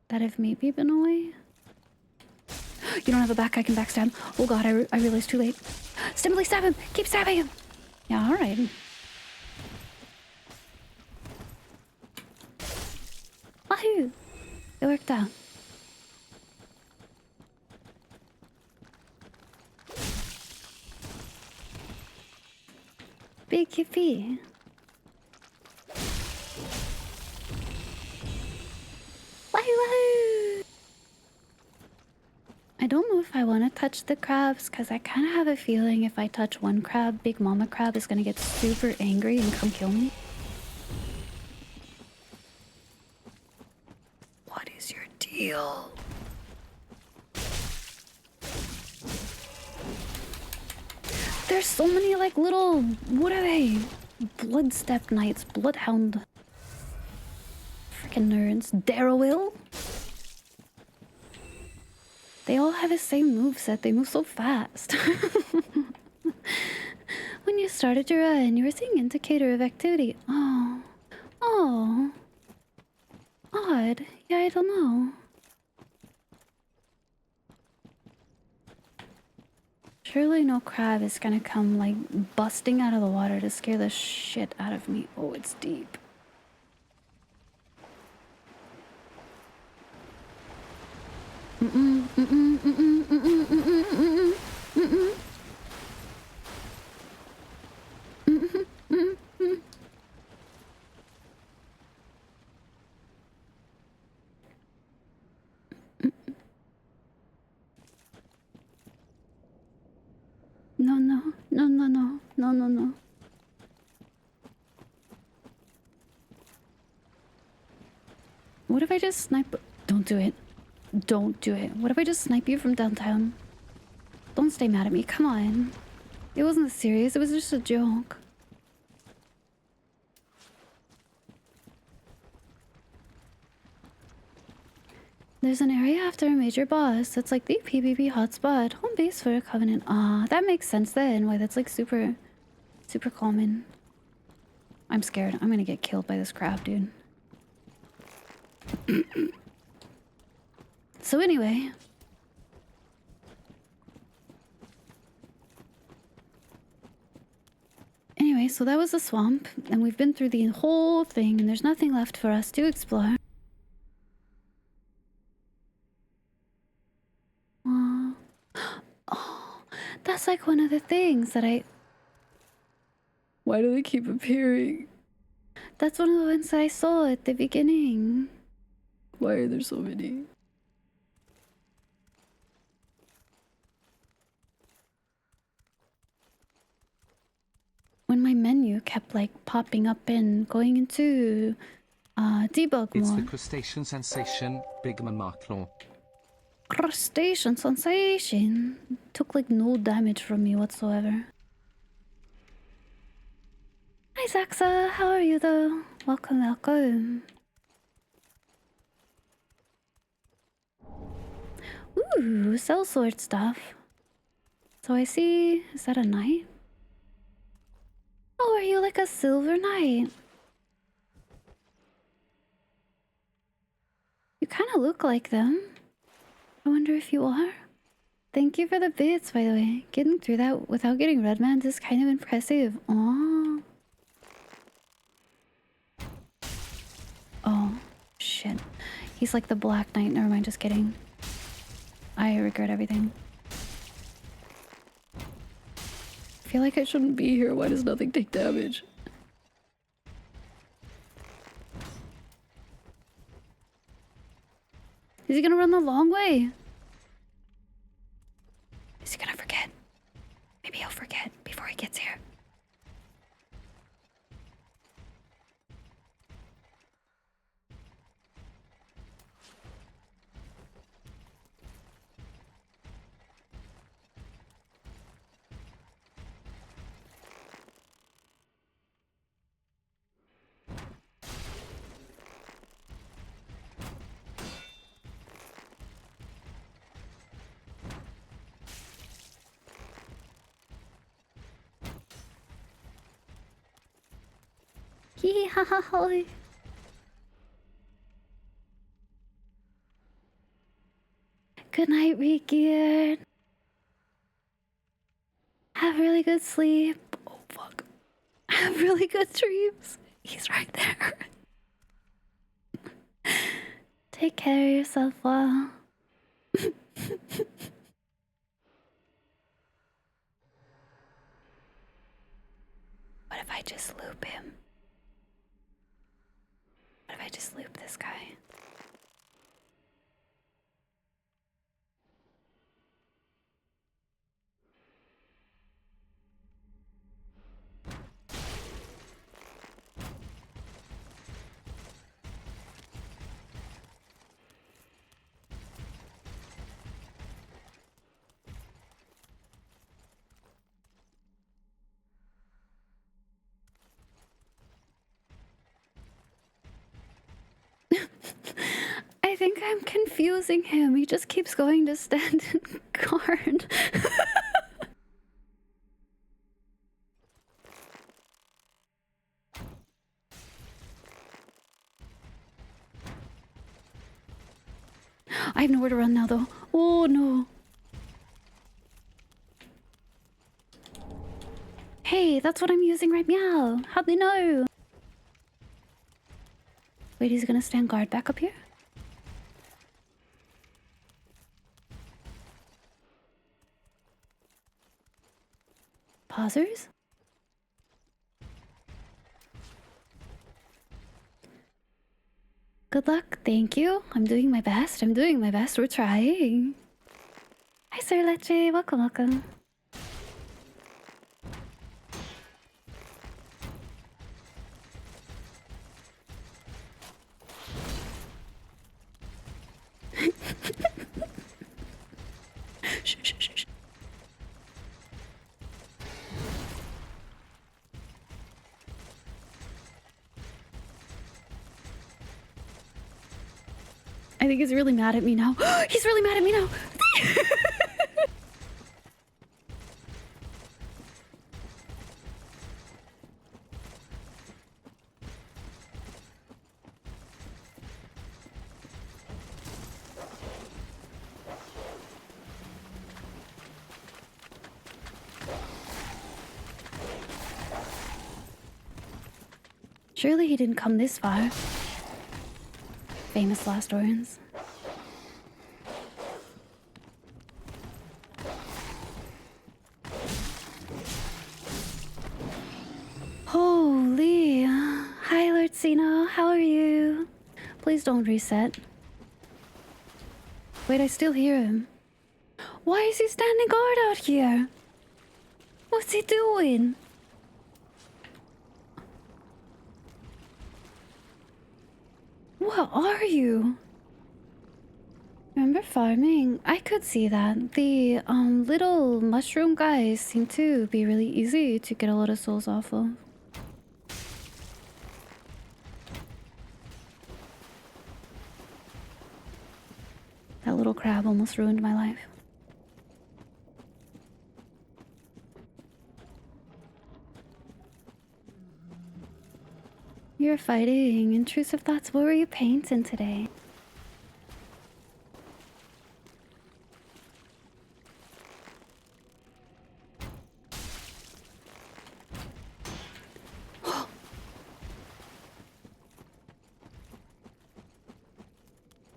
that have maybe been away? You don't have a back, I can backstab. Oh god, I realized too late. Simply stab him! Keep stabbing him! Yeah, alright. Wahoo! It worked out. Big yippee. Wahoo wahoo! I don't know if I want to touch the crabs because I kind of have a feeling if I touch one crab, Big Mama Crab is going to get super angry and come kill me. What is your deal? There's so many like little, what are they? Bloodstep Knights, Bloodhound. Freaking nerds. Darrowil? They all have the same moveset. They move so fast. When you started your run, you were seeing indicator of activity. Oh. Oh. Odd. Yeah, I don't know. Surely no crab is gonna come like busting out of the water to scare the shit out of me. Oh, it's deep. No. What if I just snipe? Don't do it. Don't do it. What if I just snipe you from downtown? Don't stay mad at me. Come on. It wasn't serious. It was just a joke. There's an area after a major boss that's like the PvP hotspot. Home base for a Covenant. Ah, that makes sense then. Why that's like super common. I'm scared. I'm gonna get killed by this crab, dude. So anyway. Anyway, so that was the swamp, and we've been through the whole thing, and there's nothing left for us to explore. Oh, that's like one of the things that I... Why do they keep appearing? That's one of the ones that I saw at the beginning. Why are there so many? When my menu kept like popping up and going into debug It's mode. the crustacean sensation, Big Mama Claw. Crustacean sensation. Took like no damage from me whatsoever. Hi Zaxa, how are you though? Welcome, welcome. Ooh, sellsword stuff. So I see, is that a knight? Oh, are you like a silver knight? You kind of look like them. I wonder if you are. Thank you for the bits, by the way. Getting through that without getting redmans is kind of impressive. Aww. Oh, shit. He's like the Black Knight. Never mind, just kidding. I regret everything. I feel like I shouldn't be here. Why does nothing take damage? Is he gonna run the long way? Is he gonna forget? Maybe he'll forget before he gets here. Hee ha ha holy. Good night, Rikier. Have really good sleep. Oh fuck. Have really good dreams. He's right there. Take care of yourself well. What if I just loop him? What if I just loop this guy? I think I'm confusing him. He just keeps going to stand and guard. I have nowhere to run now, though. Oh, no. Hey, that's what I'm using right now. How'd they know? Wait, he's gonna stand guard back up here? Pausers? Good luck. Thank you. I'm doing my best. I'm doing my best. We're trying. Hi, Sir Leche. Welcome, welcome. Shh, shh, shh, shh. I think he's really mad at me now. He's really mad at me now. Surely he didn't come this far. Famous last Orans. Holy. Hi, Lord Sino. How are you? Please don't reset. Wait, I still hear him. Why is he standing guard out here? What's he doing? What are you? Remember You're farming. I could see that. The little mushroom guys seem to be really easy to get a lot of souls off of. That little crab almost ruined my life. You're fighting intrusive thoughts. What were you painting today?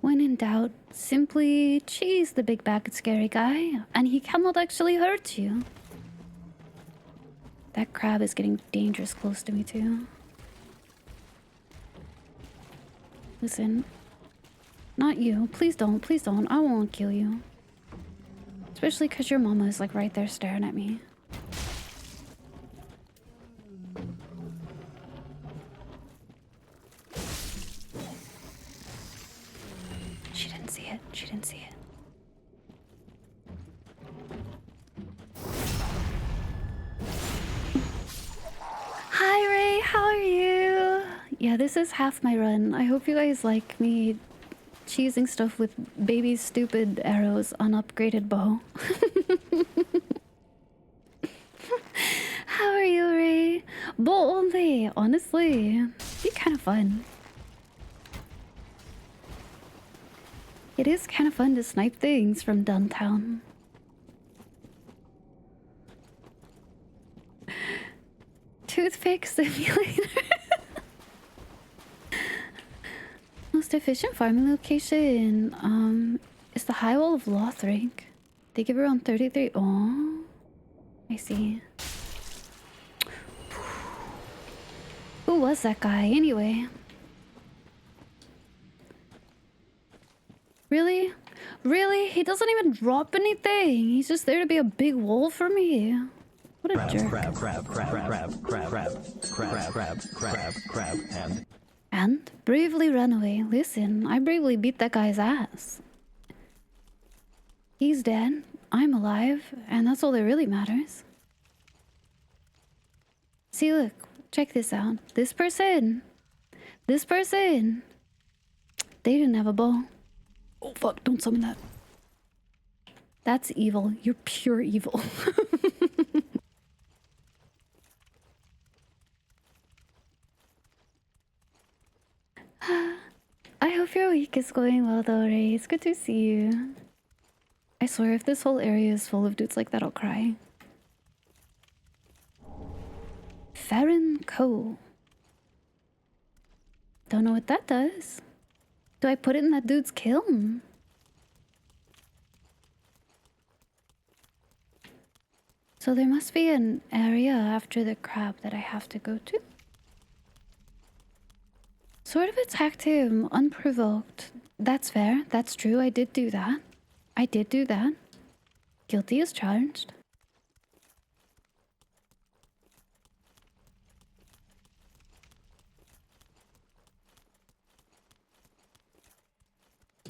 When in doubt, simply cheese the big backed scary guy, and he cannot actually hurt you. That crab is getting dangerous close to me too. Listen, not you. Please don't, please don't. I won't kill you. Especially because your mama is like right there staring at me. She didn't see it. She didn't see it. Hi Ray, how are you? Yeah, this is half my run. I hope you guys like me cheesing stuff with baby's stupid arrows on upgraded bow. How are you, Ray? Bow only, honestly. Be kind of fun. It is kind of fun to snipe things from downtown. Toothpick simulator. Most efficient farming location is the High Wall of Lothric. They give around 33. Oh, I see. Who was that guy anyway? Really? Really? He doesn't even drop anything. He's just there to be a big wall for me. What a jerk. And bravely run away. Listen, I bravely beat that guy's ass. He's dead, I'm alive, and that's all that really matters. See, look, check this out. This person, they didn't have a bow. Oh fuck, don't summon that. That's evil. You're pure evil. I hope your week is going well though, Ray. It's good to see you. I swear if this whole area is full of dudes like that, I'll cry. Farron Co. Don't know what that does. Do I put it in that dude's kiln? So there must be an area after the crab that I have to go to. Sort of attacked him unprovoked. That's fair. That's true. I did do that. Guilty as charged.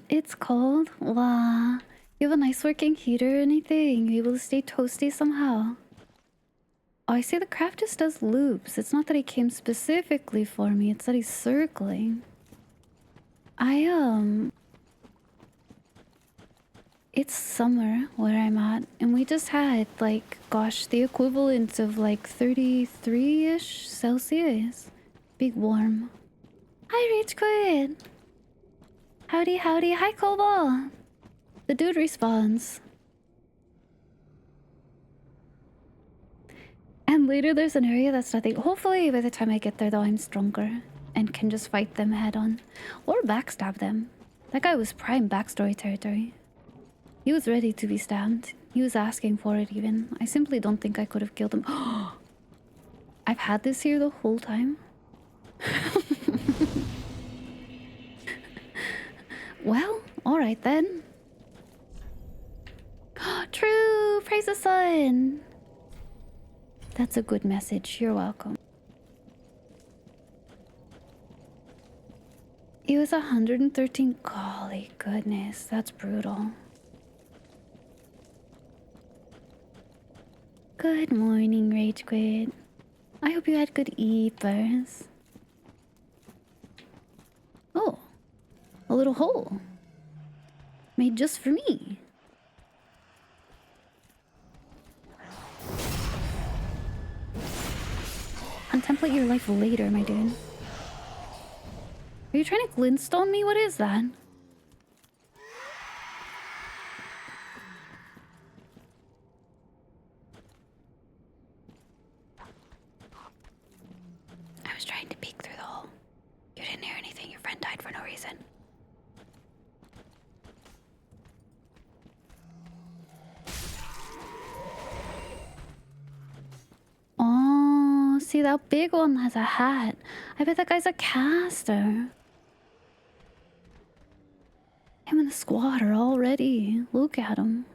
It's cold? Wow. You have a nice working heater or anything? You able to stay toasty somehow? Oh, I see the craft just does loops. It's not that he came specifically for me, it's that he's circling. It's summer where I'm at, and we just had, like, gosh, the equivalent of, like, 33-ish Celsius. Big warm. Hi, Rage Queen! Howdy, howdy. Hi, Cobalt! The dude responds. And later there's an area that's nothing. Hopefully by the time I get there, though, I'm stronger and can just fight them head on. Or backstab them. That guy was prime backstory territory. He was ready to be stabbed. He was asking for it even. I simply don't think I could have killed him. I've had this here the whole time. Well, alright then. True! Praise the sun! That's a good message. You're welcome. He was 113. Golly goodness, that's brutal. Good morning, Rage Quit. I hope you had good eepers. Oh, a little hole. Made just for me. Contemplate your life later, my dude. Are you trying to glintstone me? What is that? I was trying to peek through the hole. You didn't hear anything. Your friend died for no reason. Oh, see, that big one has a hat. I bet that guy's a caster. Him and the squatter already. Look at him.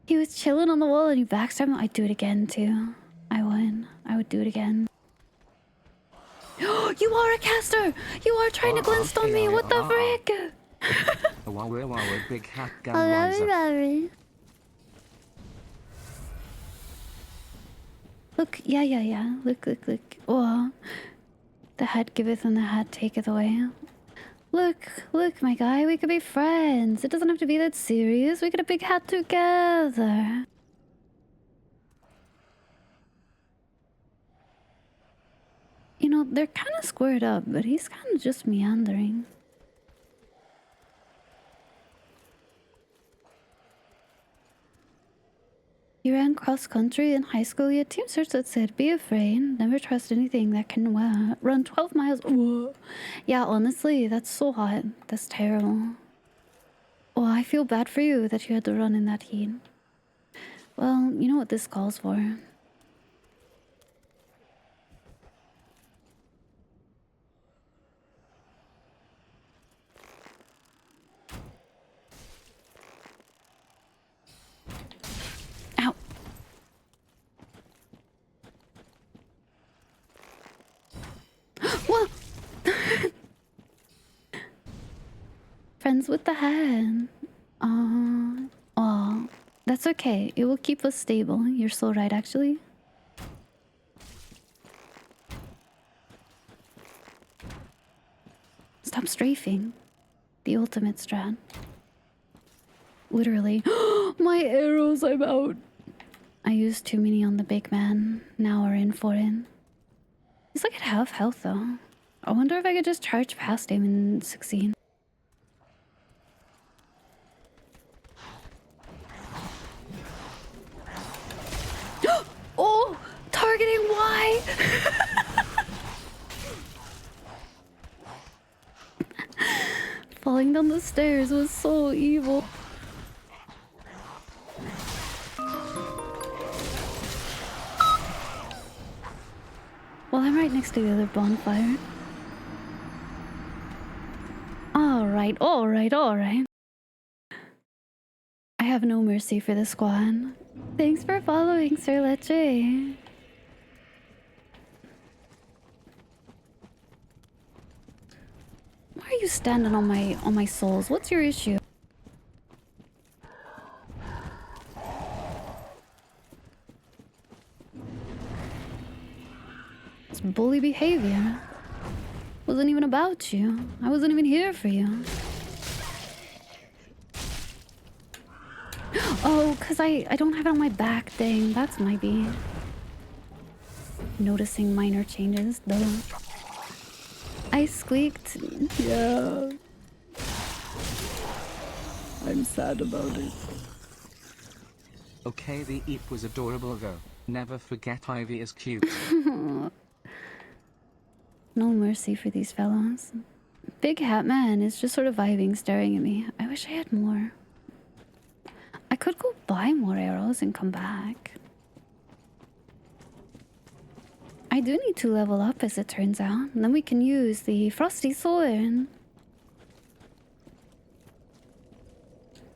He was chilling on the wall and he backstabbed him. I'd do it again too. I would. I would do it again. You are a caster! You are trying to glintstone me! What the frick? Wow, big hat gun. Look, yeah. Look. Oh, the hat giveth and the hat taketh away. Look, my guy, we could be friends. It doesn't have to be that serious. We get a big hat together. You know, they're kind of squared up, but he's kind of just meandering. You ran cross-country in high school. You had team shirts that said, "Be afraid, never trust anything that can run 12 miles." Whoa. Yeah, honestly, that's so hot. That's terrible. Oh, I feel bad for you that you had to run in that heat. Well, you know what this calls for. Ow. What? Friends with the hand. Oh, that's okay. It will keep us stable. You're so right, actually. Stop strafing. The ultimate strat. Literally. My arrows, I'm out. I used too many on the big man. Now we're in for it. He's like at half health, though. I wonder if I could just charge past him and succeed. Oh! Targeting Y! Falling down the stairs was so evil. Well, I'm right next to the other bonfire. Alright. I have no mercy for the squad. Thanks for following, Sir Leche. Why are you standing on my souls? What's your issue? It's bully behavior. Wasn't even about you. I wasn't even here for you. Oh, because I don't have it on my back. Dang, that's my be. Noticing minor changes, though. I squeaked. Yeah. I'm sad about it. Okay, the Eep was adorable though. Never forget Ivy is cute. No mercy for these fellows. Big Hat Man is just sort of vibing, staring at me. I wish I had more. I could go buy more arrows and come back. I do need to level up, as it turns out. And then we can use the Frosty Sword.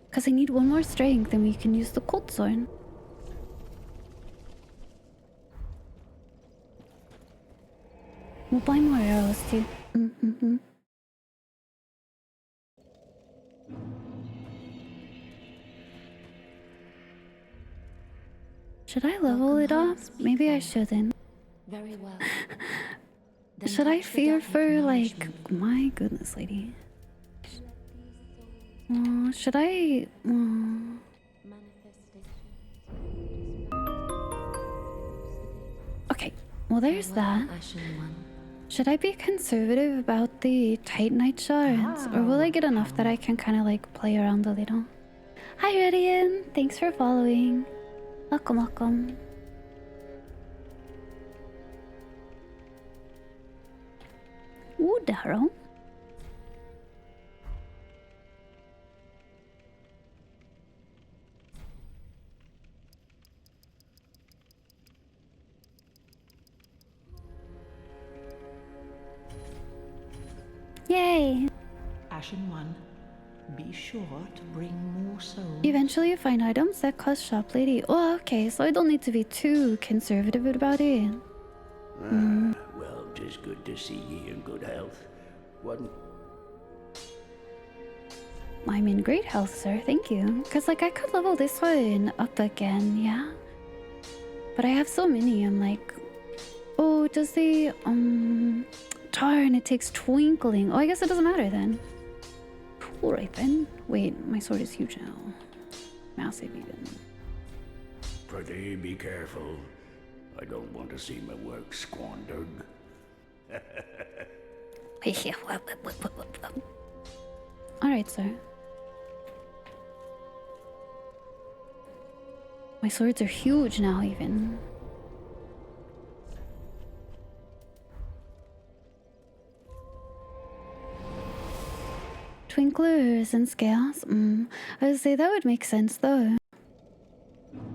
Because I need one more strength, and we can use the Cold Sword. We'll buy more arrows too. Should I level it up? Maybe I shouldn't. Very well. Should I fear for, like, my goodness, lady? Should I? Okay, well, there's that. Should I be conservative about the Titanite shards? Or will I get enough that I can kind of, like, play around a little? Hi, Radian! Thanks for following. Welcome, welcome. Ooh, Darrow. Yay! Ashen One, be sure to bring more souls. Eventually you find items that cost shop lady. Oh, okay, so I don't need to be too conservative about it. Well, 'tis good to see ye in good health. I'm in great health, sir. Thank you. Because, like, I could level this one up again, yeah? But I have so many, I'm like... Oh, does the... Darn, it takes twinkling. Oh, I guess it doesn't matter then. Alright then. Wait, my sword is huge now. Massive even. Prithee, be careful. I don't want to see my work squandered. Alright, sir. My swords are huge now, even. Twinklers and scales? I would say that would make sense, though.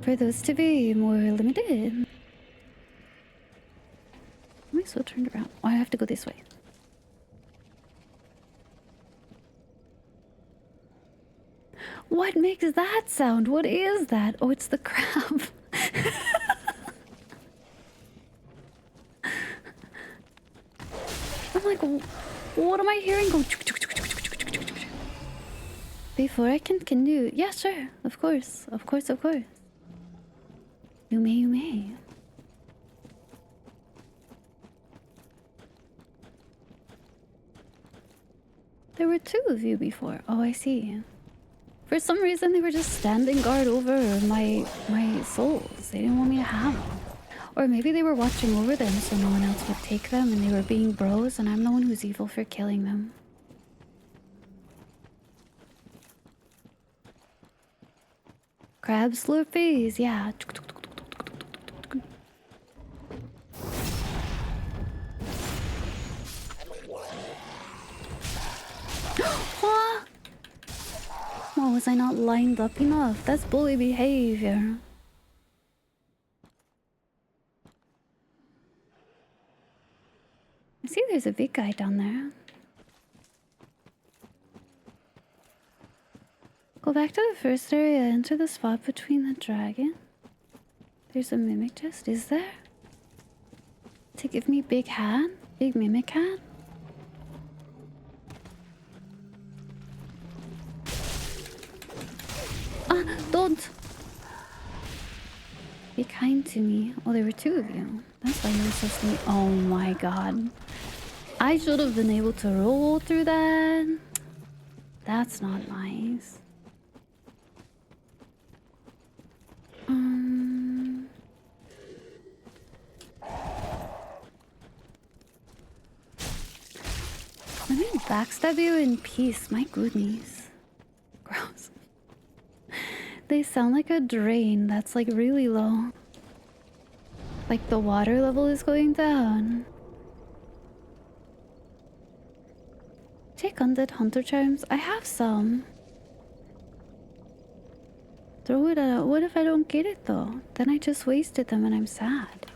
For those to be more limited. Am I so turned around? Oh, I have to go this way. What makes that sound? What is that? Oh, it's the crab. I'm like, what am I hearing? Go. Before I can continue. Yeah, sure. Of course. Of course, of course. You may, you may. There were two of you before. Oh, I see. For some reason, they were just standing guard over my souls. They didn't want me to have them. Or maybe they were watching over them so no one else would take them and they were being bros and I'm the one who's evil for killing them. Crab slurpees, yeah. What? Oh, was I not lined up enough? That's bully behavior. I see there's a big guy down there. Go back to the first area, enter the spot between the dragon. There's a mimic chest, is there? To give me big hat? Big mimic hat? Ah, don't! Be kind to me. Oh, there were two of you. That's why you were so sneaky. Oh my god. I should have been able to roll through that. That's not nice. Let me backstab you in peace. My goodness. Gross. They sound like a drain that's like really low. Like the water level is going down. Take undead hunter charms. I have some. Throw it out. What if I don't get it though? Then I just wasted them and I'm sad.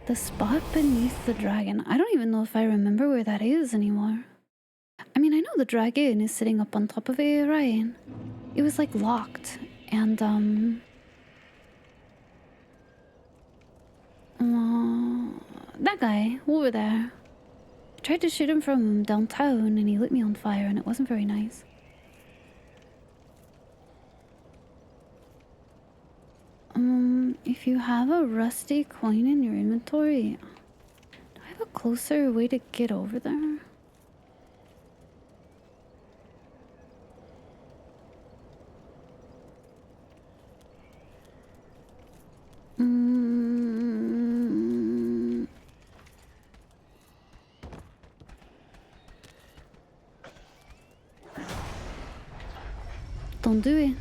The spot beneath the dragon. I don't even know if I remember where that is anymore. I mean, I know the dragon is sitting up on top of it, right? it was like locked, and that guy over there, I tried to shoot him from downtown and he lit me on fire and it wasn't very nice. If you have a rusty coin in your inventory, do I have a closer way to get over there? Don't do it.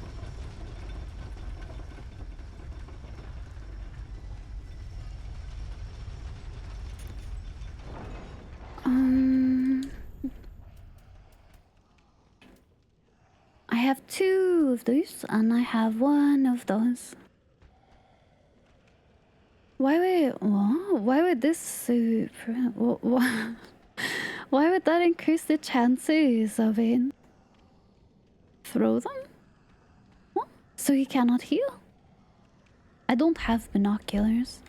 I have 2 of those and I have 1 of those. Why would this suit? Why would that increase the chances of it? Throw them? What? So he cannot heal? I don't have binoculars.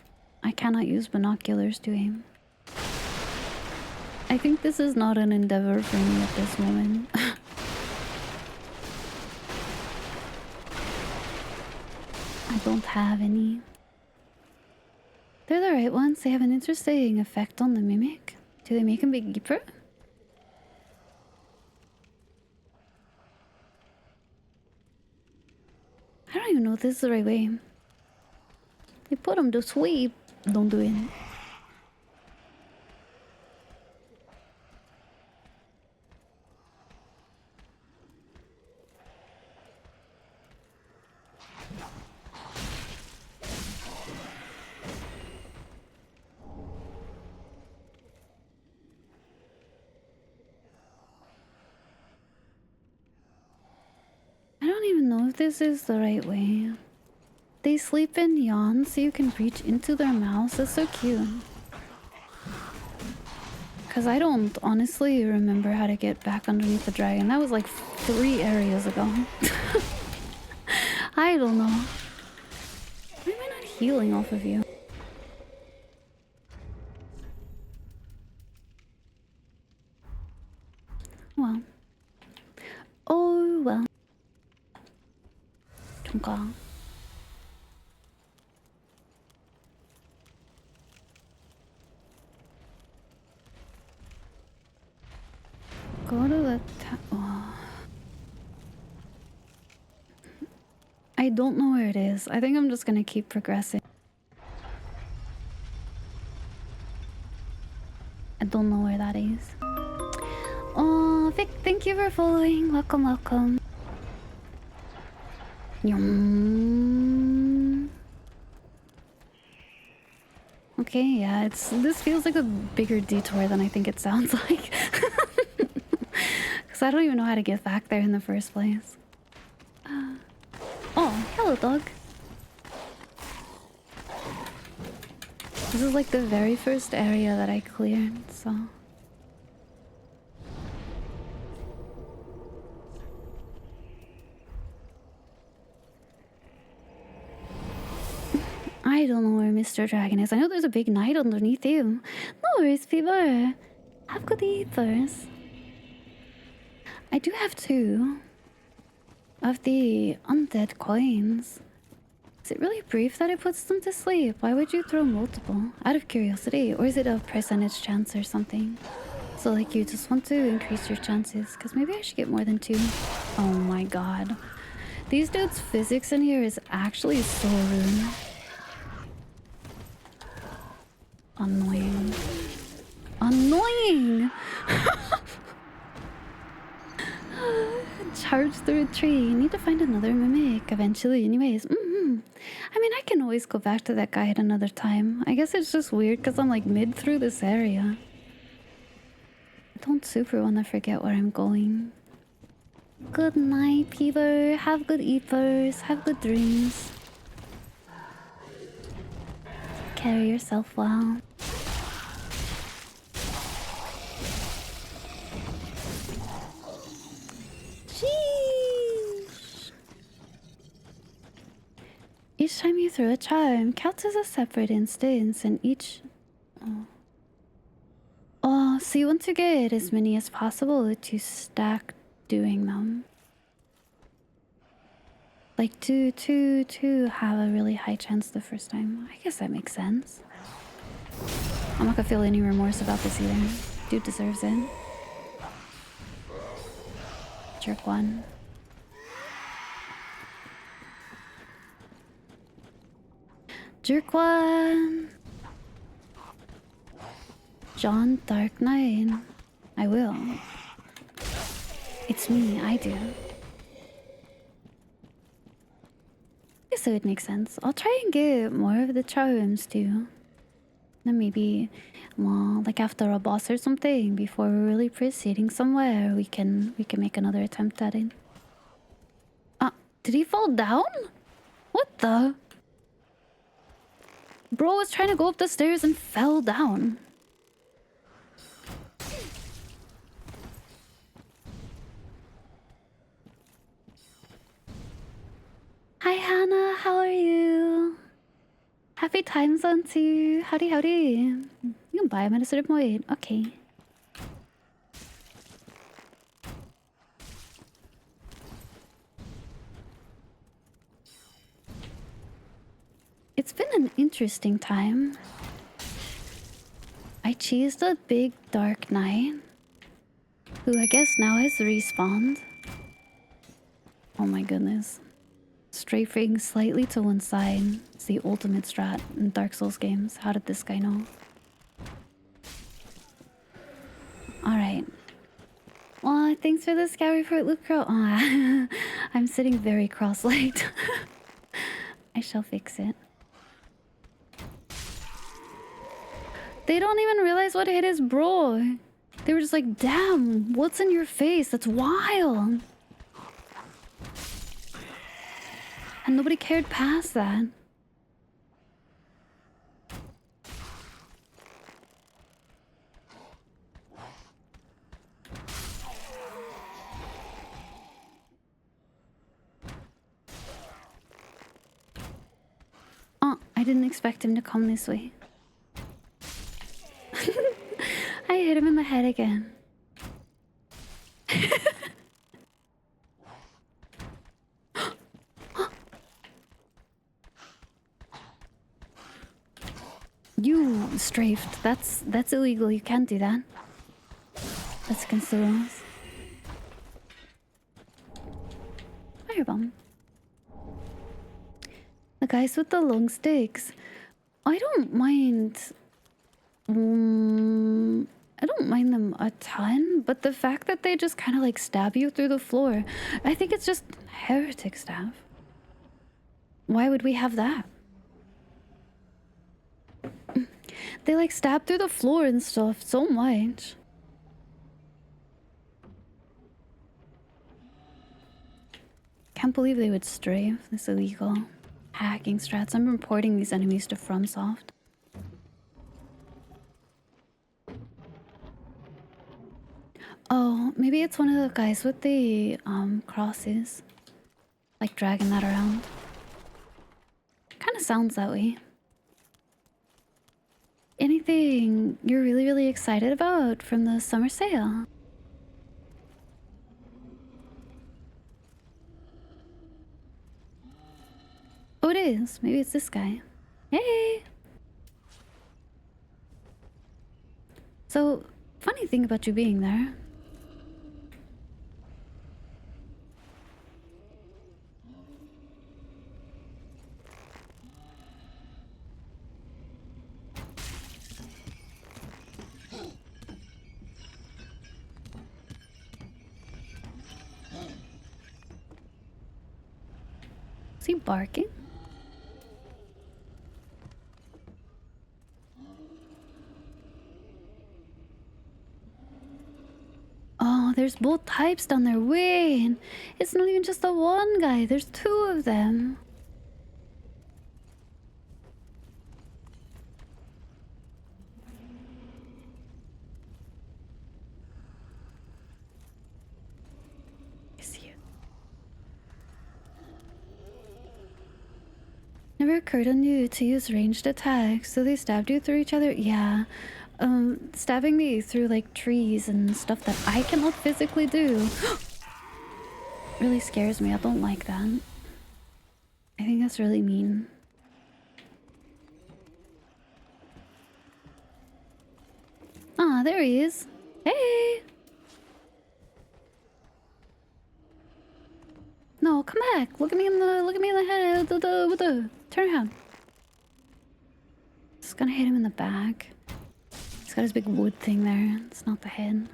I cannot use binoculars to aim. I think this is not an endeavor for me at this moment. I don't have any. They're the right ones. They have an interesting effect on the mimic. Do they make him big deeper? I don't even know if this is the right way. They put him to sleep. Don't do it. I don't even know if this is the right way. They sleep and yawn so you can reach into their mouths. That's so cute. Because I don't honestly remember how to get back underneath the dragon. That was like 3 areas ago. I don't know. Why am I not healing off of you? Well. Oh well. Chunka. Go to the oh. I don't know where it is. I think I'm just gonna keep progressing. I don't know where that is. Oh, Vic, thank you for following. Welcome, welcome. Yum. Okay, yeah, this feels like a bigger detour than I think it sounds like. Because I don't even know how to get back there in the first place. Oh, hello, dog. This is like the very first area that I cleared, so... I don't know where Mr. Dragon is. I know there's a big knight underneath you. No worries, people. Have good eaters. I do have 2 of the undead coins. Is it really brief that it puts them to sleep? Why would you throw multiple? Out of curiosity. Or is it a percentage chance or something? So like you just want to increase your chances. Because maybe I should get more than 2. Oh my god. These dudes' physics in here is actually so rude. Annoying. Annoying! Charge through a tree. You need to find another mimic eventually anyways. I mean, I can always go back to that guy at another time. I guess it's just weird because I'm like mid through this area. I don't super want to forget where I'm going. Good night, people. Have good eaters. Have good dreams. Carry yourself well. Sheesh. Each time you throw a charm counts as a separate instance, and each... Oh, so you want to get as many as possible to stack doing them. Like to have a really high chance the first time. I guess that makes sense. I'm not gonna feel any remorse about this either. Dude deserves it. Jerk one. Jerk one. John Dark Knight. I will. It's me, I do. Guess it would make sense. I'll try and get more of the charms too. Then maybe, well, like after a boss or something, before we're really proceeding somewhere, we can make another attempt at it. Did he fall down? What the? Bro was trying to go up the stairs and fell down. Hi Hannah, how are you? Happy time zone too. Howdy howdy. You can buy them at a certain point. Okay. It's been an interesting time. I cheesed a big Dark Knight, who I guess now has respawned. Oh my goodness. Strafing slightly to one side. It's the ultimate strat in Dark Souls games. How did this guy know? Alright. Well, thanks for the scout report, Luke Crow. I'm sitting very cross-legged. I shall fix it. They don't even realize what hit his bro. They were just like, damn, what's in your face? That's wild. And nobody cared past that. Oh, I didn't expect him to come this way. I hit him in the head again. You strafed. That's illegal. You can't do that. That's against the rules. Firebomb. The guys with the long sticks. I don't mind. I don't mind them a ton, but the fact that they just kind of like stab you through the floor, I think it's just heretic staff. Why would we have that? They like stab through the floor and stuff so much. Can't believe they would strafe. This illegal hacking strats. I'm reporting these enemies to FromSoft. Oh, maybe it's one of the guys with the crosses. Like dragging that around. Kind of sounds that way. Anything you're really, really excited about from the summer sale? Oh, it is. Maybe it's this guy. Hey! So, funny thing about you being there. Is he barking? Oh, there's both types down there. Wait, it's not even just the one guy. There's two of them. Never occurred on you to use ranged attacks, so they stabbed you through each other? Yeah. Stabbing me through like trees and stuff that I cannot physically do really scares me. I don't like that. I think that's really mean. Ah, there he is. Hey! No, come back. Look at me in the head. Turn around. Just gonna hit him in the back. He's got his big wood thing there. It's not the head.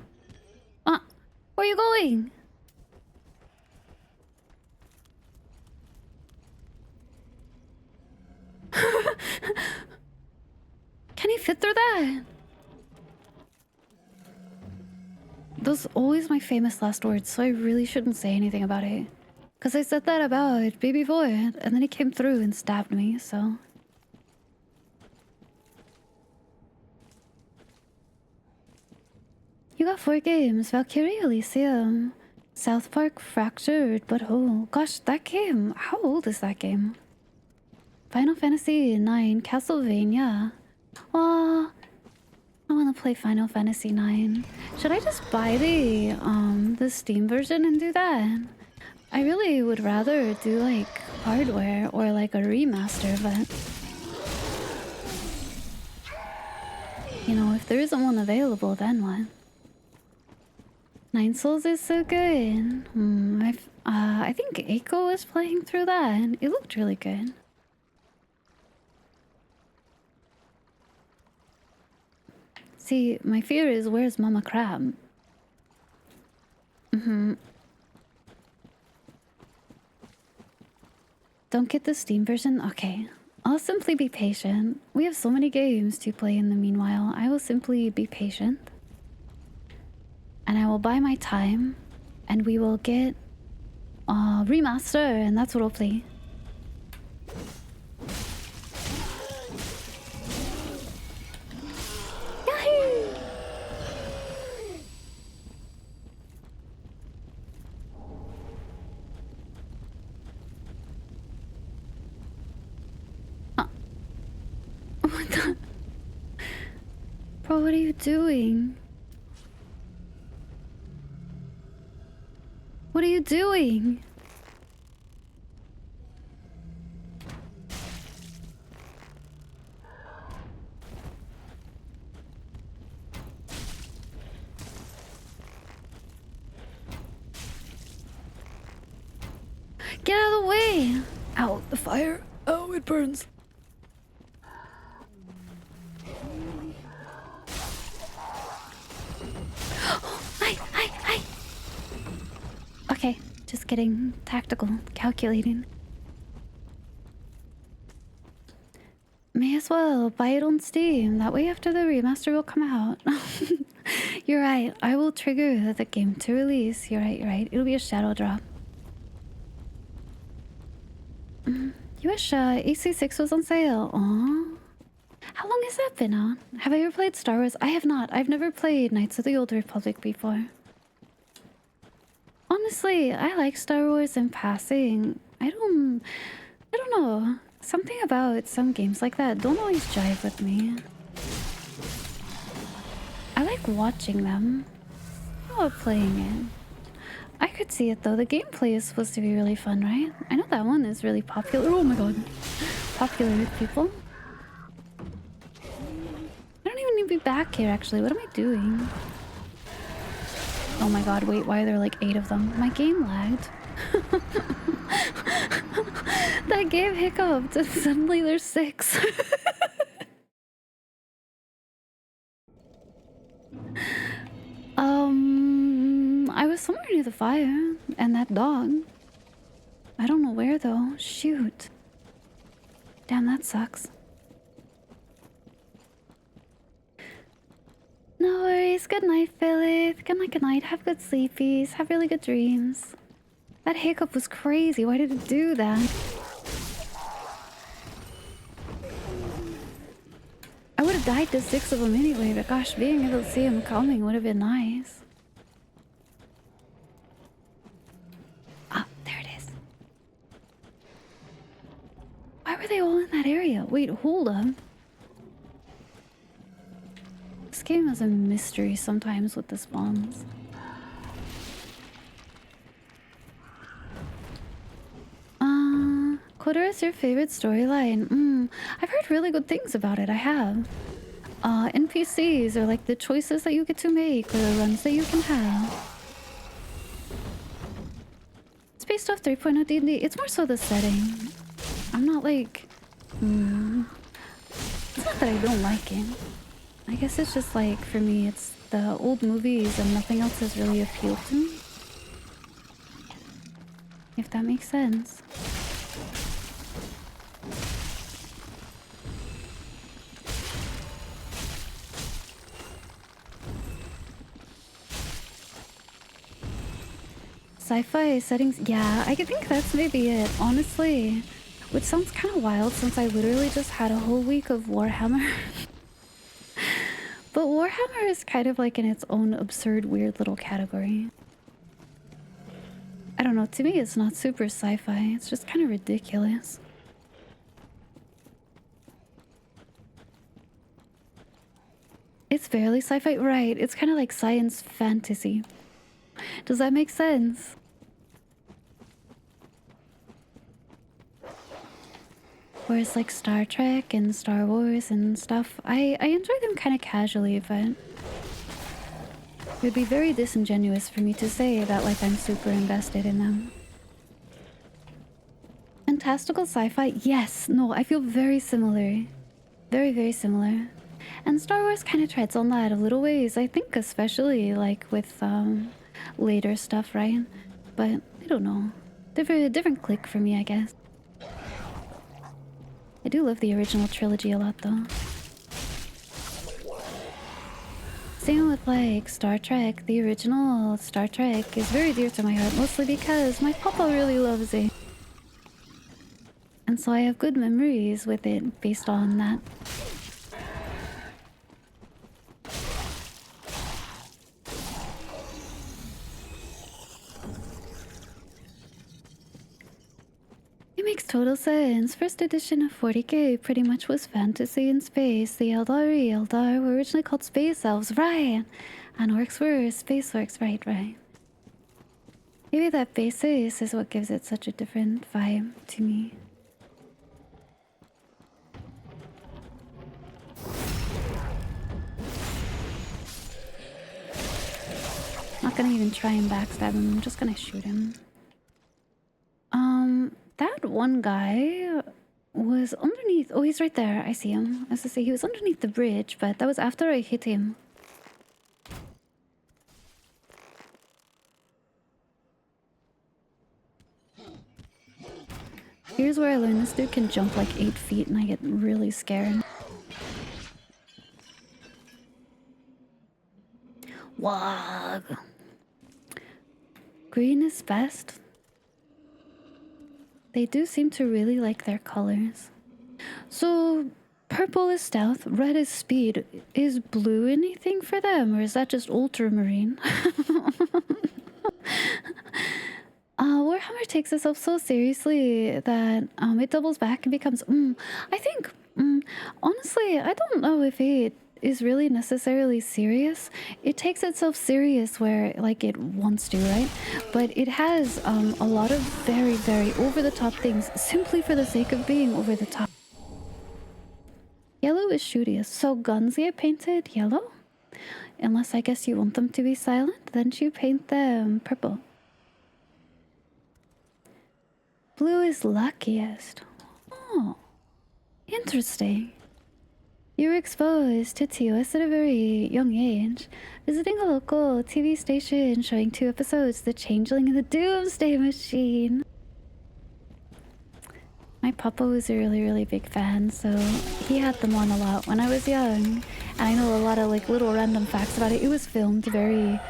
Ah! Where are you going? Can he fit through that? Those are always my famous last words, so I really shouldn't say anything about it. Because I said that about Baby Void, and then he came through and stabbed me, so... You got 4 games. Valkyrie Elysium, South Park Fractured But Whole. Gosh, that game. How old is that game? Final Fantasy IX, Castlevania. Well, I want to play Final Fantasy IX. Should I just buy the Steam version and do that? I really would rather do like hardware or like a remaster, but you know, if there isn't one available, then what? Nine Souls is so good. I think Eiko was playing through that and it looked really good. See, my fear is where's Mama Crab? Don't get the Steam version? Okay. I'll simply be patient. We have so many games to play in the meanwhile. I will simply be patient. And I will buy my time. And we will get a remaster, and that's what I'll play. Yahoo! What the? Bro, what are you doing? What are you doing? Get out of the way! Ow, the fire. Oh, it burns. Hi. Okay, just getting tactical, calculating. May as well buy it on Steam. That way after the remaster will come out. You're right. I will trigger the game to release. You're right. It'll be a shadow drop. You wish AC6 was on sale. Aww. How long has that been on? Have I ever played Star Wars? I have not. I've never played Knights of the Old Republic before. Honestly, I like Star Wars in passing. I don't know. Something about some games like that don't always jive with me. I like watching them, not playing it. I could see it though. The gameplay is supposed to be really fun, right? I know that one is really popular. Oh my god. Popular with people. I don't even need to be back here actually. What am I doing? Oh my god, wait, why are there like 8 of them? My game lagged. That game hiccuped and suddenly there's 6. I was somewhere near the fire and that dog. I don't know where though. Shoot. Damn, that sucks. No worries. Good night, Philip. Good night. Have good sleepies. Have really good dreams. That hiccup was crazy. Why did it do that? I would have died to 6 of them anyway, but gosh, being able to see them coming would have been nice. Ah, there it is. Why were they all in that area? Wait, hold up. This game is a mystery sometimes with the spawns. KOTOR is your favorite storyline? I've heard really good things about it, I have. NPCs are like the choices that you get to make or the runs that you can have. It's based off 3.0 D&D. It's more so the setting. I'm not like... It's not that I don't like it. I guess it's just like, for me, it's the old movies and nothing else has really appealed to me. If that makes sense. Sci-fi settings, yeah, I think that's maybe it, honestly. Which sounds kind of wild since I literally just had a whole week of Warhammer. But Warhammer is kind of like in its own absurd, weird little category. I don't know, to me it's not super sci-fi, it's just kind of ridiculous. It's barely sci-fi, right, it's kind of like science fantasy. Does that make sense? Whereas like Star Trek and Star Wars and stuff, I enjoy them kind of casually, but it would be very disingenuous for me to say that like I'm super invested in them. Fantastical sci-fi, yes, no, I feel very similar. Very, very similar. And Star Wars kind of treads on that a little ways, I think, especially like with later stuff, right? But I don't know. Different click for me, I guess. I do love the original trilogy a lot, though. Same with like Star Trek. The original Star Trek is very dear to my heart, mostly because my papa really loves it. And so I have good memories with it based on that. It makes total sense. First edition of 40k pretty much was fantasy in space. The Eldar were originally called space elves, right? And orcs were space orcs, right. Maybe that basis is what gives it such a different vibe to me. Not gonna even try and backstab him, I'm just gonna shoot him. That one guy was underneath. Oh, he's right there. I see him. As I say, he was underneath the bridge, but that was after I hit him. Here's where I learned this dude can jump like 8 feet and I get really scared. Wog. Green is best. They do seem to really like their colors. So, purple is stealth, red is speed. Is blue anything for them, or is that just ultramarine? Warhammer takes itself so seriously that it doubles back and becomes, I think, honestly, I don't know if it is really necessarily serious. It takes itself serious where like it wants to, right? But it has a lot of very, very over-the-top things simply for the sake of being over-the-top. Yellow is shootiest, so guns get painted yellow? Unless I guess you want them to be silent, then you paint them purple. Blue is luckiest. Oh, interesting. You were exposed to TOS at a very young age, visiting a local TV station showing 2 episodes, The Changeling and The Doomsday Machine. My papa was a really, really big fan, so he had them on a lot when I was young. And I know a lot of like little random facts about it. It was filmed very,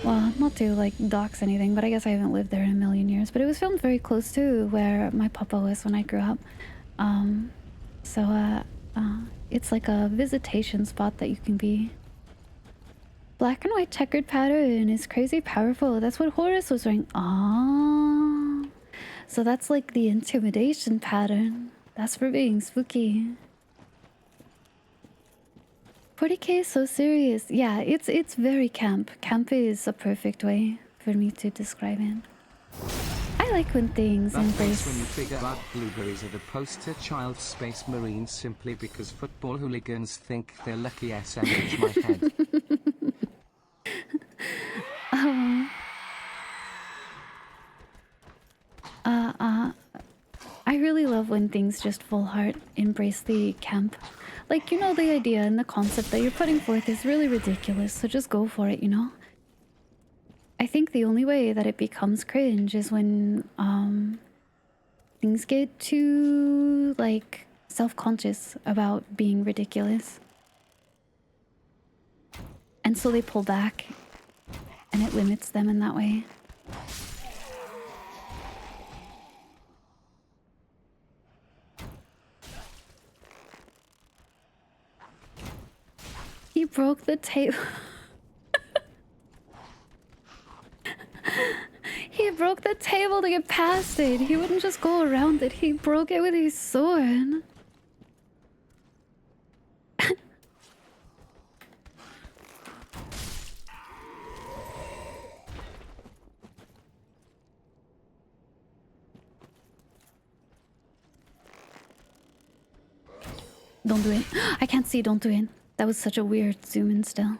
well, not to like dox anything, but I guess I haven't lived there in a million years. But it was filmed very close to where my papa was when I grew up. It's like a visitation spot that you can be. Black and white checkered pattern is crazy powerful. That's what Horus was wearing. Ah, so that's like the intimidation pattern. That's for being spooky. 40k is so serious. Yeah, it's very camp. Camp is a perfect way for me to describe it. I like when things embrace... when you figure out blueberries are the poster child space marines simply because football hooligans think they're lucky. SMH my head. I really love when things just full heart embrace the camp. Like, you know, the idea and the concept that you're putting forth is really ridiculous, so just go for it, you know? I think the only way that it becomes cringe is when things get too, like, self-conscious about being ridiculous. And so they pull back, and it limits them in that way. He broke the table. He broke the table to get past it. He wouldn't just go around it. He broke it with his sword. Don't do it. I can't see. Don't do it. That was such a weird zoom in still.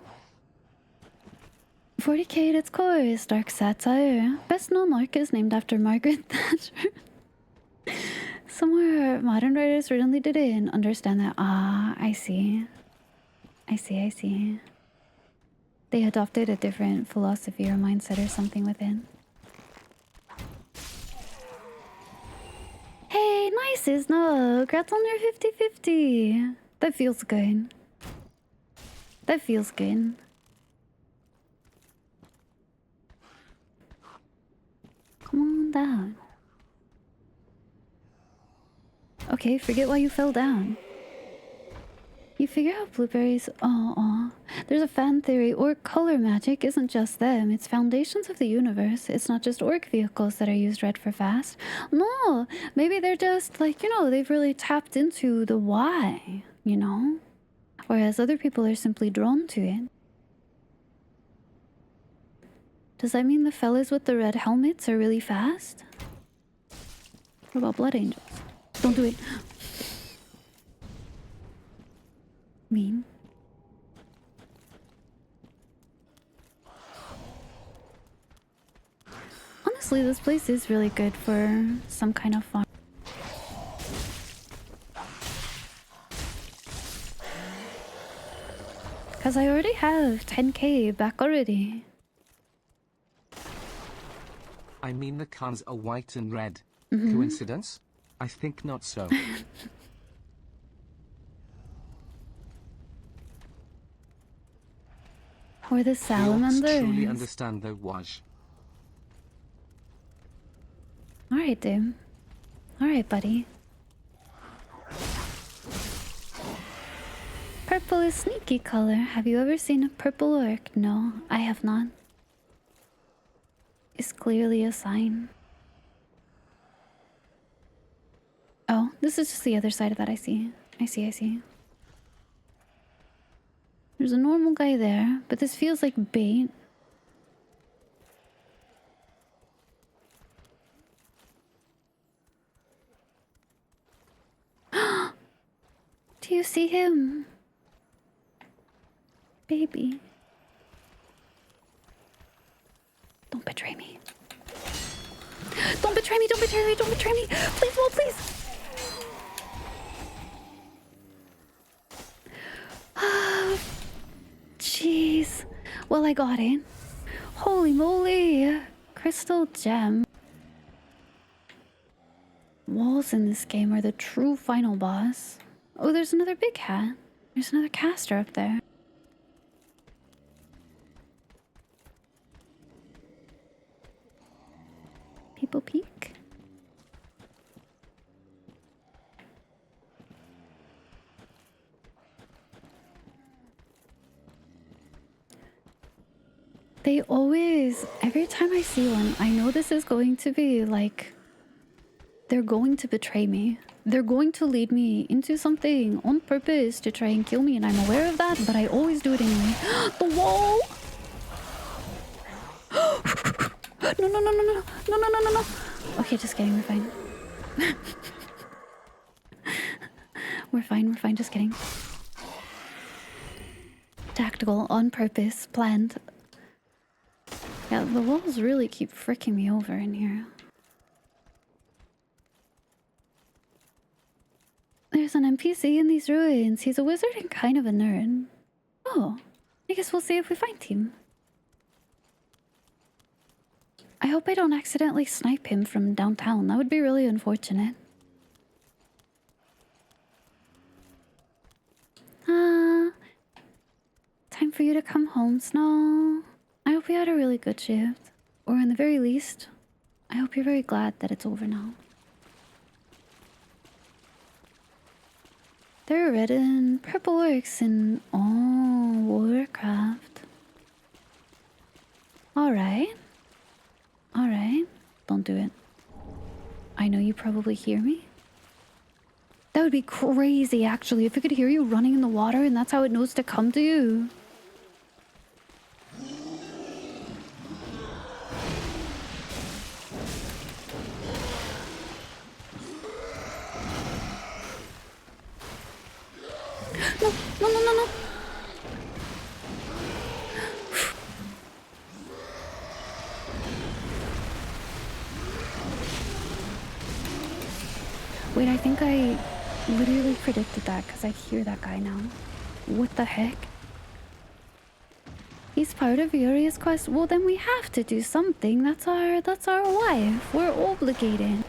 40k at its core is dark satire. Best known arc is named after Margaret Thatcher. Somewhere modern writers really didn't understand that. Ah, I see. I see. They adopted a different philosophy or mindset or something within. Hey, nice is no. Congrats on your 50-50. That feels good. That feels good. Come on down. Okay, forget why you fell down. You figure out blueberries. There's a fan theory. Orc color magic isn't just them. It's foundations of the universe. It's not just orc vehicles that are used red for fast. No, maybe they're just like, you know, they've really tapped into the why, you know? Whereas other people are simply drawn to it. Does that mean the fellas with the red helmets are really fast? What about Blood Angels? Don't do it. Mean. Honestly, this place is really good for some kind of fun. Because I already have 10k back already. I mean, the cans are white and red. Coincidence? I think not so. Or the salamanders. You truly understand the wash. Alright, dude. Alright, buddy. Purple is sneaky color. Have you ever seen a purple orc? No, I have not. It's clearly a sign. Oh, this is just the other side of that. I see. I see. There's a normal guy there, but this feels like bait. Do you see him? Baby. Don't betray me. Don't betray me, don't betray me, don't betray me. Please, Walt, please. Jeez. Well, I got it. Holy moly. Crystal gem. Walls in this game are the true final boss. Oh, there's another big hat. There's another caster up there. People peek. They always, every time I see one, I know this is going to be like They're going to betray me. They're going to lead me into something on purpose to try and kill me, and I'm aware of that, but I always do it anyway. The wall! No, no, no, no, no. No, no, no, no, no. Okay, just kidding. We're fine. We're fine, just kidding. Tactical, on purpose, planned. Yeah, the walls really keep fricking me over in here. There's an NPC in these ruins. He's a wizard and kind of a nerd. Oh, I guess we'll see if we find him. I hope I don't accidentally snipe him from downtown. That would be really unfortunate. Time for you to come home, Snow. I hope you had a really good shift. Or in the very least, I hope you're very glad that it's over now. There are red and purple orcs in Warcraft. Alright. Alright. Don't do it. I know you probably hear me. That would be crazy, actually, if it could hear you running in the water and that's how it knows to come to you. No, no, no, no, no. Wait, I think I literally predicted that because I hear that guy now. What the heck? He's part of Yuri's quest. Well, then we have to do something. That's our wife. We're obligated.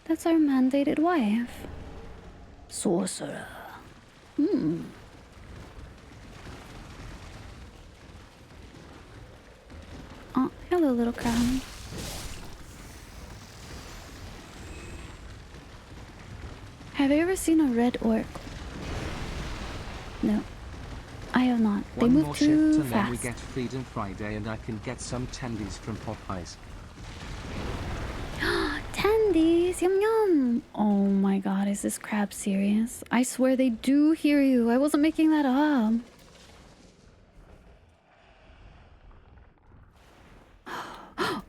That's our mandated wife. Sorcerer. Oh, hello, little crab. Have you ever seen a red orc? No, I have not. They move too fast. Then we get Freedom Friday and I can get some tendies from Popeyes. Tendies, yum yum. Oh my god, is this crab serious? I swear they do hear you. I wasn't making that up.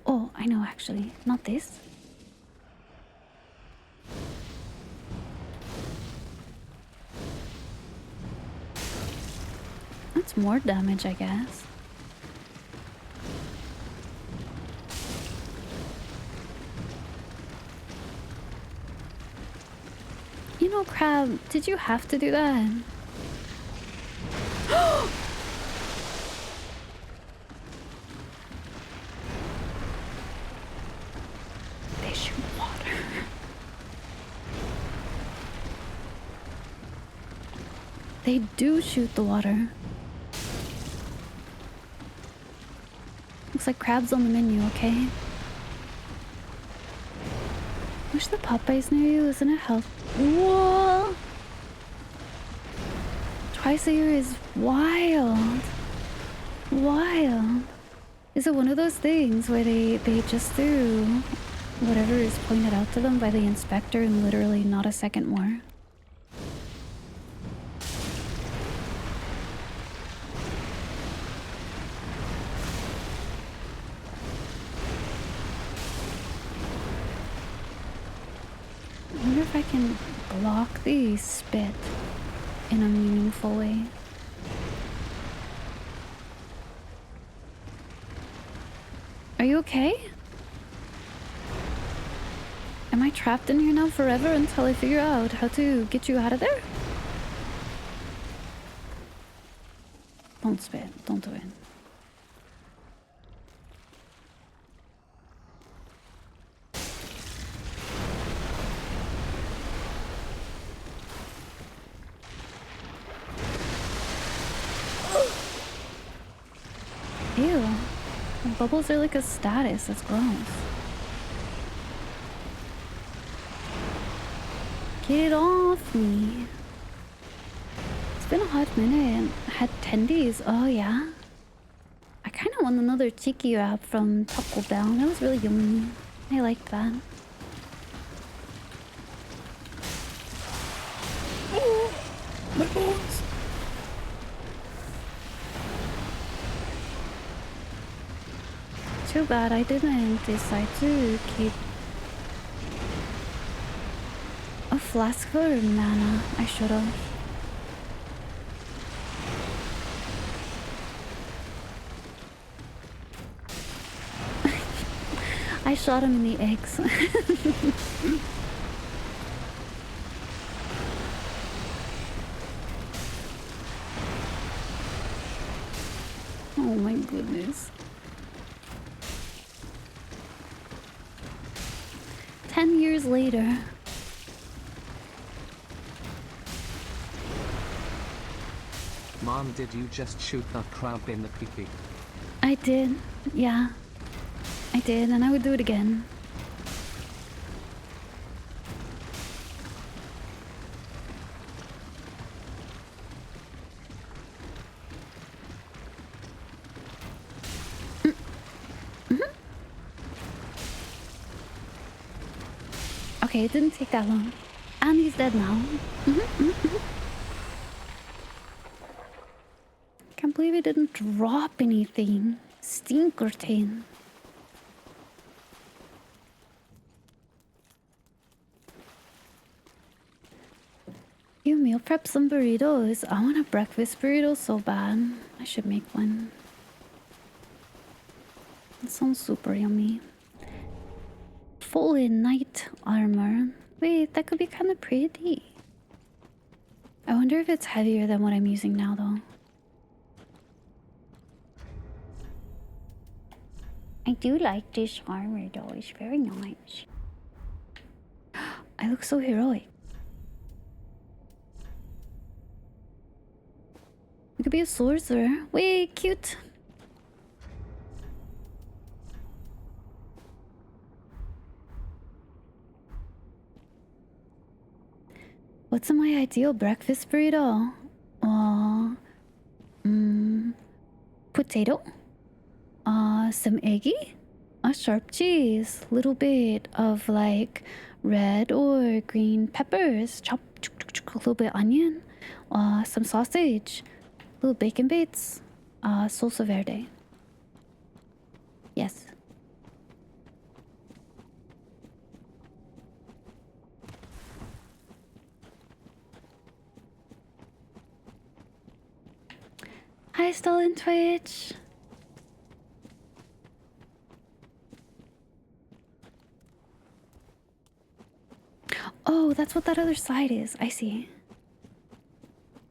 Oh, I know actually. Not this. That's more damage, I guess. You know, Crab, did you have to do that? They shoot water. They do shoot the water. Looks like Crab's on the menu, okay? Wish the Popeyes near you, isn't it health? Whoa! Twice a year is wild. Wild. Is it one of those things where they just do whatever is pointed out to them by the inspector and literally not a second more? I wonder if I can block the spit in a meaningful way. Are you okay? Am I trapped in here now forever until I figure out how to get you out of there? Don't spit. Don't do it. Ew. The bubbles are like a status. That's gross. Get it off me. It's been a hot minute. I had tendies. Oh, yeah? I kind of want another cheeky wrap from Taco Bell. That was really yummy. I liked that. My bones! Too bad I didn't decide to keep a flask for mana. I should've. I shot him in the eggs. Oh my goodness. 10 years later. Mom, did you just shoot that crab in the pee-pee? I did, yeah. I did, and I would do it again. Okay, it didn't take that long. And he's dead now. Can't believe it didn't drop anything. Stinkerton. You meal prep some burritos. I want a breakfast burrito so bad. I should make one. It sounds super yummy. Full in knight armor. Wait, that could be kind of pretty. I wonder if it's heavier than what I'm using now, though. I do like this armor, though. It's very nice. I look so heroic. You could be a sorcerer. Wait, cute. What's my ideal breakfast burrito? Potato, some eggy, a sharp cheese, little bit of like red or green peppers, chop, a little bit onion, some sausage, little bacon bits, salsa verde. Yes. Hi, Stolen Twitch. Oh, that's what that other side is. I see.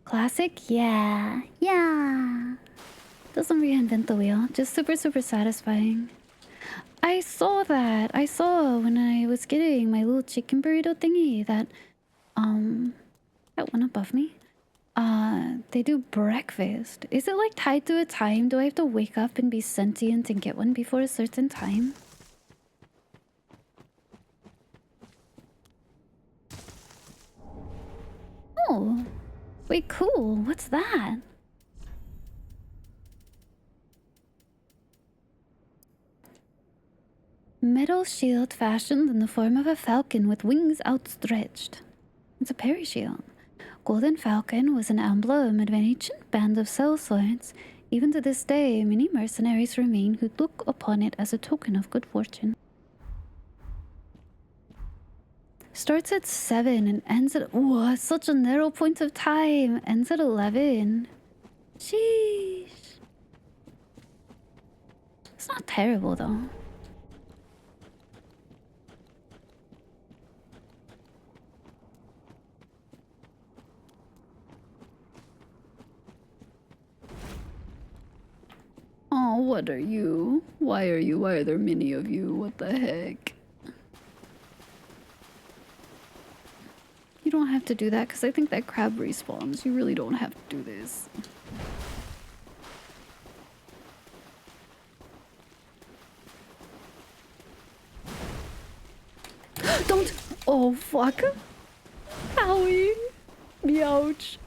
Classic? Yeah. Yeah. Doesn't reinvent the wheel. Just super, super satisfying. I saw that. I saw when I was getting my little chicken burrito thingy that, that one above me. They do breakfast. Is it like tied to a time? Do I have to wake up and be sentient and get one before a certain time? Oh, wait, cool. What's that? Metal shield fashioned in the form of a falcon with wings outstretched. It's a parry shield. Golden Falcon was an emblem of an ancient band of sellswords. Even to this day, many mercenaries remain who look upon it as a token of good fortune. Starts at 7 and ends at... Whoa, such a narrow point of time. Ends at 11. Sheesh. It's not terrible, though. Oh, what are you? Why are you? Why are there many of you? What the heck? You don't have to do that because I think that crab respawns. You really don't have to do this. Don't! Oh, fuck. Howie. Meowch.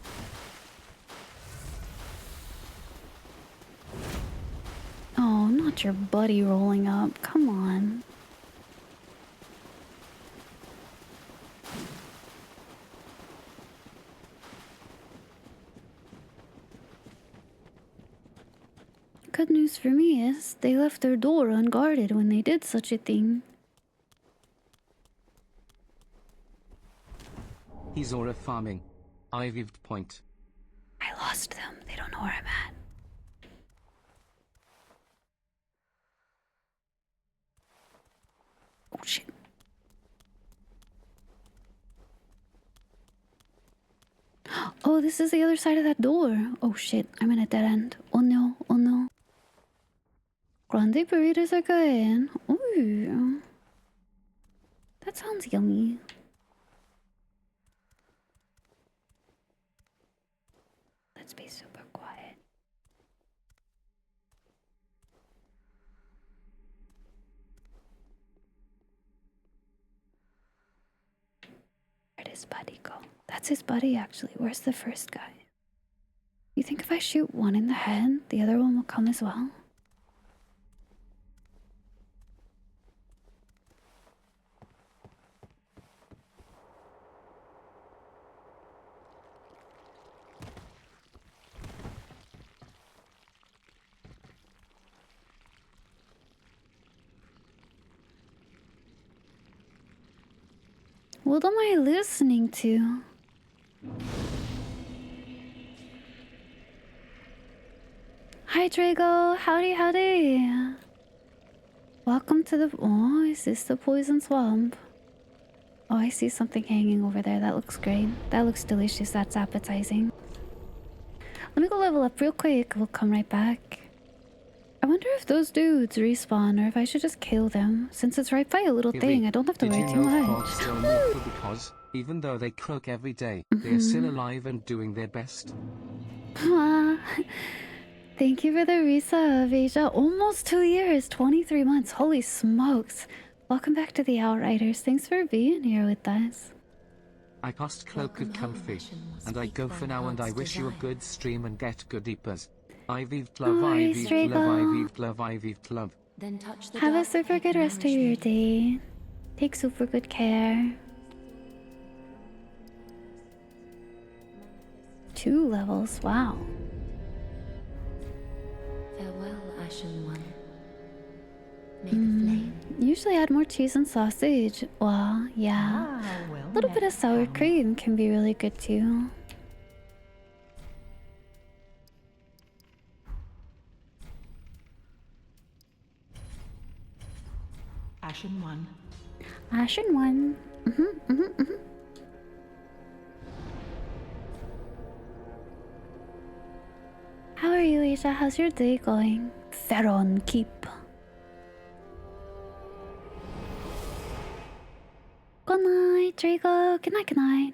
Oh, not your buddy rolling up. Come on. good news for me is they left their door unguarded when they did such a thing. He's Aura farming. Ivy Point. I lost them. They don't know where I'm at. Oh shit. Oh, this is the other side of that door. Oh shit, I'm in a dead end. Oh no, oh no. Grande burritos are good. Ooh. That sounds yummy. Let's be super quiet. Where'd his buddy go? That's his buddy, actually. Where's the first guy? You think if I shoot one in the head, the other one will come as well? What am I listening to? Hi Drago, howdy howdy. Welcome to the... Oh, is this the poison swamp? Oh, I see something hanging over there. That looks great. That looks delicious. That's appetizing. Let me go level up real quick. We'll come right back. I wonder if those dudes respawn or if I should just kill them. Since it's right by a little thing, I don't have to worry too much. Still mortal because, even though they croak every day, they are still alive and doing their best. Thank you for the resub, Asia. Almost 2 years, 23 months. Holy smokes. Welcome back to the Outriders. Thanks for being here with us. I passed Cloak and Comfy, and I go for now and I wish you a good stream and get good eepers. Ivy love, Ivy love, Ivy love, Ivy love. Then touch the Have a super good rest of your day. Take super good care. 2 levels, wow. Farewell, Ashen One. May the flame. Usually add more cheese and sausage. Well, yeah. A little bit of sour cream can be really good too. Ashen One. Ashen One. How are you, Asia? How's your day going? Theron Keep. Good night, Drago. Good night, good night.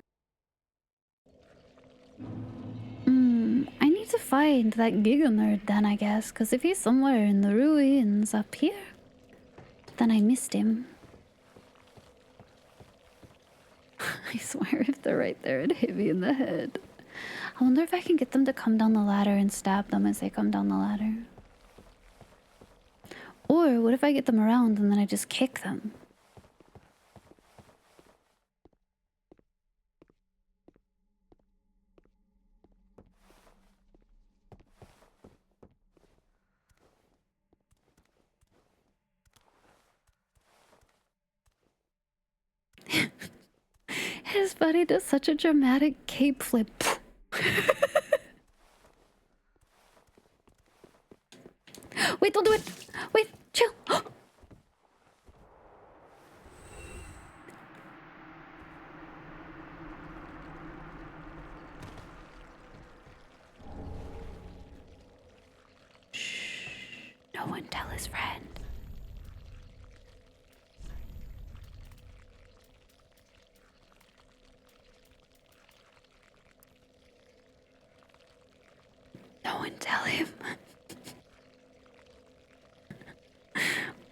I need to find that Giga Nerd then, I guess, because if he's somewhere in the ruins up here, then I missed him. I swear if they're right there, it'd hit me in the head. I wonder if I can get them to come down the ladder and stab them as they come down the ladder. Or what if I get them around and then I just kick them? His buddy does such a dramatic cape flip. Wait, don't do it! Wait, chill! Shh. No one tell his friend. No one tell him.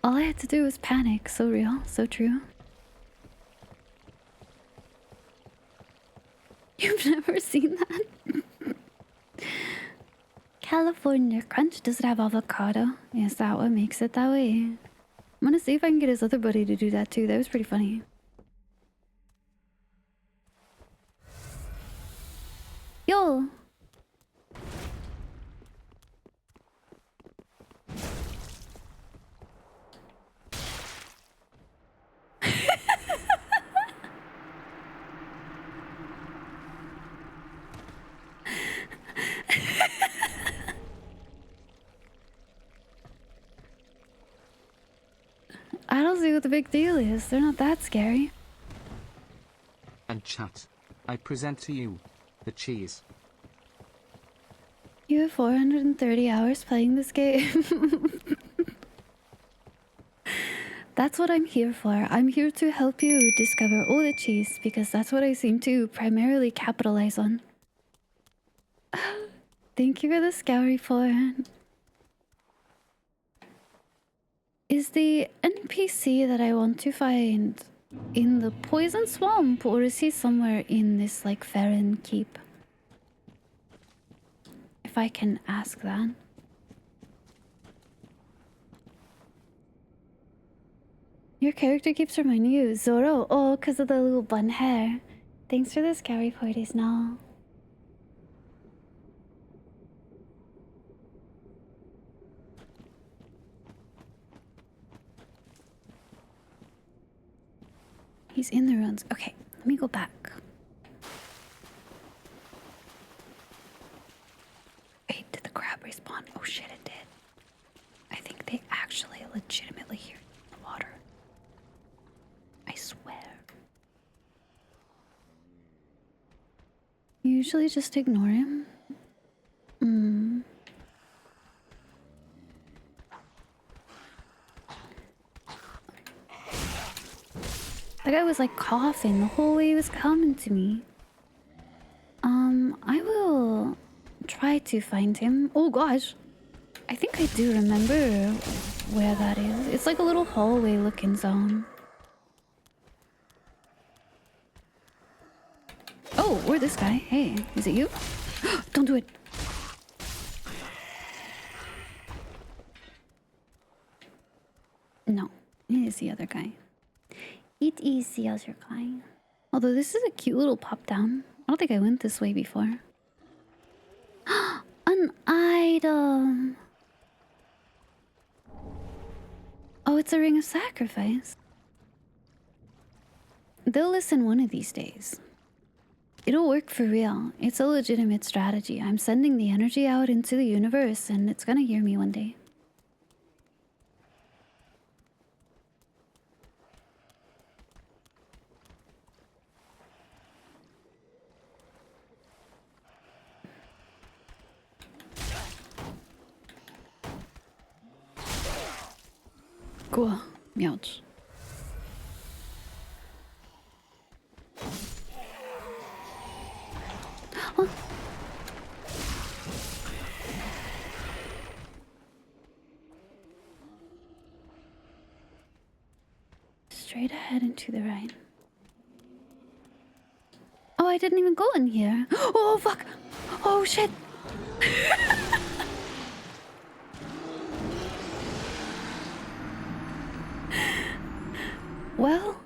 All I had to do was panic. So real, so true. You've never seen that? California Crunch, does it have avocado? Is that what makes it that way? I'm gonna see if I can get his other buddy to do that too. That was pretty funny. Yo! what the big deal is. They're not that scary. And chat, I present to you the cheese. You have 430 hours playing this game. That's what I'm here for. I'm here to help you discover all the cheese because that's what I seem to primarily capitalize on. Thank you for the scout report. Is the NPC that I want to find in the poison swamp, or is he somewhere in this like Farron keep? If I can ask that. Your character keeps reminding you, Zoro. Oh, because of the little bun hair. Thanks for the scout report, Isnal. He's in the ruins. Okay, let me go back. Wait, did the crab respawn? Oh shit, it did. I think they actually legitimately hear the water. I swear. You usually just ignore him? That guy was like coughing the whole way he was coming to me. I will try to find him. Oh gosh. I think I do remember where that is. It's like a little hallway looking zone. Oh, we're this guy. Hey, is it you? Don't do it. No, it is the other guy. It is the other guy. Although this is a cute little pop down. I don't think I went this way before. An item. Oh, it's a ring of sacrifice. They'll listen one of these days. It'll work for real. It's a legitimate strategy. I'm sending the energy out into the universe and it's gonna hear me one day. Cool. Ouch. Huh? Straight ahead and to the right. Oh, I didn't even go in here. Oh, fuck. Oh, shit. Well,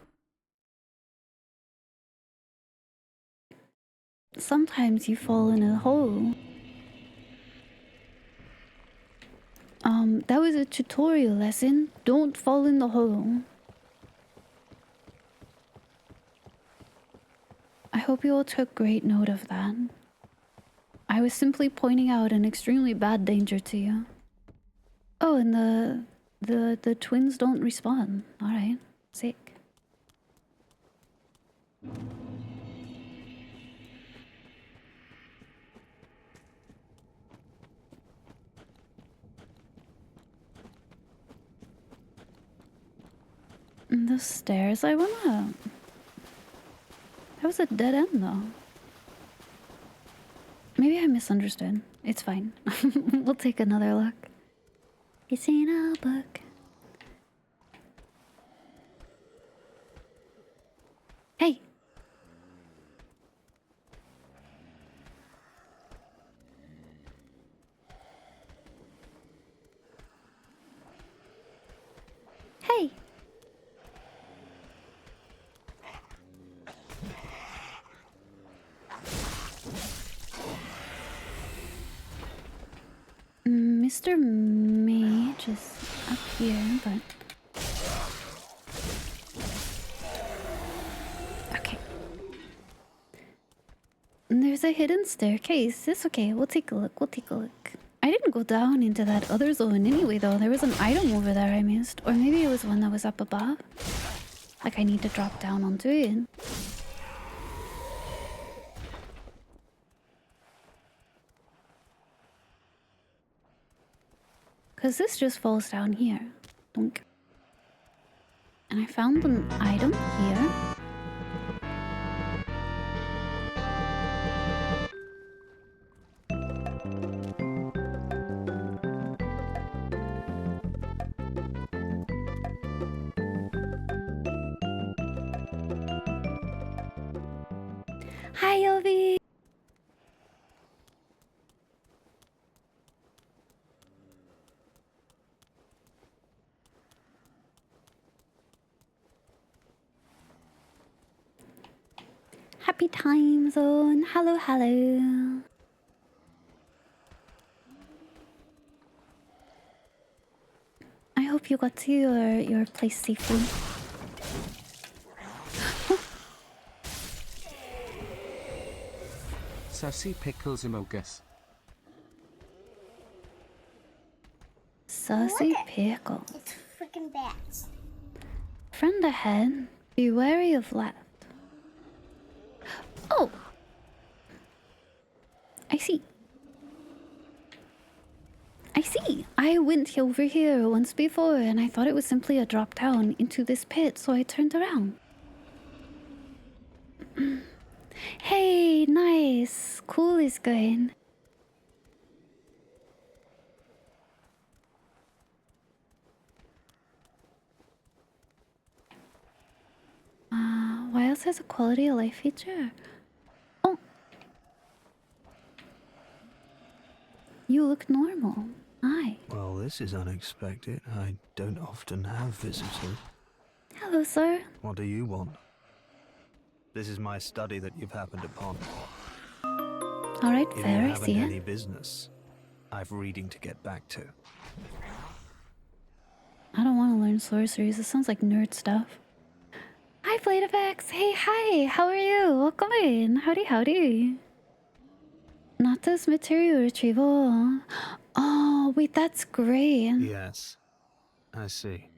sometimes you fall in a hole. That was a tutorial lesson. Don't fall in the hole. I hope you all took great note of that. I was simply pointing out an extremely bad danger to you. Oh, and the twins don't respawn. All right, sick. The stairs, I wanna... That was a dead end, though. Maybe I misunderstood. It's fine. We'll take another look. It's in a book. Hey! Hey! Mr. Mage is up here, but... Okay. And there's a hidden staircase. It's okay, we'll take a look, I didn't go down into that other zone anyway, though. There was an item over there I missed. Or maybe it was one that was up above. Like I need to drop down onto it. Because this just falls down here. Dunk. And I found an item here. Hi, Yovi! Happy time zone. Hello, hello. I hope you got to your place safely. Sussy Pickles Emogus. Sussy Pickles. It's freaking bats. Friend ahead. Be wary of left. Oh! I see. I see. I went over here once before and I thought it was simply a drop down into this pit, so I turned around. Hey, nice. Cool is good. Why else has a quality of life feature? Oh. You look normal. Hi. Well, this is unexpected. I don't often have visitors. Hello, sir. What do you want? This is my study that you've happened upon. Alright, If fair, you I see haven't it. any business, I've reading to get back to. I don't want to learn sorceries. This sounds like nerd stuff. Hi, Bladeavex. Hey, hi. How are you? Welcome in. Howdy, howdy. Not this material retrieval. Oh, wait, that's great. Yes, I see.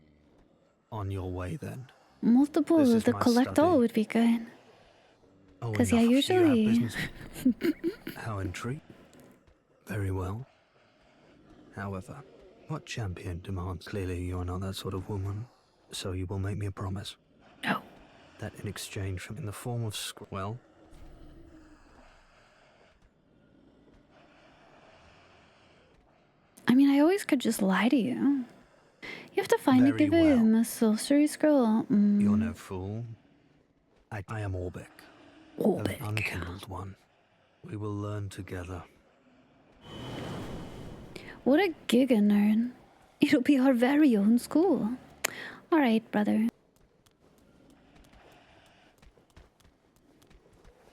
On your way, then. Multiple This of is the my collect study. all would be good. Oh, Because, yeah, enough. You have usually... business. How intriguing. Very well. However, what champion demands? Clearly, you're not that sort of woman. So you will make me a promise. No. That in exchange from in the form of well. I mean, I always could just lie to you. You have to find me, Very give him a sorcery scroll. You're no fool. I am Orbeck. Orbeck. An unkindled one. We will learn together. What a giga nerd. It'll be our very own school. Alright, brother.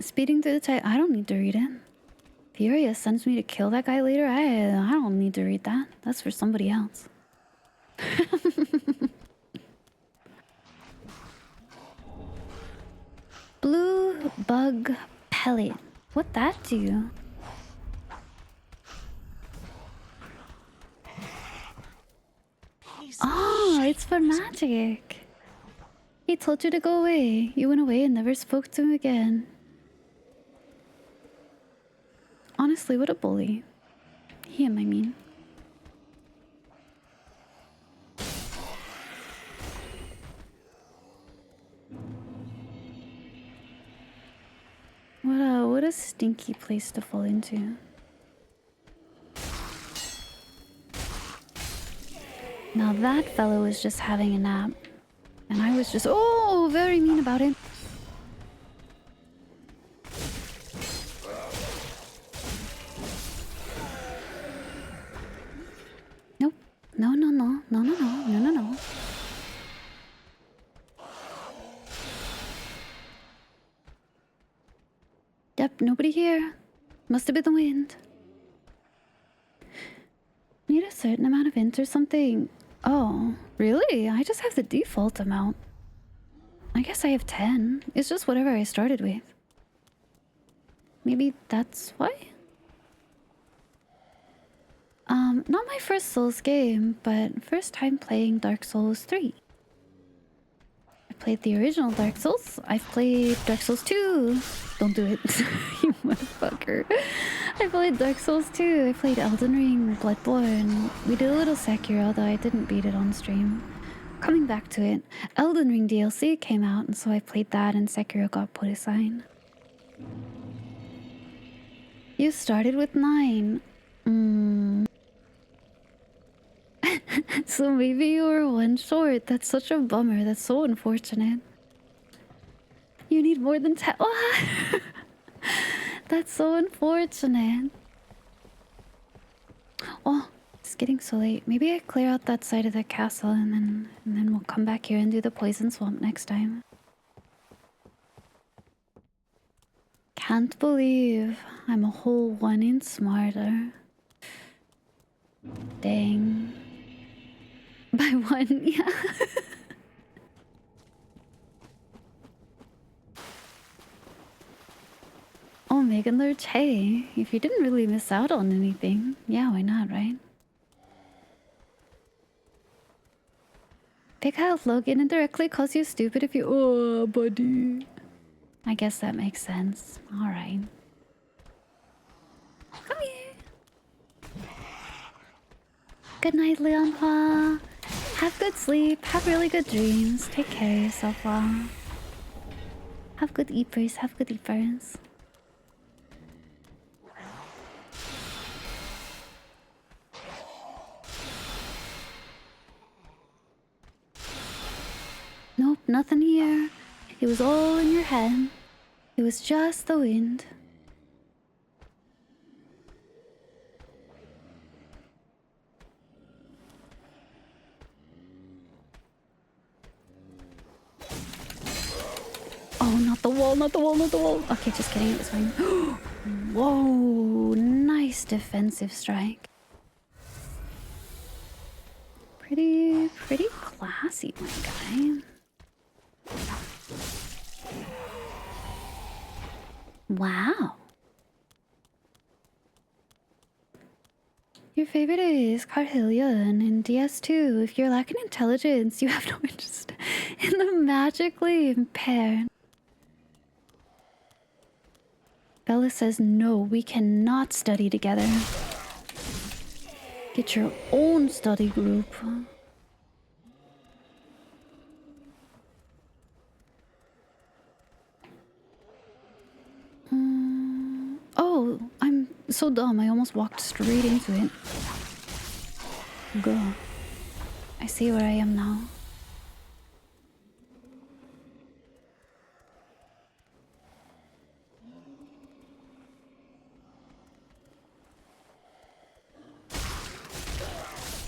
Speeding through the type, I don't need to read it. Furious sends me to kill that guy later. I don't need to read that. That's for somebody else. Blue bug pellet. What that do? Oh, it's for magic. He told you to go away. You went away and never spoke to him again. Honestly, what a bully. Him, I mean. What a stinky place to fall into. Now that fellow was just having a nap. And I was just, oh, very mean about it. Nope. No, no, no. No, no, no. No, no, no. Yep, nobody here. Must have been the wind. Need a certain amount of int or something. Oh, really? I just have the default amount. I guess I have 10. It's just whatever I started with. Maybe that's why? Not my first Souls game, but first time playing Dark Souls 3. I played the original Dark Souls. I've played Dark Souls 2. Don't do it, you motherfucker. I played Dark Souls 2. I played Elden Ring, Bloodborne. We did a little Sekiro, though I didn't beat it on stream. Coming back to it, Elden Ring DLC came out, and so I played that, and Sekiro got put aside. You started with 9. So maybe you were one short. That's such a bummer. That's so unfortunate. You need more than 10. That's so unfortunate. Oh, it's getting so late. Maybe I clear out that side of the castle and then we'll come back here and do the poison swamp next time. Can't believe I'm a whole 1 inch smarter. Dang. By 1, yeah. Oh, Megan Lurch, hey. If you didn't really miss out on anything, yeah, why not, right? Big Health Logan indirectly calls you stupid if you... Oh, buddy. I guess that makes sense. Alright. Come here. Good night, Leonhua. Have good sleep. Have really good dreams. Take care of yourself, well. Have good eepers. Have good eepers. Nope, nothing here. It was all in your head. It was just the wind. Oh, not the wall, not the wall, not the wall. Okay, just kidding, it was fine. Whoa, nice defensive strike. Pretty classy, my guy. Wow. Your favorite is Carhillion in DS2. If you're lacking intelligence, you have no interest in the magically impaired. Bella says, no, we cannot study together. Get your own study group. Oh, I'm so dumb. I almost walked straight into it. Go. I see where I am now.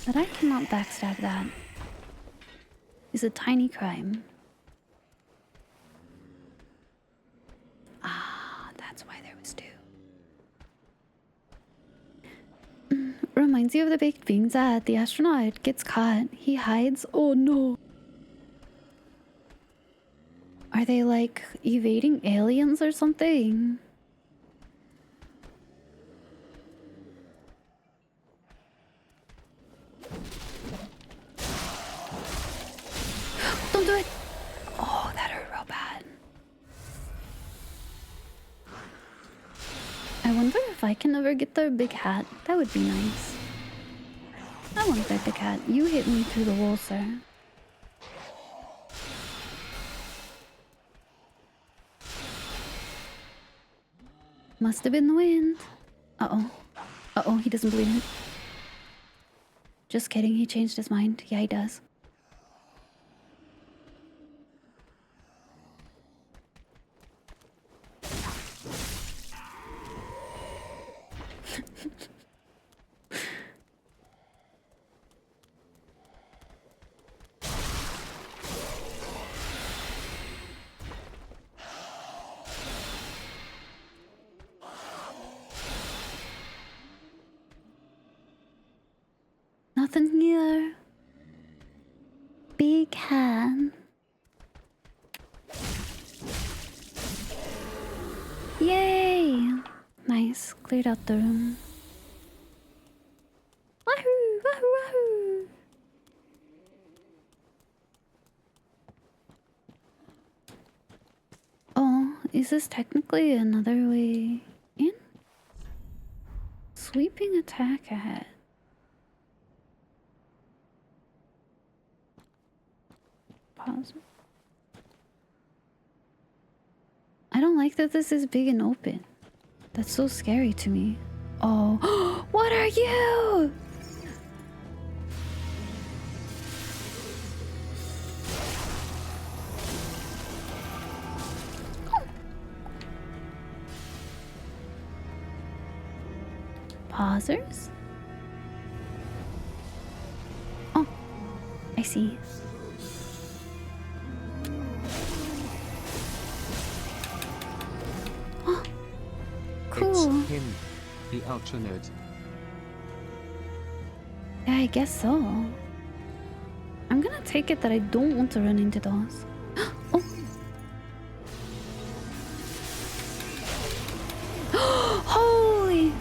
But I cannot backstab that. It's a tiny crime. Ah, that's why there was 2. Reminds you of the baked beans ad. The astronaut gets caught. He hides. Oh no. Are they like evading aliens or something? Don't do it! Oh, that hurt real bad. I wonder if I can ever get their big hat. That would be nice. I want that big hat. You hit me through the wall, sir. Must have been the wind. Uh-oh. Uh-oh, he doesn't believe it. Just kidding, he changed his mind. Yeah, he does. Nothing here. Big hand. Yay! Nice, cleared out the room. is this technically another way in? Sweeping attack ahead. Pause. I don't like that this is big and open. That's so scary to me. Oh, what are you? Pausers? Oh, I see. Oh, cool. It's him, the ultra nerd. Yeah, I guess so. I'm gonna take it that I don't want to run into those. Oh. Holy!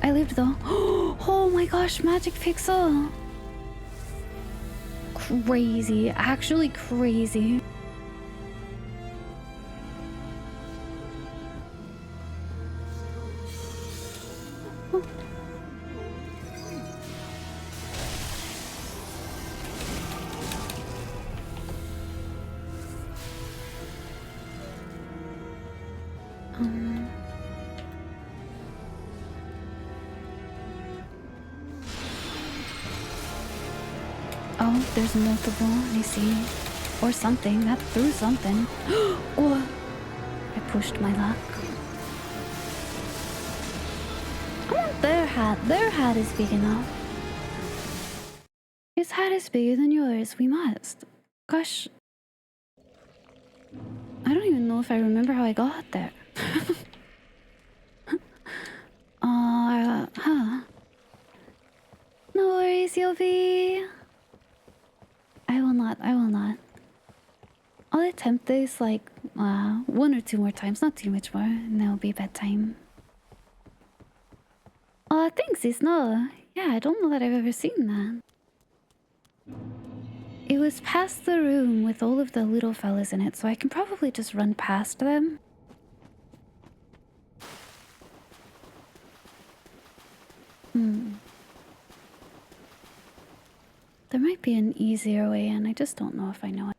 I lived though. Oh my gosh, Magic Pixel! Crazy, actually crazy. Oh, there's multiple, I see. Or something, that threw something. Oh, I pushed my luck. I want their hat. Their hat is big enough. His hat is bigger than yours. We must. Gosh. I don't even know if I remember how I got there. Huh. No worries, Yobi. I will not. I'll attempt this like 1 or 2 more times, not too much more, and that'll be bedtime. Thanks, Isno. Yeah, I don't know that I've ever seen that. It was past the room with all of the little fellas in it, so I can probably just run past them. There might be an easier way in, I just don't know if I know it.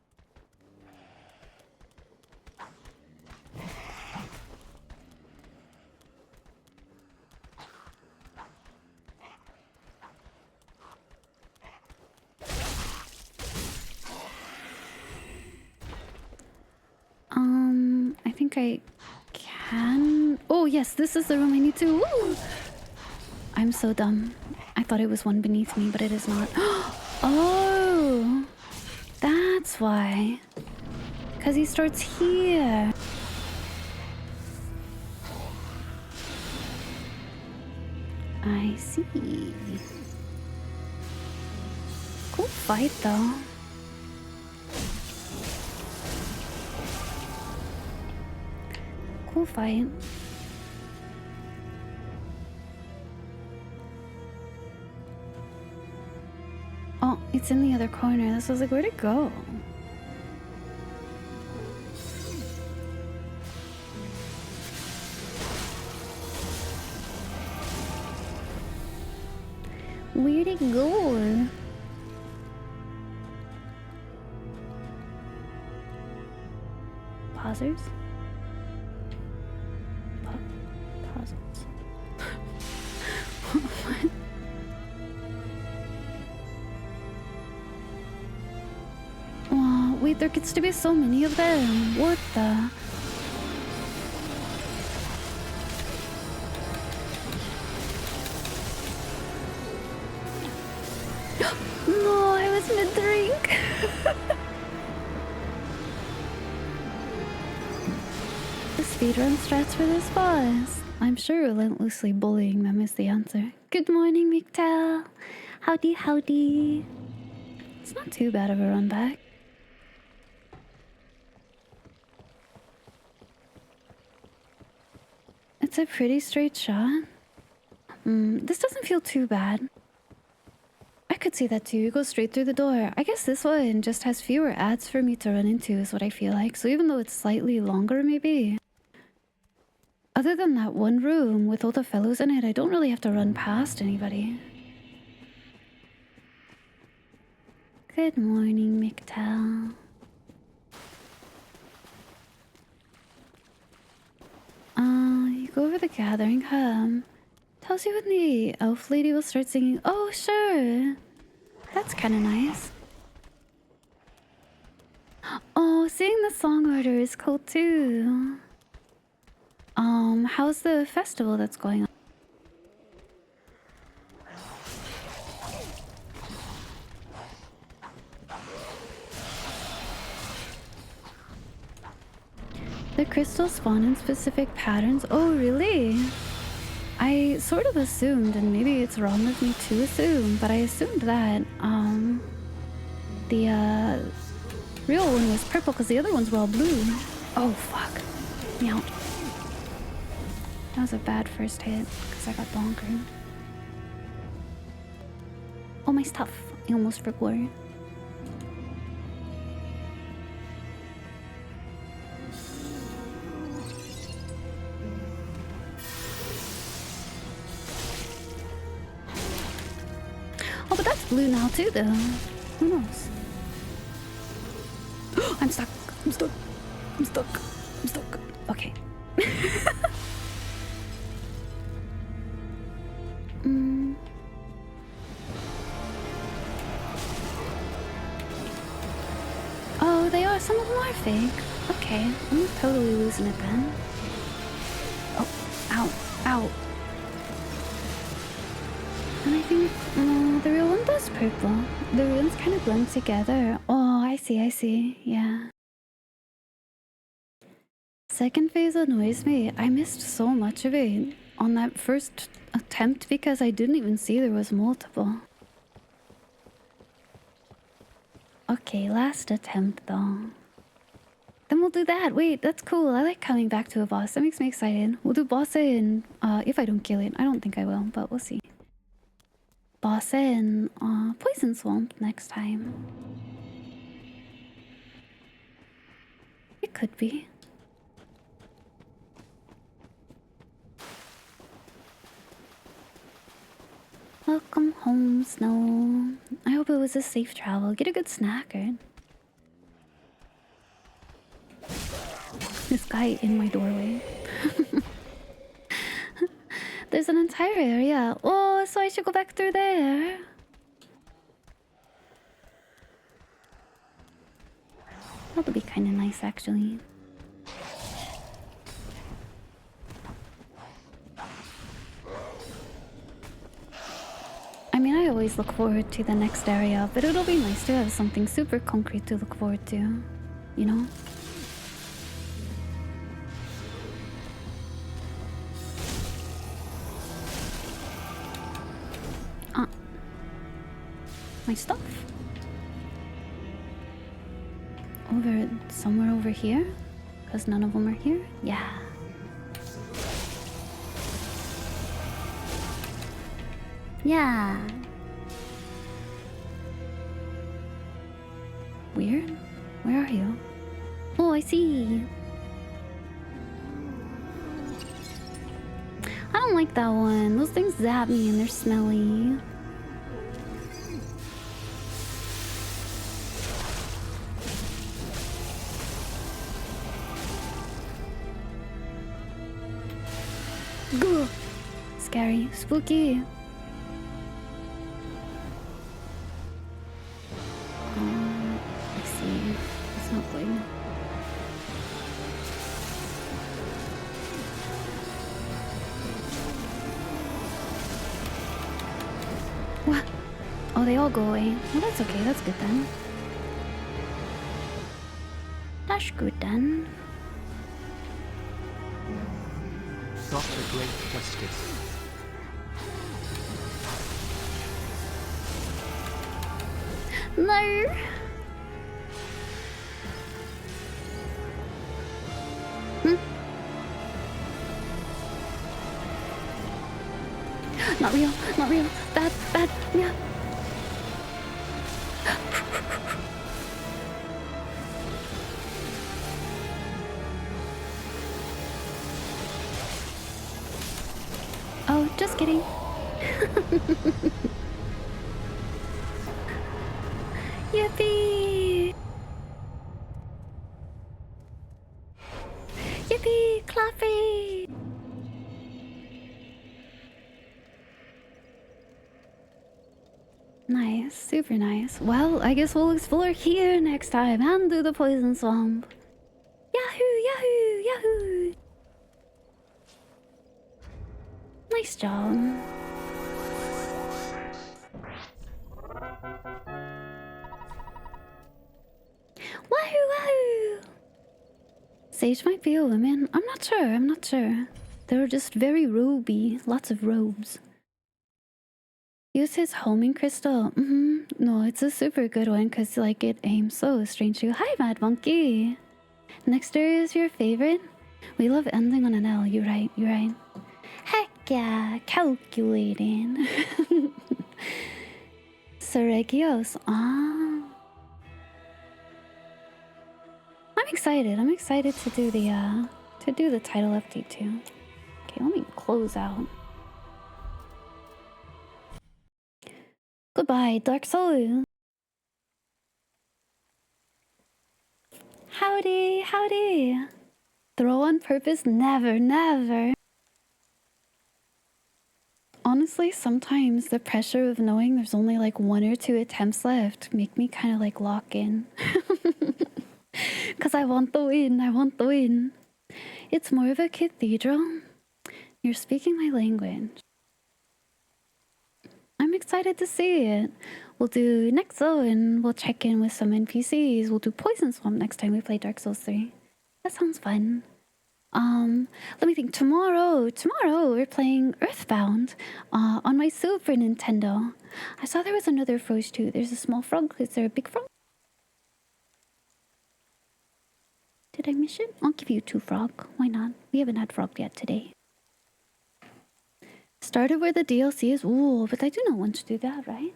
I think I can... Oh yes, this is the room I need to... Woo! I'm so dumb. I thought it was one beneath me, but it is not. Oh, that's why. Because he starts here. I see. Cool fight, though. Cool fight. Oh, it's in the other corner. This was like, where'd it go? Where'd it go? Pausers? Pausers. What? Oh, wait, there gets to be so many of them. What the? No, I was mid-drink. The speedrun strats for this boss. I'm sure relentlessly bullying them is the answer. Good morning, McTell. Howdy, howdy. It's not too bad of a run back. It's a pretty straight shot. This doesn't feel too bad. I could see that too. You go straight through the door. I guess this one just has fewer ads for me to run into is what I feel like. So even though it's slightly longer maybe, Other than that one room with all the fellows in it, I don't really have to run past anybody. Good morning, McTell. You go over the gathering hub. Tells you when the elf lady will start singing. Oh, sure. That's kind of nice. Oh, seeing the song order is cool too. How's the festival that's going on? The crystals spawn in specific patterns. Oh, really? I sort of assumed, and maybe it's wrong of me to assume, but I assumed that the real one was purple because the other ones were all blue. Oh, fuck. Meow. That was a bad first hit because I got bonkered. Oh, my stuff. I almost forgot. Oh, but that's blue now too, though. Who knows? I'm stuck. I'm stuck. I'm stuck. I'm stuck. Okay. Oh, they are. Some of them are fake. Okay, I'm totally losing it then. Oh, ow, ow. And I think the real one does purple. The runes kind of blend together. Oh, I see, yeah. Second phase annoys me. I missed so much of it on that first attempt because I didn't even see there was multiple. Okay, last attempt though. Then we'll do that. Wait, that's cool. I like coming back to a boss. That makes me excited. We'll do boss in, if I don't kill it. I don't think I will, but we'll see. Boss in Poison Swamp next time. It could be. Welcome home, Snow. I hope it was a safe travel. Get a good snack, right? This guy in my doorway. There's an entire area. Oh, so I should go back through there. That would be kind of nice, actually. I mean, I always look forward to the next area, but it'll be nice to have something super concrete to look forward to, you know? My stuff. Somewhere over here? Because none of them are here? Yeah. Yeah. Weird. Where are you? Oh, I see. I don't like that one. Those things zap me and they're smelly. Gah. Scary. Spooky. I see. It's not good. What? Oh, they all go away. Well, that's okay. That's good then. That's good then. Dr. Great Justice. No. Not real. Not real. Bad. Bad. Yeah. Just kidding. Yippee! Yippee! Clappy! Nice, super nice. Well, I guess we'll explore here next time and do the poison swamp. Yahoo! Yahoo! Yahoo! Nice job. Wahoo! Wahoo! Sage might be a woman. I'm not sure. They're just very roby. Lots of robes. Use his homing crystal. No, it's a super good one because like it aims so strangely. Hi, Mad Monkey. Next area is your favorite? We love ending on an L. You're right. Heck yeah, calculating. Seregios. I'm excited to do the title update too. Okay, let me close out. Goodbye, Dark Soul. Howdy. Throw on purpose? Never. Honestly, sometimes the pressure of knowing there's only like 1 or 2 attempts left make me kind of like lock in. Because I want the win. It's more of a cathedral. You're speaking my language. I'm excited to see it. We'll do Nexo and we'll check in with some NPCs. We'll do Poison Swamp next time we play Dark Souls 3. That sounds fun. Let me think. Tomorrow we're playing Earthbound on my Super Nintendo. I saw there was another Froge too. There's a small frog. Is there a big frog? Did I miss it? I'll give you 2 frog. Why not? We haven't had frog yet today. Started where the DLC is. Ooh, but I do not want to do that, right?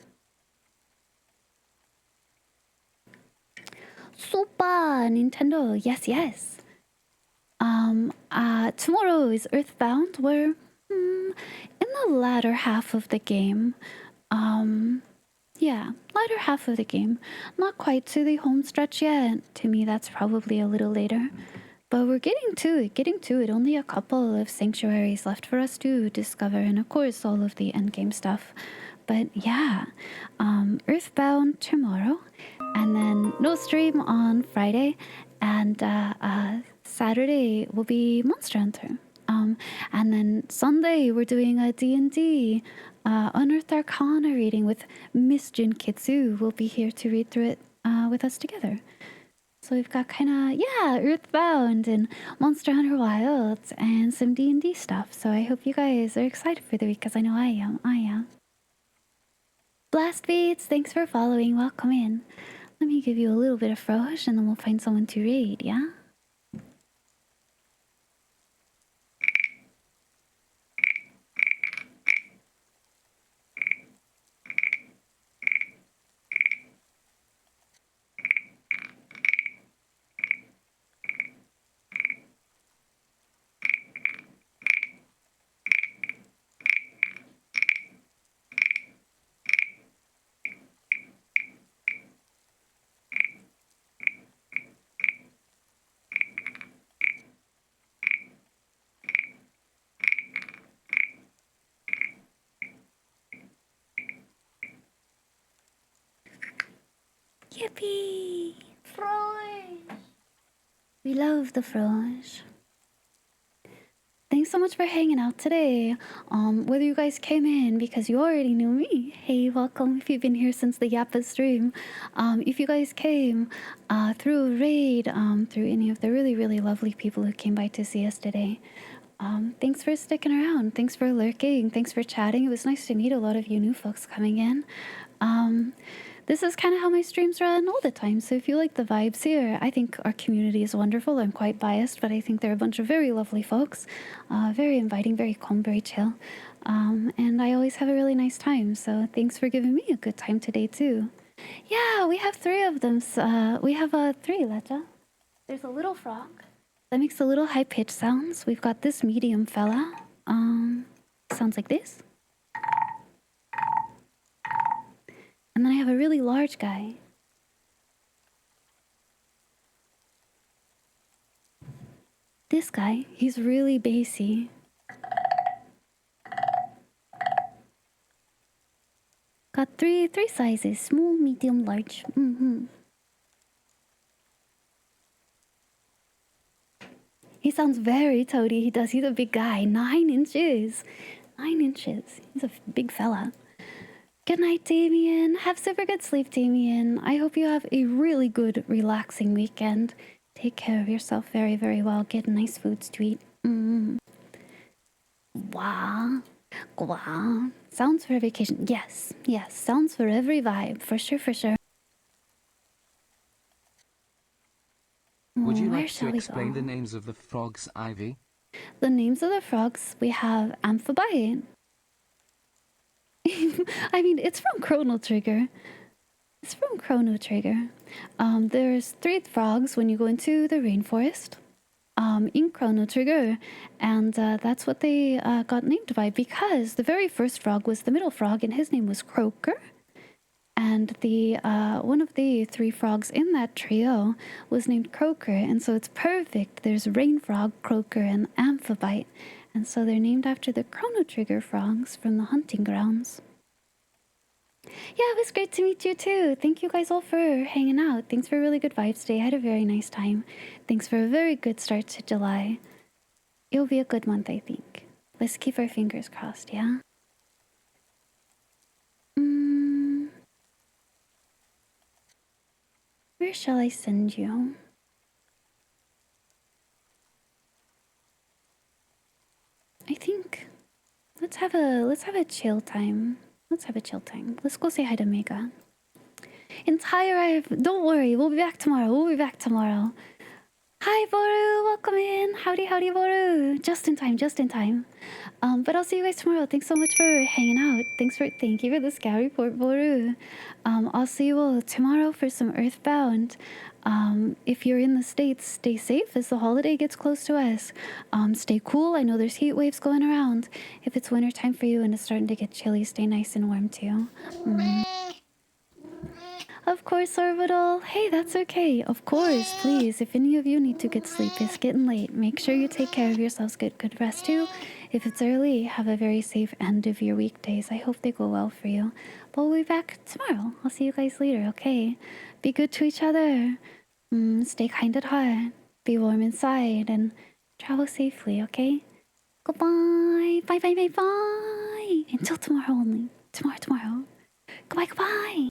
Super Nintendo. Yes. Tomorrow is Earthbound. We're in the latter half of the game. Yeah, latter half of the game. Not quite to the home stretch yet. To me, that's probably a little later. But we're getting to it. Only a couple of sanctuaries left for us to discover. And of course, all of the endgame stuff. But yeah, Earthbound tomorrow. And then no stream on Friday. And Saturday will be Monster Hunter. And then Sunday, we're doing a D&D Unearthed Arcana reading with Miss Jin Kitsu. Will be here to read through it with us together. So we've got kind of, Earthbound and Monster Hunter Wilds and some D&D stuff. So I hope you guys are excited for the week, because I know I am. Blast Beats, thanks for following. Welcome in. Let me give you a little bit of Froge and then we'll find someone to raid, yeah? Yippee! Froge! We love the Froge. Thanks so much for hanging out today. Whether you guys came in because you already knew me, hey, welcome if you've been here since the Yappa stream. If you guys came through a raid, through any of the really, really lovely people who came by to see us today, thanks for sticking around. Thanks for lurking. Thanks for chatting. It was nice to meet a lot of you new folks coming in. This is kind of how my streams run all the time, so if you like the vibes here, I think our community is wonderful. I'm quite biased, but I think they're a bunch of very lovely folks. Very inviting, very calm, very chill. And I always have a really nice time, so thanks for giving me a good time today, too. Yeah, we have 3 of them. We have 3, Lecha. There's a little frog that makes a little high-pitched sounds. We've got this medium fella. Sounds like this. And then I have a really large guy. This guy, he's really bassy. Got three sizes, small, medium, large. He sounds very toady. He does. He's a big guy. 9 inches. 9 inches. He's a big fella. Good night, Damien. Have super good sleep, Damien. I hope you have a really good, relaxing weekend. Take care of yourself very, very well. Get nice foods to eat. Wow. Wow. Sounds for a vacation. Yes. Yes. Sounds for every vibe. For sure, for sure. Would you like to explain the names of the frogs, Ivy? The names of the frogs, we have Amphibite. I mean, it's from Chrono Trigger. It's from Chrono Trigger. There's 3 frogs when you go into the rainforest in Chrono Trigger. And that's what they got named by, because the very first frog was the middle frog and his name was Croaker. And the one of the 3 frogs in that trio was named Croaker, and so it's perfect. There's Rain Frog, Croaker, and Amphibite, and so they're named after the Chrono Trigger frogs from the hunting grounds. Yeah, it was great to meet you too. Thank you guys all for hanging out. Thanks for really good vibes today. I had a very nice time. Thanks for a very good start to July. It'll be a good month, I think. Let's keep our fingers crossed, yeah? Where shall I send you? I think let's have a chill time. Let's have a chill time. Let's go say hi to Mega. Entire don't worry, we'll be back tomorrow. Hi Boru, welcome in. Howdy, Boru. Just in time. But I'll see you guys tomorrow. Thanks so much for hanging out. Thank you for the scout report, Boru. I'll see you all tomorrow for some Earthbound. If you're in the States, stay safe as the holiday gets close to us. Stay cool. I know there's heat waves going around. If it's winter time for you and it's starting to get chilly, stay nice and warm too. Of course, Orbital. Hey, that's okay. Of course, please. If any of you need to get sleep, it's getting late. Make sure you take care of yourselves. Get good rest too. If it's early, have a very safe end of your weekdays. I hope they go well for you. But we'll be back tomorrow. I'll see you guys later, okay? Be good to each other. Stay kind at heart. Be warm inside and travel safely, okay? Goodbye. Bye. Until tomorrow only. Tomorrow. Goodbye.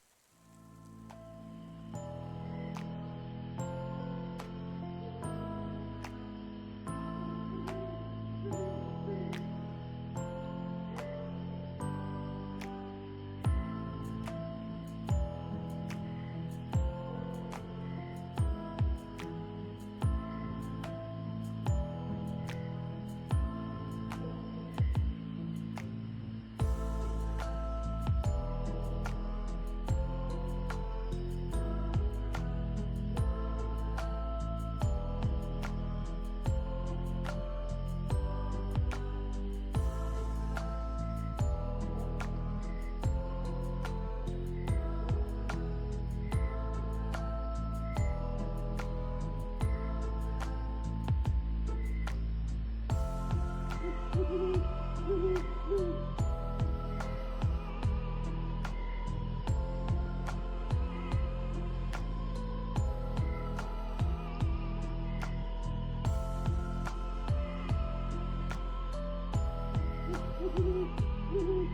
Woo-hoo!